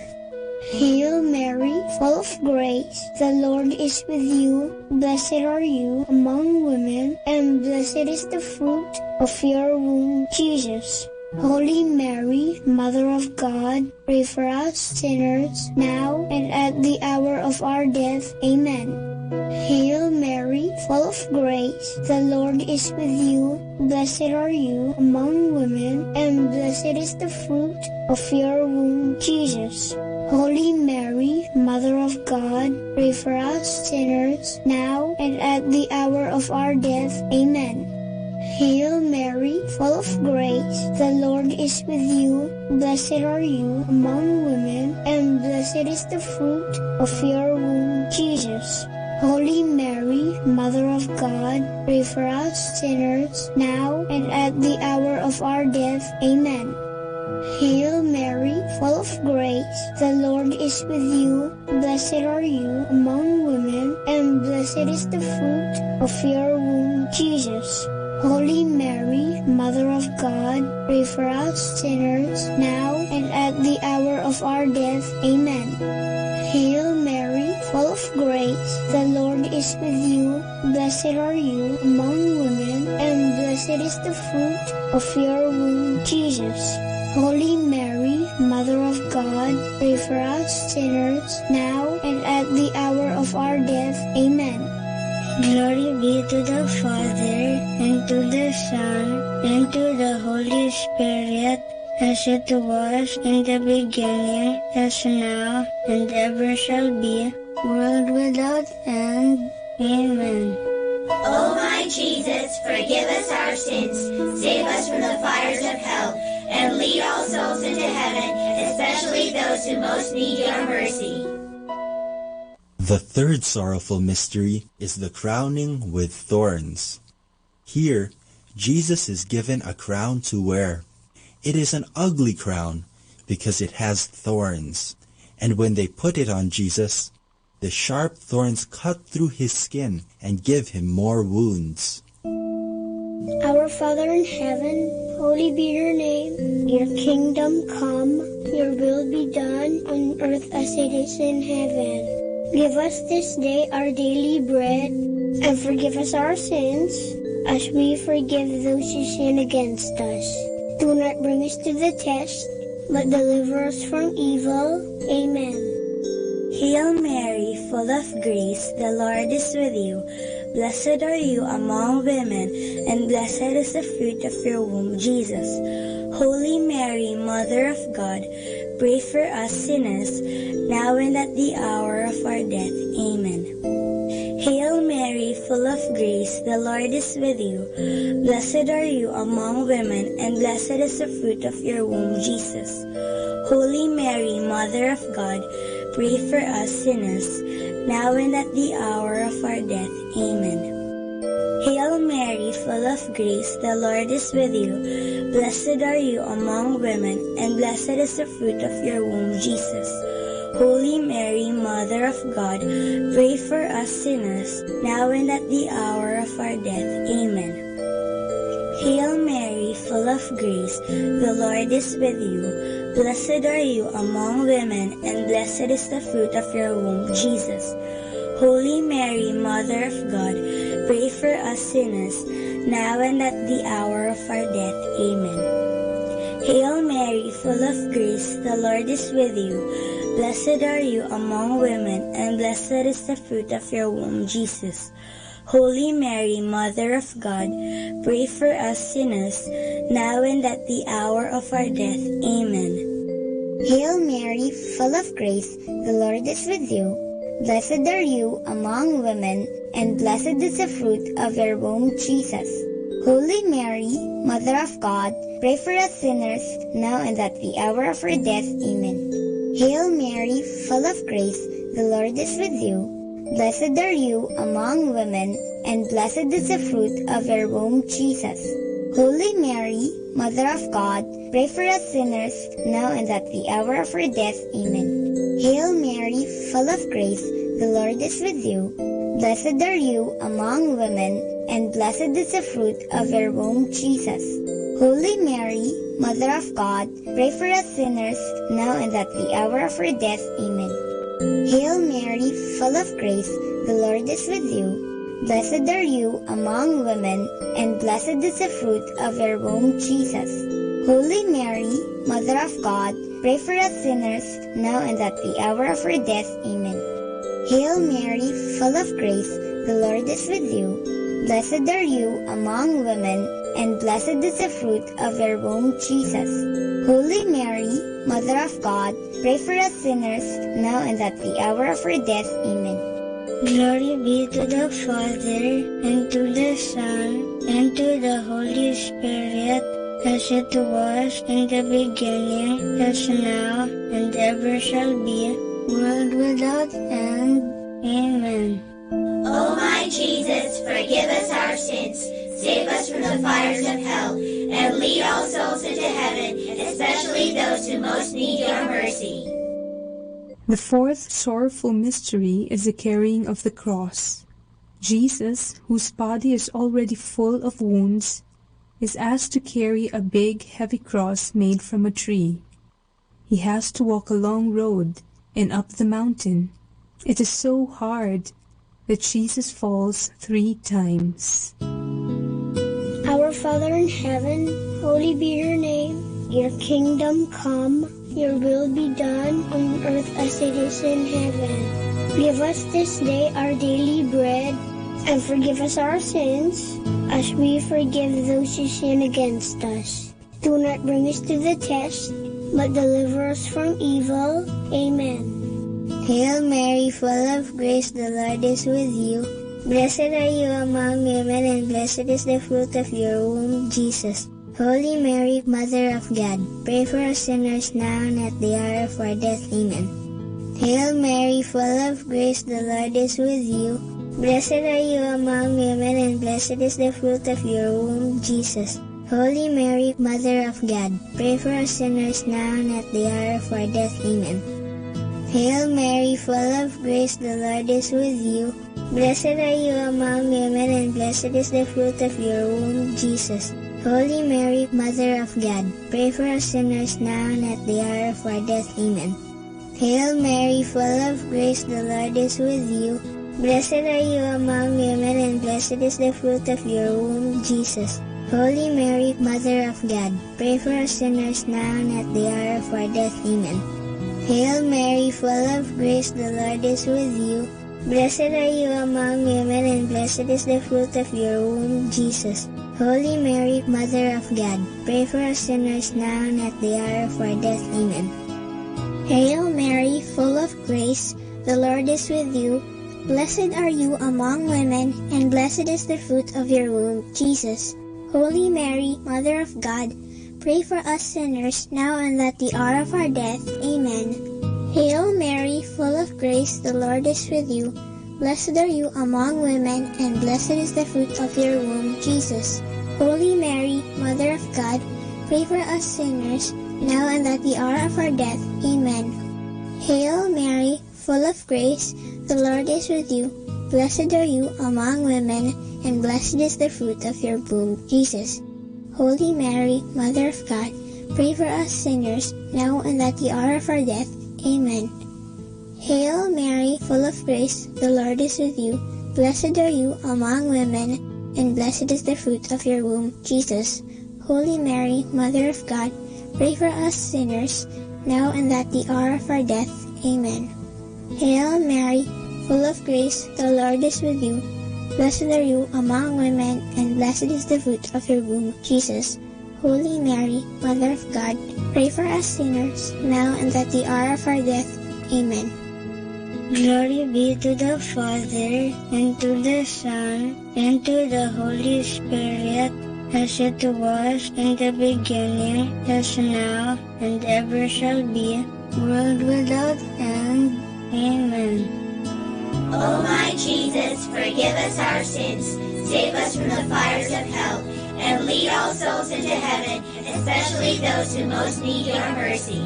Hail Mary, full of grace, the Lord is with you. Blessed are you among women, and blessed is the fruit of your womb, Jesus. Holy Mary, Mother of God, pray for us sinners, now and at the hour of our death. Amen. Hail Mary, full of grace, the Lord is with you. Blessed are you among women, and blessed is the fruit of your womb, Jesus. Holy Mary, Mother of God, pray for us sinners, now and at the hour of our death. Amen. Hail Mary, full of grace, the Lord is with you. Blessed are you among women, and blessed is the fruit of your womb, Jesus. Holy Mary, Mother of God, pray for us sinners, now and at the hour of our death. Amen. Hail Mary, full of grace, the Lord is with you. Blessed are you among women, and blessed is the fruit of your womb, Jesus. Holy Mary, Mother of God, pray for us sinners, now and at the hour of our death. Amen. Hail Mary, full of grace, the Lord is with you. Blessed are you among women, and blessed is the fruit of your womb, Jesus. Holy Mary, Mother of God, pray for us sinners, now and at the hour of our death. Amen. Glory be to the Father, and to the Son, and to the Holy Spirit, as it was in the beginning, as now, and ever shall be, world without end. Amen. O my Jesus, forgive us our sins, save us from the fires of hell, and lead all souls into heaven, especially those who most need your mercy. The third sorrowful mystery is the crowning with thorns. Here, Jesus is given a crown to wear. It is an ugly crown because it has thorns, and when they put it on Jesus, the sharp thorns cut through his skin and give him more wounds. Our Father in heaven, holy be your name. Your kingdom come, your will be done on earth as it is in heaven. Give us this day our daily bread, and forgive us our sins, as we forgive those who sin against us. Do not bring us to the test, but deliver us from evil. Amen. Hail Mary, full of grace, the Lord is with you. Blessed are you among women, and blessed is the fruit of your womb, Jesus. Holy Mary, Mother of God, pray for us sinners, now and at the hour of our death. Amen. Hail Mary, full of grace, the Lord is with you. Blessed are you among women, and blessed is the fruit of your womb, Jesus. Holy Mary, Mother of God, pray for us sinners, now and at the hour of our death. Amen. Hail Mary, full of grace, the Lord is with you. Blessed are you among women, and blessed is the fruit of your womb, Jesus. Holy Mary, Mother of God, pray for us sinners, now and at the hour of our death. Amen. Hail Mary, full of grace, the Lord is with you. Blessed are you among women, and blessed is the fruit of your womb, Jesus. Holy Mary, Mother of God, pray for us sinners, now and at the hour of our death. Amen. Hail Mary, full of grace, the Lord is with you. Blessed are you among women, and blessed is the fruit of your womb, Jesus. Holy Mary, Mother of God, pray for us sinners, now and at the hour of our death. Amen. Hail Mary, full of grace, the Lord is with you. Blessed are you among women, and blessed is the fruit of your womb, Jesus. Holy Mary, Mother of God, pray for us sinners, now and at the hour of our death. Amen. Hail Mary, full of grace, the Lord is with you. Blessed are you among women, and blessed is the fruit of your womb, Jesus. Holy Mary, Mother of God, pray for us sinners, now and at the hour of our death. Amen. Hail Mary, full of grace, the Lord is with you. Blessed are you among women, and blessed is the fruit of your womb, Jesus. Holy Mary, Mother of God, pray for us sinners, now and at the hour of our death. Amen. Hail Mary, full of grace, the Lord is with you. Blessed are you among women, and blessed is the fruit of your womb, Jesus. Holy Mary, Mother of God, pray for us sinners, now and at the hour of our death. Amen. Hail Mary, full of grace, the Lord is with you. Blessed are you among women, and blessed is the fruit of your womb, Jesus. Holy Mary, Mother of God, pray for us sinners, now and at the hour of our death. Amen. Glory be to the Father, and to the Son, and to the Holy Spirit, as it was in the beginning, as now, and ever shall be, world without end. Amen. O my Jesus, forgive us our sins, save us from the fires of hell, and lead all souls into heaven, especially those who most need your mercy. The fourth sorrowful mystery is the carrying of the cross. Jesus, whose body is already full of wounds, is asked to carry a big, heavy cross made from a tree. He has to walk a long road and up the mountain. It is so hard. that Jesus falls 3 times. Our Father in heaven, holy be your name. Your kingdom come, your will be done on earth as it is in heaven. Give us this day our daily bread, and forgive us our sins, as we forgive those who sin against us. Do not bring us to the test, but deliver us from evil. Amen. Hail Mary, full of grace, the Lord is with you. Blessed are you among women, and blessed is the fruit of your womb, Jesus. Holy Mary, Mother of God, pray for us sinners now and at the hour of our death. Amen. Hail Mary, full of grace, the Lord is with you. Blessed are you among women, and blessed is the fruit of your womb, Jesus. Holy Mary, Mother of God, pray for us sinners now and at the hour of our death. Amen. Hail Mary, full of grace, the Lord is with you. Blessed are you among women, and blessed is the fruit of your womb, Jesus. Holy Mary, Mother of God, pray for us sinners now and at the hour of our death. Amen. Hail Mary, full of grace, the Lord is with you. Blessed are you among women, and blessed is the fruit of your womb, Jesus. Holy Mary, Mother of God, pray for us sinners now and at the hour of our death. Amen. Hail Mary, full of grace, the Lord is with you. Blessed are you among women, and blessed is the fruit of your womb, Jesus. Holy Mary, Mother of God, pray for us sinners now and at the hour of our death. Amen. Hail Mary, full of grace, the Lord is with you. Blessed are you among women, and blessed is the fruit of your womb, Jesus. Holy Mary, Mother of God, pray for us sinners now and at the hour of our death. Amen. Hail Mary, full of grace, the Lord is with you. Blessed are you among women, and blessed is the fruit of your womb, Jesus. Holy Mary, Mother of God, pray for us sinners, now and at the hour of our death. Amen. Hail Mary, full of grace, the Lord is with you. Blessed are you among women, and blessed is the fruit of your womb, Jesus. Holy Mary, Mother of God, pray for us sinners, now and at the hour of our death. Amen. Hail Mary, full of grace, the Lord is with you. Blessed are you among women, and blessed is the fruit of your womb, Jesus. Holy Mary, Mother of God, pray for us sinners, now and at the hour of our death. Amen. Hail Mary, full of grace, the Lord is with you. Blessed are you among women, and blessed is the fruit of your womb, Jesus. Holy Mary, Mother of God, pray for us sinners, now and at the hour of our death. Amen. Glory be to the Father, and to the Son, and to the Holy Spirit, as it was in the beginning, as now, and ever shall be, world without end. Amen. O my Jesus, forgive us our sins, save us from the fires of hell, and lead all souls into heaven, especially those who most need your mercy.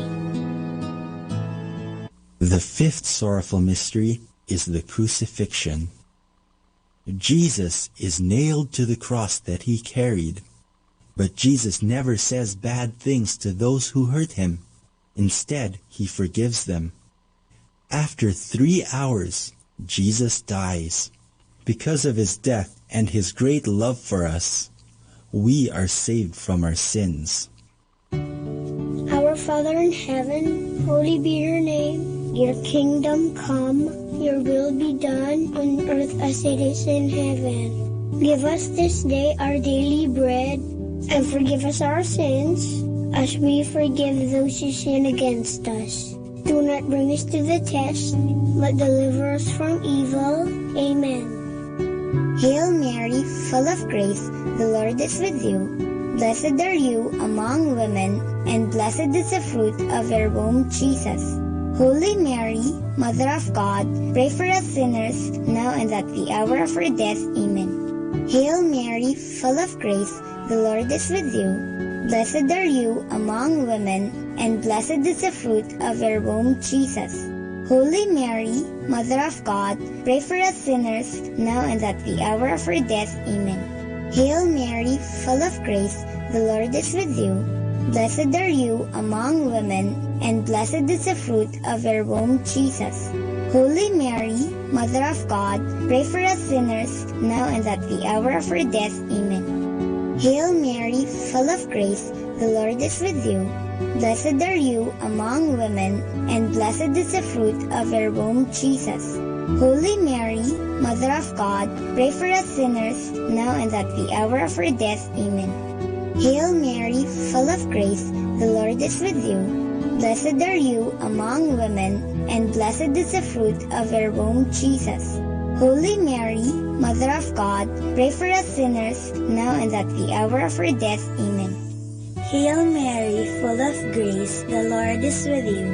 The fifth sorrowful mystery is the crucifixion. Jesus is nailed to the cross that he carried, but Jesus never says bad things to those who hurt him. Instead, he forgives them. After 3 hours, Jesus dies. Because of his death and his great love for us, we are saved from our sins. Our Father in heaven, holy be your name. Your kingdom come, your will be done on earth as it is in heaven. Give us this day our daily bread, and forgive us our sins, as we forgive those who sin against us. Do not bring us to the test, but deliver us from evil. Amen. Hail Mary, full of grace, the Lord is with you. Blessed are you among women, and blessed is the fruit of your womb, Jesus. Holy Mary, Mother of God, pray for us sinners, now and at the hour of our death. Amen. Hail Mary, full of grace, the Lord is with you. Blessed are you among women, and blessed is the fruit of your womb, Jesus. Holy Mary, Mother of God, pray for us sinners, now and at the hour of our death. Amen. Hail Mary, full of grace, the Lord is with you. Blessed are you among women, and blessed is the fruit of your womb, Jesus. Holy Mary, Mother of God, pray for us sinners, now and at the hour of our death. Amen. Hail Mary, full of grace, the Lord is with you. Blessed are you among women, and blessed is the fruit of your womb, Jesus. Holy Mary, Mother of God, pray for us sinners, now and at the hour of our death. Amen. Hail Mary, full of grace, the Lord is with you. Blessed are you among women, and blessed is the fruit of your womb, Jesus. Holy Mary, Mother of God, pray for us sinners, now and at the hour of our death. Amen. Hail Mary, full of grace, the Lord is with you.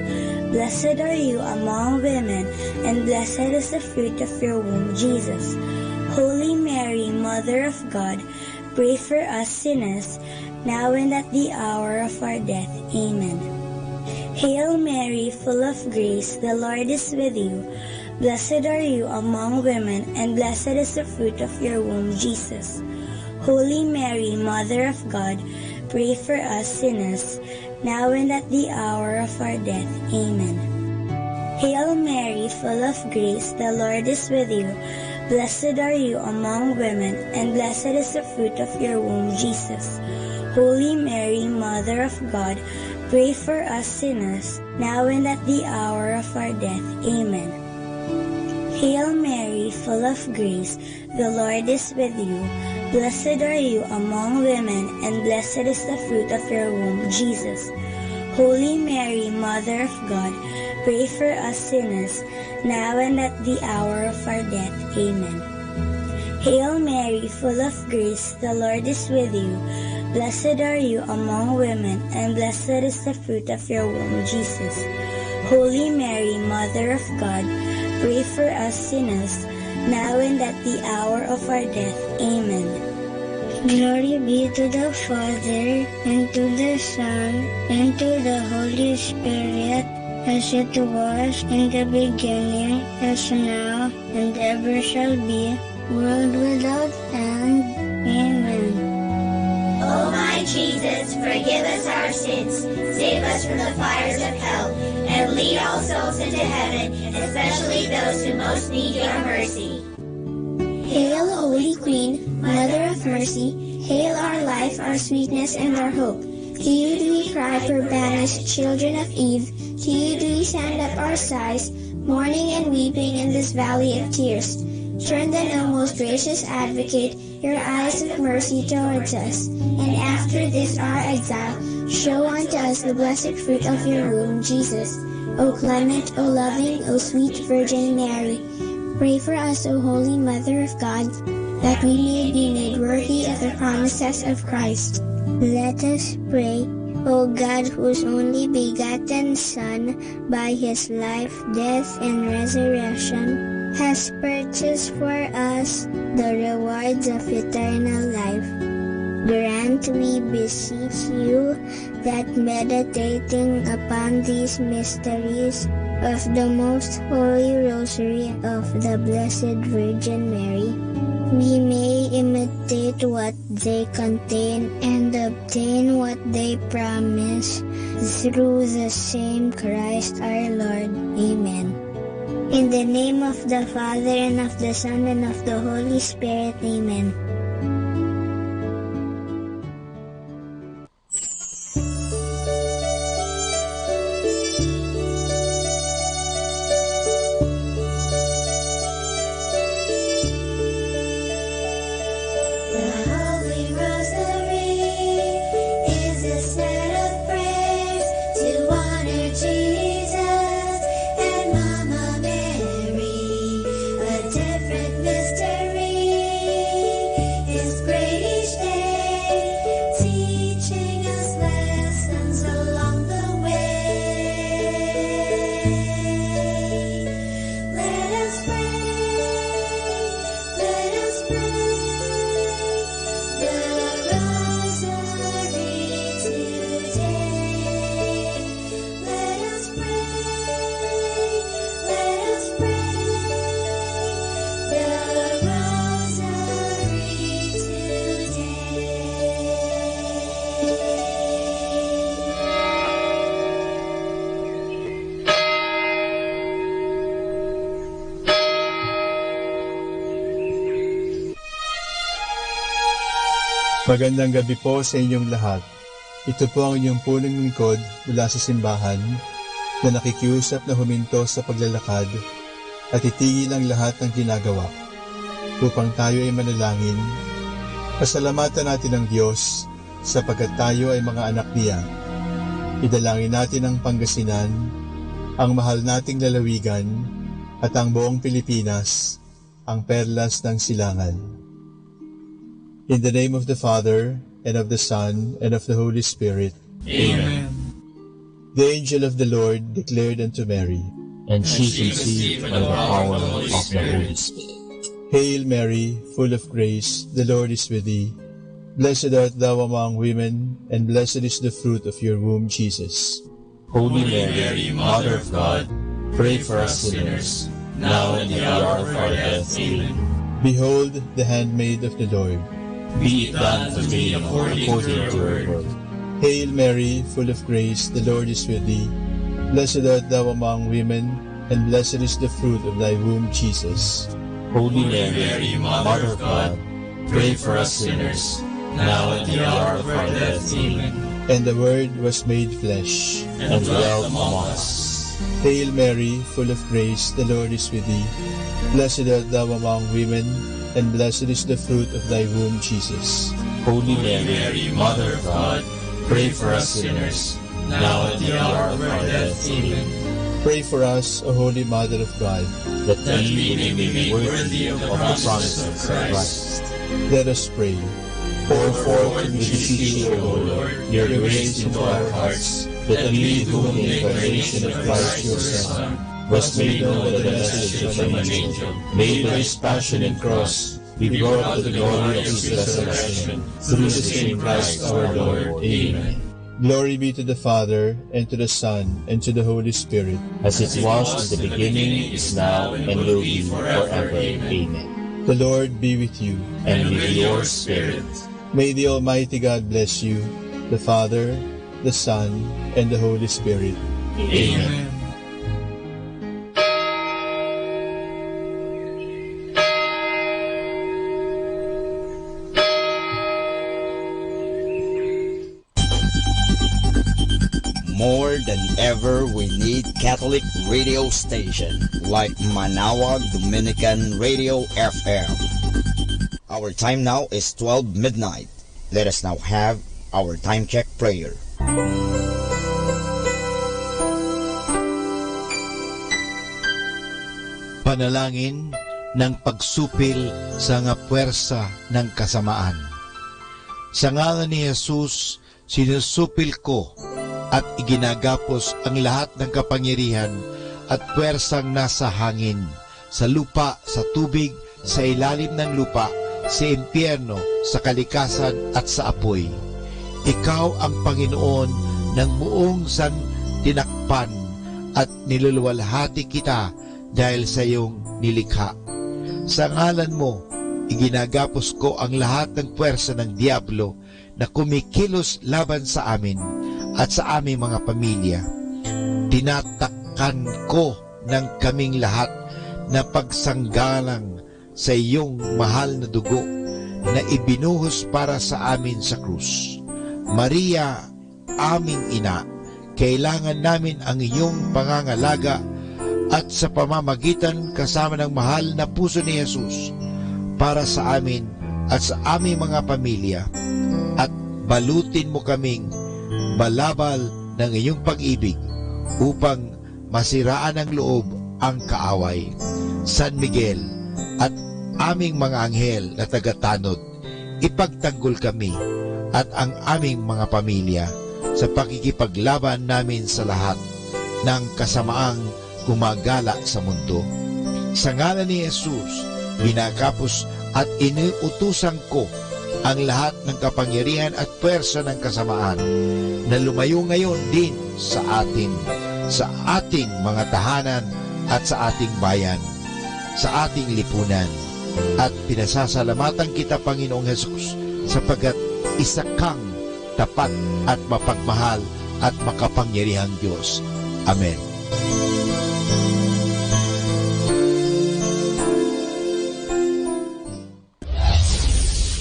Blessed are you among women, and blessed is the fruit of your womb, Jesus. Holy Mary, Mother of God, pray for us sinners, now and at the hour of our death. Amen. Hail Mary, full of grace, the Lord is with you. Blessed are you among women, and blessed is the fruit of your womb, Jesus. Holy Mary, Mother of God, pray for us sinners, now and at the hour of our death. Amen. Hail Mary, full of grace, the Lord is with you. Blessed are you among women, and blessed is the fruit of your womb, Jesus. Holy Mary, Mother of God, pray for us sinners, now and at the hour of our death. Amen. Hail Mary, full of grace, the Lord is with you. Blessed are you among women, and blessed is the fruit of your womb, Jesus. Holy Mary, Mother of God, pray for us sinners, now and at the hour of our death. Amen. Hail Mary, full of grace, the Lord is with you. Blessed are you among women, and blessed is the fruit of your womb, Jesus. Holy Mary, Mother of God, pray for us sinners, now and at the hour of our death. Amen. Glory be to the Father, and to the Son, and to the Holy Spirit, as it was in the beginning, as now, and ever shall be, world without end. Amen. O my Jesus, forgive us our sins, save us from the fires of hell, and lead all souls into heaven, especially those who most need your mercy. Hail, Holy Queen, Mother of Mercy, hail our life, our sweetness, and our hope. To you do we cry, for banished children of Eve. To you do we send up our sighs, mourning and weeping in this valley of tears. Turn then, O most gracious Advocate, your eyes of mercy towards us, and after this our exile, show unto us the blessed fruit of your womb, Jesus. O clement, O loving, O sweet Virgin Mary, pray for us, O Holy Mother of God, that we may be made worthy of the promises of Christ. Let us pray. O God, whose only begotten Son, by his life, death, and resurrection, has purchased for us the rewards of eternal life, grant, we beseech you, that meditating upon these mysteries of the most holy rosary of the Blessed Virgin Mary, we may imitate what they contain and obtain what they promise, through the same Christ our Lord. Amen. In the name of the Father, and of the Son, and of the Holy Spirit. Amen. Mystery Magandang gabi po sa inyong lahat. Ito po ang inyong punong lingkod mula sa simbahan na nakikiusap na huminto sa paglalakad at itigil ang lahat ng ginagawa upang tayo ay manalangin. Pasalamatan natin ang Diyos sapagkat tayo ay mga anak niya. Idalangin natin ang Pangasinan, ang mahal nating lalawigan at ang buong Pilipinas, ang perlas ng silangan. In the name of the Father, and of the Son, and of the Holy Spirit. Amen. The angel of the Lord declared unto Mary, And she conceived by the power of the Holy Spirit. Hail Mary, full of grace, the Lord is with thee. Blessed art thou among women, and blessed is the fruit of your womb, Jesus. Holy Mary, Mother of God, pray for us sinners, now and at the hour of our death. Amen. Behold the handmaid of the Lord. Be it done to me according to your word. Hail Mary, full of grace, the Lord is with thee. Blessed art thou among women, and blessed is the fruit of thy womb, Jesus. Holy Mary, Mother of God, pray for us sinners, now and at the hour of our death. Amen. And the Word was made flesh, and dwelt among us. Hail Mary, full of grace, the Lord is with thee. Blessed art thou among women, and blessed is the fruit of thy womb, Jesus. Holy Mary, Mother of God, pray for us sinners, now at the hour of our death. Amen. Pray for us, O Holy Mother of God, that we may be made worthy of the promises of Christ. Let us pray. Pour forth with beseech, O Lord, your grace into our hearts, that we, whom the incarnation of Christ your Son was made known by the message of an angel, made by his passion and cross, be brought to the glory of his resurrection, through the same Christ our Lord. Amen. Glory be to the Father, and to the Son, and to the Holy Spirit. As it was in the beginning, is now, and will be forever. Amen. The Lord be with you. And with your spirit. May the Almighty God bless you, the Father, the Son, and the Holy Spirit. Amen. More than ever, we need Catholic radio station like Manawag Dominican Radio FM. Our time now is 12 midnight. Let us now have our time check prayer. Panalangin ng pagsupil sa nga puwersa ng kasamaan. Sa ngalan ni Jesus, sinusupil ko at iginagapos ang lahat ng kapangyarihan at puwersang nasa hangin, sa lupa, sa tubig, sa ilalim ng lupa, sa impyerno, sa kalikasan at sa apoy. Ikaw ang Panginoon ng buong santinakpan at niluluwalhati kita dahil sa iyong nilikha. Sa ngalan mo, iginagapos ko ang lahat ng puwersa ng Diablo na kumikilos laban sa amin at sa aming mga pamilya. Tinatakpan ko ng kaming lahat na pagsanggalang sa iyong mahal na dugo na ibinuhos para sa amin sa krus. Maria, aming ina, kailangan namin ang iyong pangangalaga at sa pamamagitan kasama ng mahal na puso ni Jesus para sa amin at sa aming mga pamilya, at balutin mo kaming balabal ng iyong pag-ibig upang masiraan ng loob ang kaaway. San Miguel at aming mga anghel na tagatanod, ipagtanggol kami at ang aming mga pamilya sa pakikipaglaban namin sa lahat ng kasamaang gumagala sa mundo. Sa ngalan ni Jesus, binakapos at iniutusan ko ang lahat ng kapangyarihan at puwersa ng kasamaan na lumayo ngayon din sa atin, sa ating mga tahanan at sa ating bayan, sa ating lipunan. At pinasasalamatan kita, Panginoong Jesus, sapagkat isa kang tapat at mapagmahal at makapangyarihang Diyos. Amen.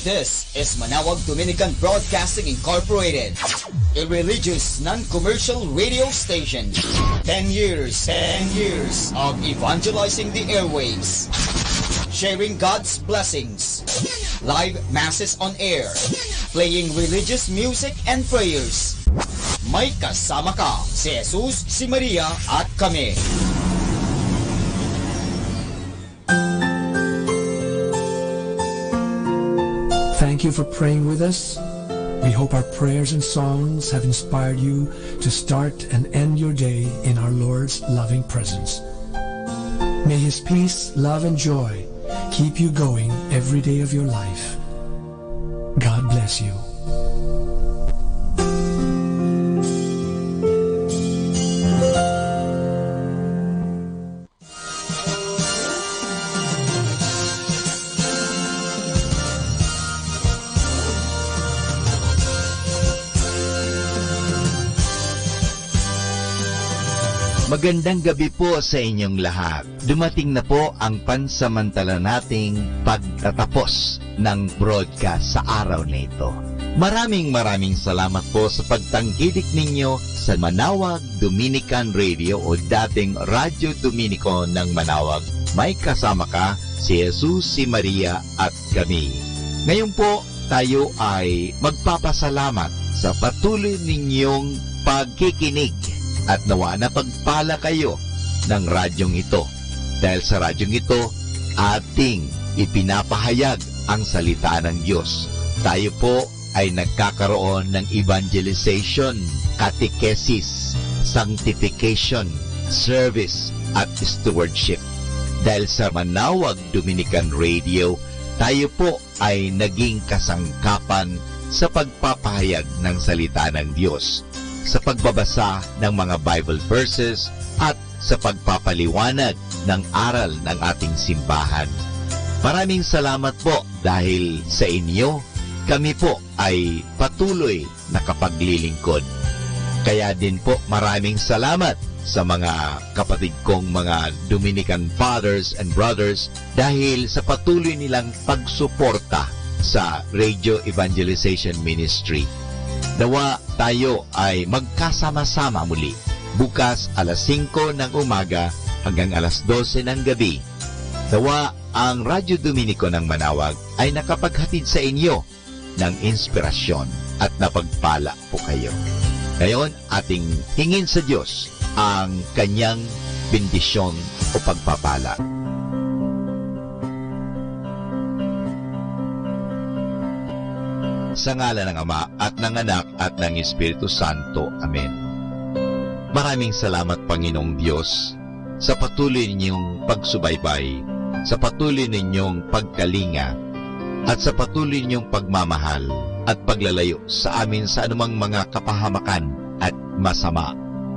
This is Manawag Dominican Broadcasting Incorporated, a religious, non-commercial radio station. 10 years of evangelizing the airwaves, sharing God's blessings, live masses on air, playing religious music and prayers. May kasama ka, si Jesus, si Maria at kami. Thank you for praying with us. We hope our prayers and songs have inspired you to start and end your day in our Lord's loving presence. May His peace, love, and joy keep you going every day of your life. God bless you. Magandang gabi po sa inyong lahat. Dumating na po ang pansamantala nating pagtatapos ng broadcast sa araw na ito. Maraming salamat po sa pagtangkilik ninyo sa Manawag Dominican Radio o dating Radyo Dominico ng Manawag. May kasama ka, si Jesus, si Maria at kami. Ngayon po, tayo ay magpapasalamat sa patuloy ninyong pagkikinig. At nawa na pagpala kayo ng radyong ito. Dahil sa radyong ito, ating ipinapahayag ang salita ng Diyos. Tayo po ay nagkakaroon ng evangelization, catechesis, sanctification, service, at stewardship. Dahil sa Manawag Dominican Radio, tayo po ay naging kasangkapan sa pagpapahayag ng salita ng Diyos, sa pagbabasa ng mga Bible verses at sa pagpapaliwanag ng aral ng ating simbahan. Maraming salamat po dahil sa inyo, kami po ay patuloy nakapaglilingkod. Kaya din po maraming salamat sa mga kapatid kong mga Dominican fathers and brothers dahil sa patuloy nilang pagsuporta sa Radio Evangelization Ministry. Nawa tayo ay magkasama-sama muli bukas alas 5 ng umaga hanggang alas 12 ng gabi. Nawa ang Radyo Dominico ng Manawag ay nakapaghatid sa inyo ng inspirasyon at napagpala po kayo. Ngayon, ating hingin sa Diyos ang kanyang bendisyon o pagpapala. Sa ngalan ng Ama at ng Anak at ng Espiritu Santo. Amen. Maraming salamat, Panginoong Diyos, sa patuloy ninyong pagsubaybay, sa patuloy ninyong pagkalinga, at sa patuloy ninyong pagmamahal at paglalayo sa amin sa anumang mga kapahamakan at masama.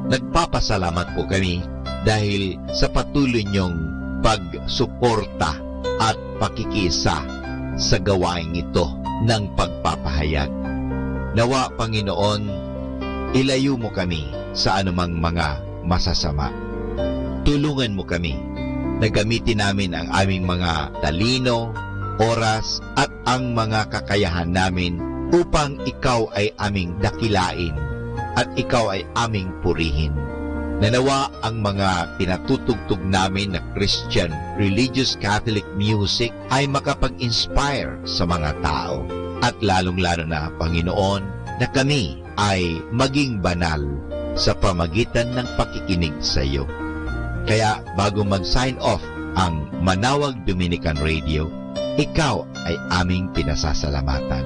Nagpapasalamat po kami dahil sa patuloy ninyong pagsuporta at pakikisa sa gawain ito ng pagpapahayag. Nawa, Panginoon, ilayo mo kami sa anumang mga masasama. Tulungan mo kami na gamitin namin ang aming mga talino, oras, at ang mga kakayahan namin upang ikaw ay aming dakilain at ikaw ay aming purihin. Nanawa ang mga pinatutugtog namin na Christian Religious Catholic music ay makapag-inspire sa mga tao. At lalong-lalo na, Panginoon, na kami ay maging banal sa pamagitan ng pakikinig sa iyo. Kaya bago mag-sign off ang Manawag Dominican Radio, ikaw ay aming pinasasalamatan.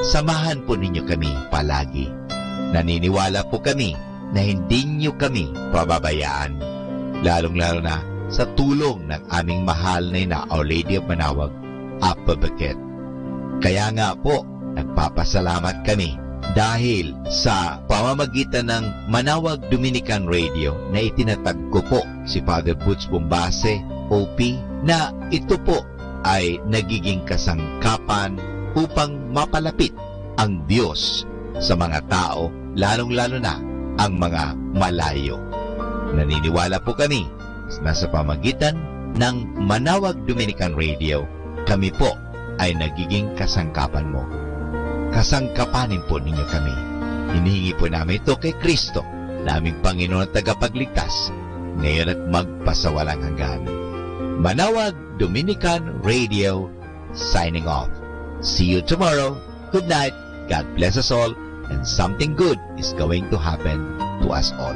Samahan po ninyo kami palagi. Naniniwala po kami na hindi nyo kami pababayaan, lalong-lalo na sa tulong ng aming mahal na Our Lady of Manawag, Apabaket. Kaya nga po, nagpapasalamat kami dahil sa pamamagitan ng Manawag Dominican Radio na itinatag ko po si Father Butch Bombase, OP, na ito po ay nagiging kasangkapan upang mapalapit ang Diyos sa mga tao, lalong-lalo na ang mga malayo. Naniniwala po kami na sa pamagitan ng Manawag Dominican Radio, kami po ay nagiging kasangkapan mo. Kasangkapanin po ninyo kami. Hinihingi po namin ito kay Kristo, naming Panginoon at tagapagligtas, ngayon at magpasawalang hanggan. Manawag Dominican Radio, signing off. See you tomorrow. Good night. God bless us all, and something good is going to happen to us all.